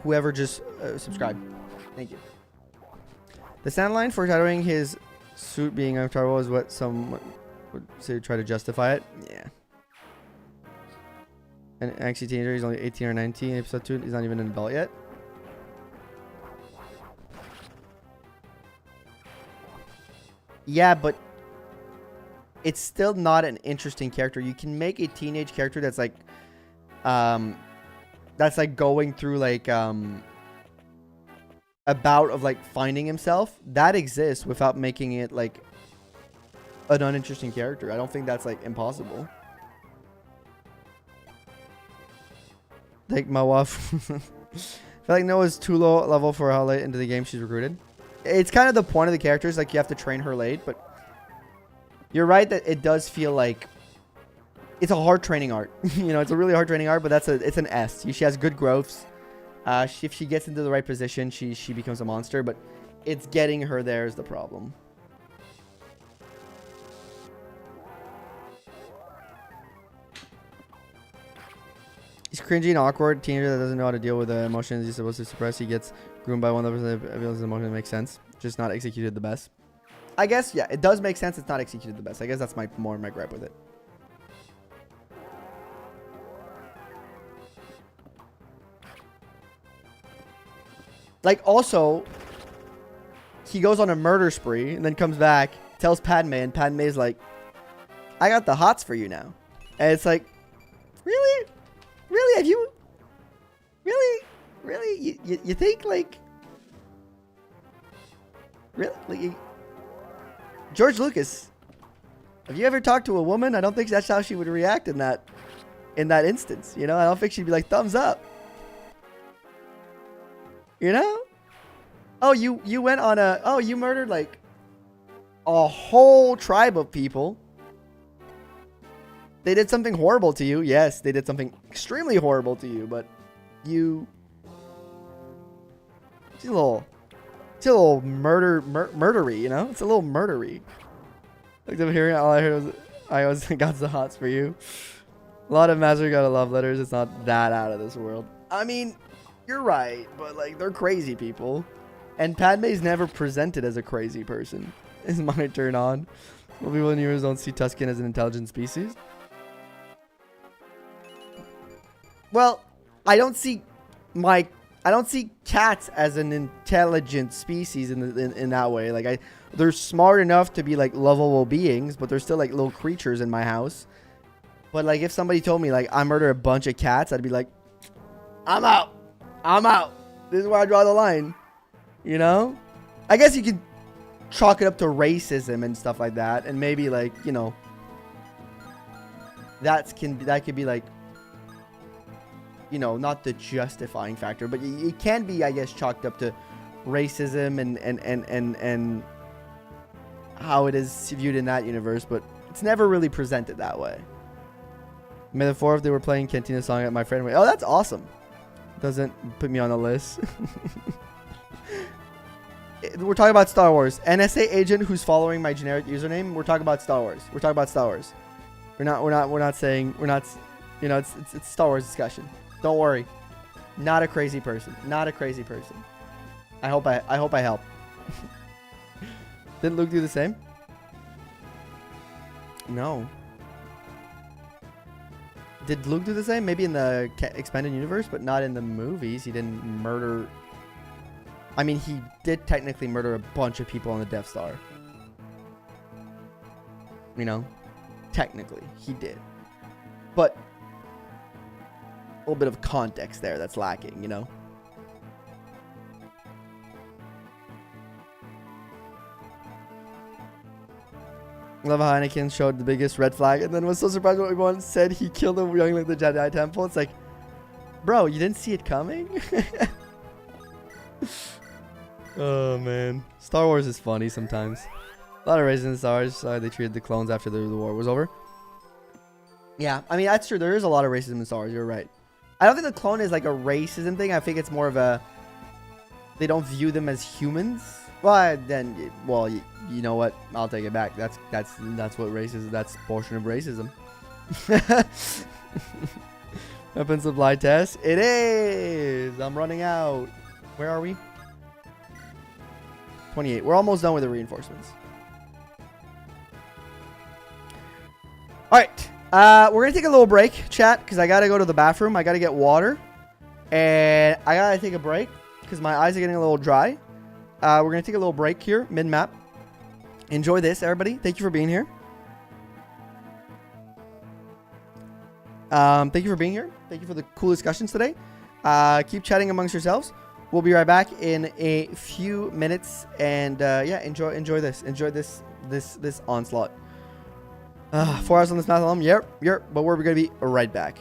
whoever just subscribed. Thank you. The sound line foreshadowing his suit being uncomfortable is what someone would say to try to justify it. Yeah. And actually, teenager, he's only 18 or 19. Episode 2, he's not even an adult yet. Yeah, but it's still not an interesting character. You can make a teenage character that's like, going through like a bout of like finding himself. That exists without making it like an uninteresting character. I don't think that's like impossible. Take my wife. I feel like Noah's too low level for how late into the game she's recruited. It's kind of the point of the characters, like you have to train her late, but you're right that it does feel like it's a hard training art. You know, it's a really hard training art, but it's an S. She has good growths. If she gets into the right position, she becomes a monster, but it's getting her there is the problem. He's cringy and awkward. Teenager that doesn't know how to deal with the emotions he's supposed to suppress. He gets groomed by one of the feels emotion makes sense. Just not executed the best. I guess, yeah, it does make sense. It's not executed the best. I guess that's more my gripe with it. Like, also, he goes on a murder spree and then comes back, tells Padme, and Padme's like, I got the hots for you now. And it's like, really? Really? Have you? Really? You think, like, really? Like, George Lucas, have you ever talked to a woman? I don't think that's how she would react in that instance. You know, I don't think she'd be like, thumbs up. You know? Oh, you went on you murdered like a whole tribe of people. They did something horrible to you. Yes, they did something extremely horrible to you, but it's a little murdery, you know? It's a little murdery. Looked up here, all I heard was, I was got the hots for you. A lot of Master got a love letters. It's not that out of this world. I mean, you're right, but like they're crazy people. And Padme's never presented as a crazy person. Is my turn on. Well, people in yours don't see Tusken as an intelligent species. Well, I don't see cats as an intelligent species in that way. Like they're smart enough to be like lovable beings, but they're still like little creatures in my house. But like if somebody told me like I murder a bunch of cats, I'd be like, I'm out. This is where I draw the line. You know? I guess you could chalk it up to racism and stuff like that, and maybe like, you know, that could be like you know, not the justifying factor, but it can be, I guess, chalked up to racism and how it is viewed in that universe, but it's never really presented that way. May the 4th, they were playing Cantina song at my friend. Oh, that's awesome. Doesn't put me on the list. We're talking about Star Wars. NSA agent who's following my generic username. We're talking about Star Wars. We're talking about Star Wars. We're not saying, you know, it's Star Wars discussion. Don't worry. Not a crazy person. Not a crazy person. I hope I help. Didn't Luke do the same? No. Did Luke do the same? Maybe in the expanded universe, but not in the movies. He didn't murder. I mean, he did technically murder a bunch of people on the Death Star. You know, technically he did, but a little bit of context there that's lacking. You know. Love how Anakin showed the biggest red flag and then was so surprised when Obi-Wan said he killed a youngling at the Jedi Temple. It's like, bro, you didn't see it coming? Oh, man. Star Wars is funny sometimes. A lot of racism in Star Wars. They treated the clones after the war was over. Yeah, I mean, that's true. There is a lot of racism in Star Wars. You're right. I don't think the clone is like a racism thing. I think it's more of a... They don't view them as humans. Well, then, well, you know what? I'll take it back. That's what racism. That's a portion of racism. Weapon supply test. It is. I'm running out. Where are we? 28. We're almost done with the reinforcements. All right. We're gonna take a little break, chat, because I gotta go to the bathroom. I gotta get water, and I gotta take a break because my eyes are getting a little dry. We're going to take a little break here, mid-map. Enjoy this, everybody. Thank you for being here. Thank you for being here. Thank you for the cool discussions today. Keep chatting amongst yourselves. We'll be right back in a few minutes. And, yeah, enjoy this. Enjoy this onslaught. 4 hours on this math alone. Yep. But we're going to be right back.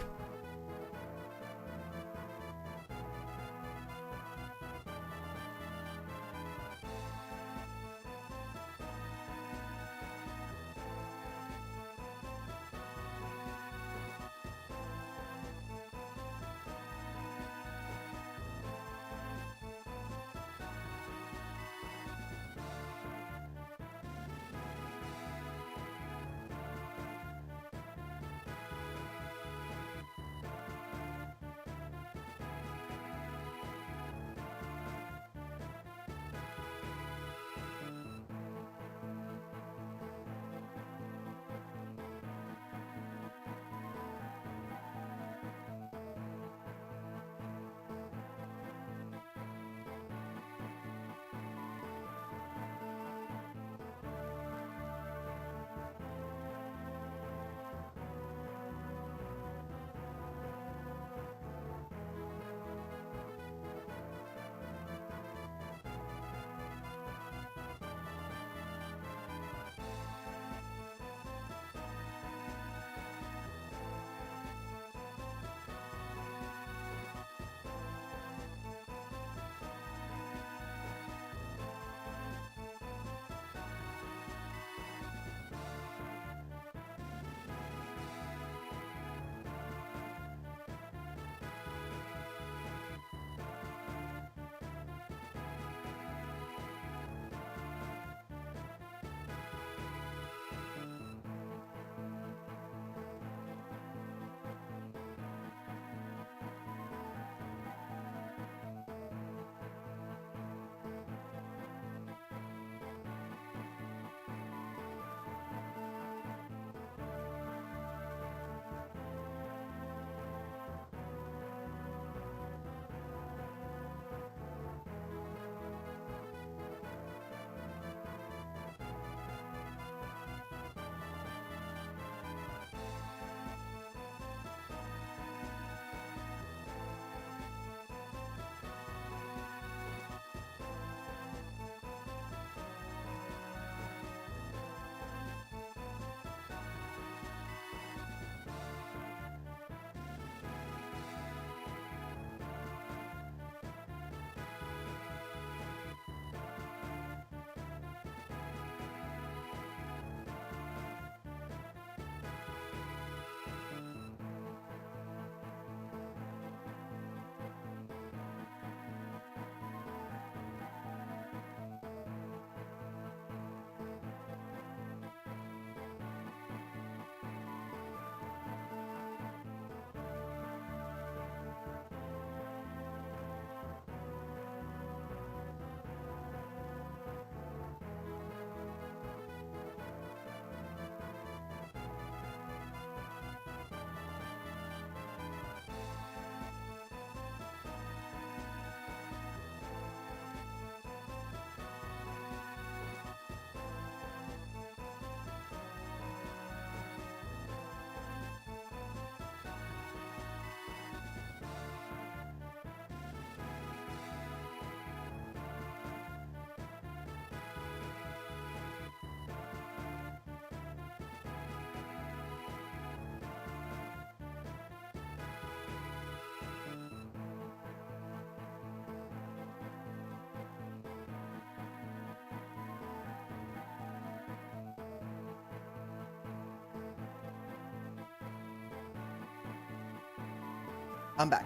I'm back.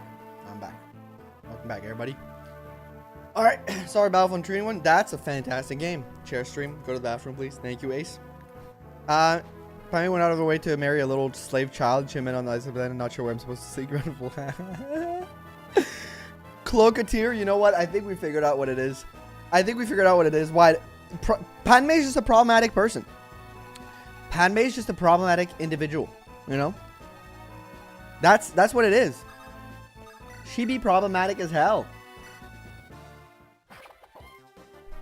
I'm back. Welcome back, everybody. All right. Sorry, Battlefront 3 1. That's a fantastic game. Share stream. Go to the bathroom, please. Thank you, Ace. Finally went out of the way to marry a little slave child. Chim in on the ice of that. I'm not sure where I'm supposed to sleep. Cloaketeer. You know what? I think we figured out what it is. Why? Padme is just a problematic person. Padme is just a problematic individual. You know? That's what it is. She be problematic as hell.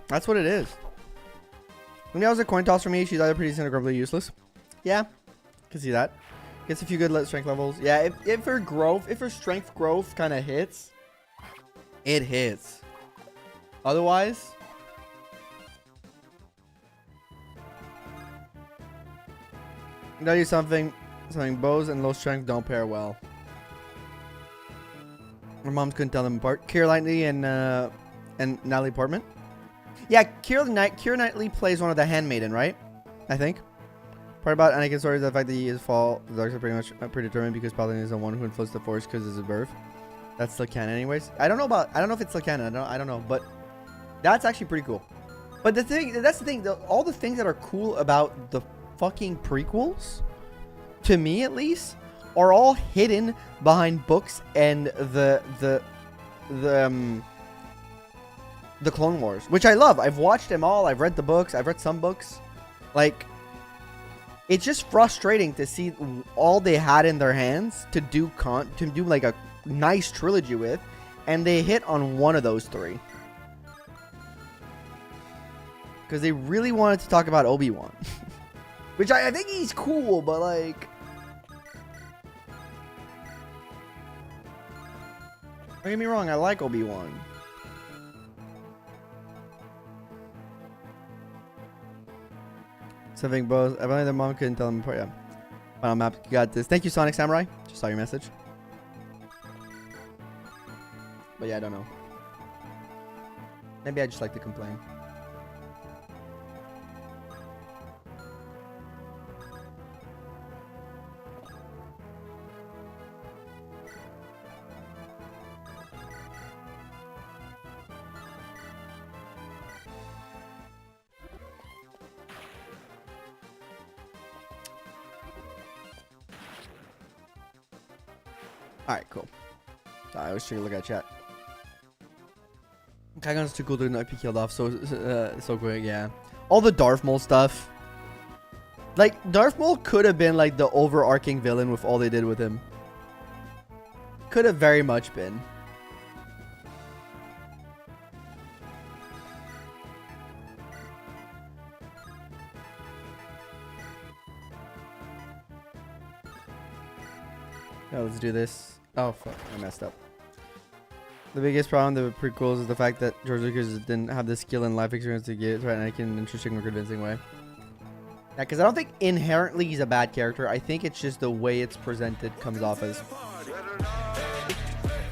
That's what it is. When that was a coin toss for me, she's either pretty decent or completely useless. Yeah, can see that. Gets a few good strength levels. Yeah, if her strength growth kind of hits, it hits. Otherwise, I'll tell you something. Bows and low strength don't pair well. Our moms couldn't tell them apart. Keira Knightley and Natalie Portman. Yeah, Keira Knightley plays one of the Handmaiden, right? I think. Part about Anakin's story is the fact that he is fall. The dark side pretty much predetermined because Palpatine is the one who influenced the Force because of his birth. That's still canon, anyways. I don't know if it's still canon. I don't know, but that's actually pretty cool. But that's the thing. All the things that are cool about the fucking prequels, to me at least, are all hidden behind books and the Clone Wars, which I love. I've watched them all. I've read the books. I've read some books. Like, it's just frustrating to see all they had in their hands to do like a nice trilogy with, and they hit on one of those three. Because they really wanted to talk about Obi-Wan. Which I think he's cool, but like... Don't get me wrong, I like Obi-Wan. Something both. I believe their mom couldn't tell them apart. Yeah. Final map. You got this. Thank you, Sonic Samurai. Just saw your message. But yeah, I don't know. Maybe I just like to complain. Alright, cool. I was taking a look at chat. Kagon's too cool to not be killed off so quick, yeah. All the Darth Maul stuff. Like, Darth Maul could have been like the overarching villain with all they did with him. Could have very much been. Yeah, let's do this. Oh, fuck. I messed up. The biggest problem with the prequels is the fact that George Lucas didn't have the skill and life experience to get it right, and I can in an interesting or convincing way. Yeah, because I don't think inherently he's a bad character. I think it's just the way it's presented comes off as...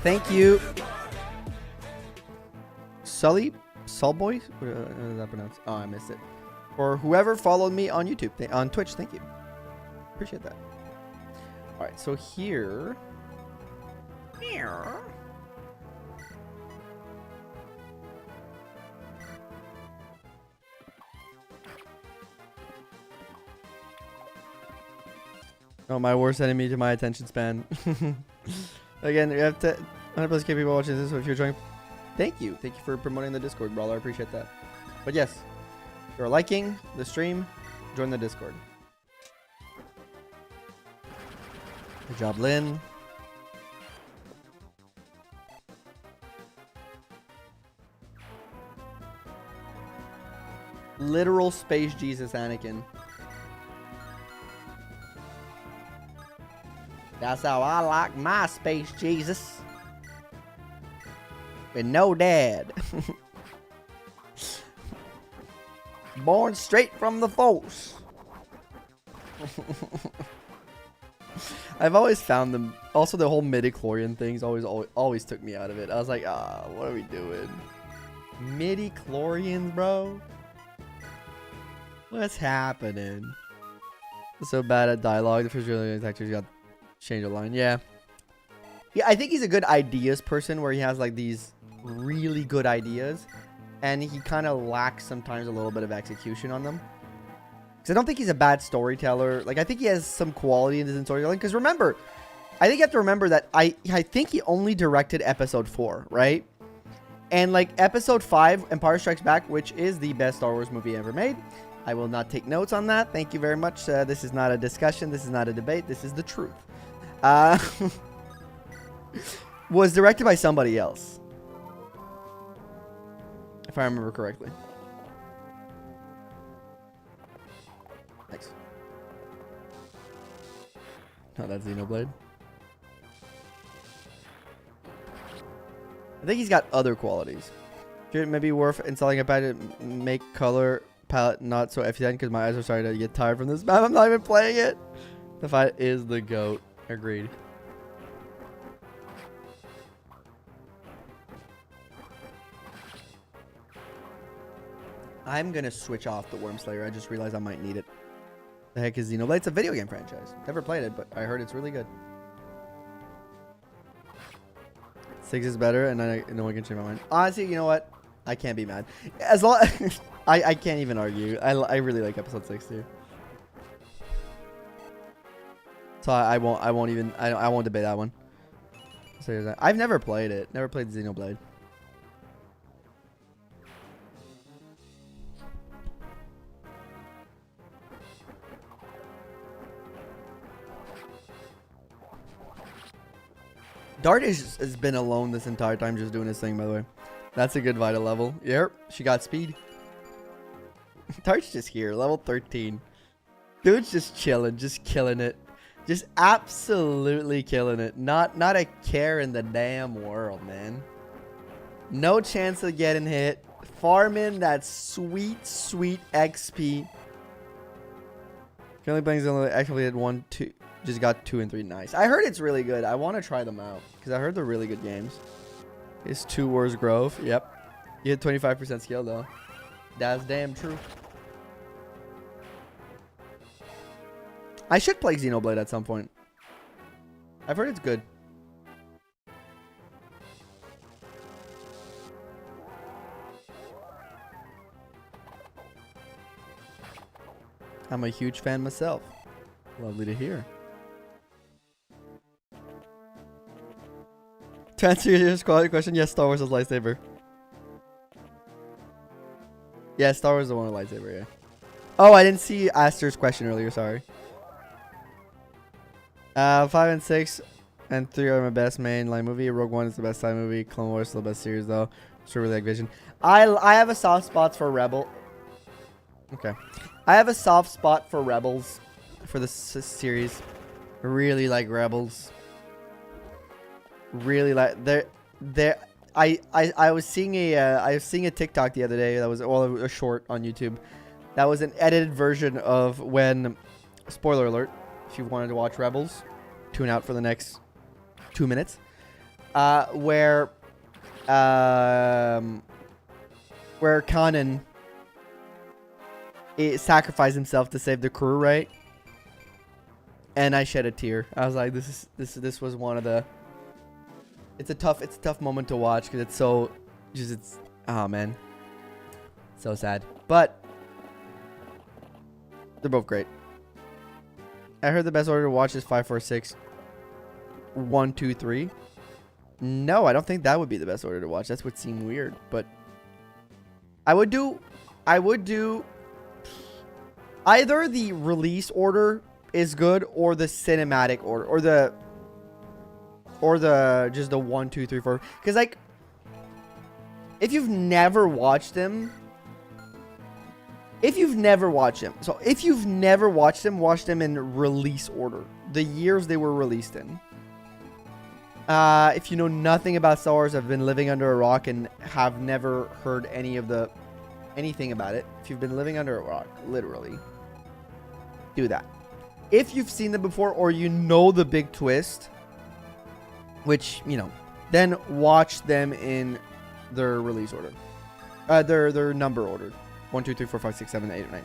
Thank you. Sully? Sulboy? What is that pronounced? Oh, I missed it. For whoever followed me on YouTube. On Twitch, thank you. Appreciate that. Alright, so here... Oh, my worst enemy to my attention span. Again, you have to 100+ K people watching this, so if you're joining, thank you. Thank you for promoting the Discord, brawler. I appreciate that. But yes, if you're liking the stream, join the Discord. Good job, Lynn. Literal space Jesus Anakin. That's how I like my space Jesus. With no dad. Born straight from the Force. I've always found them. Also, the whole midi-chlorian things always took me out of it. I was like, what are we doing? Midi-chlorians, bro? What's happening? So bad at dialogue. The first really actors got to change a line. Yeah. I think he's a good ideas person where he has like these really good ideas, and he kind of lacks sometimes a little bit of execution on them. Because I don't think he's a bad storyteller. Like, I think he has some quality in his storytelling. Because remember, I think you have to remember that I think he only directed episode 4, right? And like episode 5, Empire Strikes Back, which is the best Star Wars movie ever made. I will not take notes on that. Thank you very much. This is not a discussion. This is not a debate. This is the truth. Was directed by somebody else, if I remember correctly. Thanks. Oh, that's Xenoblade. I think he's got other qualities. Should it maybe worth installing a patch to make color palette not so FE10 because my eyes are starting to get tired from this map. I'm not even playing it. The fight is the GOAT. Agreed. I'm gonna switch off the Worm Slayer. I just realized I might need it. The heck is Xenoblade? It's a video game franchise. Never played it, but I heard it's really good. 6 is better, and no one can change my mind. Honestly, you know what? I can't be mad. As long I can't even argue. I really like episode 6 too. So I won't debate that one. So I've never played it. Never played Xenoblade. Dart has been alone this entire time just doing his thing, by the way. That's a good Vita level. Yep, she got speed. Dart's just here, level 13. Dude's just chilling, just killing it. Just absolutely killing it. Not a care in the damn world, man. No chance of getting hit. Farming that sweet, sweet XP. Currently playing Xenoblade, actually had 1, 2. Just got 2 and 3. Nice. I heard it's really good. I want to try them out because I heard they're really good games. It's 2 Wars Grove. Yep. You had 25% skill though. That's damn true. I should play Xenoblade at some point. I've heard it's good. I'm a huge fan myself. Lovely to hear. To answer your quality question, yes, Star Wars is lightsaber. Yeah, Star Wars is the one with lightsaber, yeah. Oh, I didn't see Aster's question earlier, sorry. 5 and 6 and 3 are my best mainline movie. Rogue One is the best side movie. Clone Wars is the best series, though. So really like Vision. I have a soft spot for Rebel. Okay. I have a soft spot for Rebels for this series. Really like Rebels. Really like I was seeing a TikTok the other day that was a short on YouTube. That was an edited version of when, spoiler alert, if you wanted to watch Rebels, tune out for the next 2 minutes. Where Kanan sacrificed himself to save the crew, right? And I shed a tear. I was like, this was one of the. It's a tough moment to watch because it's oh man, so sad. But they're both great. I heard the best order to watch is 5, 4, 6, 1, 2, 3. No, I don't think that would be the best order to watch. That would seem weird, but I would do either the release order is good or the cinematic order or the just the 1, 2, 3, 4. Because like, if you've never watched them, watch them in release order, the years they were released in. If you know nothing about Star Wars, have been living under a rock and have never heard anything about it. If you've been living under a rock, literally, do that. If you've seen them before or you know the big twist, which, you know, then watch them in their release order. Their number order. 1, 2, 3, 4, 5, 6, 7, 8, 9.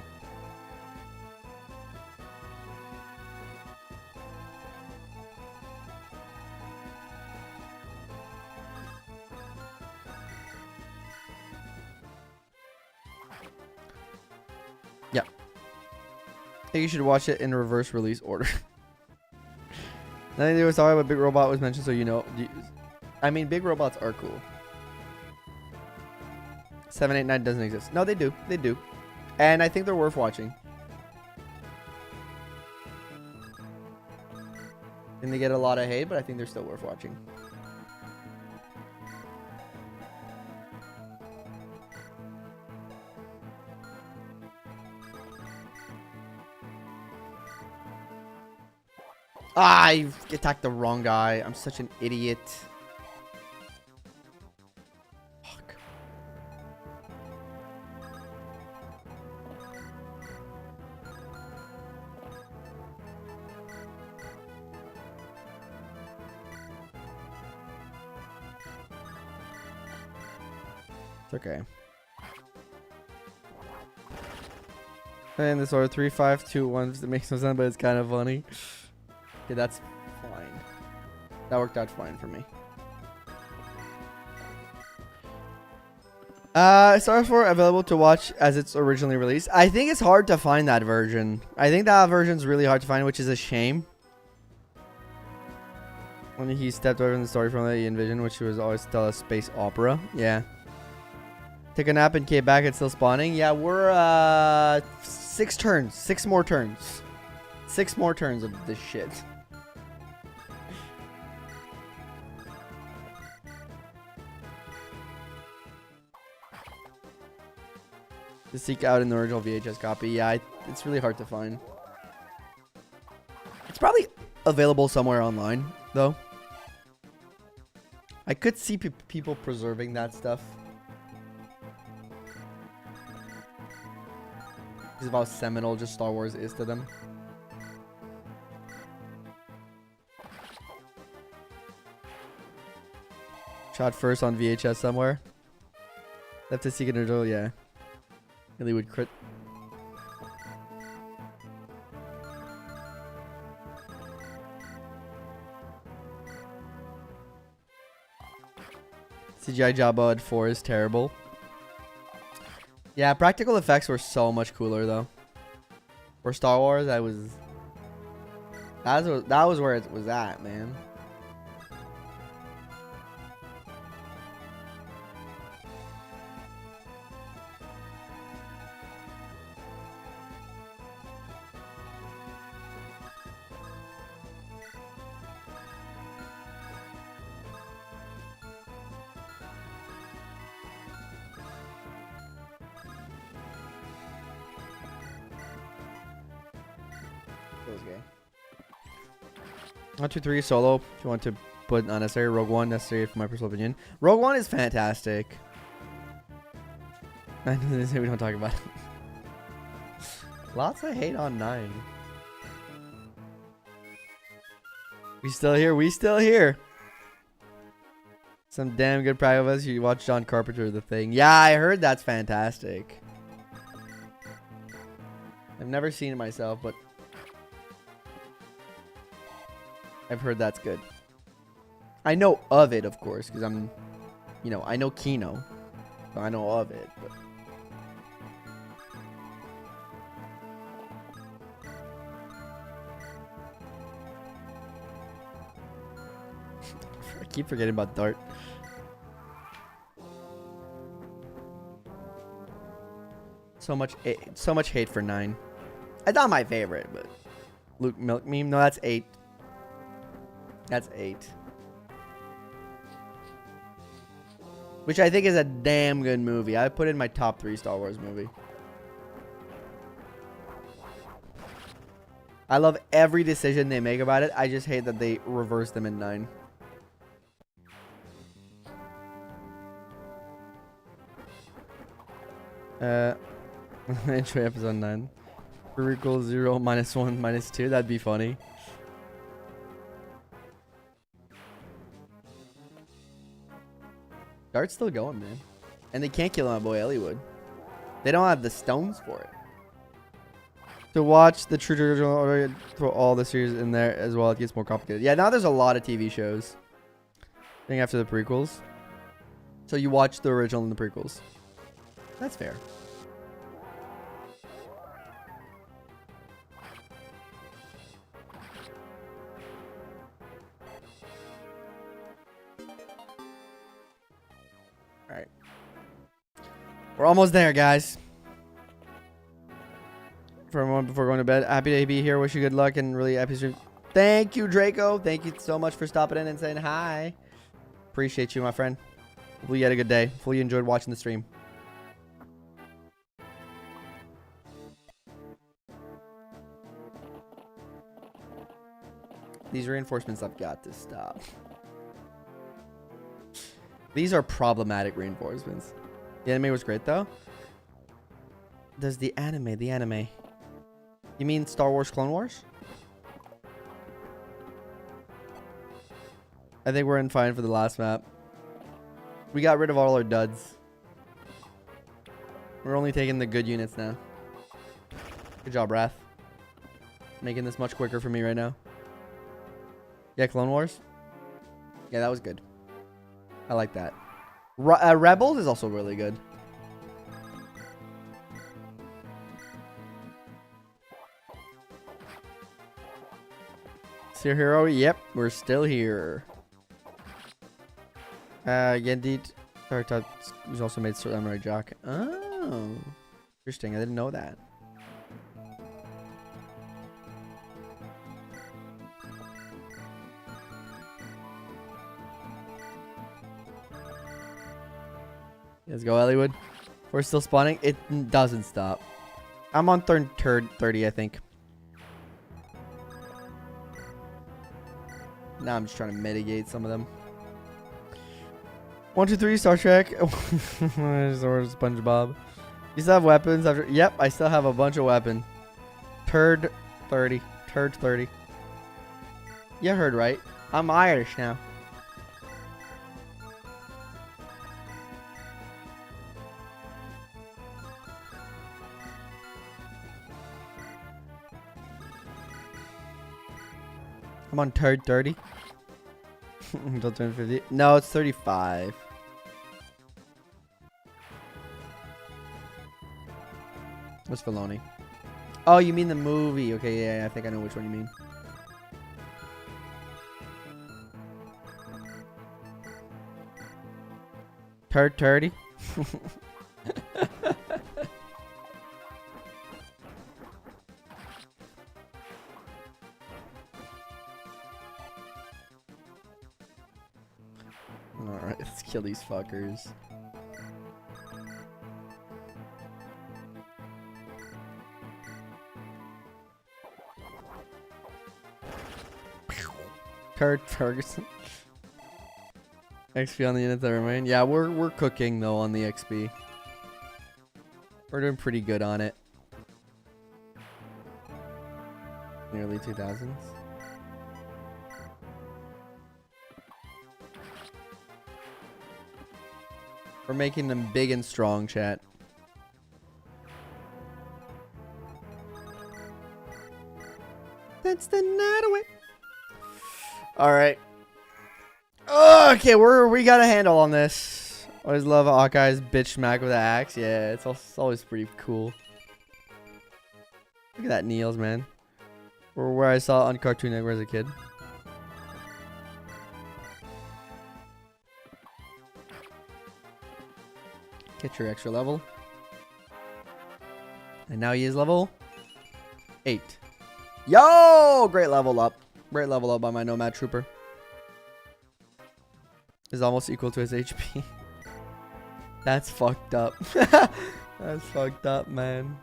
Yep. I think you should watch it in reverse release order. Nothing to do with sorry, but Big Robot was mentioned, so you know. I mean, big robots are cool. 789 doesn't exist. No, they do. They do. And I think they're worth watching. And they get a lot of hate, but I think they're still worth watching. Ah, I attacked the wrong guy. I'm such an idiot. Fuck. It's okay. And this order 3, 5, 2, 1. It makes no sense, but it's kind of funny. Okay, that's fine. That worked out fine for me. Star 4 available to watch as it's originally released. I think it's hard to find that version. I think that version's really hard to find, which is a shame. When he stepped over in the story from the Envision, which was always tell a space opera. Yeah. Take a nap and came back and still spawning. Yeah, we're 6 turns. 6 more turns. 6 more turns of this shit. To seek out an original VHS copy. Yeah, it's really hard to find. It's probably available somewhere online, though. I could see people preserving that stuff. This is about seminal just Star Wars is to them. Shot first on VHS somewhere. Left to seek an original, yeah. Really would crit. CGI Jabba at 4 is terrible. Yeah, practical effects were so much cooler though. For Star Wars, that was where it was at, man. Okay. 1, 2, 3 solo. If you want to put unnecessary, Rogue One necessary for my personal opinion. Rogue One is fantastic. I know this we don't talk about it. Lots of hate on 9. We still here. We still here. Some damn good pride of us. You watch John Carpenter, The Thing. Yeah, I heard that's fantastic. I've never seen it myself, but I've heard that's good. I know of it, of course, because I'm, you know, I know Kino. So I know of it, but. I keep forgetting about Dart. So much hate for 9. It's not my favorite, but Luke Milk meme. No, that's 8. That's 8. Which I think is a damn good movie. I put it in my top 3 Star Wars movie. I love every decision they make about it. I just hate that they reverse them in 9. Intro episode 9. Prequel 0, -1, -2. That'd be funny. Dart's still going, man. And they can't kill my boy Elliowood. They don't have the stones for it. To watch the true original order, throw all the series in there as well, it gets more complicated. Yeah, now there's a lot of TV shows. I think after the prequels. So you watch the original and the prequels. That's fair. We're almost there, guys. For a moment before going to bed. Happy to be here. Wish you good luck and really happy stream. Thank you, Draco. Thank you so much for stopping in and saying hi. Appreciate you, my friend. Hopefully you had a good day. Hopefully you enjoyed watching the stream. These reinforcements have got to stop. These are problematic reinforcements. The anime was great, though. There's the anime. You mean Star Wars Clone Wars? I think we're in fine for the last map. We got rid of all our duds. We're only taking the good units now. Good job, Wrath. Making this much quicker for me right now. Yeah, Clone Wars. Yeah, that was good. I like that. Rebels is also really good. Still hero? Yep, we're still here. Indeed. He's also made Samurai Jock. Oh, interesting. I didn't know that. Let's go, Elliewood. We're still spawning. It doesn't stop. I'm on turn 30, I think. Now I'm just trying to mitigate some of them. 1, 2, 3, Star Trek. Or SpongeBob. You still have weapons after? Yep, I still have a bunch of weapons. Turd 30. Turd 30. You heard right. I'm Irish now. I'm on turd 30. Until turn 50. No, it's 35. What's Filoni? Oh, you mean the movie? Okay, yeah, I think I know which one you mean. Turd 30. Alright, let's kill these fuckers. Kurt Ferguson. XP on the units that remain. Yeah, we're cooking though on the XP. We're doing pretty good on it. Nearly 2000s. We're making them big and strong, chat. That's the night away. All right. Okay, we got a handle on this. Always love Hawkeye's bitch smack with the axe. Yeah, it's always pretty cool. Look at that Niels, man. Or where I saw on Cartoon Network as a kid. Get your extra level. And now he is level 8. Yo! Great level up. Great level up by my Nomad Trooper. Is almost equal to his HP. That's fucked up. That's fucked up, man.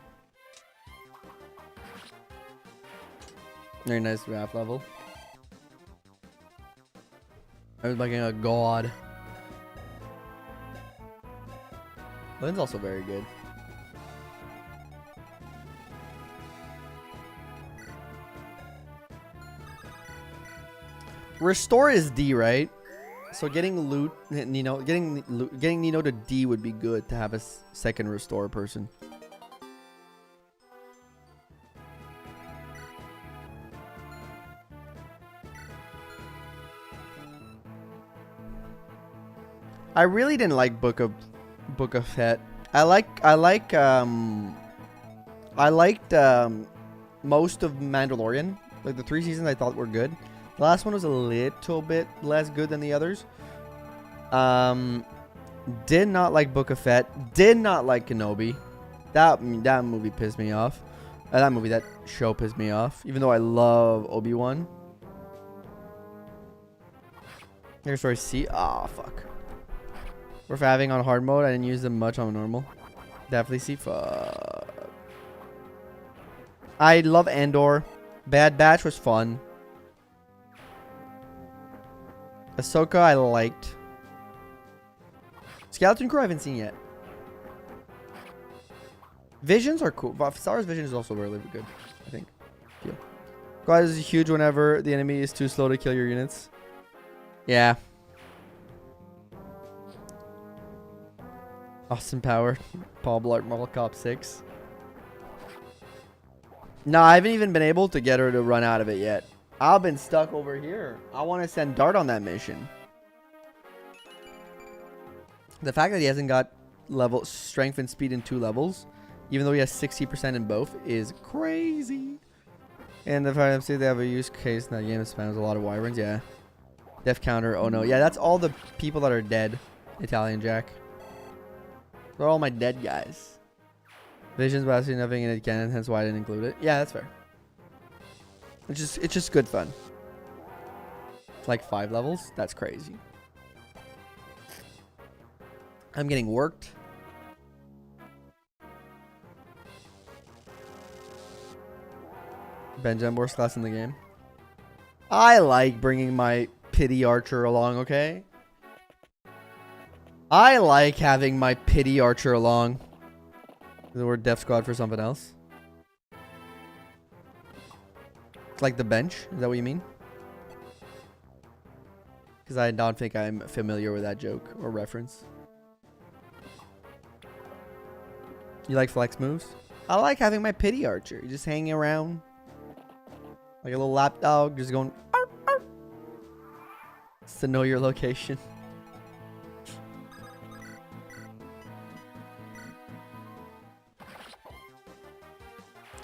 Very nice draft level. I was making a god. Lynn's also very good. Restore is D, right? So getting loot, Nino, getting Nino to D would be good to have a second restore person. I really didn't like Book of Fett. I liked most of Mandalorian. Like the 3 seasons I thought were good. The last one was a little bit less good than the others. Did not like Book of Fett. Did not like Kenobi. That movie pissed me off. That show pissed me off. Even though I love Obi-Wan. Here's where I see. Ah, fuck. We're having on hard mode. I didn't use them much on normal. Definitely see. Fuck. I love Andor. Bad Batch was fun. Ahsoka I liked. Skeleton Crew I haven't seen yet. Visions are cool. But Star Wars Vision is also really good, I think. Yeah. Guys is huge whenever the enemy is too slow to kill your units. Yeah. Austin Power. Paul Blart Mortal Cop 6. No, I haven't even been able to get her to run out of it yet. I've been stuck over here. I want to send Dart on that mission. The fact that he hasn't got level strength and speed in 2 levels, even though he has 60% in both, is crazy. And the fact that they have a use case in that game that spans a lot of wyverns, yeah. Death counter, oh no. Yeah, that's all the people that are dead. Italian Jack. They're all my dead guys. Visions, but I see nothing in it canon, hence why I didn't include it. Yeah, that's fair. It's just good fun. Like 5 levels? That's crazy. I'm getting worked. Benjamin, worst class in the game. I like bringing my pity archer along, okay? I like having my pity archer along. The word Death Squad for something else. It's like the bench. Is that what you mean? Because I don't think I'm familiar with that joke or reference. You like flex moves? I like having my pity archer. You're just hanging around. Like a little lap dog. Just going. Arr, arr. Just to know your location.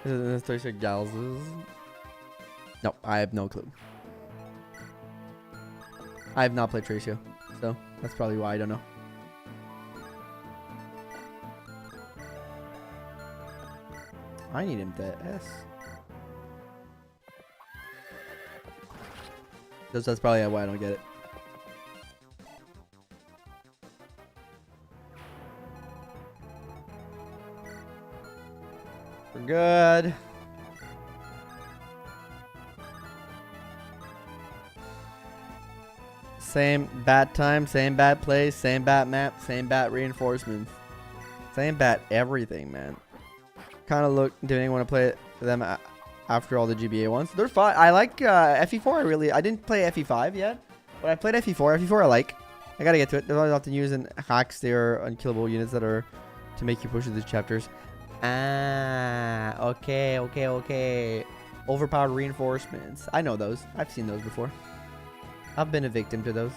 Is it gals? No, I have no clue. I have not played Tracio, so that's probably why I don't know. I need him to S. That's probably why I don't get it. We're good. Same bat time, same bat place, same bat map, same bat reinforcements. Same bat everything, man. Kind of look, do anyone want to play them after all the GBA ones? They're fun. I like FE4. I didn't play FE5 yet, but I played FE4. FE4 I like. I gotta get to it. They're often using hacks. They are unkillable units that are to make you push through these chapters. Ah, okay. Overpowered reinforcements. I know those. I've seen those before. I've been a victim to those.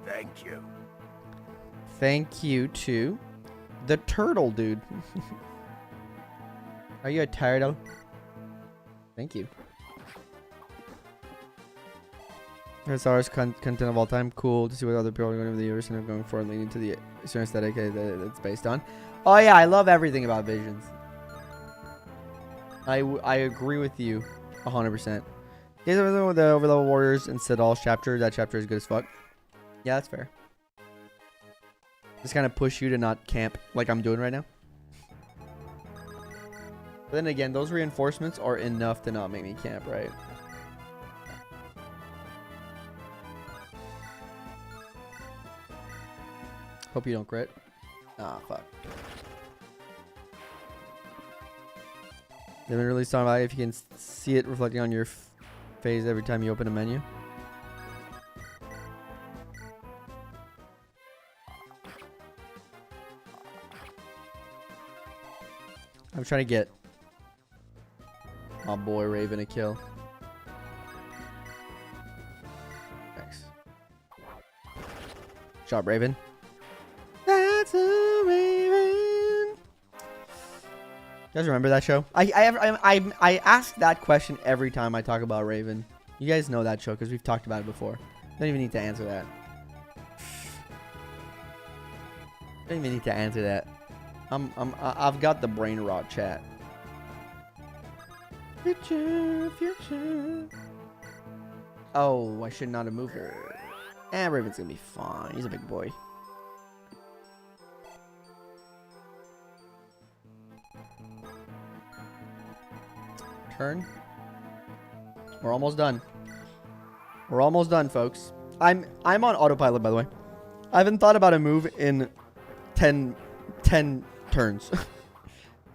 Thank you. Thank you to the turtle dude. Are you a turtle? Thank you. It's ours content of all time. Cool to see what other people are going to the universe and going for and leading to the certain aesthetic that it's based on. Oh yeah, I love everything about Visions. I agree with you 100%. Here's everything with the Overlevel Warriors and Sidal's chapter. That chapter is good as fuck. Yeah, that's fair. Just kind of push you to not camp like I'm doing right now. But then again, those reinforcements are enough to not make me camp, right? Hope you don't crit. Ah, fuck. They've been released on if you can see it reflecting on your face every time you open a menu. I'm trying to get my boy Raven a kill. Thanks. Job, Raven. That's a Raven. guys remember that show? I ask that question every time I talk about Raven. You guys know that show because we've talked about it before. Don't even need to answer that. Don't even need to answer that. I've got the brain rot chat. Future, future. Oh, I should not have moved her. Raven's gonna be fine. He's a big boy. Turn. We're almost done. We're almost done, folks. I'm on autopilot, by the way. I haven't thought about a move in 10 turns.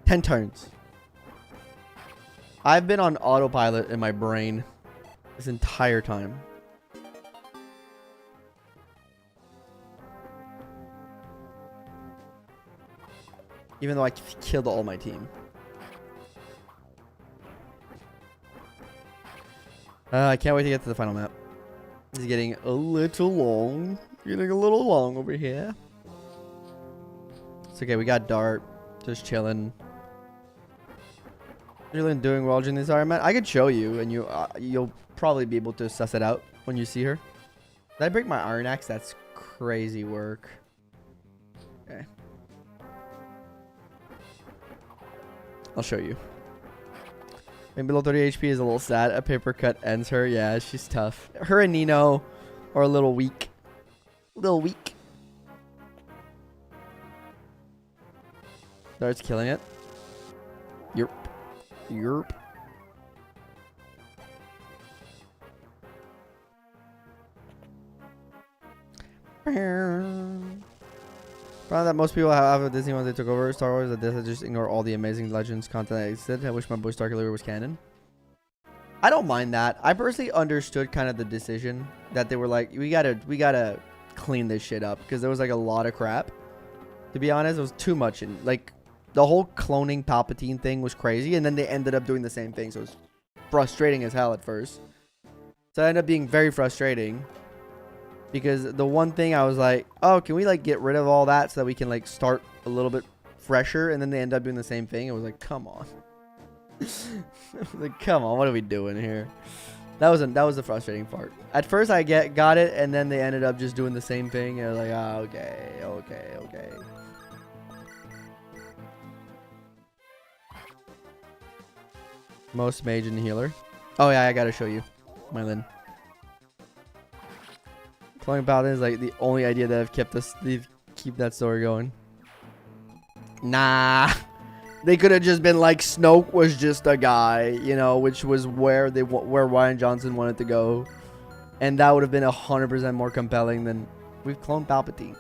10 turns. I've been on autopilot in my brain this entire time. Even though I killed all my team. I can't wait to get to the final map. This is getting a little long. Getting a little long over here. It's okay, we got Dart. Just chilling. Really doing well during this Ironman. I could show you, and you'll probably be able to suss it out when you see her. Did I break my iron axe? That's crazy work. Okay. I'll show you. And below 30 HP is a little sad. A paper cut ends her. Yeah, she's tough. Her and Nino are a little weak. A little weak. Dart's killing it. Yerp. Yerp. Probably that most people have a Disney once they took over Star Wars. That they just ignore all the amazing Legends content that existed. I wish my boy Starkiller was canon. I don't mind that. I personally understood kind of the decision that they were like, we gotta clean this shit up because there was like a lot of crap. To be honest, it was too much, and like the whole cloning Palpatine thing was crazy, and then they ended up doing the same thing, so it was frustrating as hell at first. So it ended up being very frustrating. Because the one thing I was like, oh, can we like get rid of all that so that we can like start a little bit fresher? And then they end up doing the same thing. It was like, come on. Like, come on, what are we doing here? That was the frustrating part. At first I got it, and then they ended up just doing the same thing. And I was like, ah, okay. Most mage and healer. Oh yeah, I gotta show you, Mylin. Cloning Paladin is like the only idea that have kept us keep that story going. Nah, they could have just been like Snoke was just a guy, you know, which was where Ryan Johnson wanted to go, and that would have been 100% more compelling than we've cloned Palpatine.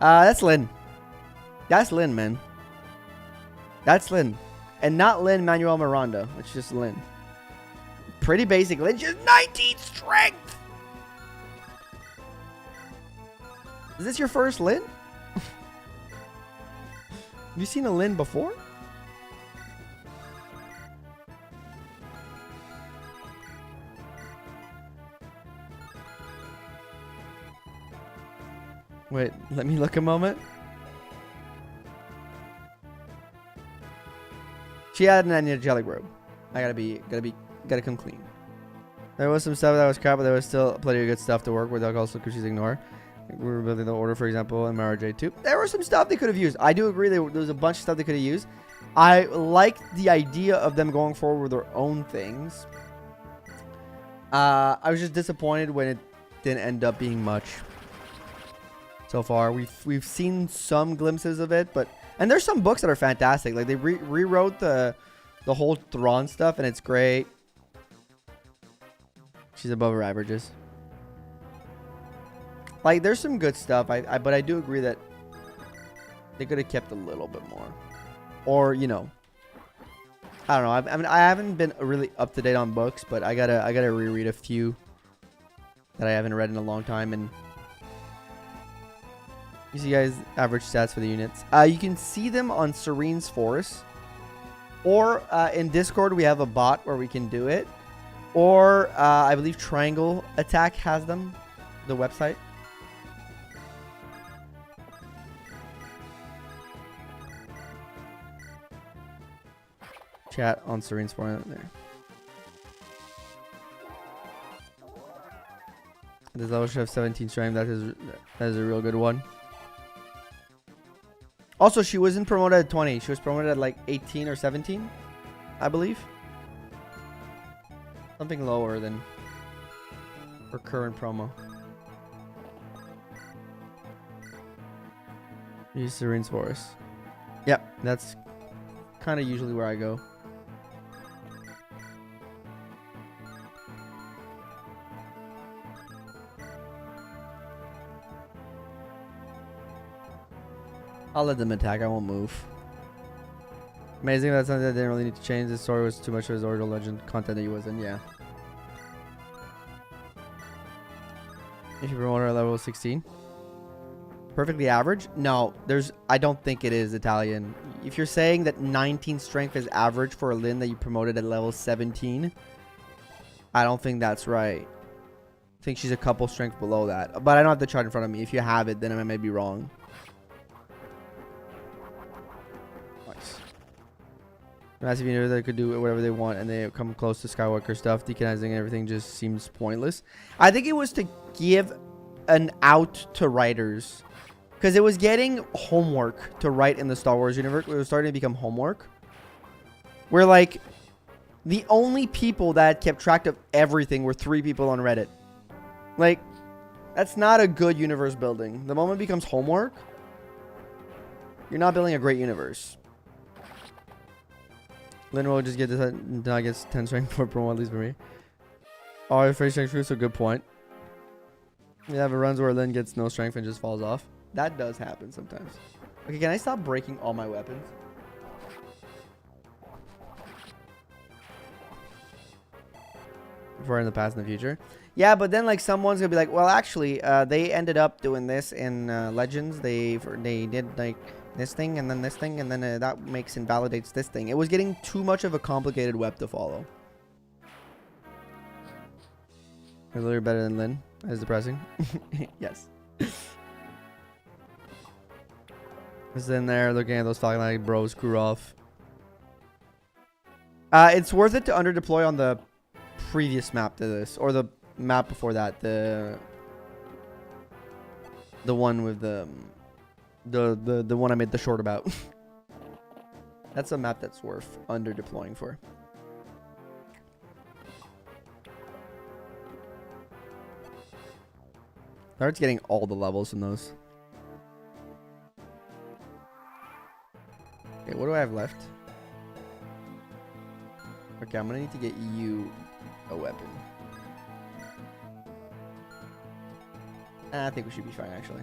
That's Lynn. That's Lynn, man. That's Lynn, and not Lynn Manuel Miranda. It's just Lynn. Pretty basic. Lynn just 19 strength. Is this your first Lynn? Have you seen a Lynn before? Wait, let me look a moment. She had an angelic robe. I gotta come clean. There was some stuff that was crap, but there was still plenty of good stuff to work with. I'll also she's ignore. We were building the order, for example, in Mara J2. There was some stuff they could have used. I do agree there was a bunch of stuff they could have used. I liked the idea of them going forward with their own things. I was just disappointed when it didn't end up being much. So far, we've seen some glimpses of it, and there's some books that are fantastic. Like they rewrote the whole Thrawn stuff, and it's great. She's above her averages. Like, there's some good stuff, but I do agree that they could have kept a little bit more. Or, you know, I don't know. I mean, I haven't been really up to date on books, but I gotta reread a few that I haven't read in a long time. And you see, guys, average stats for the units. You can see them on Serene's Forest, or in Discord we have a bot where we can do it, or I believe Triangle Attack has them, the website. chat on Serene Sport there. Does level have 17 strength? That is a real good one. Also, she wasn't promoted at 20. She was promoted at like 18 or 17, I believe. Something lower than her current promo. Use Serene's Forest. Yep, that's kind of usually where I go. I'll let them attack. I won't move. Amazing. That's something that didn't really need to change. The story was too much of his original legend content that he was in. Yeah. If you promote her at level 16. Perfectly average? No, I don't think it is Italian. If you're saying that 19 strength is average for a Lin that you promoted at level 17, I don't think that's right. I think she's a couple strength below that. But I don't have the chart in front of me. If you have it, then I may be wrong. Massive universe that could do whatever they want and they come close to Skywalker stuff. Decanizing everything just seems pointless. I think it was to give an out to writers. Because it was getting homework to write in the Star Wars universe. It was starting to become homework. Where like the only people that kept track of everything were 3 people on Reddit. Like, that's not a good universe building. The moment it becomes homework, you're not building a great universe. Lin will just get this. Now gets 10 strength for promo, at least for me. Oh, face strength is a good point. Yeah, but runs where Lin gets no strength and just falls off. That does happen sometimes. Okay, can I stop breaking all my weapons? For in the past and the future. Yeah, but then like someone's gonna be like, well, actually, they ended up doing this in Legends. They did like this thing and then this thing and then that makes invalidates this thing. It was getting too much of a complicated web to follow. You're literally better than Lin. That is depressing. Yes. Just in there looking at those Falcon Light bros screw off. It's worth it to under deploy on the previous map to this, or the map before that, the one with the one I made the short about. That's a map that's worth under deploying for. Starts getting all the levels in those. Okay, what do I have left? Okay, I'm gonna need to get you a weapon. I think we should be fine, actually.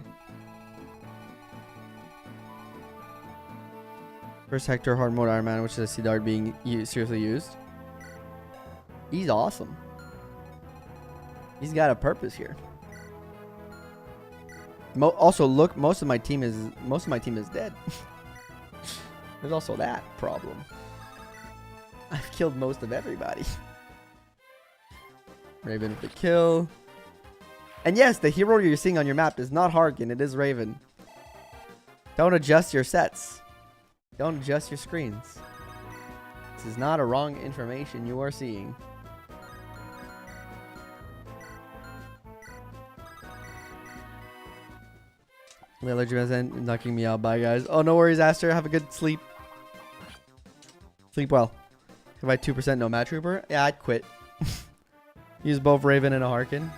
First Hector hard mode Ironman, which is a sea dart being seriously used. He's awesome. He's got a purpose here. Also, look, most of my team is dead. There's also that problem. I've killed most of everybody. Raven with the kill. And yes, the hero you're seeing on your map is not Harkin, it is Raven. Don't adjust your sets. Don't adjust your screens. This is not a wrong information you are seeing. The allergy is knocking me out. Bye, guys. Oh, no worries, Aster. Have a good sleep. Sleep well. If I had 2% no match trooper, yeah, I'd quit. Use both Raven and a Harkin.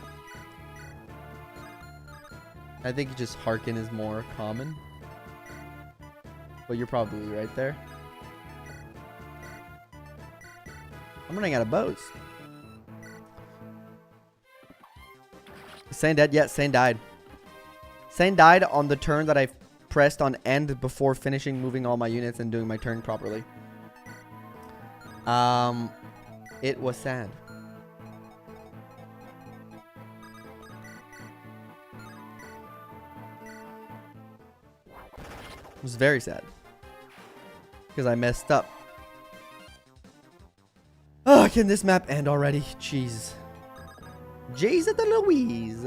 I think just Harkin is more common. But you're probably right there. I'm running out of bows. Sane dead? Yeah, Sane died. Sane died on the turn that I pressed on end before finishing moving all my units and doing my turn properly. It was sad. It was very sad. Because I messed up. Oh, can this map end already? Jeez. Jeez at the Louise.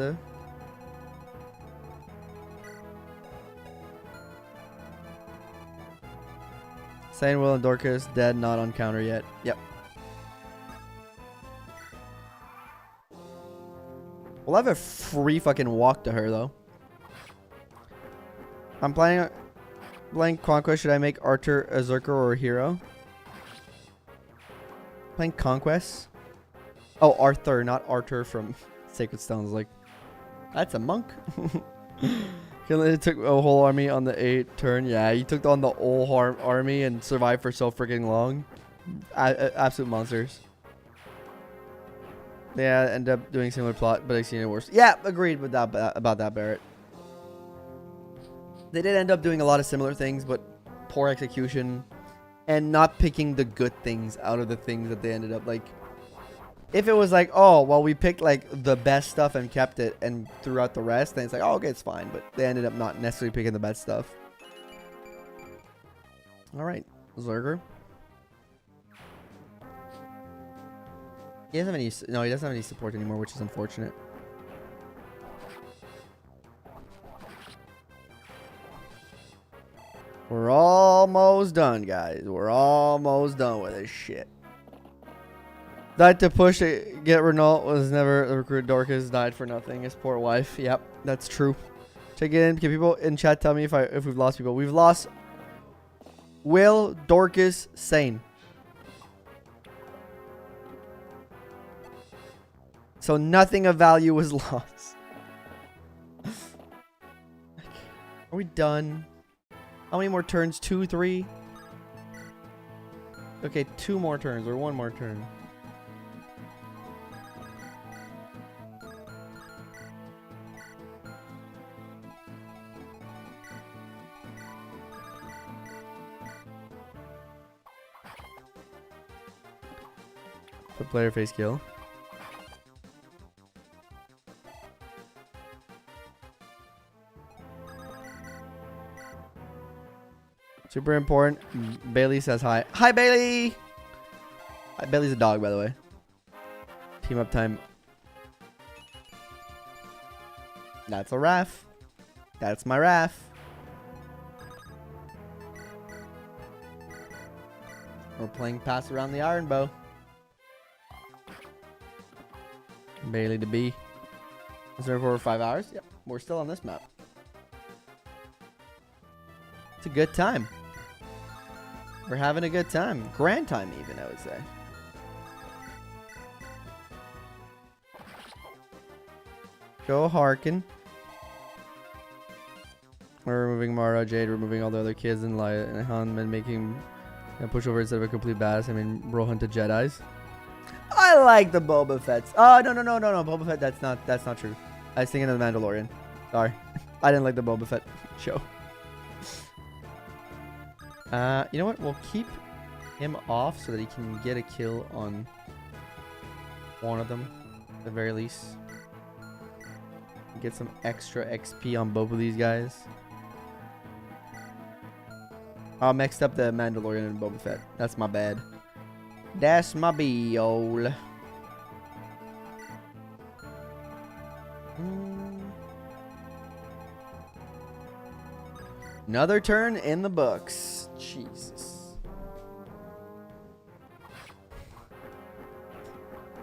Saying Will and Dorcas dead, not on counter yet. Yep. We'll have a free fucking walk to her though. I'm playing Conquest. Should I make Archer a Zerker or a hero? Playing Conquest. Oh, Arthur, not Arthur from Sacred Stones. Like, that's a monk. It took a whole army on the 8th turn. Yeah, he took on the whole army and survived for so freaking long. Absolute monsters. Yeah, end up doing similar plot, but I seen it worse. Yeah, agreed with that about that, Barrett. They did end up doing a lot of similar things, but poor execution and not picking the good things out of the things that they ended up like. If it was like, oh, well, we picked like the best stuff and kept it and threw out the rest, then it's like, oh, okay, it's fine. But they ended up not necessarily picking the best stuff. All right, Zerger. He doesn't have any. No, he doesn't have any support anymore, which is unfortunate. We're almost done, guys. We're almost done with this shit. Died to push it, get Renault was never a recruit. Dorcas died for nothing. His poor wife. Yep, that's true. Check it in. Can people in chat tell me if we've lost people? We've lost Will, Dorcas, Sane. So nothing of value was lost. Are we done? How many more turns? 2, 3? Okay, 2 more turns or 1 more turn. Put player face kill. Super important. Bailey says hi. Hi, Bailey! Bailey's a dog, by the way. Team up time. That's a Raf. That's my Raf. We're playing Pass Around the Iron Bow. Bailey to B. Is there for 5 hours? Yep. We're still on this map. It's a good time. We're having a good time. Grand time even, I would say. Go Harkin. We're removing Mara, Jade, removing all the other kids and Laya and Han, and making a pushover instead of a complete badass. I mean, bro hunted Jedis. I like the Boba Fett's. Oh, no. Boba Fett, that's not true. I was thinking of the Mandalorian. Sorry. I didn't like the Boba Fett show. You know what? We'll keep him off so that he can get a kill on one of them, at the very least. Get some extra XP on both of these guys. I mixed up the Mandalorian and Boba Fett. That's my bad. That's my B-ole. Another turn in the books. Jesus.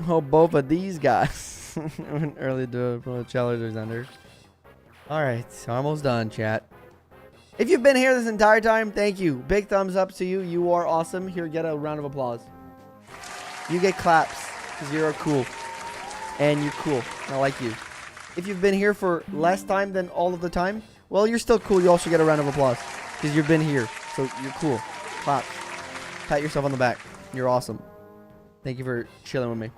Oh, both of these guys. Early to challengers under. Alright, almost done, chat. If you've been here this entire time, thank you. Big thumbs up to you. You are awesome. Here, get a round of applause. You get claps because you're cool. And you're cool. I like you. If you've been here for less time than all of the time, well, you're still cool. You also get a round of applause because you've been here. So you're cool. Clap. Pat yourself on the back. You're awesome. Thank you for chilling with me.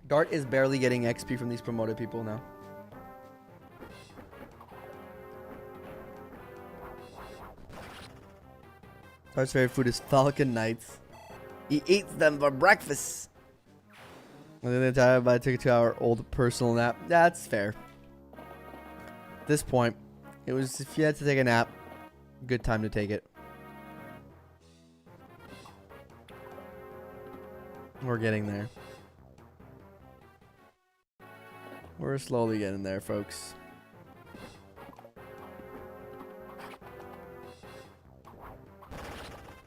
Dart is barely getting XP from these promoted people now. Dart's favorite food is Falcon Knights. He eats them for breakfast. And then I took a 2-hour-old personal nap. That's fair. At this point, it was if you had to take a nap, good time to take it. We're getting there. We're slowly getting there, folks.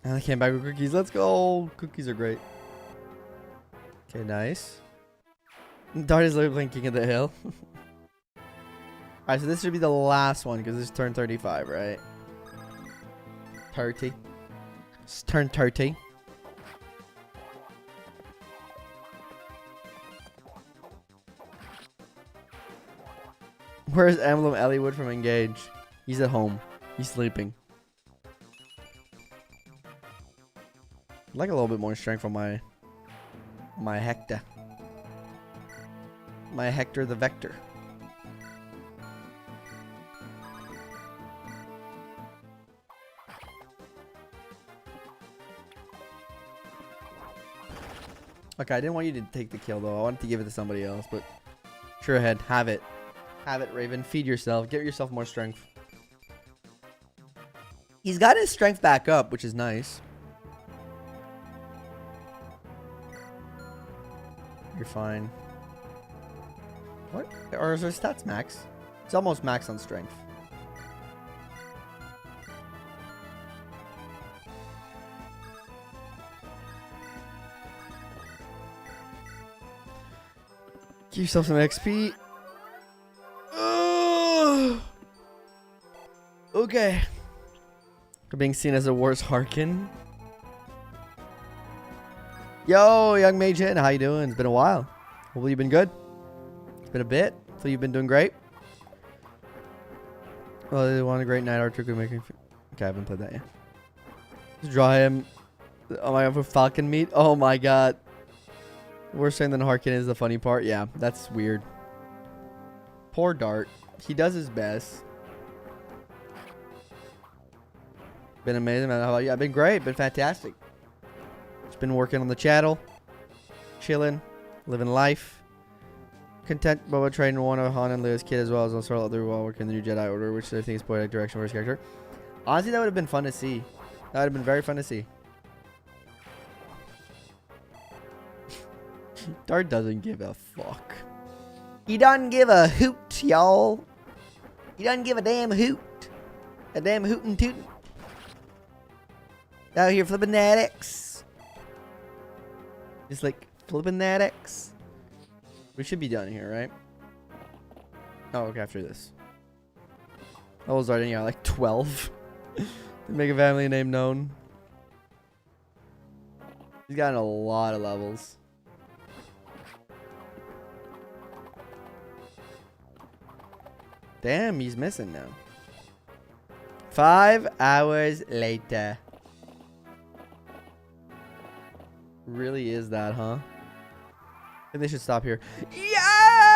And I came back with cookies. Let's go. Cookies are great. Okay, nice. Dart is literally playing King of the Hill. Alright, so this should be the last one because this is turn 35, right? 30. It's turn 30. Where's Emblem Elliowood from Engage? He's at home. He's sleeping. I'd like a little bit more strength from my Hector. My Hector the Vector. Okay, I didn't want you to take the kill though. I wanted to give it to somebody else, but sure ahead. Have it. Have it, Raven. Feed yourself. Get yourself more strength. He's got his strength back up, which is nice. You're fine. What? Or is their stats max? It's almost max on strength. Give yourself some XP. Okay. We're being seen as a worse Harkin. Yo, young Mage Hin, how you doing? It's been a while. Hopefully you've been good. It's been a bit. Hopefully you've been doing great. Well, they want a great night. Archer could make me. Okay, I haven't played that yet. Just draw him. Oh my god, for Falcon meat. Oh my god. Worse thing than Harkin is the funny part. Yeah, that's weird. Poor Dart. He does his best. Been amazing, man. How about you? I've been great. Been fantastic. Just been working on the channel. Chilling. Living life. Content Boba training one of Han and Leo's kid as well as also other while working the new Jedi Order, which I think is poetic direction for his character. Honestly, that would have been fun to see. That would have been very fun to see. Dart doesn't give a fuck. He doesn't give a hoot, y'all. He doesn't give a damn hoot. A damn hootin' tootin'. Out here flipping that X. Just like flipping that X. We should be done here, right? Oh, okay, after this. I was already like 12. To make a family name known. He's gotten a lot of levels. Damn, he's missing now. 5 hours later. Really is that, huh? And they should stop here. Yes!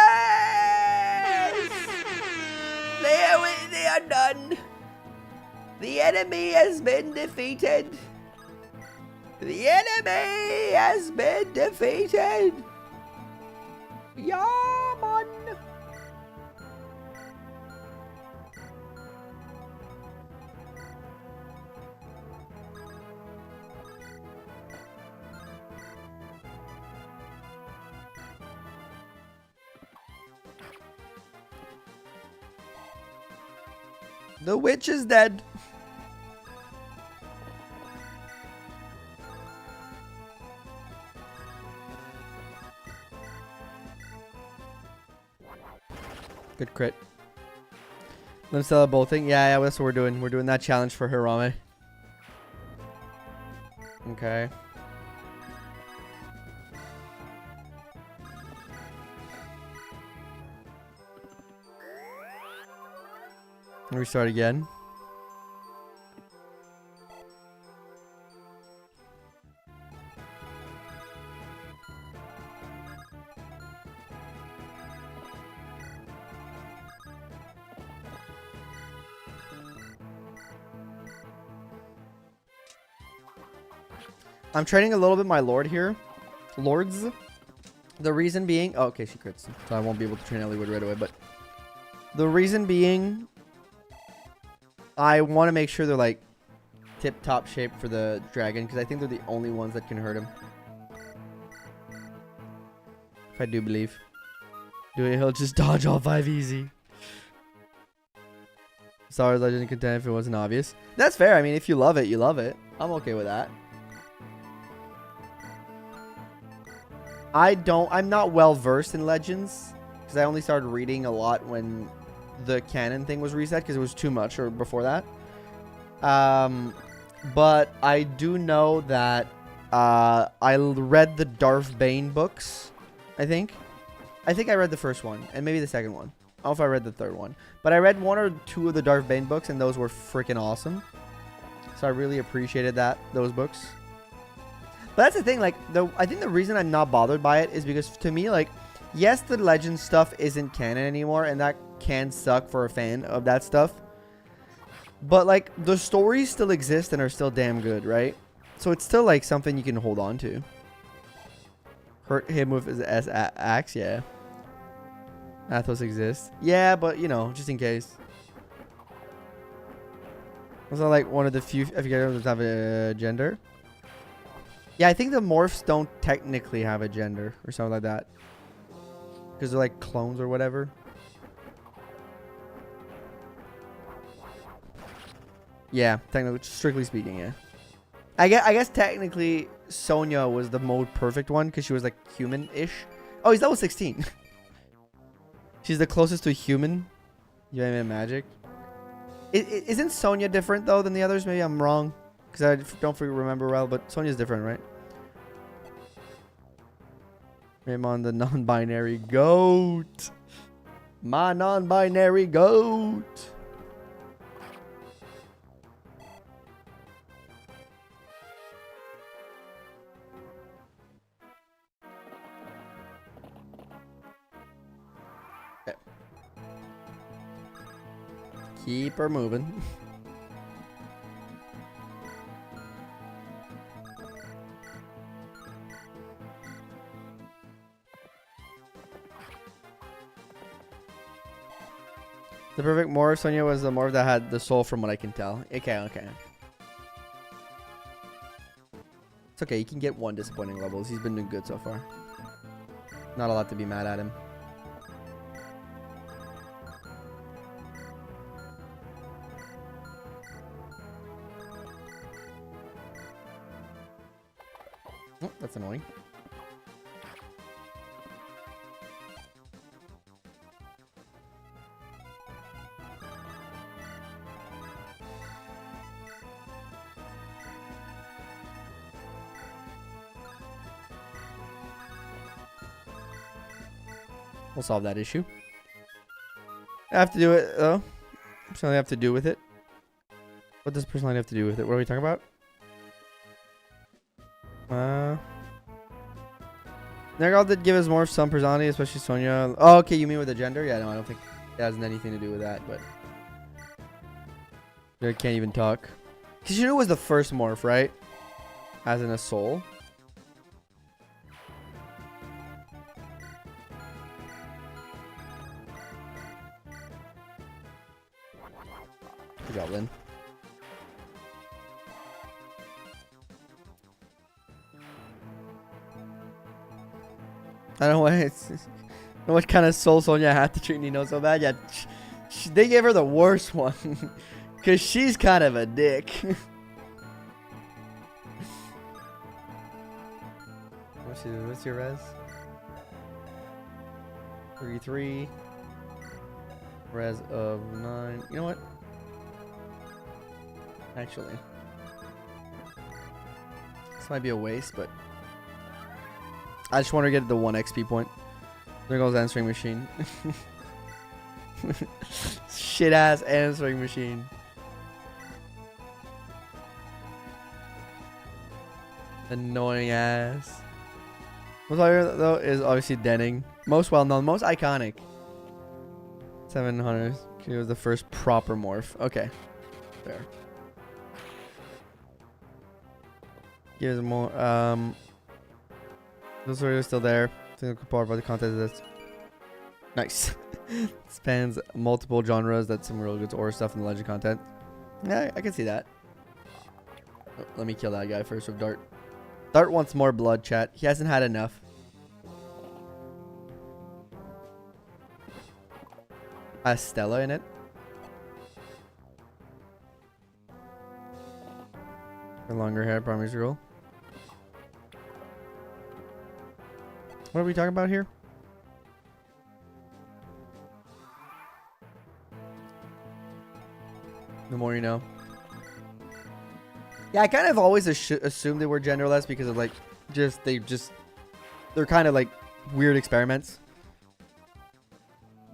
They are done. The enemy has been defeated. The enemy has been defeated. Yeah, man. The witch is dead. Good crit. Let me sell a bolting. Yeah, that's what we're doing. We're doing that challenge for Hirame. Okay. Restart again. I'm training a little bit my lord here. Lords. The reason being... Oh, okay, she crits. So I won't be able to train Elliowood right away. But the reason being... I want to make sure they're like tip-top shape for the dragon. Because I think they're the only ones that can hurt him. If I do believe. Dude, he'll just dodge all 5 easy. Star Wars Legend content if it wasn't obvious. That's fair. I mean, if you love it, you love it. I'm okay with that. I'm not well versed in Legends because I only started reading a lot when the canon thing was reset because it was too much or before that. But I do know that I read the Darth Bane books, I think. I read the first one and maybe the second one. I don't know if I read the third one. But I read 1 or 2 of the Darth Bane books and those were freaking awesome. So I really appreciated those books. But that's the thing, like, I think the reason I'm not bothered by it is because to me, like, yes, the Legend stuff isn't canon anymore, and that can suck for a fan of that stuff. But, like, the stories still exist and are still damn good, right? So it's still, like, something you can hold on to. Hurt him with his axe, yeah. Athos exists. Yeah, but, you know, just in case. Was that, like, one of the few, I forget, does have a gender? Yeah, I think the morphs don't technically have a gender or something like that. Because they're like clones or whatever. Yeah, technically, strictly speaking, yeah. I guess technically Sonya was the most perfect one because she was like human-ish. Oh, he's level 16. She's the closest to a human. You have magic. Isn't Sonya different though than the others? Maybe I'm wrong. Because I don't remember well, but Sonya's different, right? I'm on the non-binary goat. My non-binary goat. Okay. Keep her moving. The perfect morph, Sonya was the morph that had the soul from what I can tell. Okay. It's okay, you can get 1 disappointing levels. He's been doing good so far. Not a lot to be mad at him. Oh, that's annoying. We'll solve that issue. I have to do it, though. Something I have to do with it. What does personality have to do with it? What are we talking about? Nergal did give us more of some personality, especially Sonya. Oh, okay, you mean with the gender? Yeah, no, I don't think it has anything to do with that, but... I can't even talk. Kishinu was the first morph, right? As in a soul. Good job, Lynn. I don't know what kind of soul Sonya had to treat Nino so bad. Yeah, they gave her the worst one. Because she's kind of a dick. What's your res? 33. Res of 9. You know what? Actually. This might be a waste, but... I just want to get the 1 XP point. There goes answering machine. Shit ass answering machine. Annoying ass. Most popular though is obviously Denning. Most well known, most iconic. 700. He was the first proper morph. Okay. Fair. Gives more those are still there. Single part about the content of this. Nice. Spans multiple genres. That's some real good ore stuff in the legend content. Yeah, I can see that. Oh, let me kill that guy first with Dart. Dart wants more blood, chat. He hasn't had enough. Has Stella in it. Her longer hair, primary girl. What are we talking about here? The more you know. Yeah, I kind of always assumed they were genderless because of like, they're kind of like weird experiments.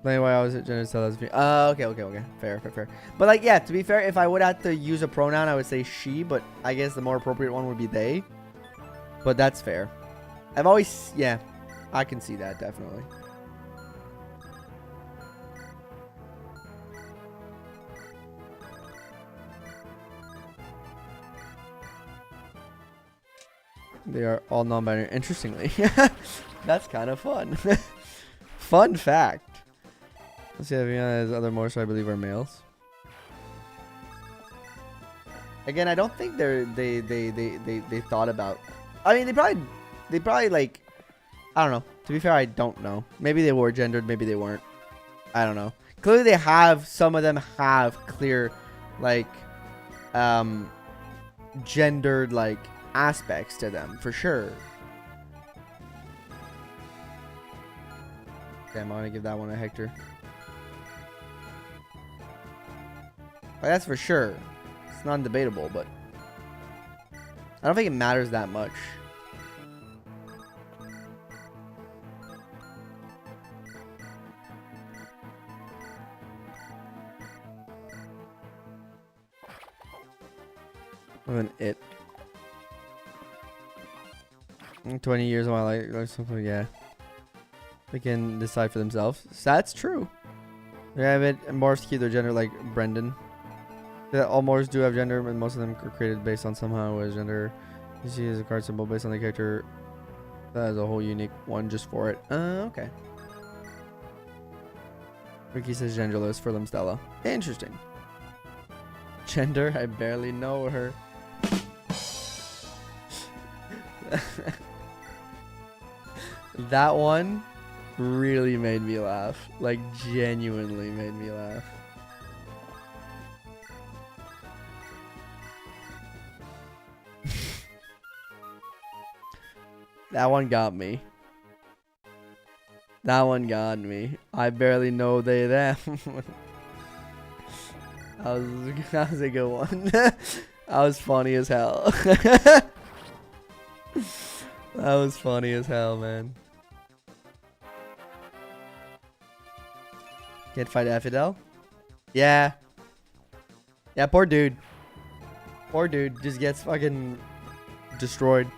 Anyway, I was at gender so lesbian. Okay. Fair. But like, yeah, to be fair, if I would have to use a pronoun, I would say she, but I guess the more appropriate one would be they. But that's fair. I've always, yeah, I can see that definitely. They are all non-binary. Interestingly, that's kind of fun. Fun fact. Let's see if he has other Morse, I believe, are males. Again, I don't think they thought about. I mean, they probably like, I don't know. To be fair, I don't know. Maybe they were gendered, maybe they weren't. I don't know. Clearly, they have. Some of them have clear, like, gendered like aspects to them for sure. Damn, I want to give that one a Hector. Like, that's for sure. It's non-debatable, but I don't think it matters that much. An it. 20 years of my life or something, yeah. They can decide for themselves. So that's true. They have it, and morphs keep their gender like Brendan. Yeah, all morphs do have gender, and most of them are created based on somehow as gender. You see as a card symbol based on the character. That is a whole unique one just for it. Okay. Ricky says genderless for them, Stella. Interesting. Gender, I barely know her. That one really made me laugh. Like, genuinely made me laugh. That one got me. That one got me. I barely know they them. That was a good one. That was funny as hell. That was funny as hell, man. Can't fight Affidel? Yeah. Yeah, poor dude. Poor dude just gets fucking destroyed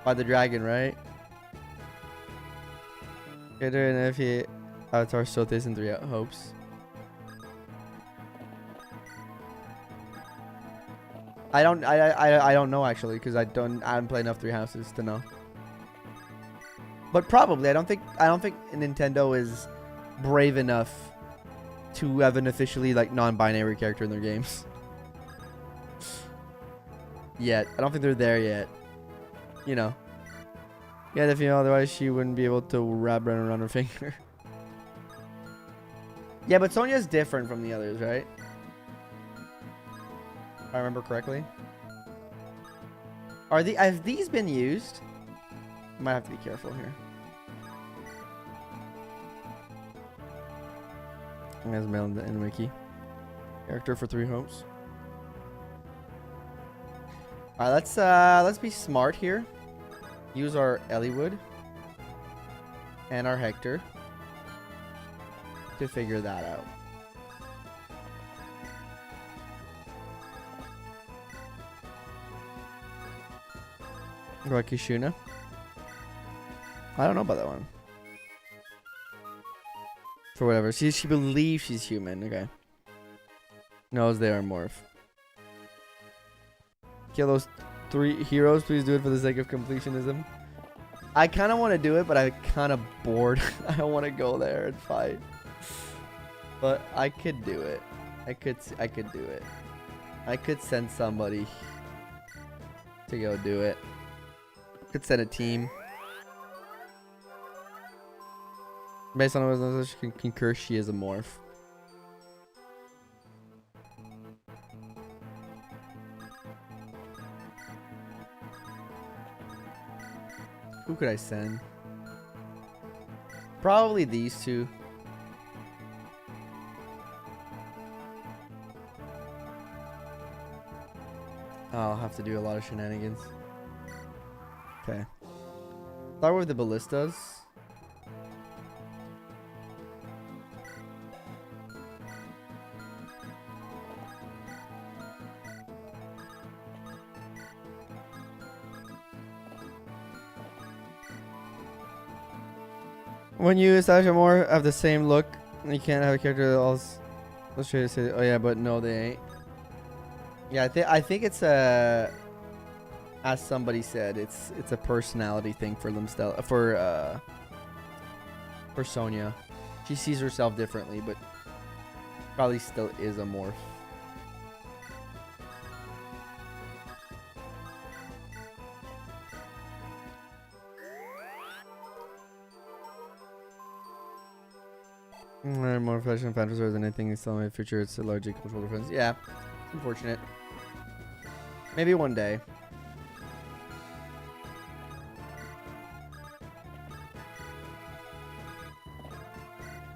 by the dragon, right? Get her and if he Avatar Sotes and 3 hopes. I don't know actually, because I haven't played enough 3 houses to know. But probably I don't think Nintendo is brave enough to have an officially like non-binary character in their games. Yet. I don't think they're there yet. You know. Yeah, the female, otherwise she wouldn't be able to wrap around her finger. Yeah, but Sonya's different from the others, right? If I remember correctly. Have these been used? Might have to be careful here. As male in wiki. Character for 3 hopes. Alright, let's be smart here. Use our Elliewood and our Hector to figure that out. What about Kishuna? I don't know about that one. For whatever. She believes she's human. Okay. Knows they are morph. Kill those 3 heroes. Please do it for the sake of completionism. I kind of want to do it, but I'm kind of bored. I don't want to go there and fight. But I could do it. I could do it. I could send somebody to go do it. Could send a team. Based on what she can concur, she is a morph. Who could I send? Probably these two. I'll have to do a lot of shenanigans. Okay. Start with the ballistas. When you establish a more of the same look, you can't have a character that all illustrated say, oh yeah, but no, they ain't. Yeah, I think it's a, as somebody said, it's a personality thing for themselves, for Sonya. She sees herself differently, but probably still is a morph. More fashion fantasy than anything is still in the future. It's a largely cultural difference. Yeah, unfortunate. Maybe one day.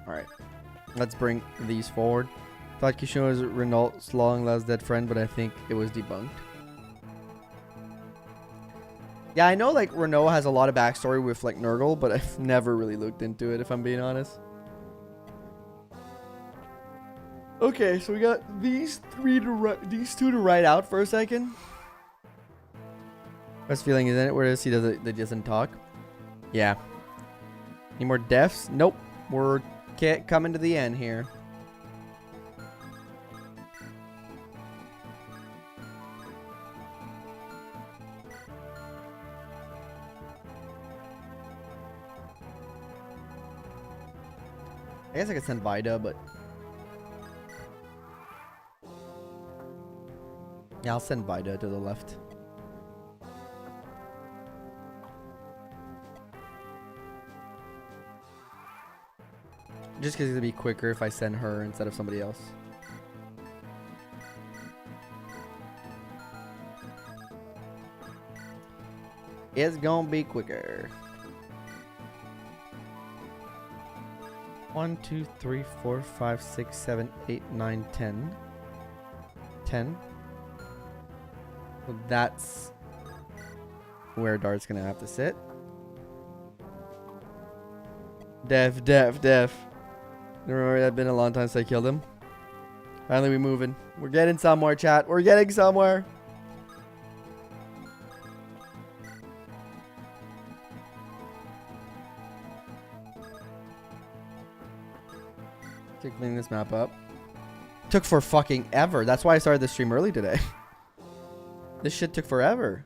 Alright. Let's bring these forward. Thought Kishino was Renault's long-lost dead friend, but I think it was debunked. Yeah, I know like Renault has a lot of backstory with like Nurgle, but I've never really looked into it if I'm being honest. Okay, so we got these two to write out for a second. Best feeling, isn't it? Where does he doesn't talk? Yeah. Any more deaths? Nope. We're coming to the end here. I guess I could send Vida, but yeah, I'll send Vida to the left. Just because it'll be quicker if I send her instead of somebody else. It's gonna be quicker. 1, 2, 3, 4, 5, 6, 7, 8, 9, 10. 10. So that's where Dart's gonna have to sit. Def. Remember, that's been a long time since I killed him. Finally, we moving. We're getting somewhere, chat. We're getting somewhere. To clean this map up. Took for fucking ever. That's why I started the stream early today. This shit took forever.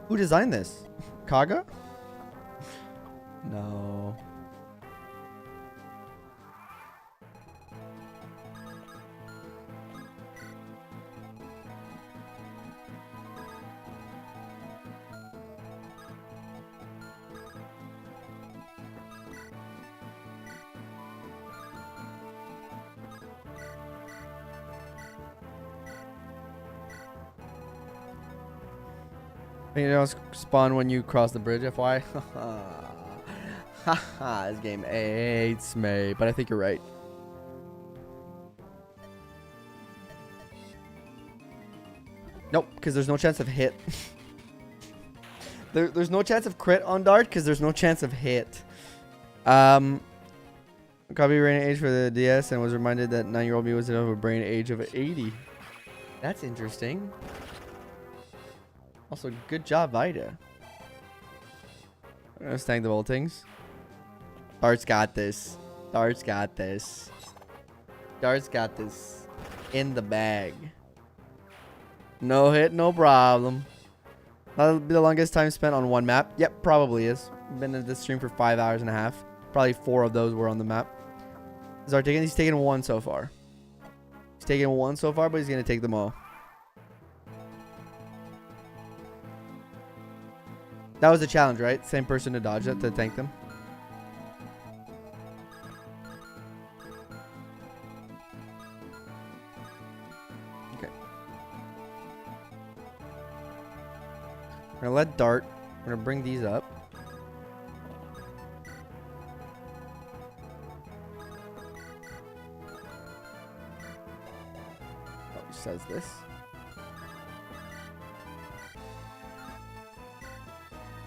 Who designed this? Kaga? No. You know, spawn when you cross the bridge, FY. Haha, this game hates me, but I think you're right. Nope, because there's no chance of hit. There's no chance of crit on Dart because there's no chance of hit. Copy brain age for the DS and was reminded that 9-year-old me was of a brain age of 80. That's interesting. Also, good job, Vida. Let's thank the Voltings. Dart's got this. Dart's got this. Dart's got this in the bag. No hit, no problem. That'll be the longest time spent on one map. Yep, probably is. Been in this stream for 5 hours and a half. Probably 4 of those were on the map. He's taken 1 so far. He's taken 1 so far, but he's going to take them all. That was the challenge, right? Same person to dodge it, to tank them. Okay. We're gonna let Dart. We're gonna bring these up. says this.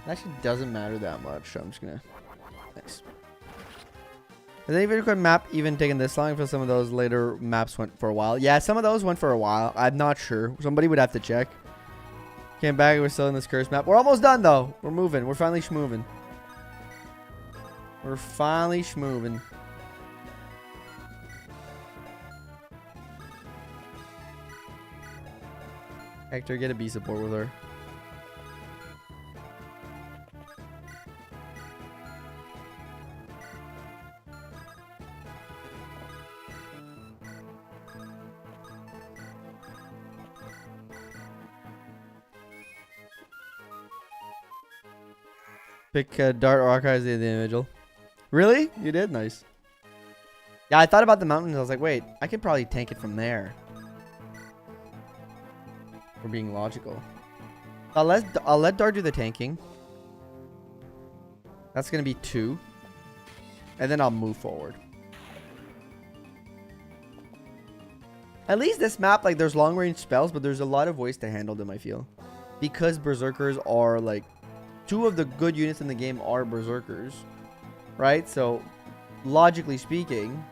It actually doesn't matter that much, so I'm just gonna... Nice. Has any video code map even taken this long? For some of those later maps went for a while. Yeah, some of those went for a while. I'm not sure. Somebody would have to check. Came back. We're still in this cursed map. We're almost done, though. We're moving. We're finally schmoving. We're finally schmoving. Hector, get a B support with her. Pick Dart or Archives the individual. Really? You did? Nice. Yeah, I thought about the mountains. I was like, wait, I could probably tank it from there. For being logical. I'll let Dart do the tanking. That's going to be 2. And then I'll move forward. At least this map, like, there's long range spells, but there's a lot of ways to handle them, I feel. Because Berserkers are, like, 2 of the good units in the game are Berserkers. Right? So, logically speaking,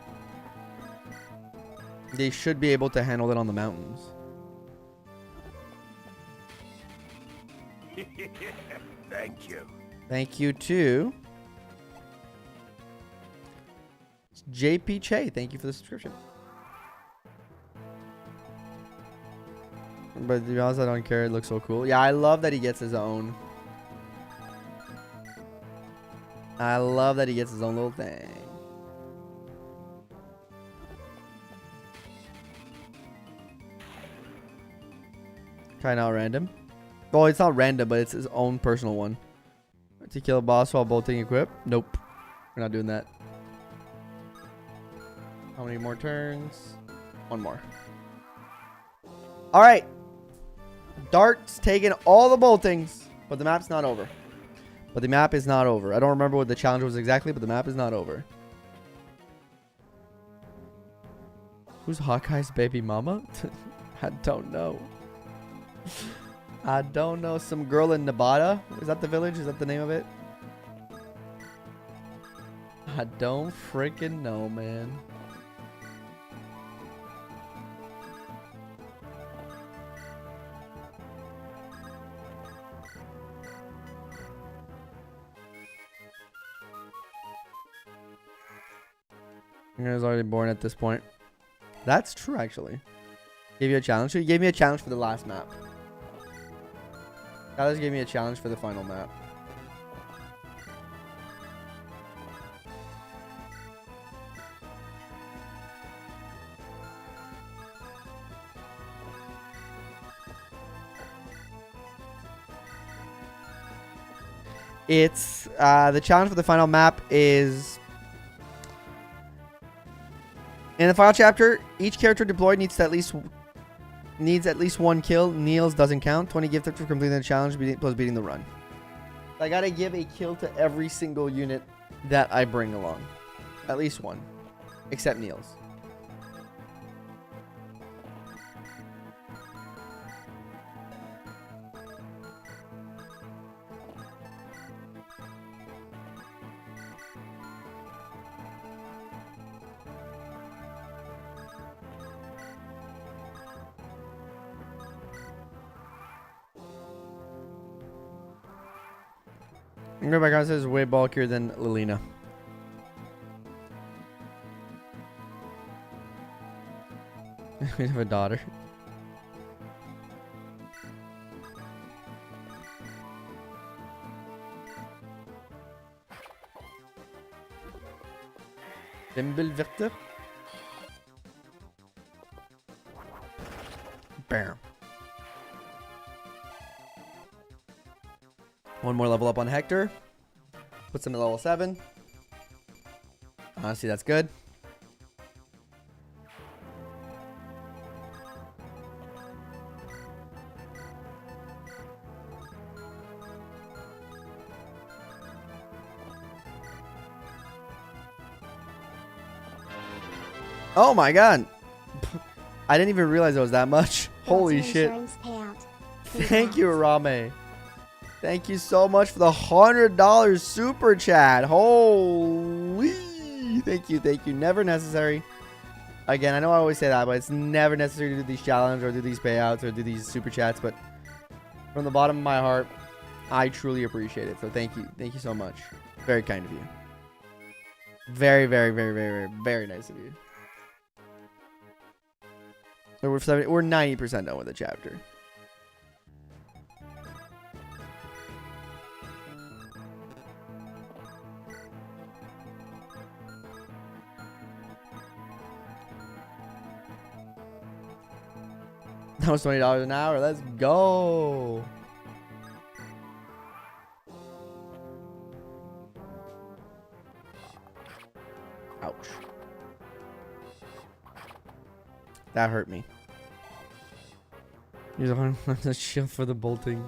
they should be able to handle it on the mountains. Thank you. Thank you, too. JP Che, thank you for the subscription. But to be honest, I don't care. It looks so cool. Yeah, I love that he gets his own. I love that he gets his own little thing. Try now random. Well, it's not random, but it's his own personal one. To kill a boss while bolting equip? Nope. We're not doing that. How many more turns? 1 more. Alright. Dart's taking all the boltings, but the map's not over. But the map is not over. I don't remember what the challenge was exactly, but the map is not over. Who's Hawkeye's baby mama? I don't know. I don't know. Some girl in Nevada? Is that the village? Is that the name of it? I don't freaking know, man. He was already born at this point. That's true, actually. Gave you a challenge. He gave me a challenge for the last map. Tyler's gave me a challenge for the final map. It's the challenge for the final map is in the final chapter. Each character deployed needs at least 1 kill. Niels doesn't count. 20 gifted for completing the challenge plus beating the run. I gotta give a kill to every single unit that I bring along. At least 1, except Niels. My God says way bulkier than Lilina. We have a daughter. Wimbelwetter. Bam. 1 more level up on Hector. Puts him at level 7. Honestly, that's good. Oh my god. I didn't even realize it was that much. Holy shit. Thank you, Rame. Thank you so much for the $100 super chat. Holy. Thank you. Thank you. Never necessary. Again, I know I always say that, but it's never necessary to do these challenges or do these payouts or do these super chats. But from the bottom of my heart, I truly appreciate it. So thank you. Thank you so much. Very kind of you. Very, very, very, very, very, very nice of you. So we're 90% done with the chapter. That was $20 an hour. Let's go. Ouch. That hurt me. Use a shield for the bolting.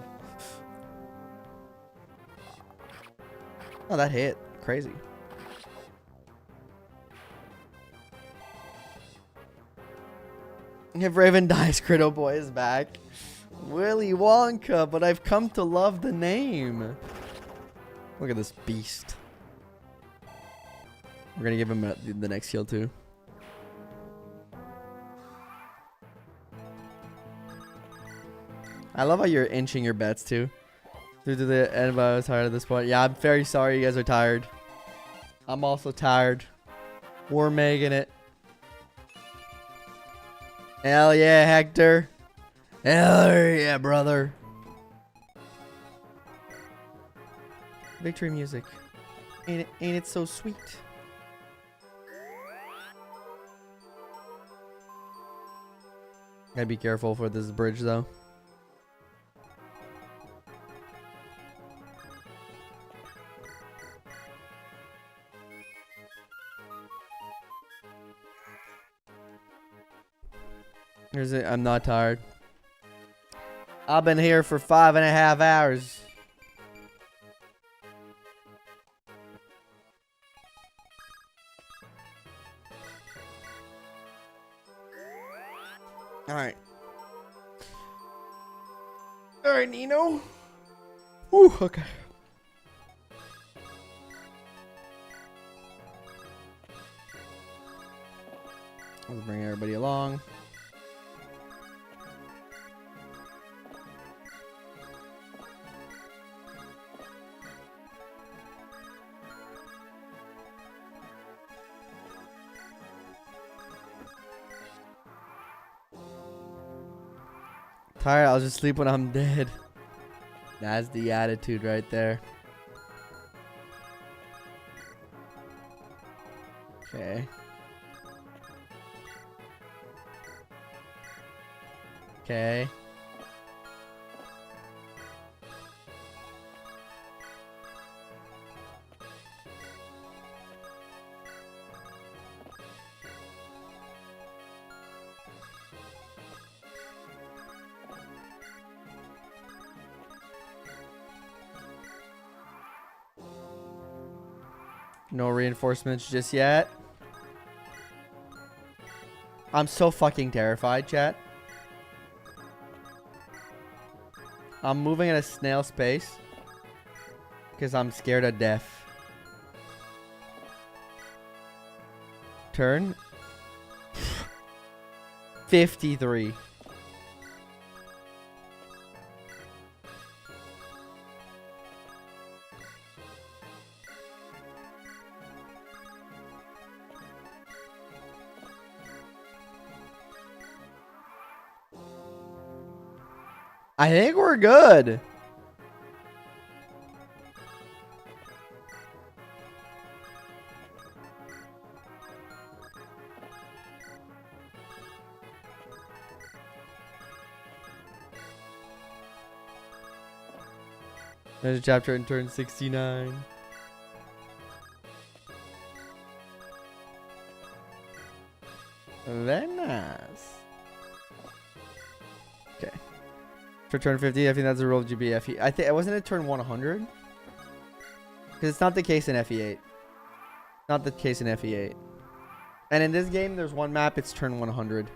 Oh, that hit. Crazy. If Raven dies, Critto Boy is back. Willy Wonka, but I've come to love the name. Look at this beast. We're gonna give him the next heal too. I love how you're inching your bets too. Due to the end, I was tired at this point. Yeah, I'm very sorry you guys are tired. I'm also tired. We're making it. Hell yeah, Hector. Hell yeah, brother. Victory music. Ain't it so sweet? Gotta be careful for this bridge though. Here's it. I'm not tired. I've been here for 5.5 hours. Alright. Alright, Nino. Whew, okay. Let's bring everybody along. Tired, I'll just sleep when I'm dead. That's the attitude right there. Okay. Okay. No reinforcements just yet. I'm so fucking terrified, chat. I'm moving at a snail's pace because I'm scared of death. Turn 53. I think we're good. There's a chapter in turn 69. Very nice. Okay. For turn 50, I think that's a roll GB FE. I think it wasn't it turn 100? Because it's not the case in FE8. Not the case in FE8. And in this game, there's one map, it's turn 100.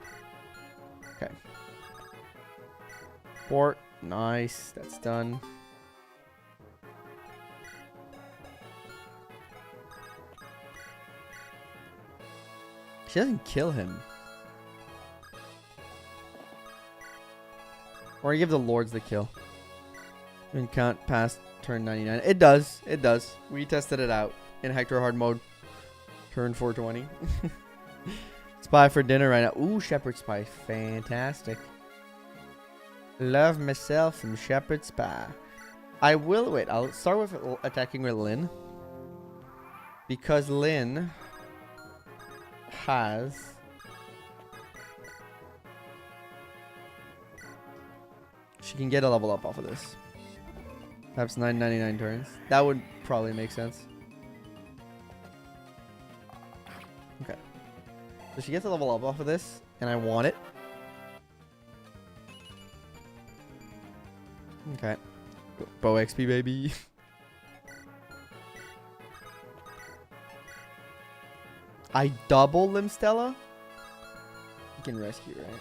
Port. Nice. That's done. She doesn't kill him. Or you give the lords the kill. And count past turn 99. It does. It does. We tested it out in Hector hard mode. Turn 420. Spy for dinner right now. Ooh, shepherd spy. Fantastic. Love myself some shepherd spy. I will wait. I'll start with attacking with Lynn. Because Lynn has she can get a level up off of this. Perhaps 999 turns. That would probably make sense. Okay. So she gets a level up off of this, and I want it. Okay. Bow XP, baby. I double Limstella? You can rescue, right?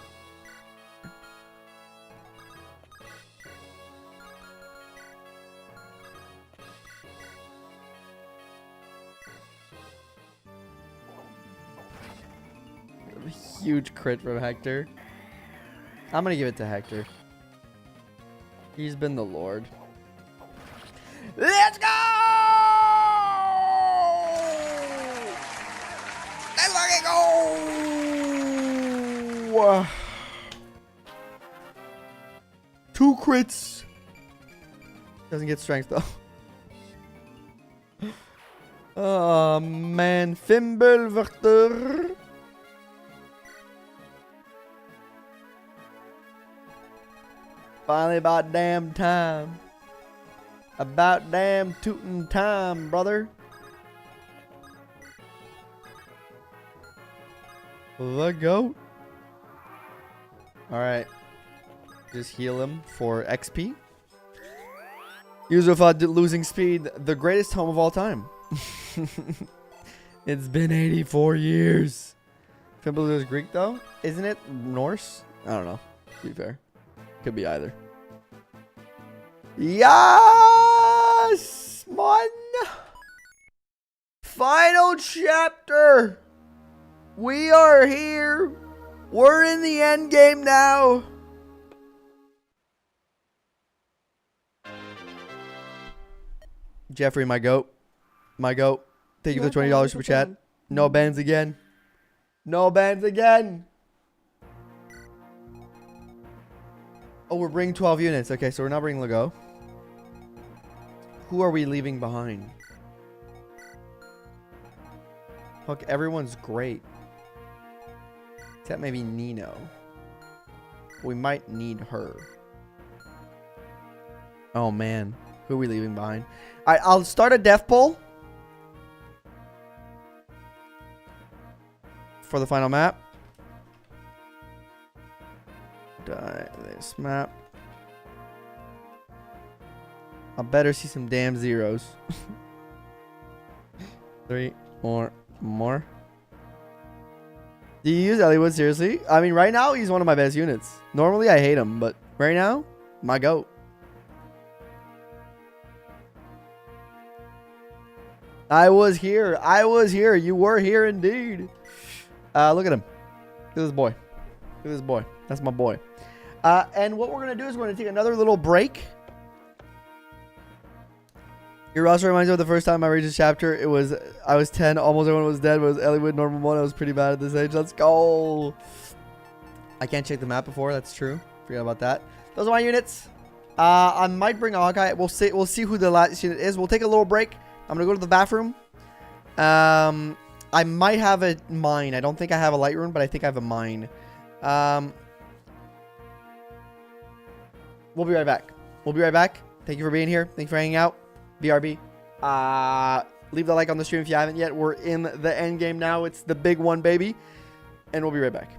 A huge crit from Hector. I'm gonna give it to Hector. He's been the Lord. Let's go! Let's fucking go! 2 crits. Doesn't get strength though. Oh man, Fimbulvector. Finally about damn time. About damn tootin' time, brother. The goat. Alright. Just heal him for XP. Yusuf losing speed, the greatest home of all time. It's been 84 years. Fimbul is Greek though? Isn't it Norse? I don't know. To be fair. Could be either. Yes! Man! Final chapter! We are here! We're in the end game now! Jeffrey, my goat. My goat. Thank you for the $20 super chat. No bans again. No bans again! Oh, we're bringing 12 units. Okay, so we're not bringing Lego. Who are we leaving behind? Look, everyone's great. Except maybe Nino. We might need her. Oh, man. Who are we leaving behind? Alright, I'll start a death poll. For the final map. This map. I better see some damn zeros. 3 or more. Do you use Eliwood seriously? I mean, right now he's one of my best units. Normally I hate him, but right now, my goat. I was here. I was here. You were here indeed. Look at him. Look at this boy. Look at this boy. That's my boy. And what we're going to do is we're going to take another little break. Your roster reminds me of the first time I reached this chapter. It was, I was 10. Almost everyone was dead. It was Eliwood, normal 1. I was pretty bad at this age. Let's go. I can't check the map before. That's true. Forget about that. Those are my units. I might bring a Hawkeye. We'll see who the last unit is. We'll take a little break. I'm going to go to the bathroom. I might have a mine. I don't think I have a light rune, but I think I have a mine. We'll be right back. We'll be right back. Thank you for being here. Thank you for hanging out. BRB. Leave the like on the stream if you haven't yet. We're in the end game now. It's the big one, baby. And we'll be right back.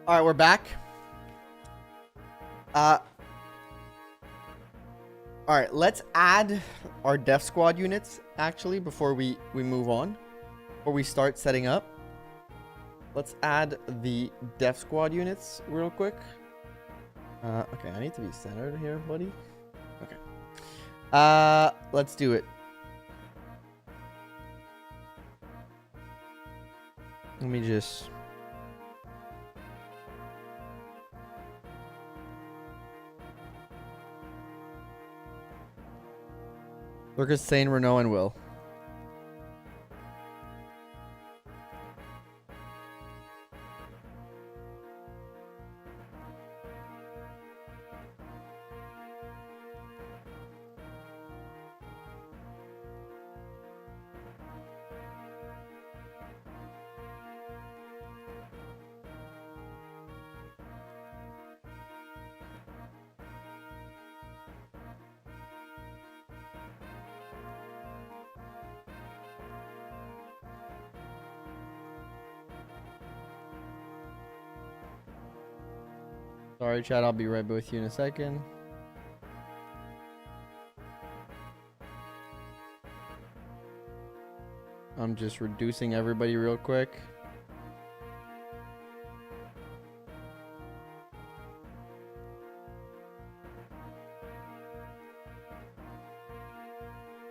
All right, we're back. All right, let's add our death squad units actually before we move on. Before we start setting up. Let's add the death squad units real quick. Okay, I need to be centered here, buddy. Okay. Let's do it. Let me just... Lucas, Sane, Renault, and Will. Sorry, chat. I'll be right with you in a second. I'm just reducing everybody real quick.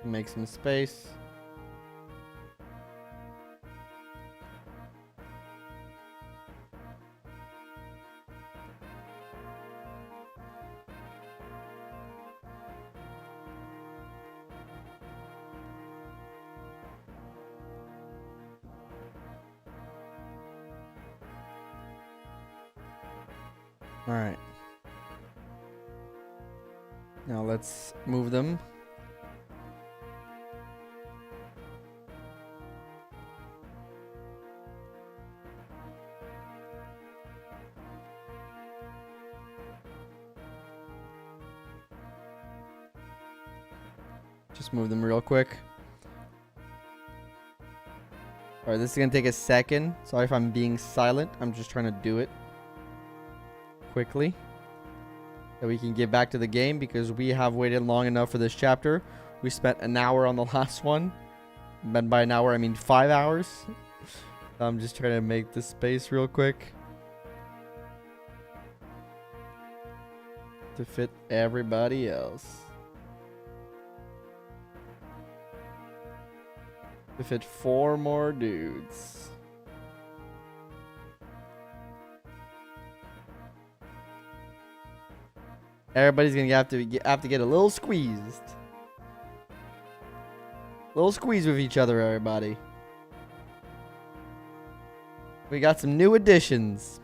Make some space. All right. Now let's move them. Just move them real quick. All right, this is gonna take a second. Sorry if I'm being silent. I'm just trying to do it quickly so we can get back to the game because we have waited long enough for this chapter. We spent an hour on the last one, and by an hour I mean 5 hours. I'm just trying to make the space real quick to fit everybody else, to fit 4 more dudes. Everybody's gonna have to get a little squeezed. Little squeeze with each other, everybody. We got some new additions.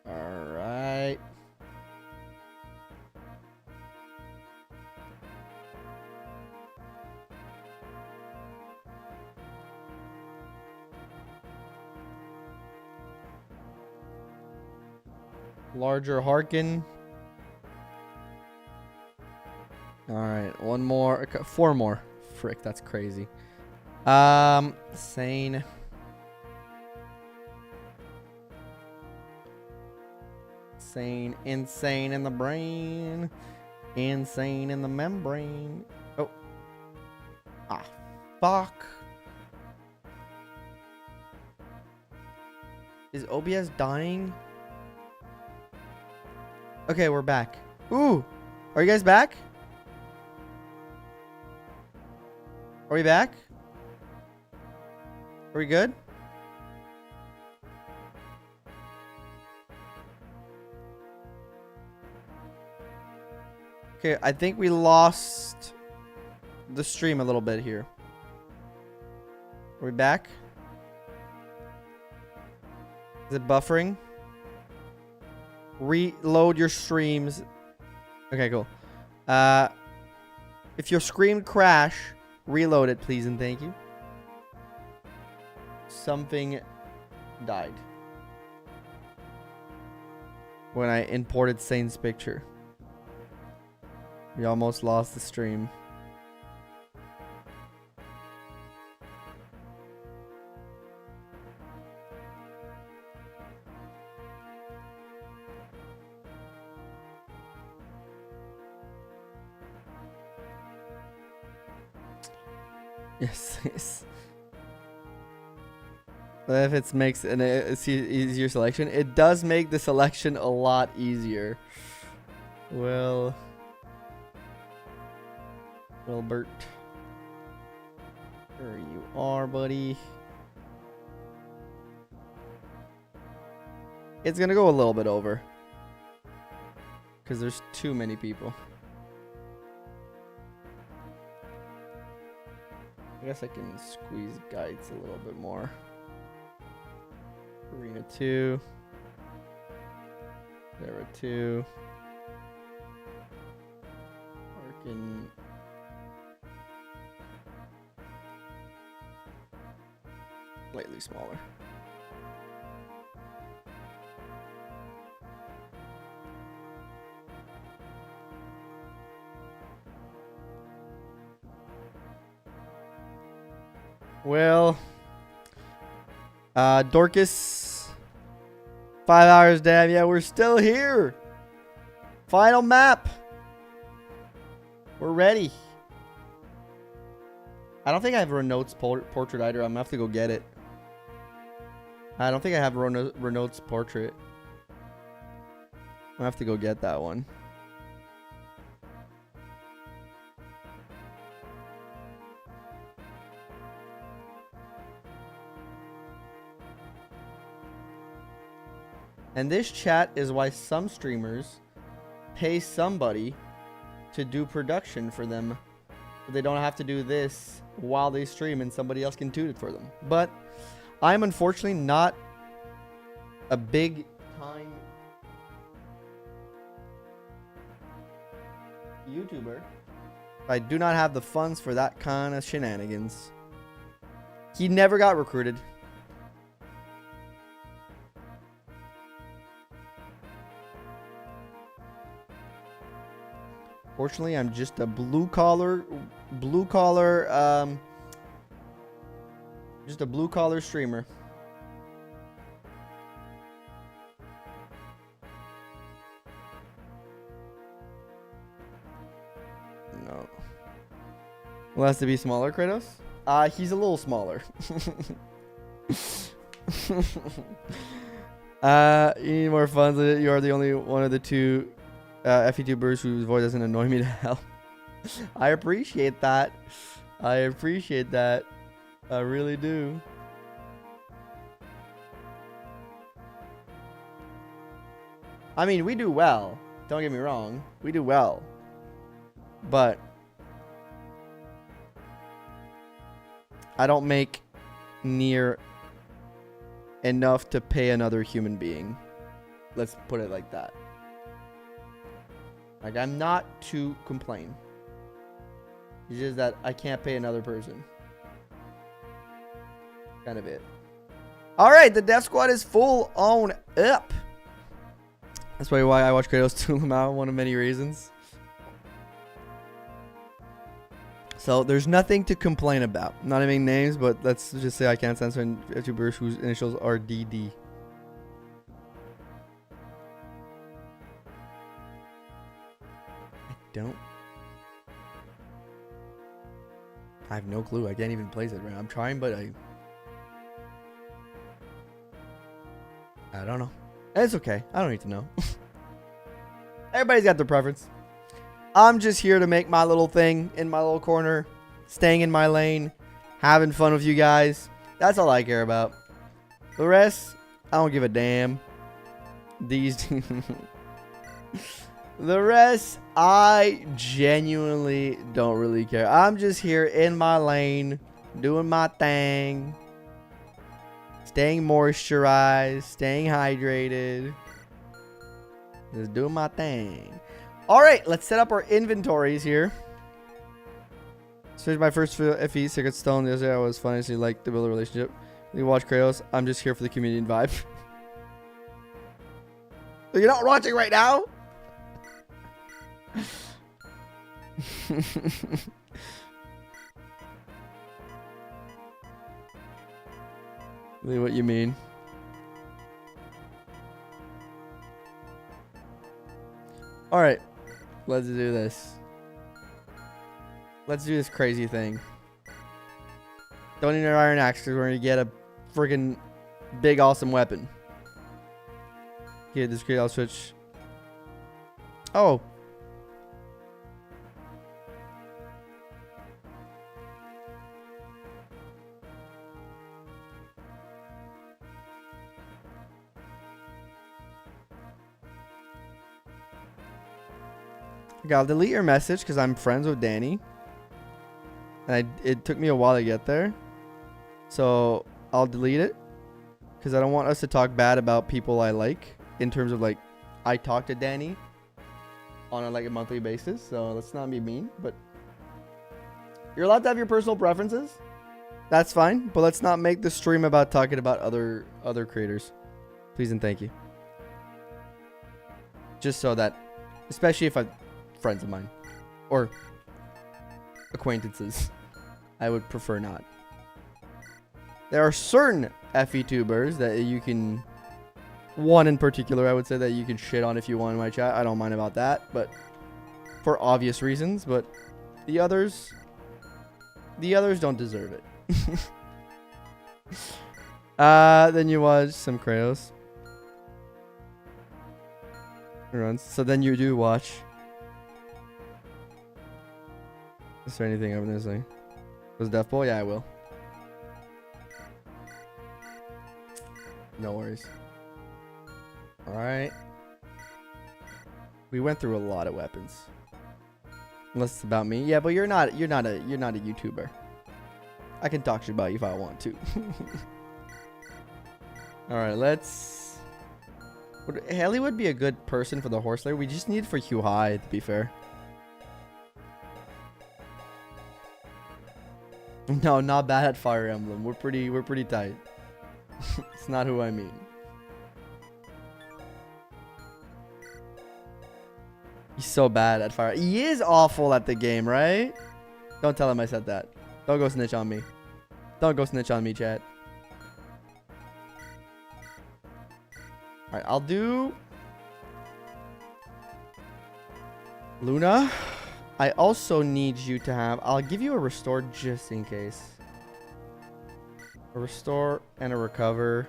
Alright. Larger Harkin. Alright, 1 more. Okay, 4 more. Frick, that's crazy. Sane. Insane in the brain. Insane in the membrane. Oh. Ah, fuck. Is OBS dying? Okay, we're back. Ooh. Are you guys back? Are we back? Are we good? Okay, I think we lost the stream a little bit here. Are we back? Is it buffering? Reload your streams. Okay, cool. If your screen crash, reload it, please and thank you. Something died when I imported Saint's picture. We almost lost the stream. Yes, yes. If it makes an easier selection, it does make the selection a lot easier. Well, Wilbert, there you are, buddy. It's gonna go a little bit over because there's too many people. I guess I can squeeze guides a little bit more. Arena 2. Era 2. Arkin. Slightly smaller. Well, Dorcas, 5 hours, damn, yeah, we're still here. Final map. We're ready. I don't think I have Renault's portrait either. I'm gonna have to go get it. I don't think I have Renault's portrait. I'm gonna have to go get that one. And this chat is why some streamers pay somebody to do production for them. So they don't have to do this while they stream and somebody else can do it for them. But I'm unfortunately not a big time YouTuber. I do not have the funds for that kind of shenanigans. He never got recruited. Fortunately, I'm just a blue collar streamer. No. Well, has to be smaller, Kratos? He's a little smaller. You need more funds. You are the only one of the two FE2bers whose voice doesn't annoy me to hell. I appreciate that. I appreciate that. I really do. I mean, we do well. Don't get me wrong. We do well. But I don't make near enough to pay another human being. Let's put it like that. Like, I'm not to complain. It's just that I can't pay another person. Kind of it. Alright, the Death Squad is full on up. That's probably why I watch Kratos tool them out, one of many reasons. So, there's nothing to complain about. Not naming names, but let's just say I can't censor YouTubers whose initials are DD. Don't. I have no clue. I can't even place it right now. I'm trying, but I don't know. It's okay. I don't need to know. Everybody's got their preference. I'm just here to make my little thing in my little corner, staying in my lane, having fun with you guys. That's all I care about. The rest, I don't give a damn. These The rest, I genuinely don't really care. I'm just here in my lane, doing my thing, staying moisturized, staying hydrated, just doing my thing. All right, let's set up our inventories here. This my first FE Secret Stone. The other day I was funny, so you like to build a relationship. You watch Kratos. I'm just here for the community and vibe. You're not watching right now? Really what you mean. Alright. Let's do this. Let's do this crazy thing. Don't need an iron axe because we're going to get a freaking big awesome weapon. Here, this great, I'll switch. Oh. Okay, I'll delete your message because I'm friends with Danny. And it took me a while to get there. So I'll delete it. Because I don't want us to talk bad about people I like. In terms of like, I talk to Danny on a monthly basis. So let's not be mean. But you're allowed to have your personal preferences. That's fine. But let's not make the stream about talking about other creators. Please and thank you. Just so that, especially if friends of mine or acquaintances, I would prefer not. There are certain FE tubers that you can, one in particular I would say that you can shit on if you want in my chat. I don't mind about that, but for obvious reasons. But the others don't deserve it. Then you watch some Kratos. So then you do watch. Is there anything over this thing? Was Death Bowl? Yeah, I will. No worries. Alright. We went through a lot of weapons. Unless it's about me. Yeah, but you're not a YouTuber. I can talk shit about you if I want to. Alright, let's... Haley would be a good person for the horse layer. We just need it for Hugh High, to be fair. No, not bad at Fire Emblem. We're pretty tight. It's not who I mean. He's so bad at Fire. He is awful at the game, right? Don't tell him I said that. Don't go snitch on me. Don't go snitch on me, chat. Alright, I'll do Luna. I also need you to have... I'll give you a restore just in case. A restore and a recover.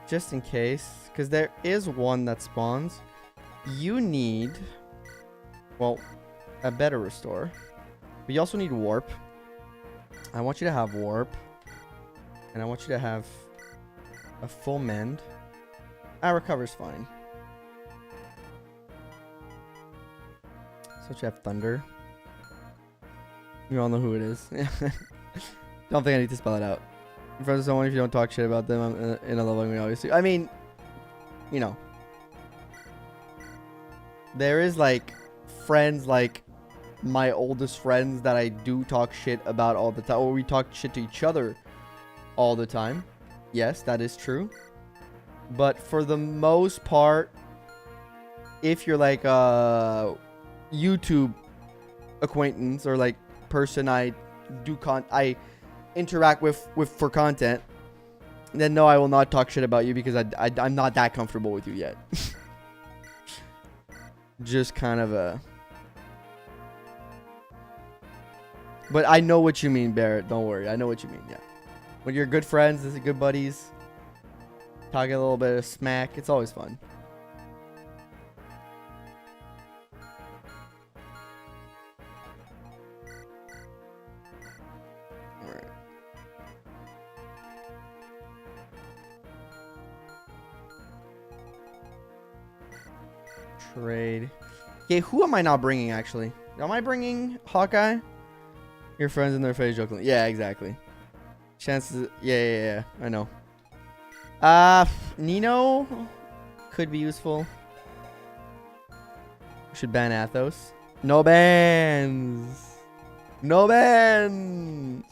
Just in case. Because there is one that spawns. You need... Well, a better restore. But you also need warp. I want you to have warp. And I want you to have a full mend. Recover's fine. So you have thunder. You all know who it is. Don't think I need to spell it out. In front of someone, if you don't talk shit about them, I'm in a level we obviously. I mean, you know, there is like friends, like my oldest friends that I do talk shit about all the time, or we talk shit to each other all the time. Yes, that is true. But for the most part, if you're like a YouTube acquaintance or like person I interact with for content, then no, I will not talk shit about you because I'm not that comfortable with you yet. Just kind of a... But I know what you mean, Barrett. Don't worry. I know what you mean, yeah. When you're good friends, this is good buddies, talking a little bit of smack, it's always fun. Alright. Trade. Okay, who am I not bringing, actually? Am I bringing Hawkeye? Your friends in their face joking. Yeah, exactly. Chances... Yeah, I know. Nino could be useful. Should ban Athos. No bans. No bans.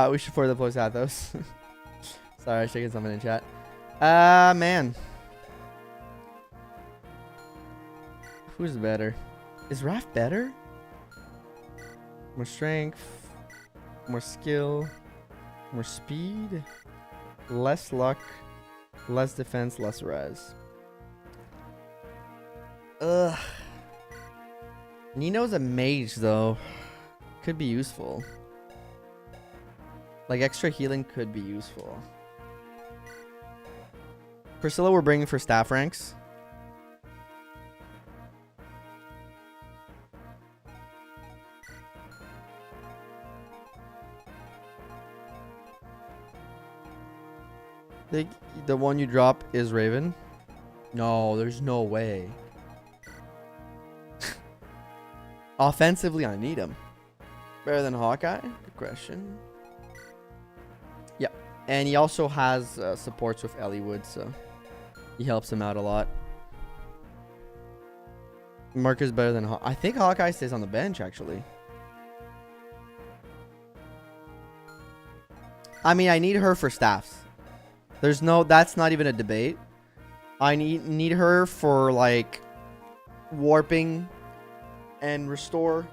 We should further close out those. Sorry, I was checking something in chat. Man. Who's better? Is Raph better? More strength, more skill, more speed, less luck, less defense, less res. Ugh. Nino's a mage though. Could be useful. Like extra healing could be useful. Priscilla we're bringing for staff ranks. The one you drop is Raven. No, there's no way. Offensively, I need him. Better than Hawkeye? Good question. Yep. And he also has supports with Elliewood, so he helps him out a lot. Mark is better than I think Hawkeye stays on the bench, actually. I mean, I need her for staffs. There's no... That's not even a debate. I need her for, like, warping and restore.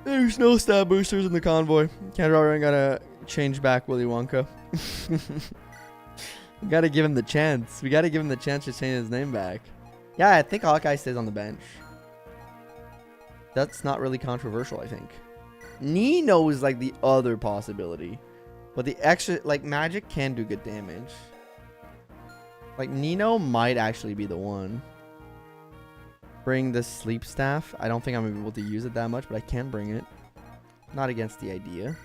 There's no stat boosters in the convoy. Canada gotta change back Willy Wonka. We gotta give him the chance. We gotta give him the chance to change his name back. Yeah, I think Hawkeye stays on the bench. That's not really controversial, I think. Nino is like the other possibility. But the extra, like, magic can do good damage. Like, Nino might actually be the one. Bring the sleep staff. I don't think I'm going to be able to use it that much, but I can bring it. Not against the idea.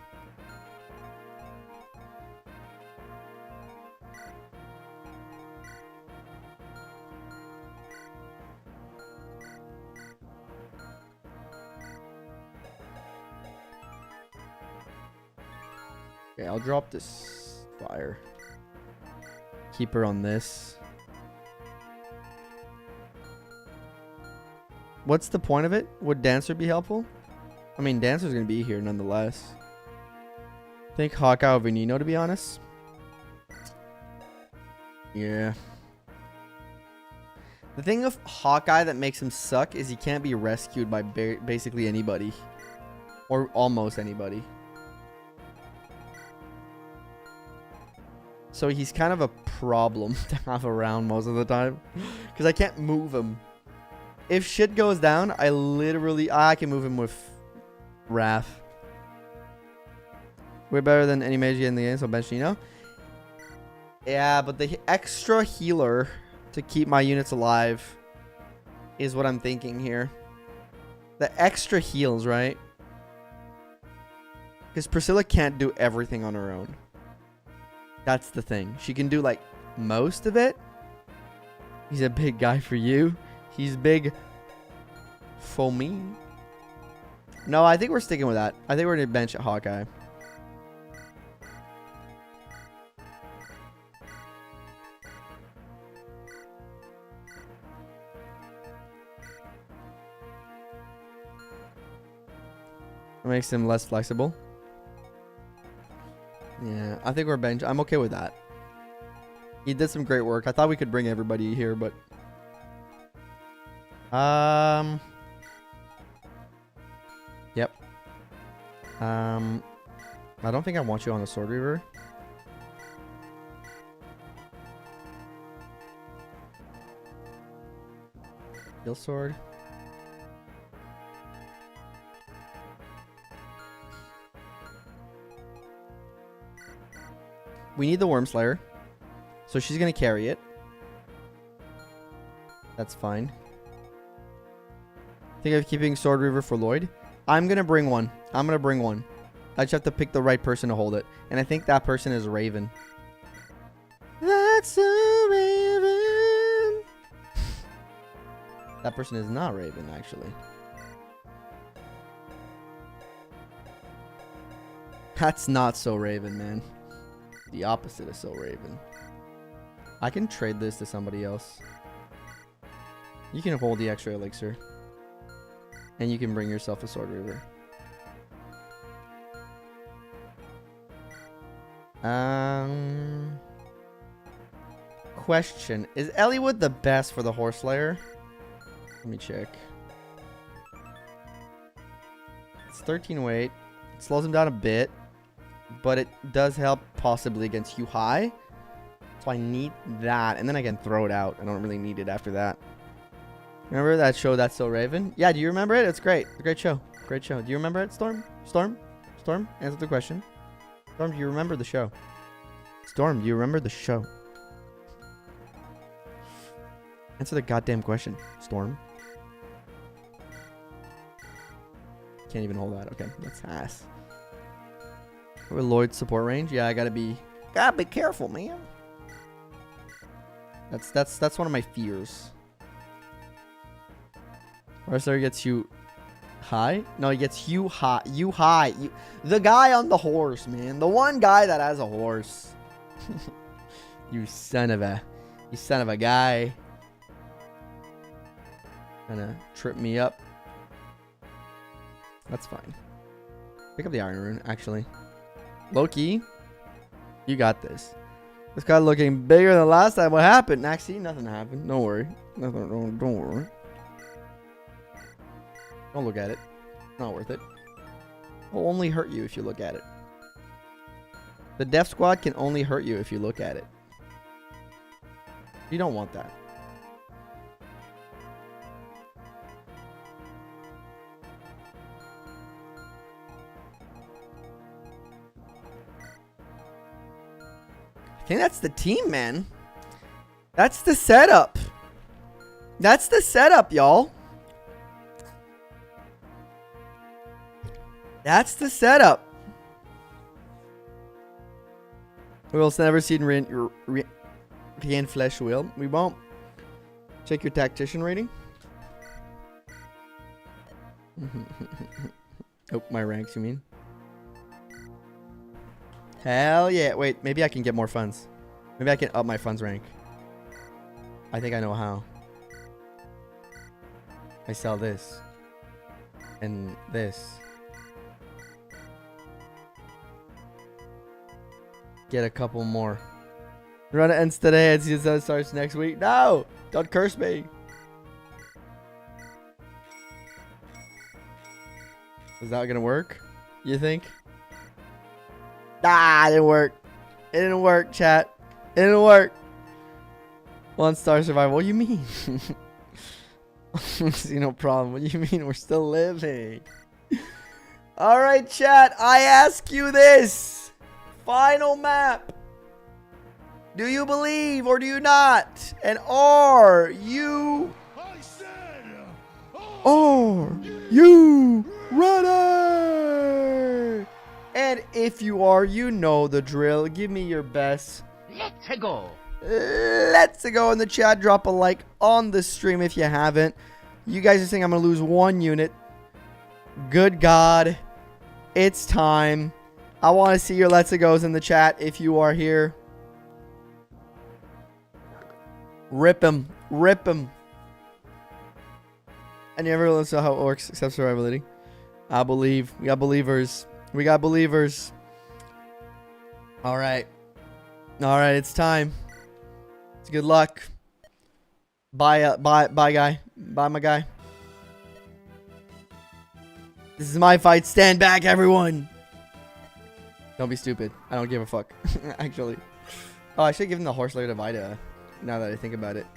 Okay, I'll drop this fire. Keep her on this. What's the point of it? Would Dancer be helpful? I mean, Dancer's going to be here nonetheless. I think Hawkeye over Nino, to be honest. Yeah. The thing of Hawkeye that makes him suck is he can't be rescued by basically anybody. Or almost anybody. So he's kind of a problem to have around most of the time. Because I can't move him. If shit goes down, I can move him with Raph. Way better than any mage in the game, so bench Nino. Yeah, but the extra healer to keep my units alive is what I'm thinking here. The extra heals, right? Because Priscilla can't do everything on her own. That's the thing. She can do, like, most of it. He's a big guy for you. He's big for me. No, I think we're sticking with that. I think we're going to bench at Hawkeye. It makes him less flexible. Yeah, I think we're bench. I'm okay with that. He did some great work. I thought we could bring everybody here, but... Yep. I don't think I want you on the Sword Reaver. Steel Sword. We need the Worm Slayer. So she's going to carry it. That's fine. Think of keeping Sword Reaver for Lloyd. I'm going to bring one. I'm going to bring one. I just have to pick the right person to hold it. And I think that person is Raven. That's a Raven. That person is not Raven, actually. That's not so Raven, man. The opposite is so Raven. I can trade this to somebody else. You can hold the extra elixir. And you can bring yourself a Sword Reaver. Question. Is Eliwood the best for the Horse Slayer? Let me check. It's 13 weight. It slows him down a bit. But it does help possibly against Hugh High. So I need that. And then I can throw it out. I don't really need it after that. Remember that show, That's So Raven? Yeah, do you remember it? It's great. It's a great show. Great show. Do you remember it, Storm? Storm? Storm? Answer the question. Storm, do you remember the show? Storm, do you remember the show? Answer the goddamn question, Storm. Can't even hold that. Okay, that's ass. We're Lloyd's support range. Yeah, I gotta be careful, man. That's one of my fears. Wrestler gets you high? No, he gets you high. You high. The guy on the horse, man. The one guy that has a horse. You son of a guy. Gonna trip me up. That's fine. Pick up the Iron Rune, actually. Loki, you got this. This guy looking bigger than last time. What happened? Actually, nothing happened. Don't worry. Don't worry. Don't look at it. Not worth it. It'll only hurt you if you look at it. The Death Squad can only hurt you if you look at it. You don't want that. I think that's the team, man. That's the setup. That's the setup, y'all. That's the setup. We will never see regain flesh will. We won't. Check your tactician rating. Oh, my ranks, you mean? Hell yeah. Wait, maybe I can get more funds. Maybe I can up my funds rank. I think I know how. I sell this. And this. Get a couple more. Run ends today and season starts next week. No! Don't curse me. Is that gonna work? You think? Ah, it didn't work. It didn't work, chat. It didn't work. 1-star survival. What do you mean? See, no problem. What do you mean? We're still living. Alright, chat. I ask you this. Final map. Do you believe or do you not? And are you ready? And if you are, you know the drill. Give me your best. Let's go. Let's go in the chat. Drop a like on the stream if you haven't. You guys are saying I'm going to lose 1 unit. Good God. It's time. I want to see your Let's Go's in the chat if you are here. Rip him. Rip him. And you ever listen to how it works except survivability? I believe. We got believers. We got believers. All right. All right. It's time. It's good luck. Bye, bye, guy. Bye, my guy. This is my fight. Stand back, everyone. Don't be stupid. I don't give a fuck. Actually. Oh, I should give him the Horse Slayer to Vida. Now that I think about it.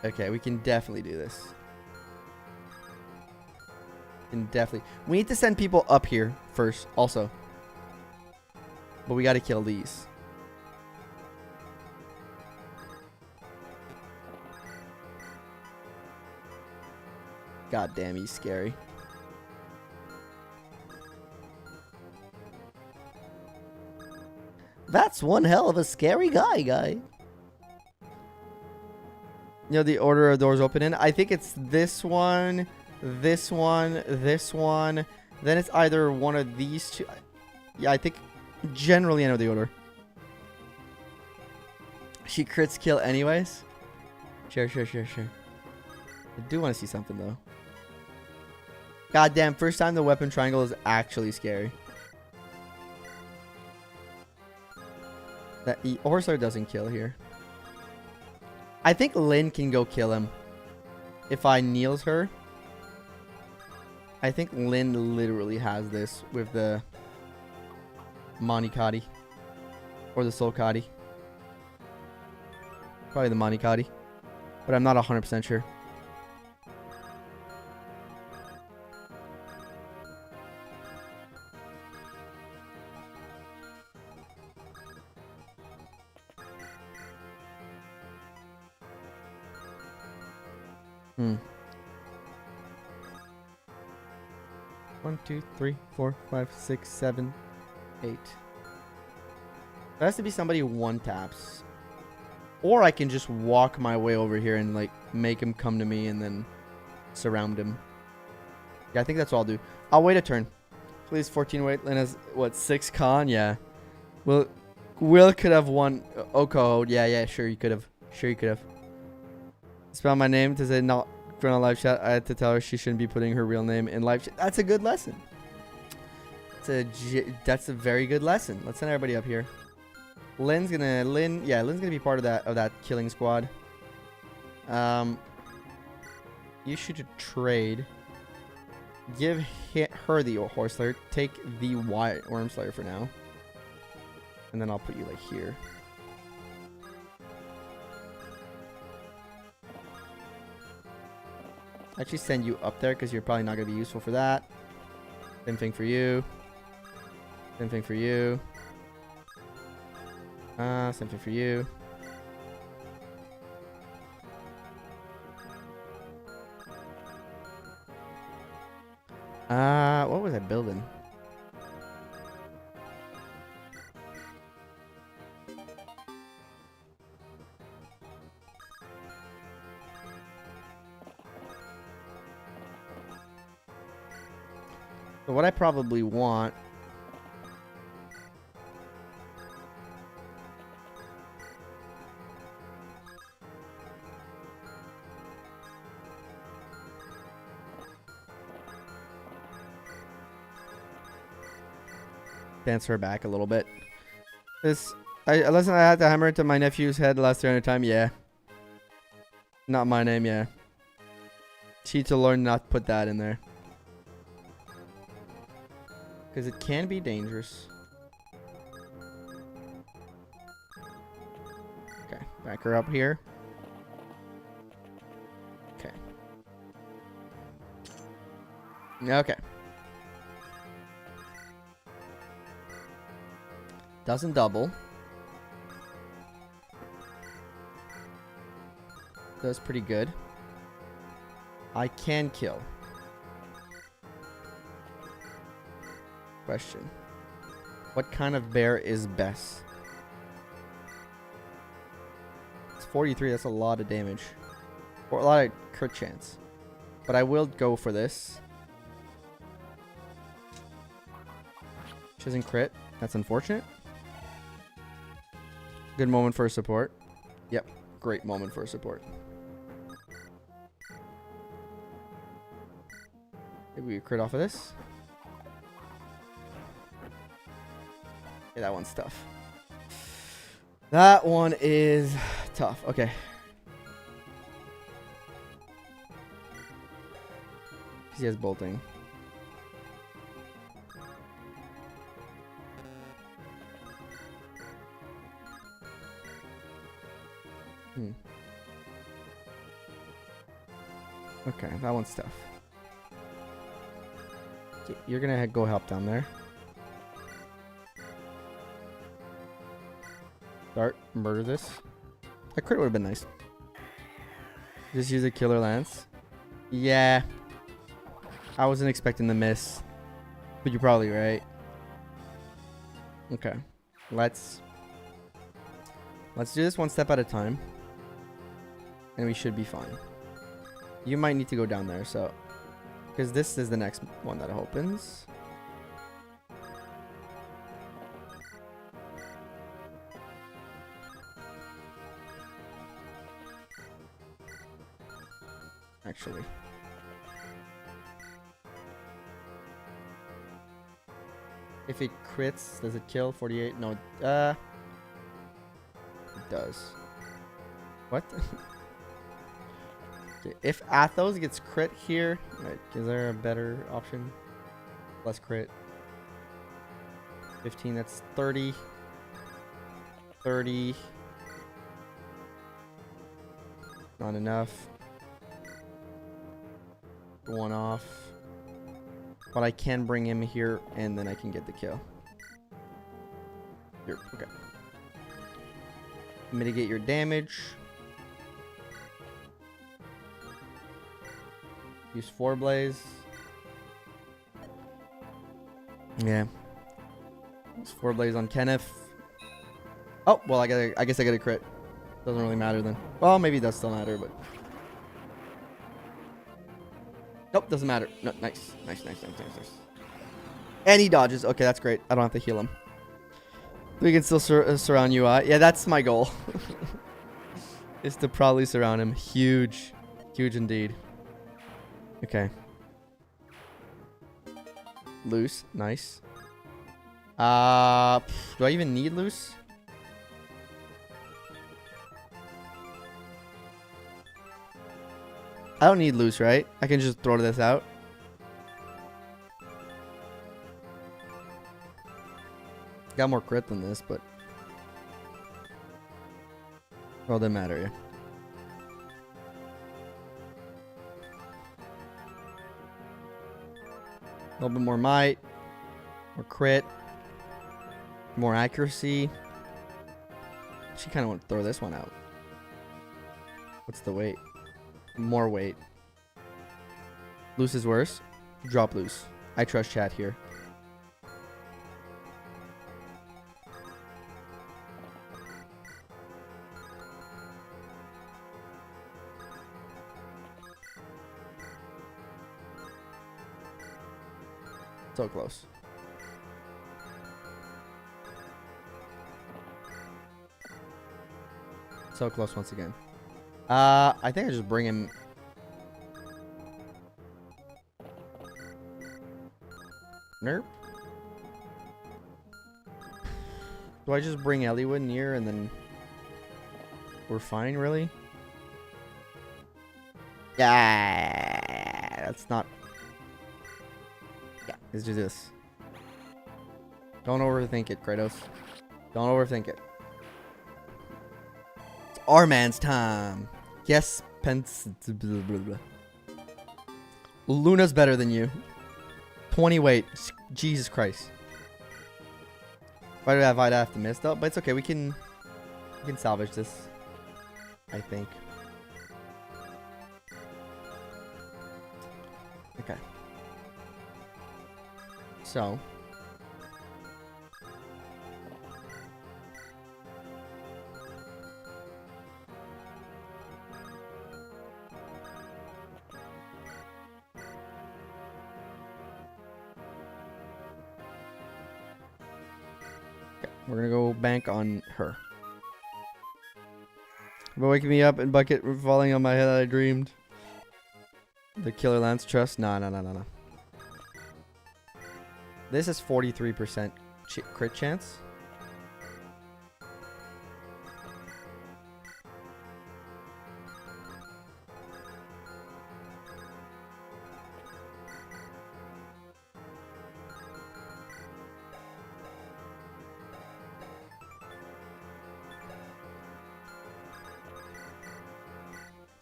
Okay, we can definitely do this. We need to send people up here first, also. But we got to kill these. God damn, he's scary. That's one hell of a scary guy. You know the order of doors open in? I think it's this one, this one, this one. Then it's either one of these two. Yeah, I think generally I know the order. She crits kill anyways. Sure. I do want to see something though. Goddamn, first time the weapon triangle is actually scary. That Horsler doesn't kill here. I think Lynn can go kill him. If I kneels her. I think Lynn literally has this with the Monikati. Or the Solkati. Probably the Monikati. But I'm not 100% sure. One, two, 3, 4, 5, 6, 7, 8. There has to be somebody who one taps. Or I can just walk my way over here and like make him come to me and then surround him. Yeah, I think that's what I'll do. I'll wait a turn. Please, 14 weight. Lynn has what, 6 con? Yeah. Will could have won. Oko. Yeah, sure you could have. Spell my name. Does it not run a live chat? I had to tell her she shouldn't be putting her real name in live chat. That's a good lesson. That's a very good lesson. Let's send everybody up here. Lynn's gonna be part of that killing squad. You should trade. Give her the Horse Slayer. Take the White Worm Slayer for now. And then I'll put you like here. Actually send you up there because you're probably not going to be useful for that. Same thing for you. Same thing for you. Same thing for you. What was I building? So what I probably want dance her back a little bit. Listen, I had to hammer into my nephew's head last 300 time. Yeah. Not my name, yeah. She to learn not to put that in there. Because it can be dangerous. Okay, back her up here. Okay. Okay. Doesn't double. Does pretty good. I can kill. Question. What kind of bear is best? It's 43. That's a lot of damage. Or a lot of crit chance. But I will go for this. She doesn't crit. That's unfortunate. Good moment for support. Yep. Great moment for support. Maybe we crit off of this. Yeah, that one's tough. That one is tough. Okay. He has bolting. Okay, that one's tough. Okay, you're gonna go help down there. Start, murder this. A crit would have been nice. Just use a killer lance. Yeah. I wasn't expecting the miss. But you're probably right. Okay. Let's Let's do this one step at a time. And we should be fine. You might need to go down there, so... Because this is the next one that opens. Actually. If it crits, does it kill? 48? No. It does. What? Okay, if Athos gets crit here, right, is there a better option? Less crit. 15, that's 30. 30. Not enough. One off. But I can bring him here and then I can get the kill. Here, okay. Mitigate your damage. Use 4 blaze. Yeah. Use 4 blaze on Kenneth. Oh, well I guess I got a crit. Doesn't really matter then. Well, maybe it does still matter, but nope, doesn't matter. No, nice. And he dodges. Okay, that's great. I don't have to heal him. We can still surround UI. Yeah, that's my goal. Is to probably surround him. Huge. Huge indeed. Okay. Loose. Nice. Do I even need loose? I don't need loose, right? I can just throw this out. Got more crit than this, but... Well, doesn't matter, yeah. A little bit more might. More crit. More accuracy. Actually, kind of want to throw this one out. What's the weight? More weight. Loose is worse. Drop loose. I trust chat here. So close. So close once again. I think I just bring him. Nerp. Do I just bring Eliwood near and then we're fine, really? Yeah, that's not. Yeah, let's do this. Don't overthink it, Kratos. Don't overthink it. It's our man's time. Yes, Pence. Blah, blah, blah. Luna's better than you. 20 weight. Jesus Christ. Why do I have to miss though? But it's okay. We can salvage this. I think. Okay. So. We're gonna go bank on her. But waking me up and bucket falling on my head that I dreamed. The killer lance trust? No. This is 43% crit chance.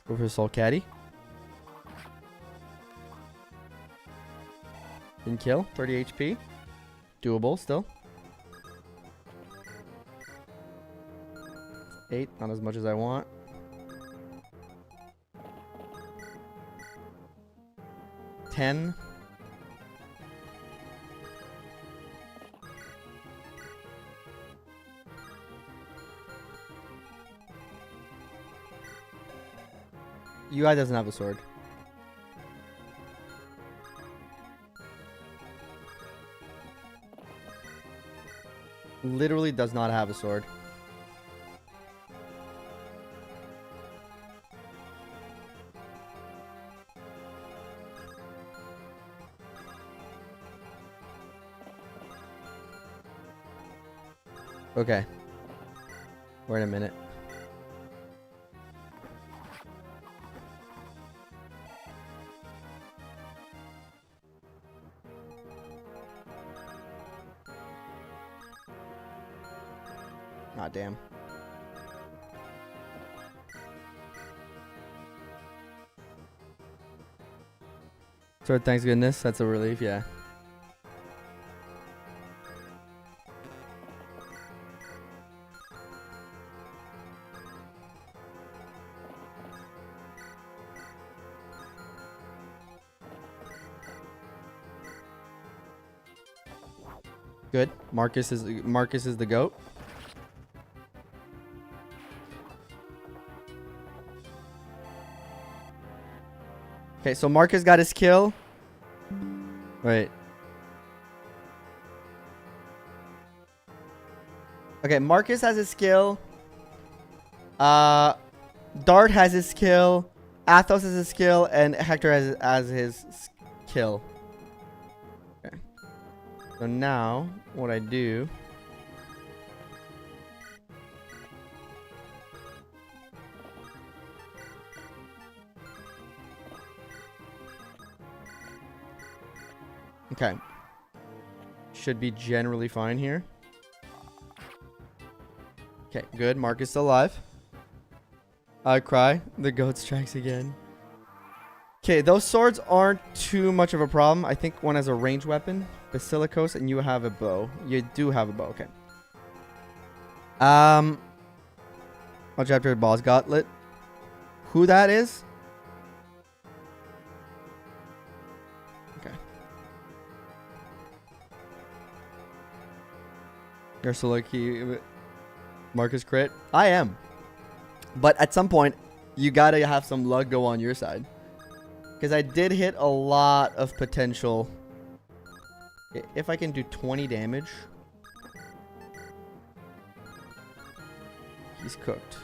Go for Soul Caddy. Didn't kill. 30 HP. Doable still. 8. Not as much as I want. 10. UI doesn't have a sword. Literally does not have a sword. Okay. Wait a minute. Ah, damn. So thanks goodness, that's a relief, yeah. Good. Marcus is the GOAT. Okay, so Marcus got his kill. Wait. Okay, Marcus has his skill. Dart has his skill. Athos has his skill, and Hector has his kill. Okay. So now, what I do... Okay. Should be generally fine here. Okay, good. Marcus still alive. I cry. The goat strikes again. Okay, those swords aren't too much of a problem. I think one has a ranged weapon. Basilicos, and you have a bow. You do have a bow. Okay. Watch after the boss gauntlet. Who that is? You're so lucky. Marcus crit. I am. But at some point, you gotta have some luck go on your side. Because I did hit a lot of potential. If I can do 20 damage. He's cooked.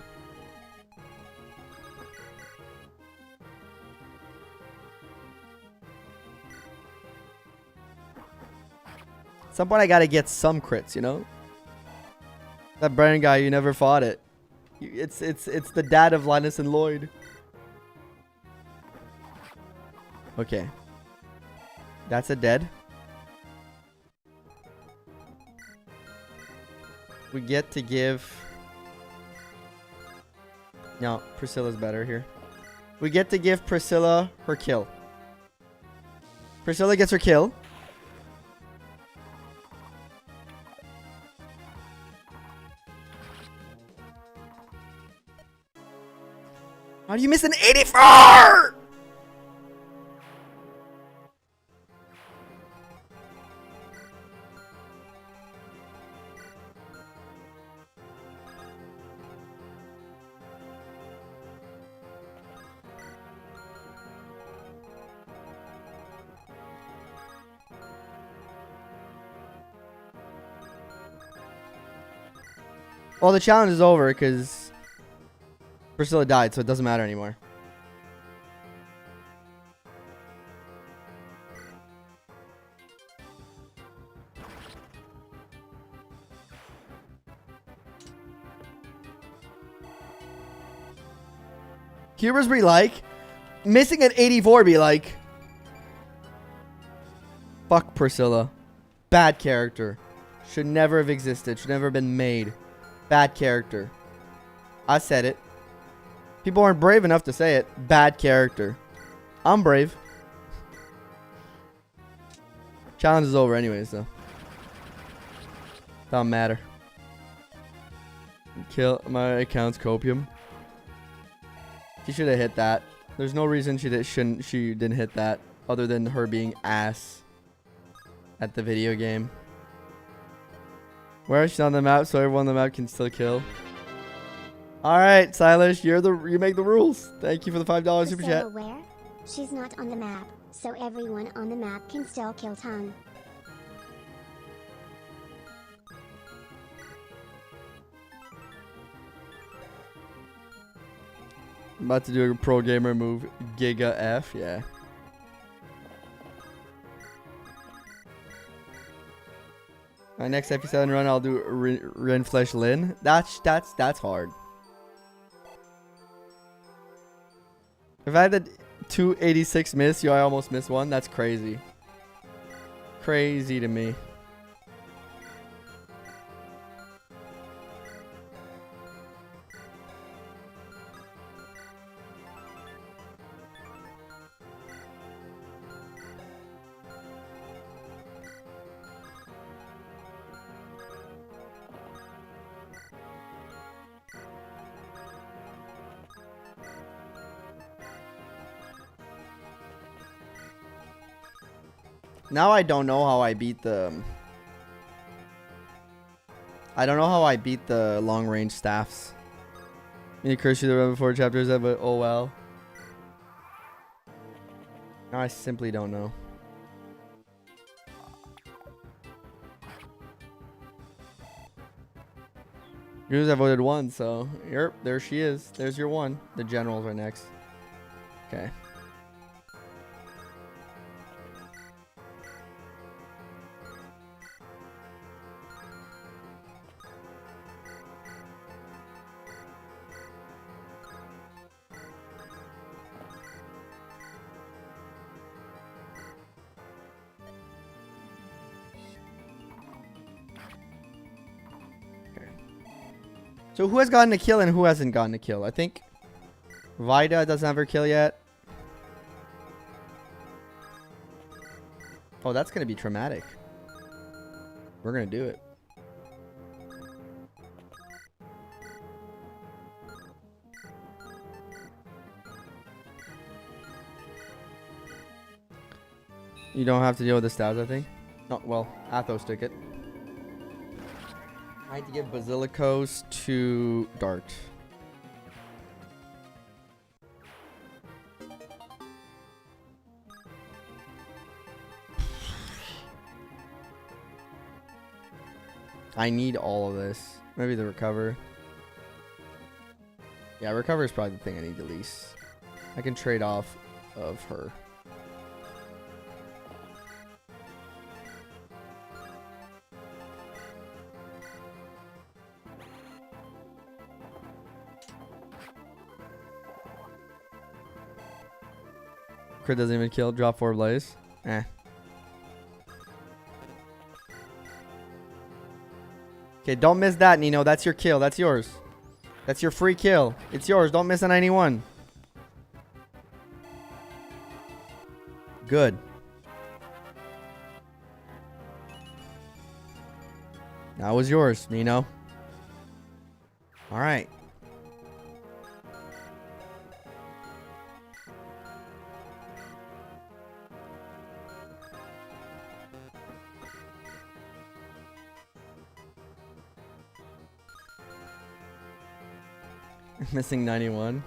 At some point, I gotta get some crits, you know? That Brandon guy, you never fought it. It's the dad of Linus and Lloyd. Okay. That's a dead. We get to give... No, Priscilla's better here. We get to give Priscilla her kill. Priscilla gets her kill. How do you miss an 84? Well, the challenge is over because Priscilla died, so it doesn't matter anymore. Hubers be like, missing an 84 be like, fuck Priscilla. Bad character. Should never have existed. Should never have been made. Bad character. I said it. People aren't brave enough to say it. Bad character. I'm brave. Challenge is over anyways, though. Don't matter. Kill my account's copium. She should have hit that. There's no reason she didn't hit that, other than her being ass at the video game. Where is she on the map so everyone on the map can still kill? All right, Silas, you make the rules. Thank you for the $5 super Priscilla chat. where? She's not on the map, so everyone on the map can still kill Tongue. I'm about to do a pro gamer move, Giga F. Yeah. My next FE7 run, I'll do Renflesh Lin. That's hard. If I had the 286 miss, I almost missed one. That's crazy. Crazy to me. Now I don't know how I beat the... I don't know how I beat the long range staffs. You curse you the run before chapters, but oh well. Now I simply don't know. News I voted one, so yep, there she is. There's your one. The generals are next. Okay. So who has gotten a kill and who hasn't gotten a kill? I think Vida doesn't have her kill yet. Oh, that's going to be traumatic. We're going to do it. You don't have to deal with the stabs, I think. No, well, Athos took it. I need to give Basilicos to Dart. I need all of this. Maybe the recover. Yeah, recover is probably the thing I need the least. I can trade off of her. Crit doesn't even kill. Drop 4 blaze. Eh. Okay, don't miss that, Nino. That's your kill. That's yours. That's your free kill. It's yours. Don't miss on anyone. Good. That was yours, Nino. All right. Missing 91.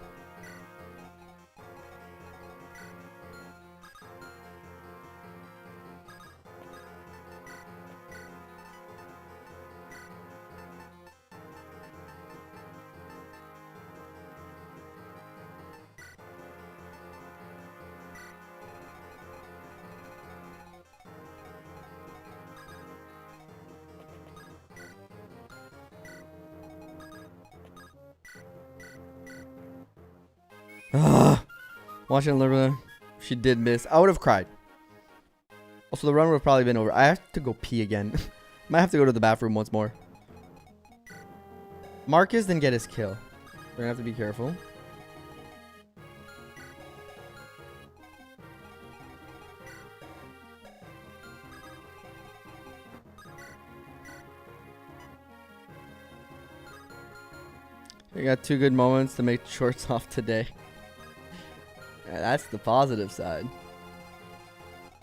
Watching Liberty, she did miss. I would have cried. Also, the run would have probably been over. I have to go pee again. Might have to go to the bathroom once more. Marcus didn't get his kill. We're gonna have to be careful. We got 2 good moments to make shorts off today. Yeah, that's the positive side.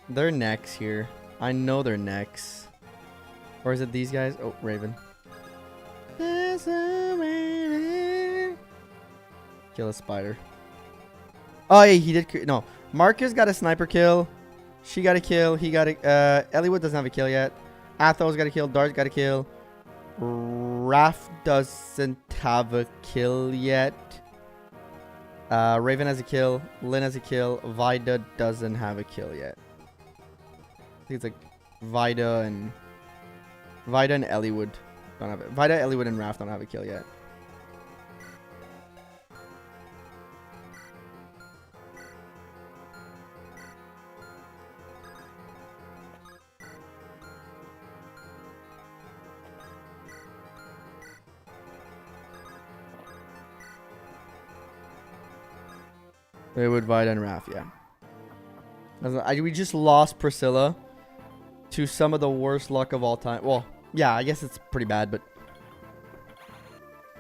They're next here. I know they're next. Or is it these guys? Oh, Raven. Kill a spider. Oh, yeah, he did. No. Marcus got a sniper kill. She got a kill. He got a... Elliewood doesn't have a kill yet. Athos got a kill. Dart got a kill. Raph doesn't have a kill yet. Raven has a kill. Lynn has a kill. Vida doesn't have a kill yet. I think it's like Vida and Elliewood don't have it. Vida, Elliewood, and Raph don't have a kill yet. They would Vida and Raph, yeah. We just lost Priscilla to some of the worst luck of all time. Well, yeah, I guess it's pretty bad, but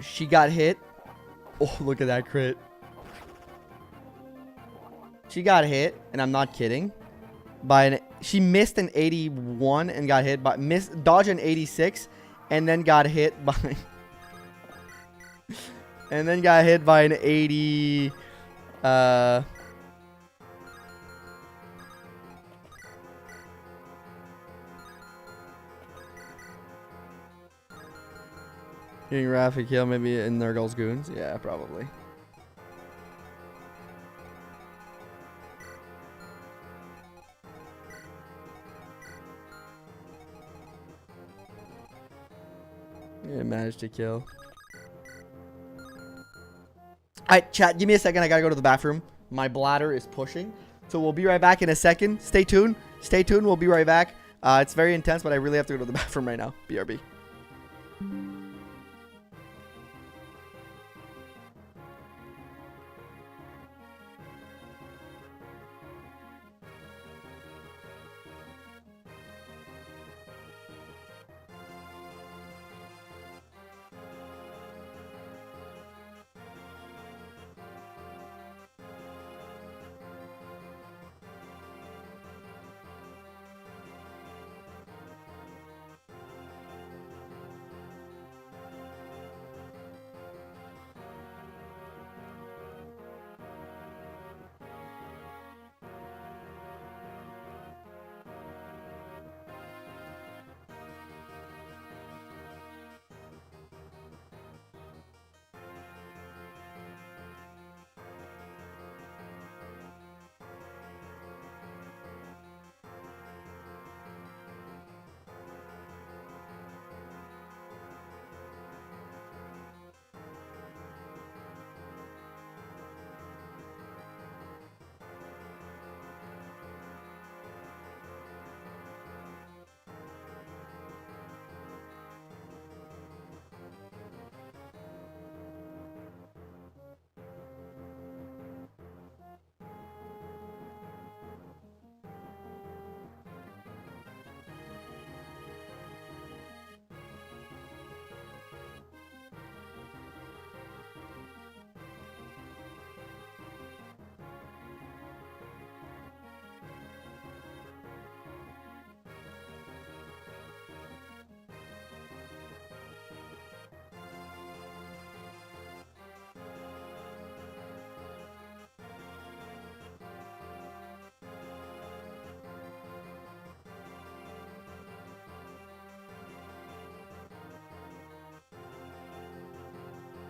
she got hit. Oh, look at that crit. She got hit, and I'm not kidding. She missed an 81 and got hit by dodged an 86, and then got hit by an 80. Getting Raph a kill maybe in their goals goons? Yeah, probably. Yeah, managed to kill. Alright, chat, give me a second. I gotta go to the bathroom. My bladder is pushing. So we'll be right back in a second. Stay tuned. Stay tuned. We'll be right back. It's very intense, but I really have to go to the bathroom right now. BRB.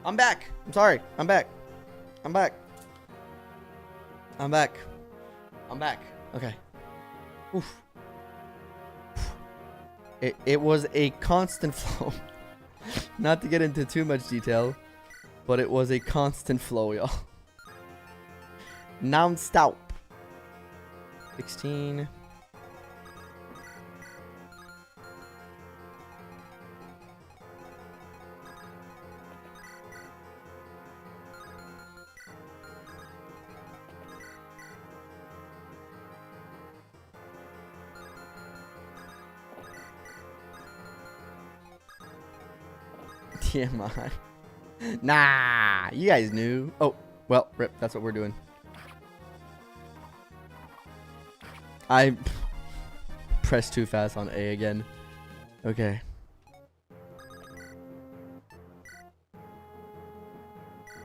I'm back. I'm sorry. I'm back. I'm back. I'm back. I'm back. Okay. Oof. It was a constant flow. Not to get into too much detail, but it was a constant flow, y'all. Non-stop. 16. TMI. Nah, you guys knew. Oh, well, rip. That's what we're doing. I pressed too fast on A again. Okay.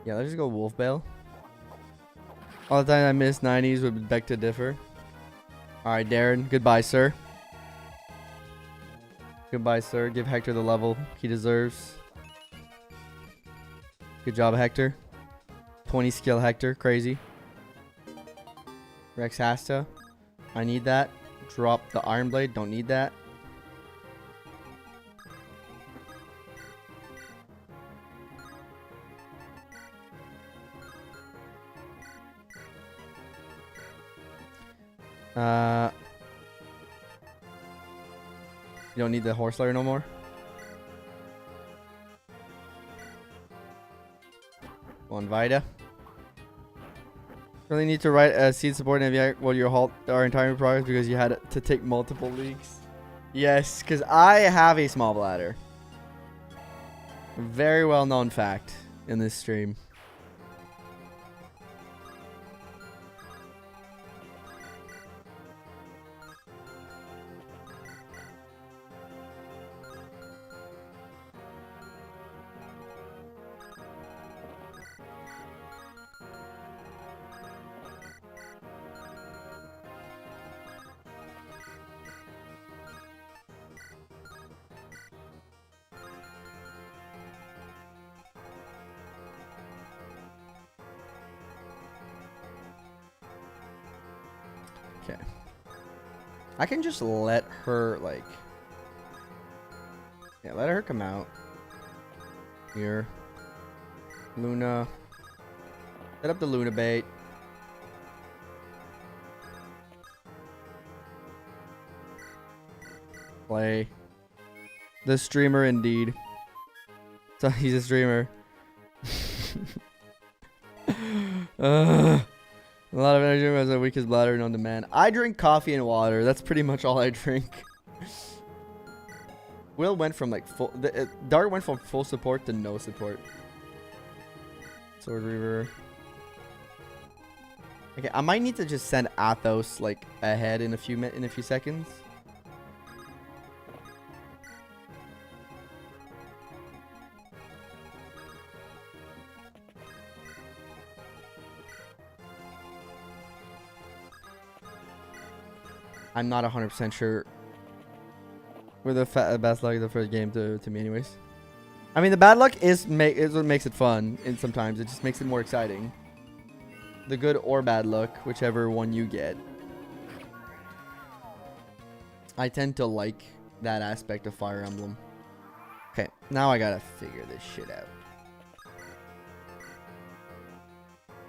Yeah, let's just go Wolf Bale. All the time I miss 90s would beg to differ. Alright, Darren. Goodbye, sir. Goodbye, sir. Give Hector the level he deserves. Good job, Hector. 20 skill, Hector. Crazy. Rex Hasta. I need that. Drop the Iron Blade. Don't need that. You don't need the Horse Slayer no more. One Vida. Really need to write a seed support and while you halt our entire progress because you had to take multiple leagues. Yes, because I have a small bladder. Very well known fact in this stream. Okay. I can just let her, like... Yeah, let her come out. Here. Luna. Set up the Luna bait. Play. The streamer, indeed. So he's a streamer. A lot of energy as the weakest bladder and on demand. I drink coffee and water. That's pretty much all I drink. Will went from like full. Dart went from full support to no support. Sword Reaver. Okay, I might need to just send Athos like ahead in a few seconds. I'm not 100% sure. We're the best luck of the first game to me anyways. I mean, the bad luck is what makes it fun, and sometimes it just makes it more exciting. The good or bad luck, whichever one you get. I tend to like that aspect of Fire Emblem. Okay, now I gotta figure this shit out.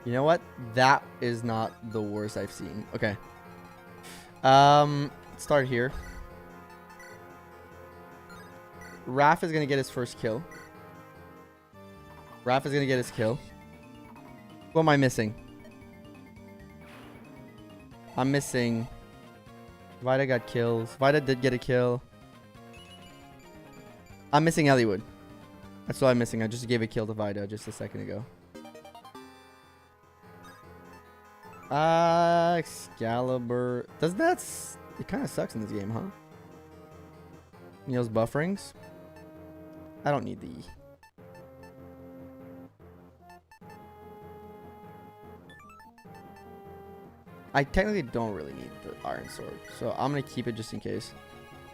You know what? That is not the worst I've seen. Okay. Start here. Raph is gonna get his first kill. Raph is gonna get his kill. What am I missing? I'm missing. Vida got kills. Vida did get a kill. I'm missing Eliwood. That's what I'm missing. I just gave a kill to Vida just a second ago. Excalibur. Doesn't that... It kind of sucks in this game, huh? Neil's bufferings. I don't need the... I technically don't really need the Iron Sword, so I'm going to keep it just in case.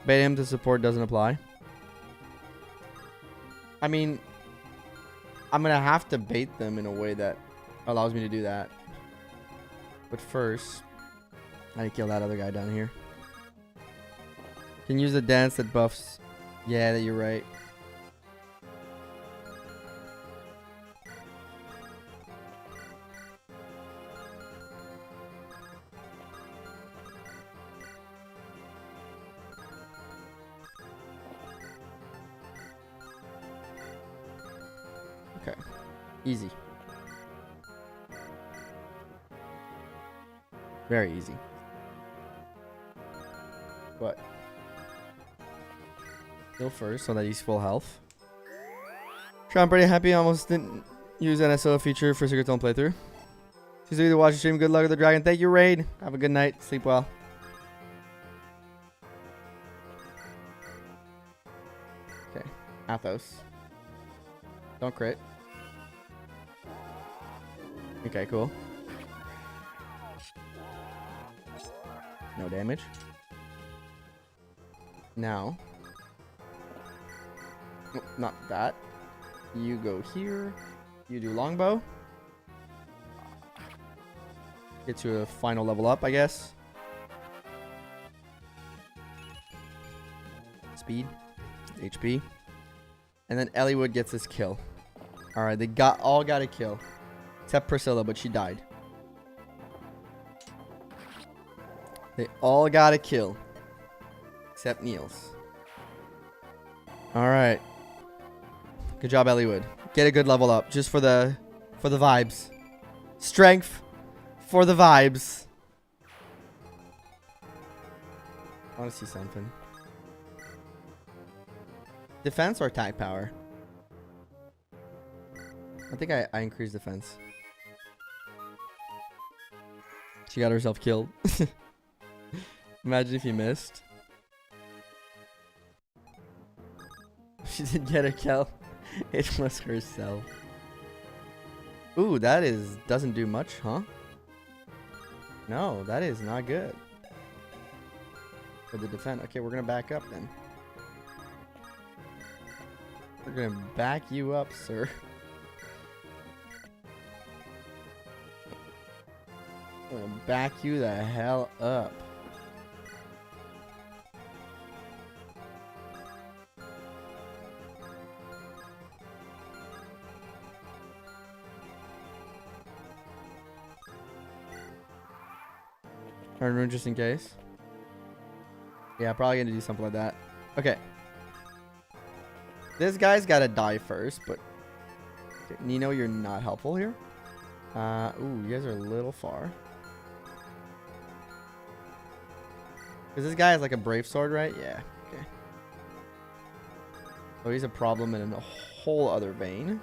Bait him to support doesn't apply. I mean, I'm going to have to bait them in a way that allows me to do that. But first, I need to kill that other guy down here. Can use the dance that buffs. Yeah, you're right. Okay. Easy. Very easy. But go first so that he's full health. Sure, I'm pretty happy I almost didn't use NSO feature for Secret Zone playthrough. She's to watch the stream. Good luck with the dragon. Thank you, Raid. Have a good night. Sleep well. Okay. Athos. Don't crit. Okay, cool. No damage. Now. Oh, not that. You go here. You do longbow. Get to a final level up, I guess. Speed. HP. And then Elliewood gets this kill. Alright, they all got a kill. Except Priscilla, but she died. They all got a kill. Except Niels. Alright. Good job, Elliewood. Get a good level up. Just for the vibes. Strength for the vibes. I want to see something. Defense or attack power? I think I increased defense. She got herself killed. Imagine if you missed. She didn't get a kill. It was herself. Ooh, that doesn't do much, huh? No, that is not good. For the defense. Okay, we're gonna back up then. We're gonna back you up, sir. I'm gonna back you the hell up. Rune just in case. Yeah, probably gonna do something like that. Okay. This guy's gotta die first, but okay, Nino, you're not helpful here. Ooh, you guys are a little far. Because this guy has like a brave sword, right? Yeah. Okay. So he's a problem in a whole other vein.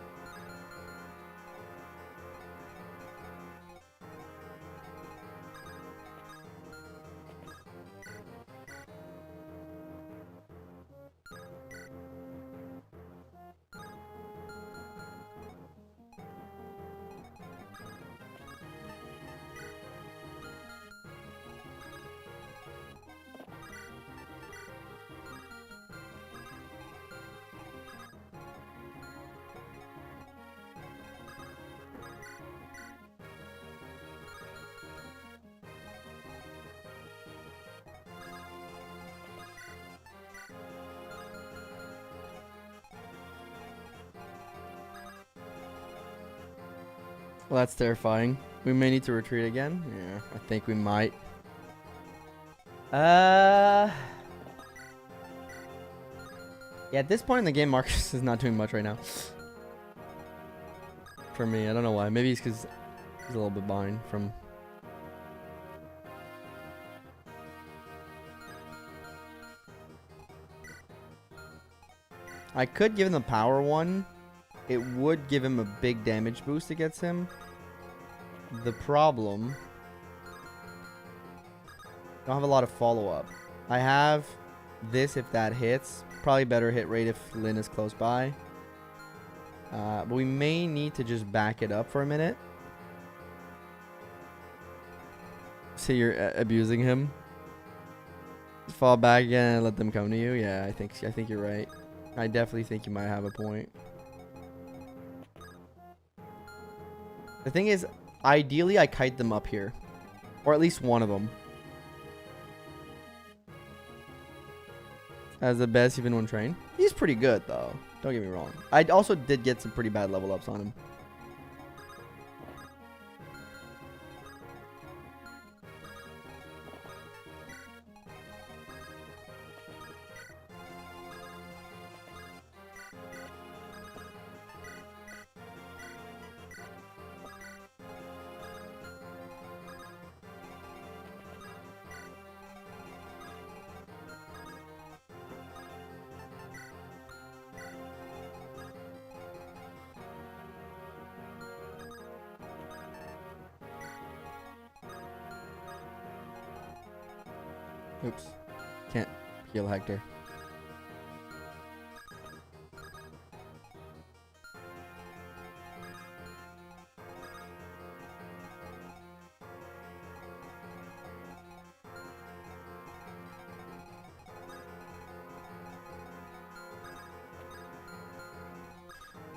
Well, that's terrifying. We may need to retreat again. Yeah, I think we might. Yeah, at this point in the game, Marcus is not doing much right now. For me, I don't know why. Maybe it's because he's a little bit behind from... I could give him the power one. It would give him a big damage boost against him. The problem... I don't have a lot of follow-up. I have this if that hits. Probably better hit rate if Lynn is close by. But we may need to just back it up for a minute. So you're abusing him. Fall back again and let them come to you. Yeah, I think you're right. I definitely think you might have a point. The thing is, ideally I kite them up here. Or at least one of them. As the best even when trained. He's pretty good though. Don't get me wrong. I also did get some pretty bad level ups on him. Oops. Can't heal Hector.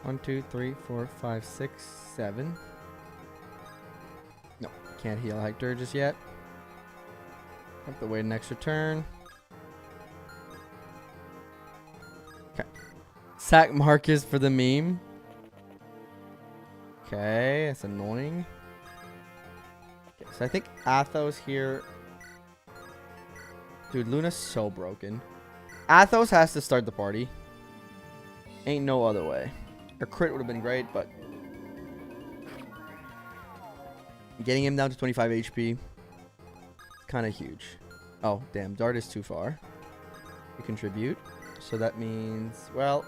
1, 2, 3, 4, 5, 6, 7. No, can't heal Hector just yet. Have to wait an extra turn. Okay. Sack Marcus for the meme. Okay, that's annoying. Okay, so I think Athos here. Dude, Luna's so broken. Athos has to start the party. Ain't no other way. A crit would have been great, but getting him down to 25 HP, kind of huge. Oh, damn. Dart is too far to contribute. So that means, well,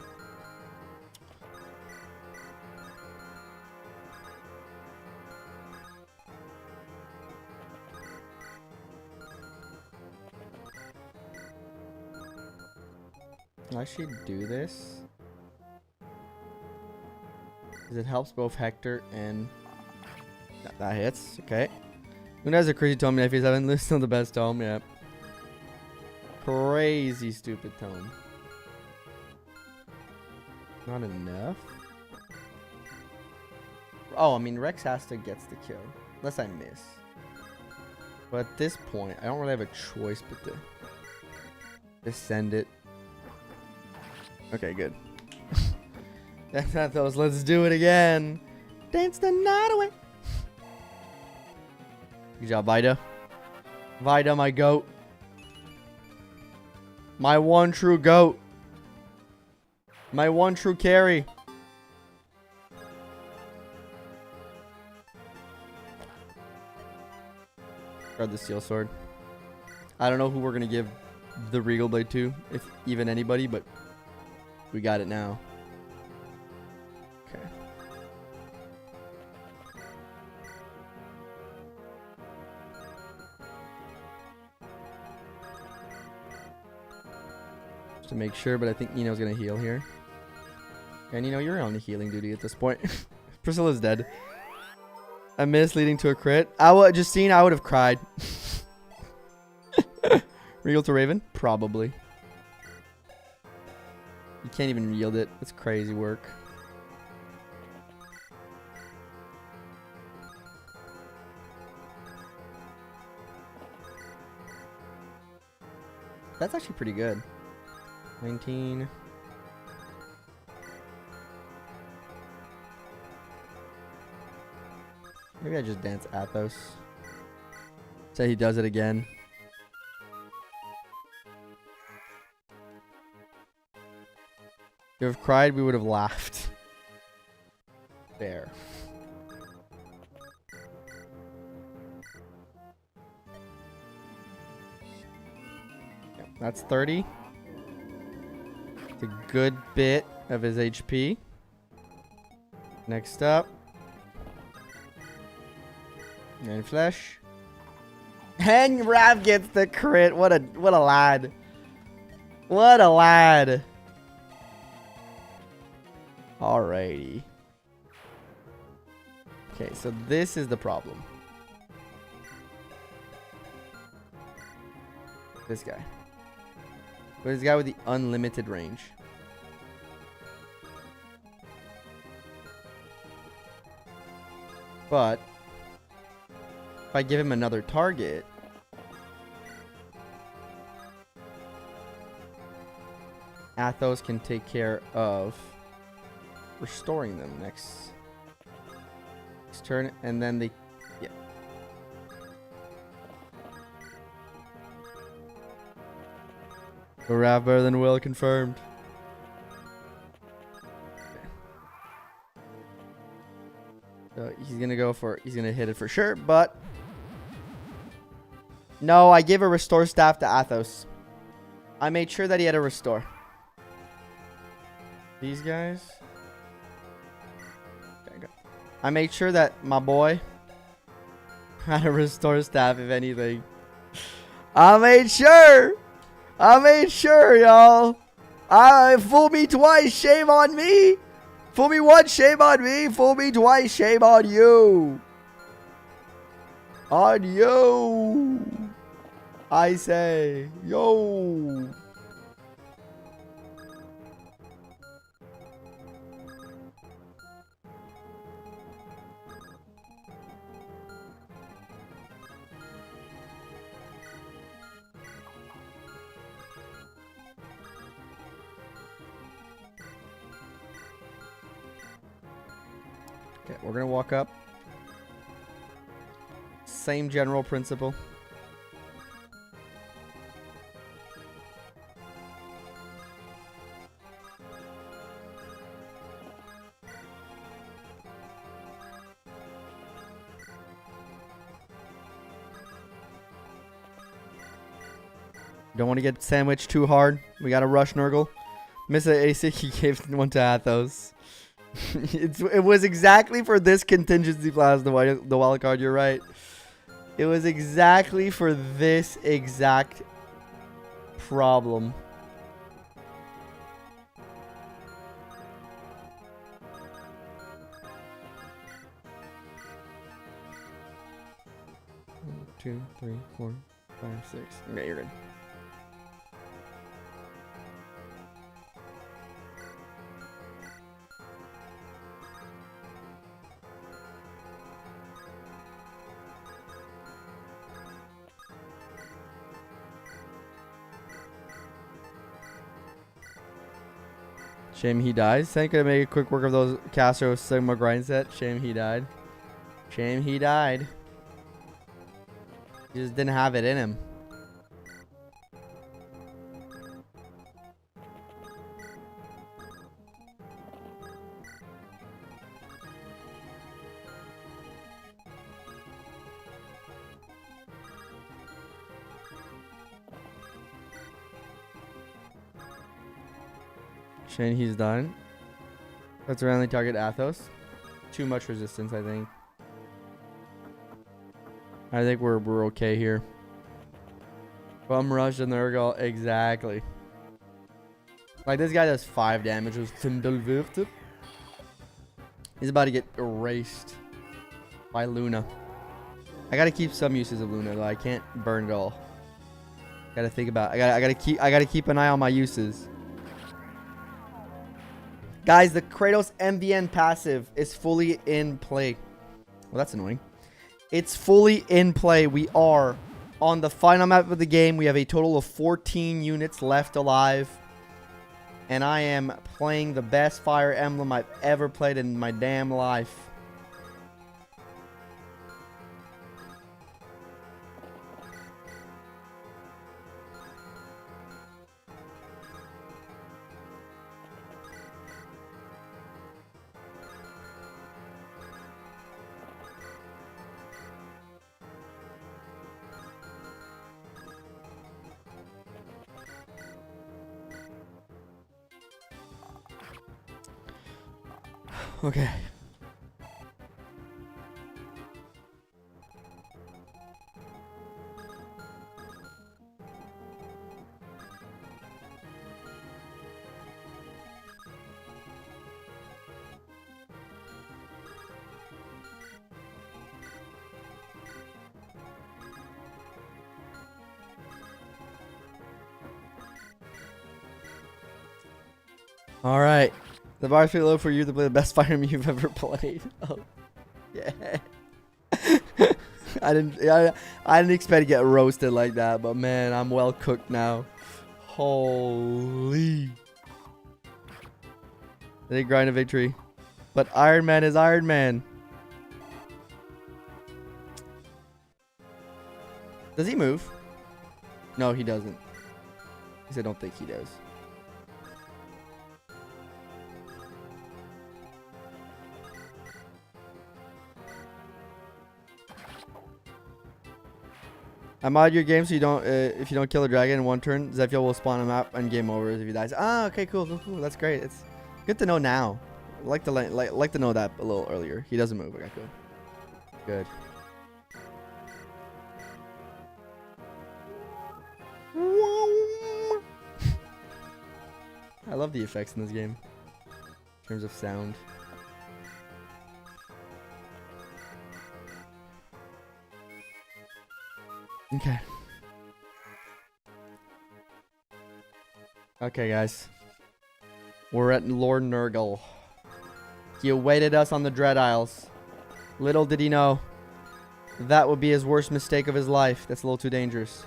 I should do this. Because it helps both Hector and... That hits. Okay. Luna has a crazy tome in FE7. Luna's still the best tome. Yep. Crazy stupid tome. Not enough. Oh, I mean, Rex has to get the kill. Unless I miss. But at this point, I don't really have a choice but to just send it. Okay, good. That's not those. Let's do it again. Dance the night away. Good job, Vida. Vida, my goat. My one true goat. My one true carry. Grab the steel sword. I don't know who we're going to give the Regal Blade to, if even anybody, but we got it now. Okay. Just to make sure, but I think Nino's going to heal here. And Nino, you're on the healing duty at this point. Priscilla's dead. A miss leading to a crit. Justine, I would have cried. Regal to Raven? Probably. You can't even yield it. It's crazy work. That's actually pretty good. 19. Maybe I just dance Athos. Say he does it again. If you have cried, we would have laughed. There. Yep, that's 30. It's a good bit of his HP. Next up. And flesh. And Rav gets the crit. What a lad. What a lad. Alrighty. Okay, so this is the problem. This guy. This guy with the unlimited range. But if I give him another target, Athos can take care of restoring them next turn, and then they, yeah. Rav better than Will, confirmed. So he's gonna hit it for sure, but no, I gave a restore staff to Athos. I made sure that he had a restore. These guys. Okay, go. I made sure that my boy had a restore staff, if anything. I made sure, y'all. Fool me twice, shame on me. Fool me once, shame on me. Fool me twice, shame on you. On you. I say, yo. Okay, we're gonna walk up. Same general principle. Don't want to get sandwiched too hard. We got to rush Nurgle. Miss it, ASIC. He gave one to Athos. It was exactly for this contingency class, the wild card. You're right. It was exactly for this exact problem. One, 2, 3, 4, 5, 6. Okay, you're good. Shame he dies. Thank you to make a quick work of those Castro Sigma grind set. Shame he died. Shame he died. He just didn't have it in him. Shane, he's done. Let's randomly target Athos. Too much resistance, I think. I think we're okay here. Bum rush and Nurgle, exactly. Like this guy does 5 damage with Findelwürte. He's about to get erased by Luna. I gotta keep some uses of Luna though. I can't burn it all. Gotta think about. I gotta keep an eye on my uses. Guys, the Kratos MVN passive is fully in play. Well, that's annoying. It's fully in play. We are on the final map of the game. We have a total of 14 units left alive. And I am playing the best Fire Emblem I've ever played in my damn life. Okay. All right. The bar's pretty low for you to play the best Fire Emblem you've ever played. Oh, yeah. I didn't expect to get roasted like that, but man, I'm well cooked now. Holy. They grind a victory. But Iron Man is Iron Man. Does he move? No, he doesn't. Because I don't think he does. I mod your game so you don't, if you don't kill a dragon in one turn, Zephyl will spawn a map and game over if he dies. Ah, okay, cool. That's great. It's good to know now. I like to know that a little earlier. He doesn't move. Okay, cool. Good. I love the effects in this game in terms of sound. Okay. Okay, guys. We're at Lord Nurgle. He awaited us on the Dread Isles. Little did he know that would be his worst mistake of his life. That's a little too dangerous.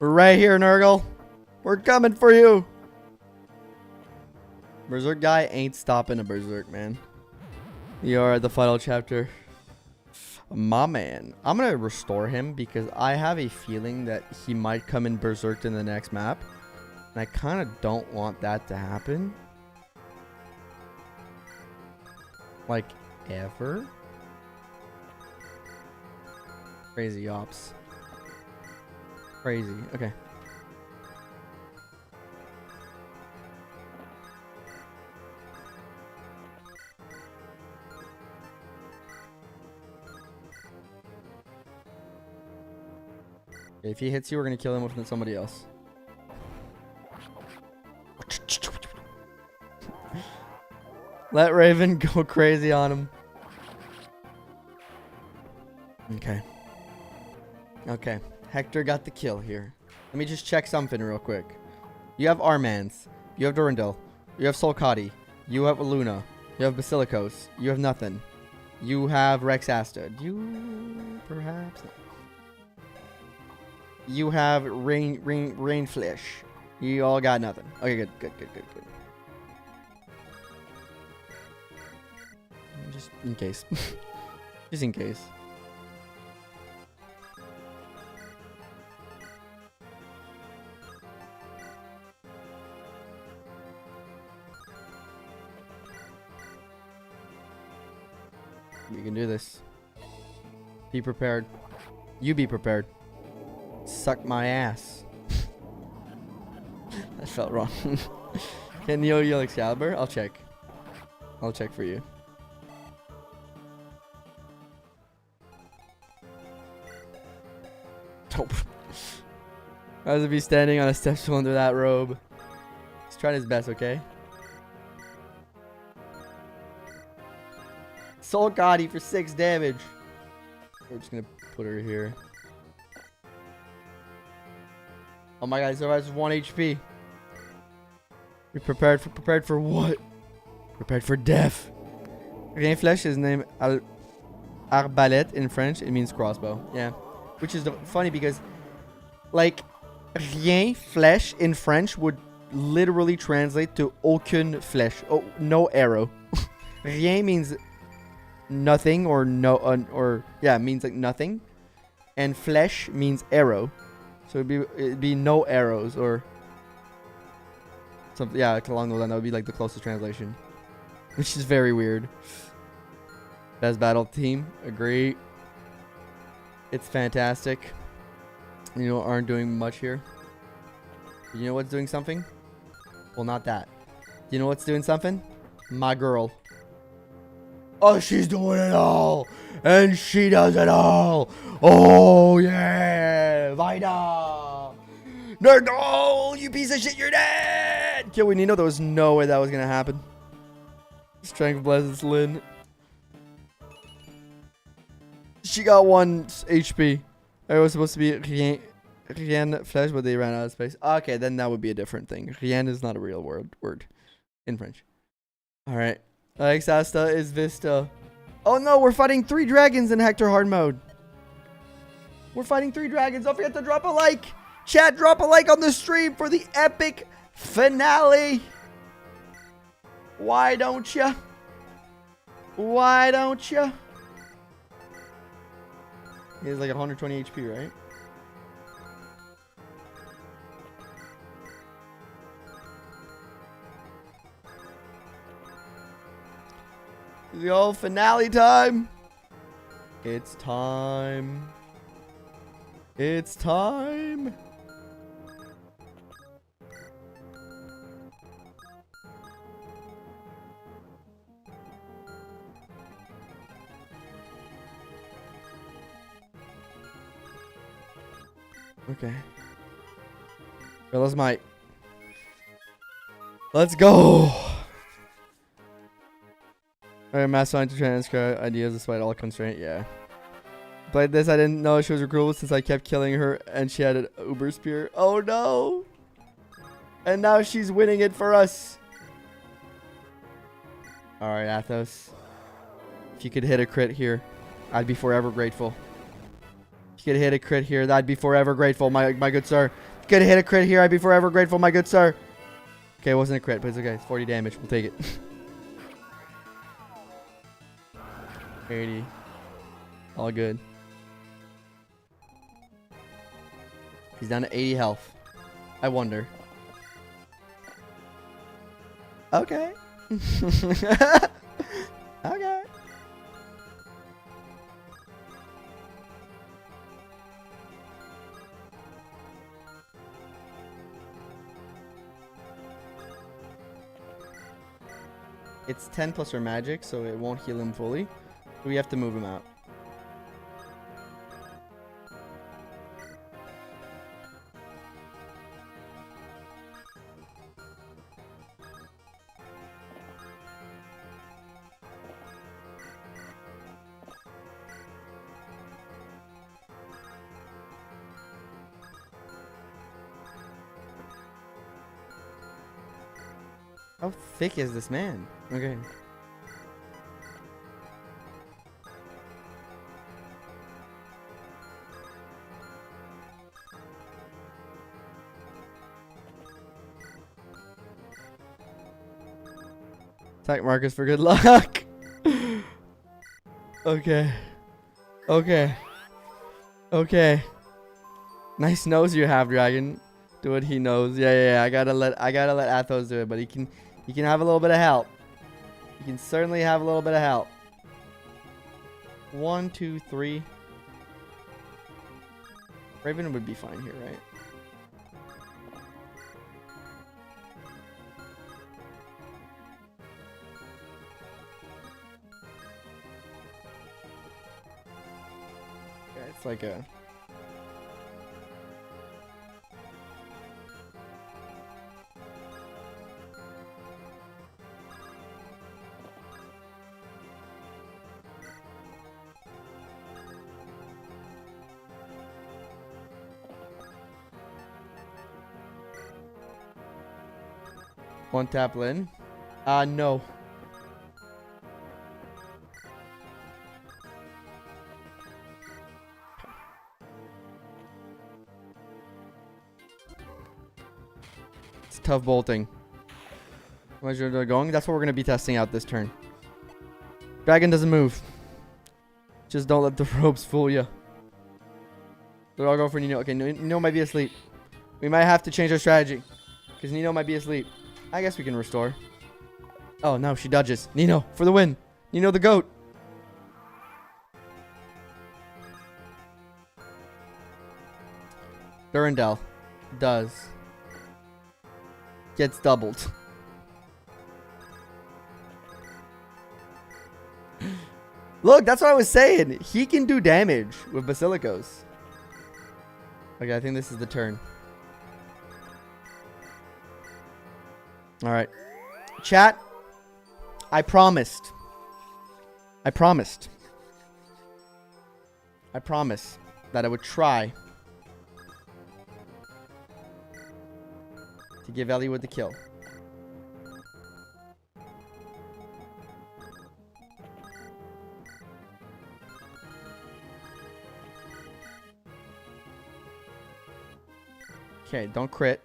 We're right here, Nurgle. We're coming for you. Berserk guy ain't stopping a berserk, man. You are at the final chapter. My man. I'm going to restore him because I have a feeling that he might come in berserked in the next map. And I kind of don't want that to happen. Like, ever? Crazy ops. Crazy. Okay. If he hits you, we're going to kill him with somebody else. Let Raven go crazy on him. Okay. Okay. Hector got the kill here. Let me just check something real quick. You have Armans. You have Durandal. You have Solkati. You have Luna. You have Basilicos. You have nothing. You have Rexasta. You perhaps... You have Rainflesh. You all got nothing. Okay, good. Just in case. Just in case. We can do this. Be prepared. You be prepared. Suck my ass. That felt wrong. Can Neo yell Excalibur? I'll check. I'll check for you. Nope. How's it be standing on a step stool under that robe? He's trying his best, okay? Soul Gotti for 6 damage. We're just gonna put her here. Oh my god, survives 1 HP. Be prepared for what? Prepared for death. Rien Flèche is named Arbalète in French. It means crossbow. Yeah. Which is funny because, like, Rien Flèche in French would literally translate to aucune flèche. Oh, no arrow. Rien means nothing or no, or yeah, it means like nothing. And flèche means arrow. So it'd be no arrows or something. Yeah, like along those lines. That would be like the closest translation, which is very weird. Best battle team, agree. It's fantastic. You know, aren't doing much here. You know what's doing something? Well, not that. You know what's doing something? My girl. Oh, she's doing it all. And she does it all. Oh, yeah. Vida. No, you piece of shit, you're dead. Kill Nino. There was no way that was going to happen. Strength blesses Lynn. She got 1 HP. It was supposed to be Rien Flèche, but they ran out of space. Okay, then that would be a different thing. Rien is not a real word in French. All right. Asta is Vista. Oh no, we're fighting 3 dragons in Hector hard mode. We're fighting 3 dragons. Don't forget to drop a like. Chat, drop a like on the stream for the epic finale. Why don't ya? Why don't ya? He has like 120 HP, right? Yo, finale time. It's time. It's time. Okay. Realize my... Let's go. Alright, mass sign to transcribe ideas despite all constraint. Yeah. Played this, I didn't know she was recruitable since I kept killing her and she had an Uber Spear. Oh no! And now she's winning it for us. Alright, Athos. If you could hit a crit here, I'd be forever grateful. You could hit a crit here. I'd be forever grateful, my good sir. You could hit a crit here. I'd be forever grateful, my good sir. Okay, it wasn't a crit, but it's okay. It's 40 damage. We'll take it. 80. All good. He's down to 80 health. I wonder. Okay. Okay. It's 10 plus our magic, so it won't heal him fully. We have to move him out. How thick is this man? Okay. Attack Marcus for good luck. Okay. Okay. Okay. Nice nose you have, Dragon. Do what he knows. Yeah. I gotta let Athos do it, but he can have a little bit of help. He can certainly have a little bit of help. 1, 2, 3. Raven would be fine here, right? Yeah, it's like a... One tap Lin. No. It's tough bolting. Where's your going? That's what we're going to be testing out this turn. Dragon doesn't move. Just don't let the ropes fool you. They'll all go for Nino. Okay, Nino might be asleep. We might have to change our strategy. Because Nino might be asleep. I guess we can restore. Oh, no, she dodges. Nino, for the win. Nino the GOAT. Durandal does. Gets doubled. Look, that's what I was saying. He can do damage with Basilicos. Okay, I think this is the turn. Alright. Chat. I promised. I promise that I would try to give Eliwood the kill. Okay, don't crit.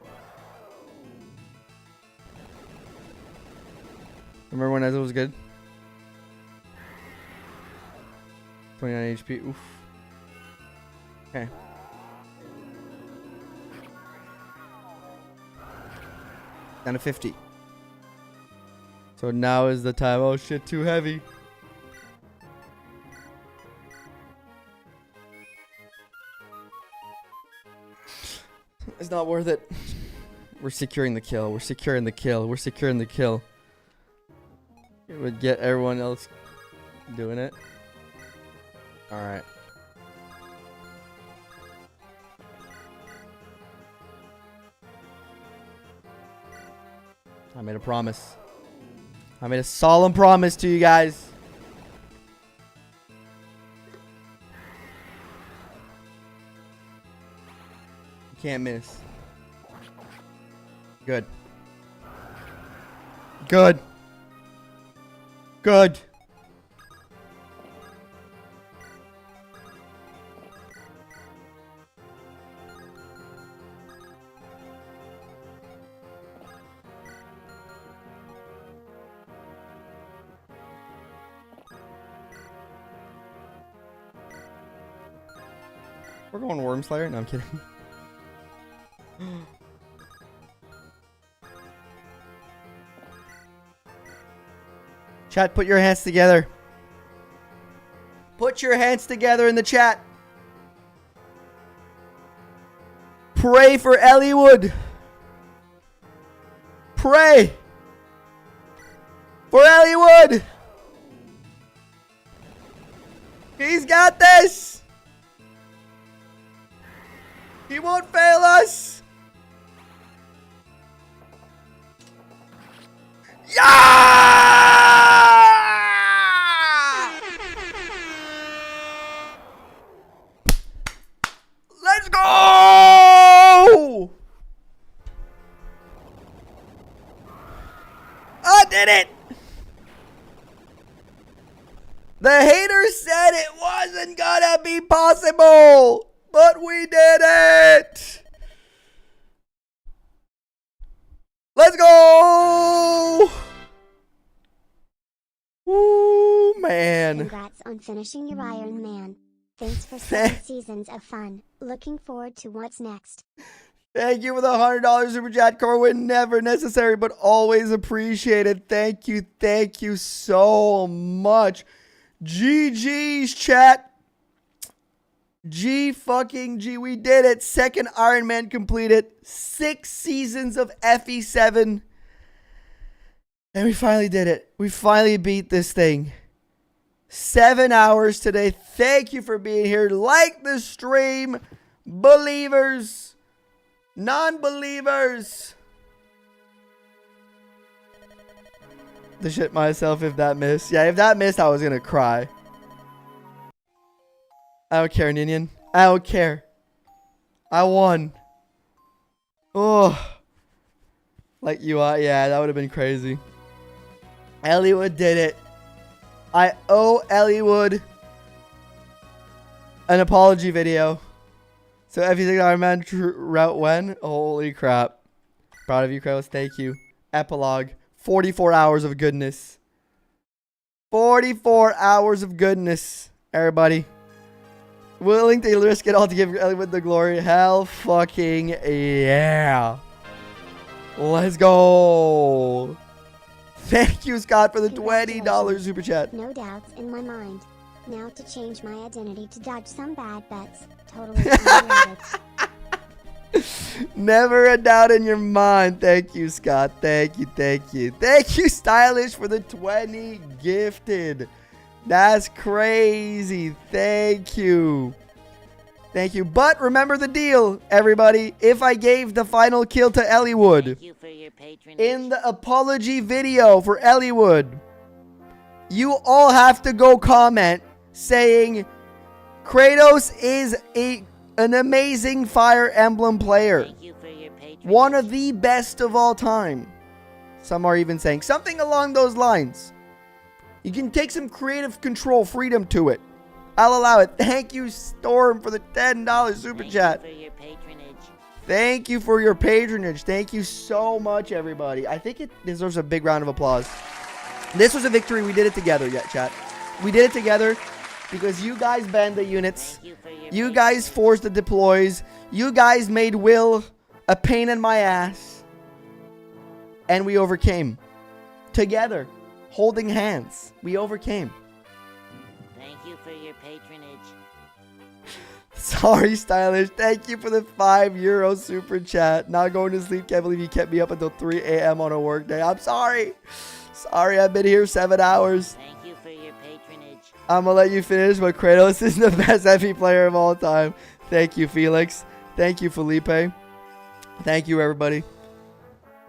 Remember when Ezra was good? 29 HP. Oof. Okay. Down to 50. So now is the time. Oh shit, too heavy. It's not worth it. We're securing the kill. We're securing the kill. We're securing the kill. It would get everyone else doing it. Alright. I made a promise. I made a solemn promise to you guys. You can't miss. Good. Good. Good. We're going Worm Slayer? No, I'm kidding. Chat, put your hands together. Put your hands together in the chat. Pray for Elliewood. Pray for Elliewood. He's got this. He won't fail us. Yeah! Let's go! I did it! The haters said it wasn't gonna be possible, but we did it! Let's go! Woo, man. Congrats on finishing your Ironman. Thanks for 7 seasons of fun. Looking forward to what's next. Thank you for the $100 super chat, Corwin. Never necessary, but always appreciated. Thank you so much. GG's, chat. G fucking G. We did it. Second Ironman completed. 6 seasons of FE7. And we finally did it. We finally beat this thing. 7 hours today. Thank you for being here. Like the stream. Believers. Non-believers. To shit myself if that missed. Yeah, if that missed, I was going to cry. I don't care, Ninian. I don't care. I won. Oh. Like you are. Yeah, that would have been crazy. Elliewood did it. I owe Elliewood an apology video. So FE6 Ironman route when? Holy crap. Proud of you, Kratos. Thank you. Epilogue. 44 hours of goodness. 44 hours of goodness. Everybody. Willing to risk it all to give Elliewood the glory. Hell fucking yeah. Let's go. Thank you, Scott, for the $20 super chat. No doubts in my mind. Now to change my identity to dodge some bad bets. Totally unrelated. Never a doubt in your mind. Thank you, Scott. Thank you. Thank you, Stylish, for the 20 gifted. That's crazy. Thank you. But remember the deal, everybody. If I gave the final kill to Elliewood Thank you for your patronage. in the apology video for Elliewood, you all have to go comment saying Kratos is an amazing Fire Emblem player. Thank you for your patronage. One of the best of all time. Some are even saying something along those lines. You can take some creative control, freedom to it. I'll allow it. Thank you, Storm, for the $10 super chat. Thank you for your patronage. Thank you for your patronage. Thank you so much, everybody. I think it deserves a big round of applause. This was a victory. We did it together, chat. We did it together because you guys banned the units. Thank you for your You guys forced the deploys. You guys made Will a pain in my ass. And we overcame. Together. Holding hands. We overcame. Thank you for your patronage. Sorry, Stylish. Thank you for the €5 super chat. Not going to sleep. Can't believe you kept me up until 3 a.m. on a work day. I'm sorry. Sorry, I've been here 7 hours. Thank you for your patronage. I'm going to let you finish, but Kratos is the best FE player of all time. Thank you, Felix. Thank you, Felipe. Thank you, everybody.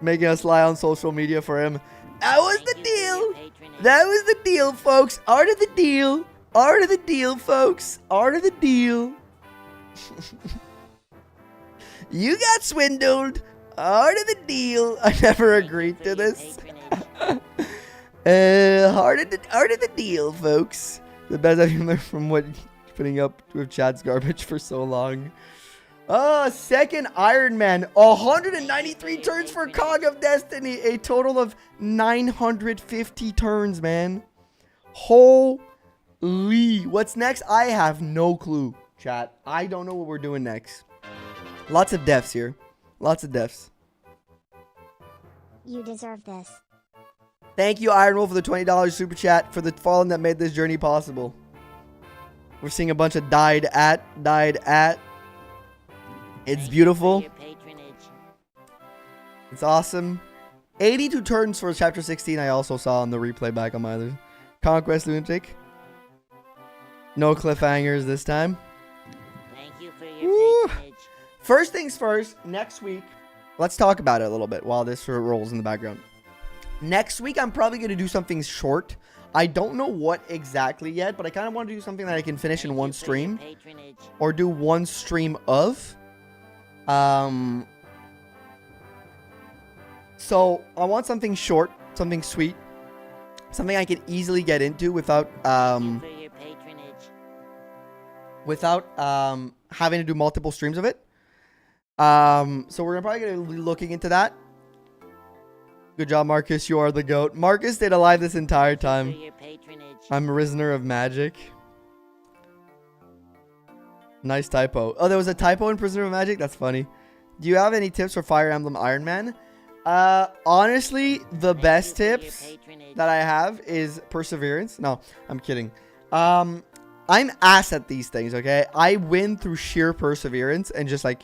Making us lie on social media for him. That was the deal. That was the deal, folks. Art of the deal. Art of the deal, folks. Art of the deal. You got swindled. Art of the deal. I never agreed to this. Art of the deal, folks. The best I've learned from what putting up with Chad's garbage for so long. Second Ironman. 193 turns for Cog of Destiny. A total of 950 turns, man. Holy. What's next? I have no clue. chat. I don't know what we're doing next. Lots of deaths here. Lots of deaths. You deserve this. Thank you, Iron Wolf, for the $20 super chat for the fallen that made this journey possible. We're seeing a bunch of died at. It's beautiful. Thank you for your patronage. It's awesome. 82 turns for chapter 16. I also saw on the replay back on my other Conquest Lunatic. No cliffhangers this time. Thank you for your Woo. patronage. First things first, next week, let's talk about it a little bit while this sort of rolls in the background. Next week, I'm probably going to do something short. I don't know what exactly yet, but I kind of want to do something that I can finish in Thank one you for your stream. patronage. Or do one stream of. So I want something short, something sweet, something I can easily get into without Thank you for your patronage. having to do multiple streams of it. So we're probably gonna be looking into that. Good job, Marcus. You are the GOAT. Marcus stayed alive this entire For time. your patronage. I'm a prisoner of magic. Nice typo. Oh, there was a typo in Prisoner of Magic? That's funny. Do you have any tips for Fire Emblem Iron Man? Honestly, the Thank best you for your tips patronage. that I have is perseverance. No, I'm kidding. I'm ass at these things, okay? I win through sheer perseverance and just like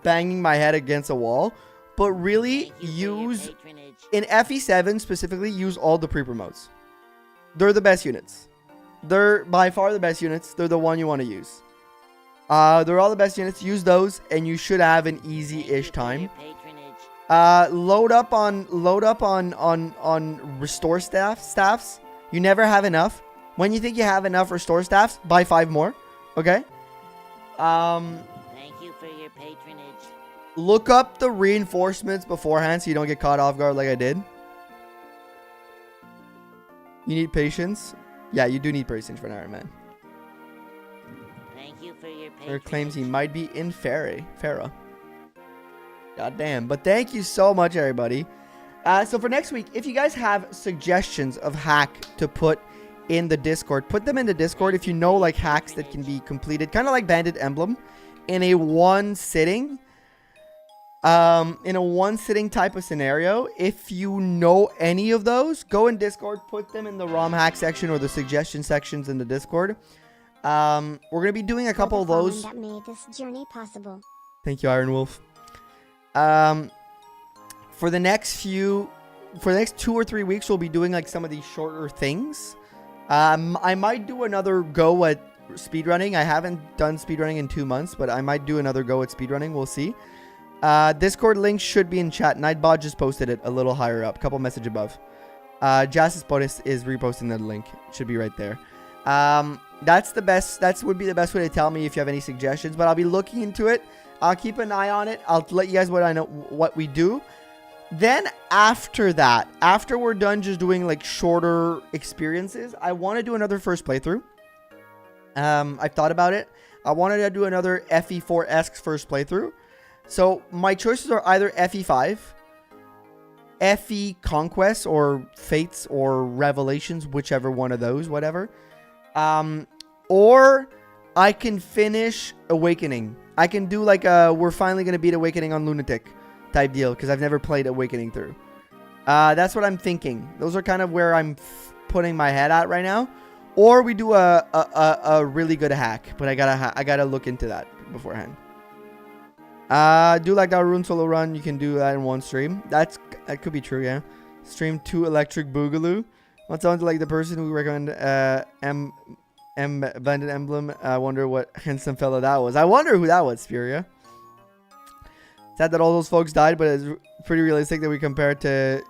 banging my head against a wall. But really, Thank you for your use, patronage. in FE7 specifically, use all the pre-promotes. They're the best units. They're by far the best units. They're the one you want to use. They're all the best units. Use those, and you should have an Thank you easy-ish for time. your patronage. Load up on restore staffs. You never have enough. When you think you have enough restore staffs, buy 5 more. Okay. Thank you for your patronage. Look up the reinforcements beforehand so you don't get caught off guard like I did. You need patience. Yeah, you do need patience for an Iron Man. Thank you for your patronage. There claims he might be in Farah. God damn. But thank you so much, everybody. So for next week, if you guys have suggestions of hack to put in the Discord, put them in the Discord. If you know like hacks that can be completed, kind of like Bandit Emblem, in a one sitting type of scenario. If you know any of those, go in Discord, put them in the ROM hack section or the suggestion sections in the Discord. We're gonna be doing a couple of those. That made this journey possible. Thank you, Iron Wolf. For the next 2 or 3 weeks, we'll be doing like some of these shorter things. I might do another go at speedrunning. I haven't done speedrunning in 2 months, but I might do another go at speedrunning. We'll see. Discord link should be in chat. Nightbot just posted it a little higher up, couple message above. Justice Potus is reposting the link. It should be right there. That's the best. That would be the best way to tell me if you have any suggestions. But I'll be looking into it. I'll keep an eye on it. I'll let you guys what we do. Then after that, after we're done just doing like shorter experiences, I want to do another first playthrough. I've thought about it. I wanted to do another FE4-esque first playthrough. So my choices are either FE5, FE Conquest, or Fates, or Revelations, whichever one of those, whatever. Or I can finish Awakening. I can do like a we're finally going to beat Awakening on Lunatic type deal, because I've never played Awakening through. That's what I'm thinking. Those are kind of where I'm putting my head at right now. Or we do a really good hack, but I gotta look into that beforehand. Do like that rune solo run. You can do that in one stream. That could be true, yeah. Stream 2 Electric Boogaloo. What sounds like the person who recommended Bandit Emblem. I wonder what handsome fella that was. I wonder who that was, Furia. Sad that all those folks died, but it's pretty realistic that we compare it to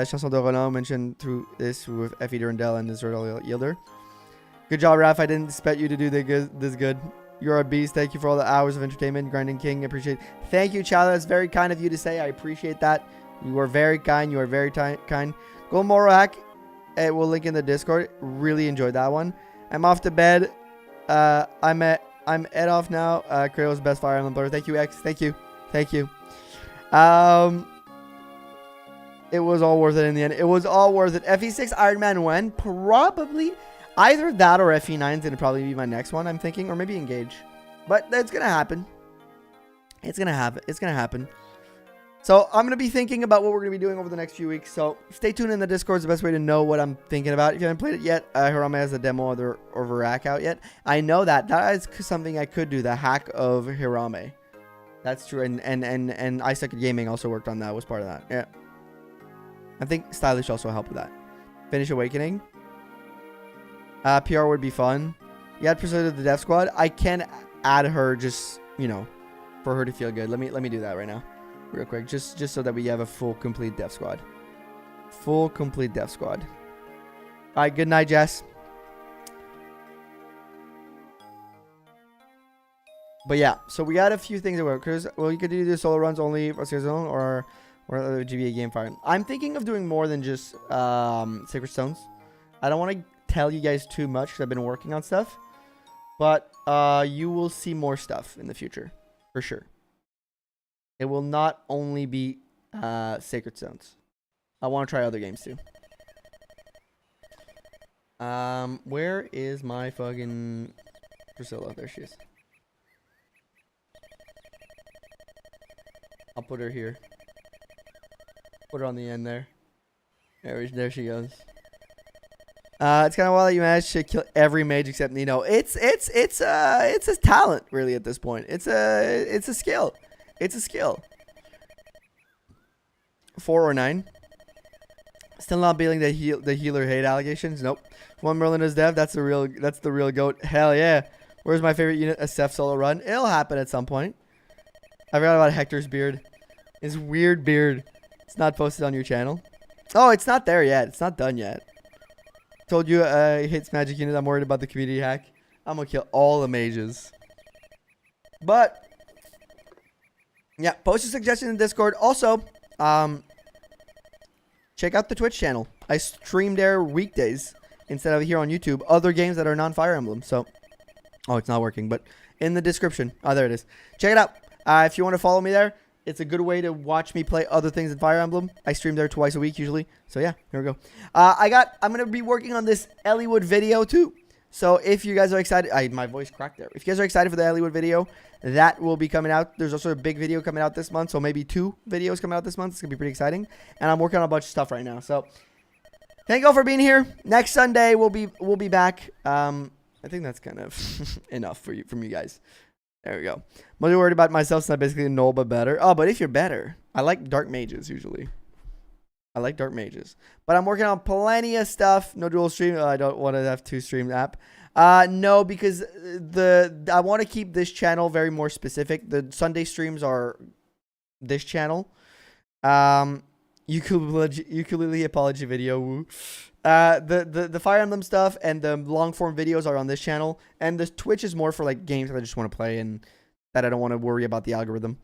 Chanson de Roland mentioned through this with Effie Durandel and Israel Yielder. Good job, Raph. I didn't expect you to do this good. You're a beast. Thank you for all the hours of entertainment. Grinding King. I appreciate it. Thank you, Chala. That's very kind of you to say. I appreciate that. You are very kind. You are very kind. Go Morak. We'll link in the Discord. Really enjoyed that one. I'm off to bed. I'm Ed off now. Kratos best Fire Emblem player. Thank you, X. Thank you. It was all worth it in the end. It was all worth it. FE6 Iron Man when? Probably. Either that or FE9 is going to probably be my next one, I'm thinking. Or maybe Engage. But that's going to happen. It's going to happen. It's going to happen. So I'm going to be thinking about what we're going to be doing over the next few weeks. So stay tuned in the Discord. It's the best way to know what I'm thinking about. If you haven't played it yet, Hirame has a demo of Rack out yet. I know that. That is something I could do. The hack of Hirame. That's true. And I Suck at Gaming also worked on that. Was part of that. Yeah. I think Stylish also helped with that. Finish Awakening. PR would be fun. You had Pursuit of the Death Squad. I can add her just, you know, for her to feel good. Let me do that right now. Real quick. Just so that we have a full, complete Death Squad. Full, complete Death Squad. Alright, good night, Jess. But yeah, so we got a few things that work. Well, you could do the solo runs only for Zone or other GBA game fire. I'm thinking of doing more than just Sacred Stones. I don't want to tell you guys too much because I've been working on stuff. But you will see more stuff in the future. For sure. It will not only be Sacred Stones. I want to try other games too. Where is my fucking Priscilla? There she is. I'll put her here. Put her on the end there. There she goes. It's kind of wild that you managed to kill every mage except Nino. It's a talent really at this point. It's a skill. It's a skill. 4 or 9. Still not beating the healer hate allegations. Nope. One Merlin is dev. That's the real goat. Hell yeah. Where's my favorite unit? A Seth solo run. It'll happen at some point. I forgot about Hector's beard. His weird beard. It's not posted on your channel. Oh, it's not there yet. It's not done yet. Told you hits magic unit. I'm worried about the community hack. I'm gonna kill all the mages. But yeah, post your suggestions in Discord. Also, check out the Twitch channel. I stream there weekdays instead of here on YouTube. Other games that are non-Fire Emblem. So, oh, it's not working, but in the description. Oh, there it is. Check it out. If you want to follow me there, it's a good way to watch me play other things in Fire Emblem. I stream there twice a week usually. So yeah, here we go. I'm going to be working on this Elliewood video too. So if you guys are excited, my voice cracked there. If you guys are excited for the Elliewood video, that will be coming out. There's also a big video coming out this month. So maybe 2 videos coming out this month. It's going to be pretty exciting. And I'm working on a bunch of stuff right now. So thank you all for being here. Next Sunday, we'll be back. I think that's kind of enough from you guys. There we go. I'm mostly worried about myself since I'm basically null but better. Oh, but if you're better. I like dark mages usually. I like dark mages. But I'm working on plenty of stuff. No dual stream. I don't want to have 2 stream app. No, because I want to keep this channel very more specific. The Sunday streams are this channel. Ukulele apology video. Woo. The Fire Emblem stuff and the long form videos are on this channel, and the Twitch is more for like games that I just want to play and that I don't want to worry about the algorithm.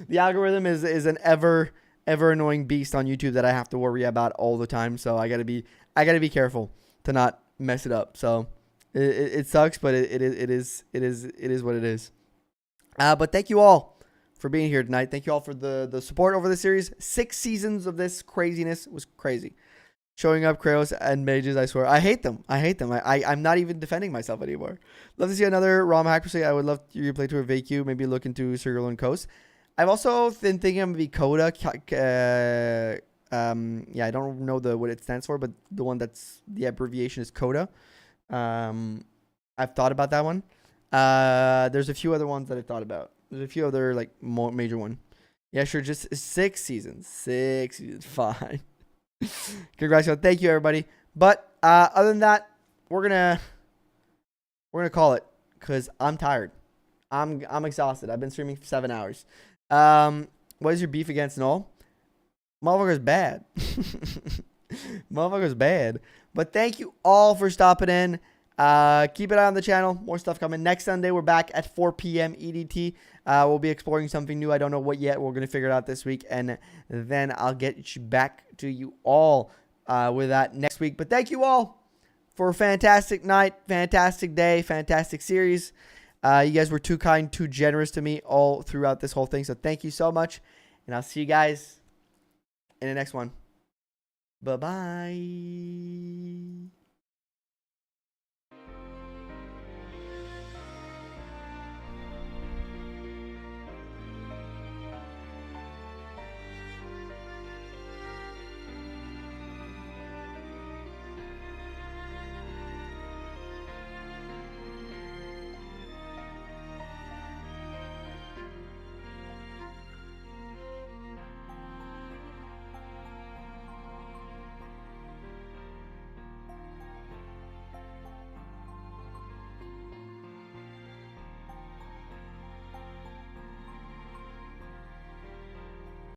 The algorithm is an ever annoying beast on YouTube that I have to worry about all the time. So I gotta be careful to not mess it up. So it sucks, but it is what it is. But thank you all for being here tonight. Thank you all for the support over the series. 6 seasons of this craziness was crazy. Showing up Kratos and mages, I swear. I hate them. I'm not even defending myself anymore. Love to see another ROM hack. I would love you to play to a VQ. Maybe look into Circle and Coast. I've also been thinking of maybe Coda. Yeah, I don't know what it stands for, but the one that's the abbreviation is Coda. I've thought about that one. There's a few other ones that I've thought about. There's a few other like more major one. Yeah, sure. Just 6 seasons. 6 seasons. Fine. Congratulations. Thank you, everybody. But other than that, we're gonna call it because I'm tired. I'm exhausted. I've been streaming for 7 hours. What is your beef against Null? Motherfucker's bad. Motherfucker's bad. But thank you all for stopping in. Keep an eye on the channel. More stuff coming. Next Sunday, we're back at 4 p.m. EDT. We'll be exploring something new. I don't know what yet. We're going to figure it out this week. And then I'll get you back to you all with that next week. But thank you all for a fantastic night, fantastic day, fantastic series. You guys were too kind, too generous to me all throughout this whole thing. So thank you so much. And I'll see you guys in the next one. Bye-bye.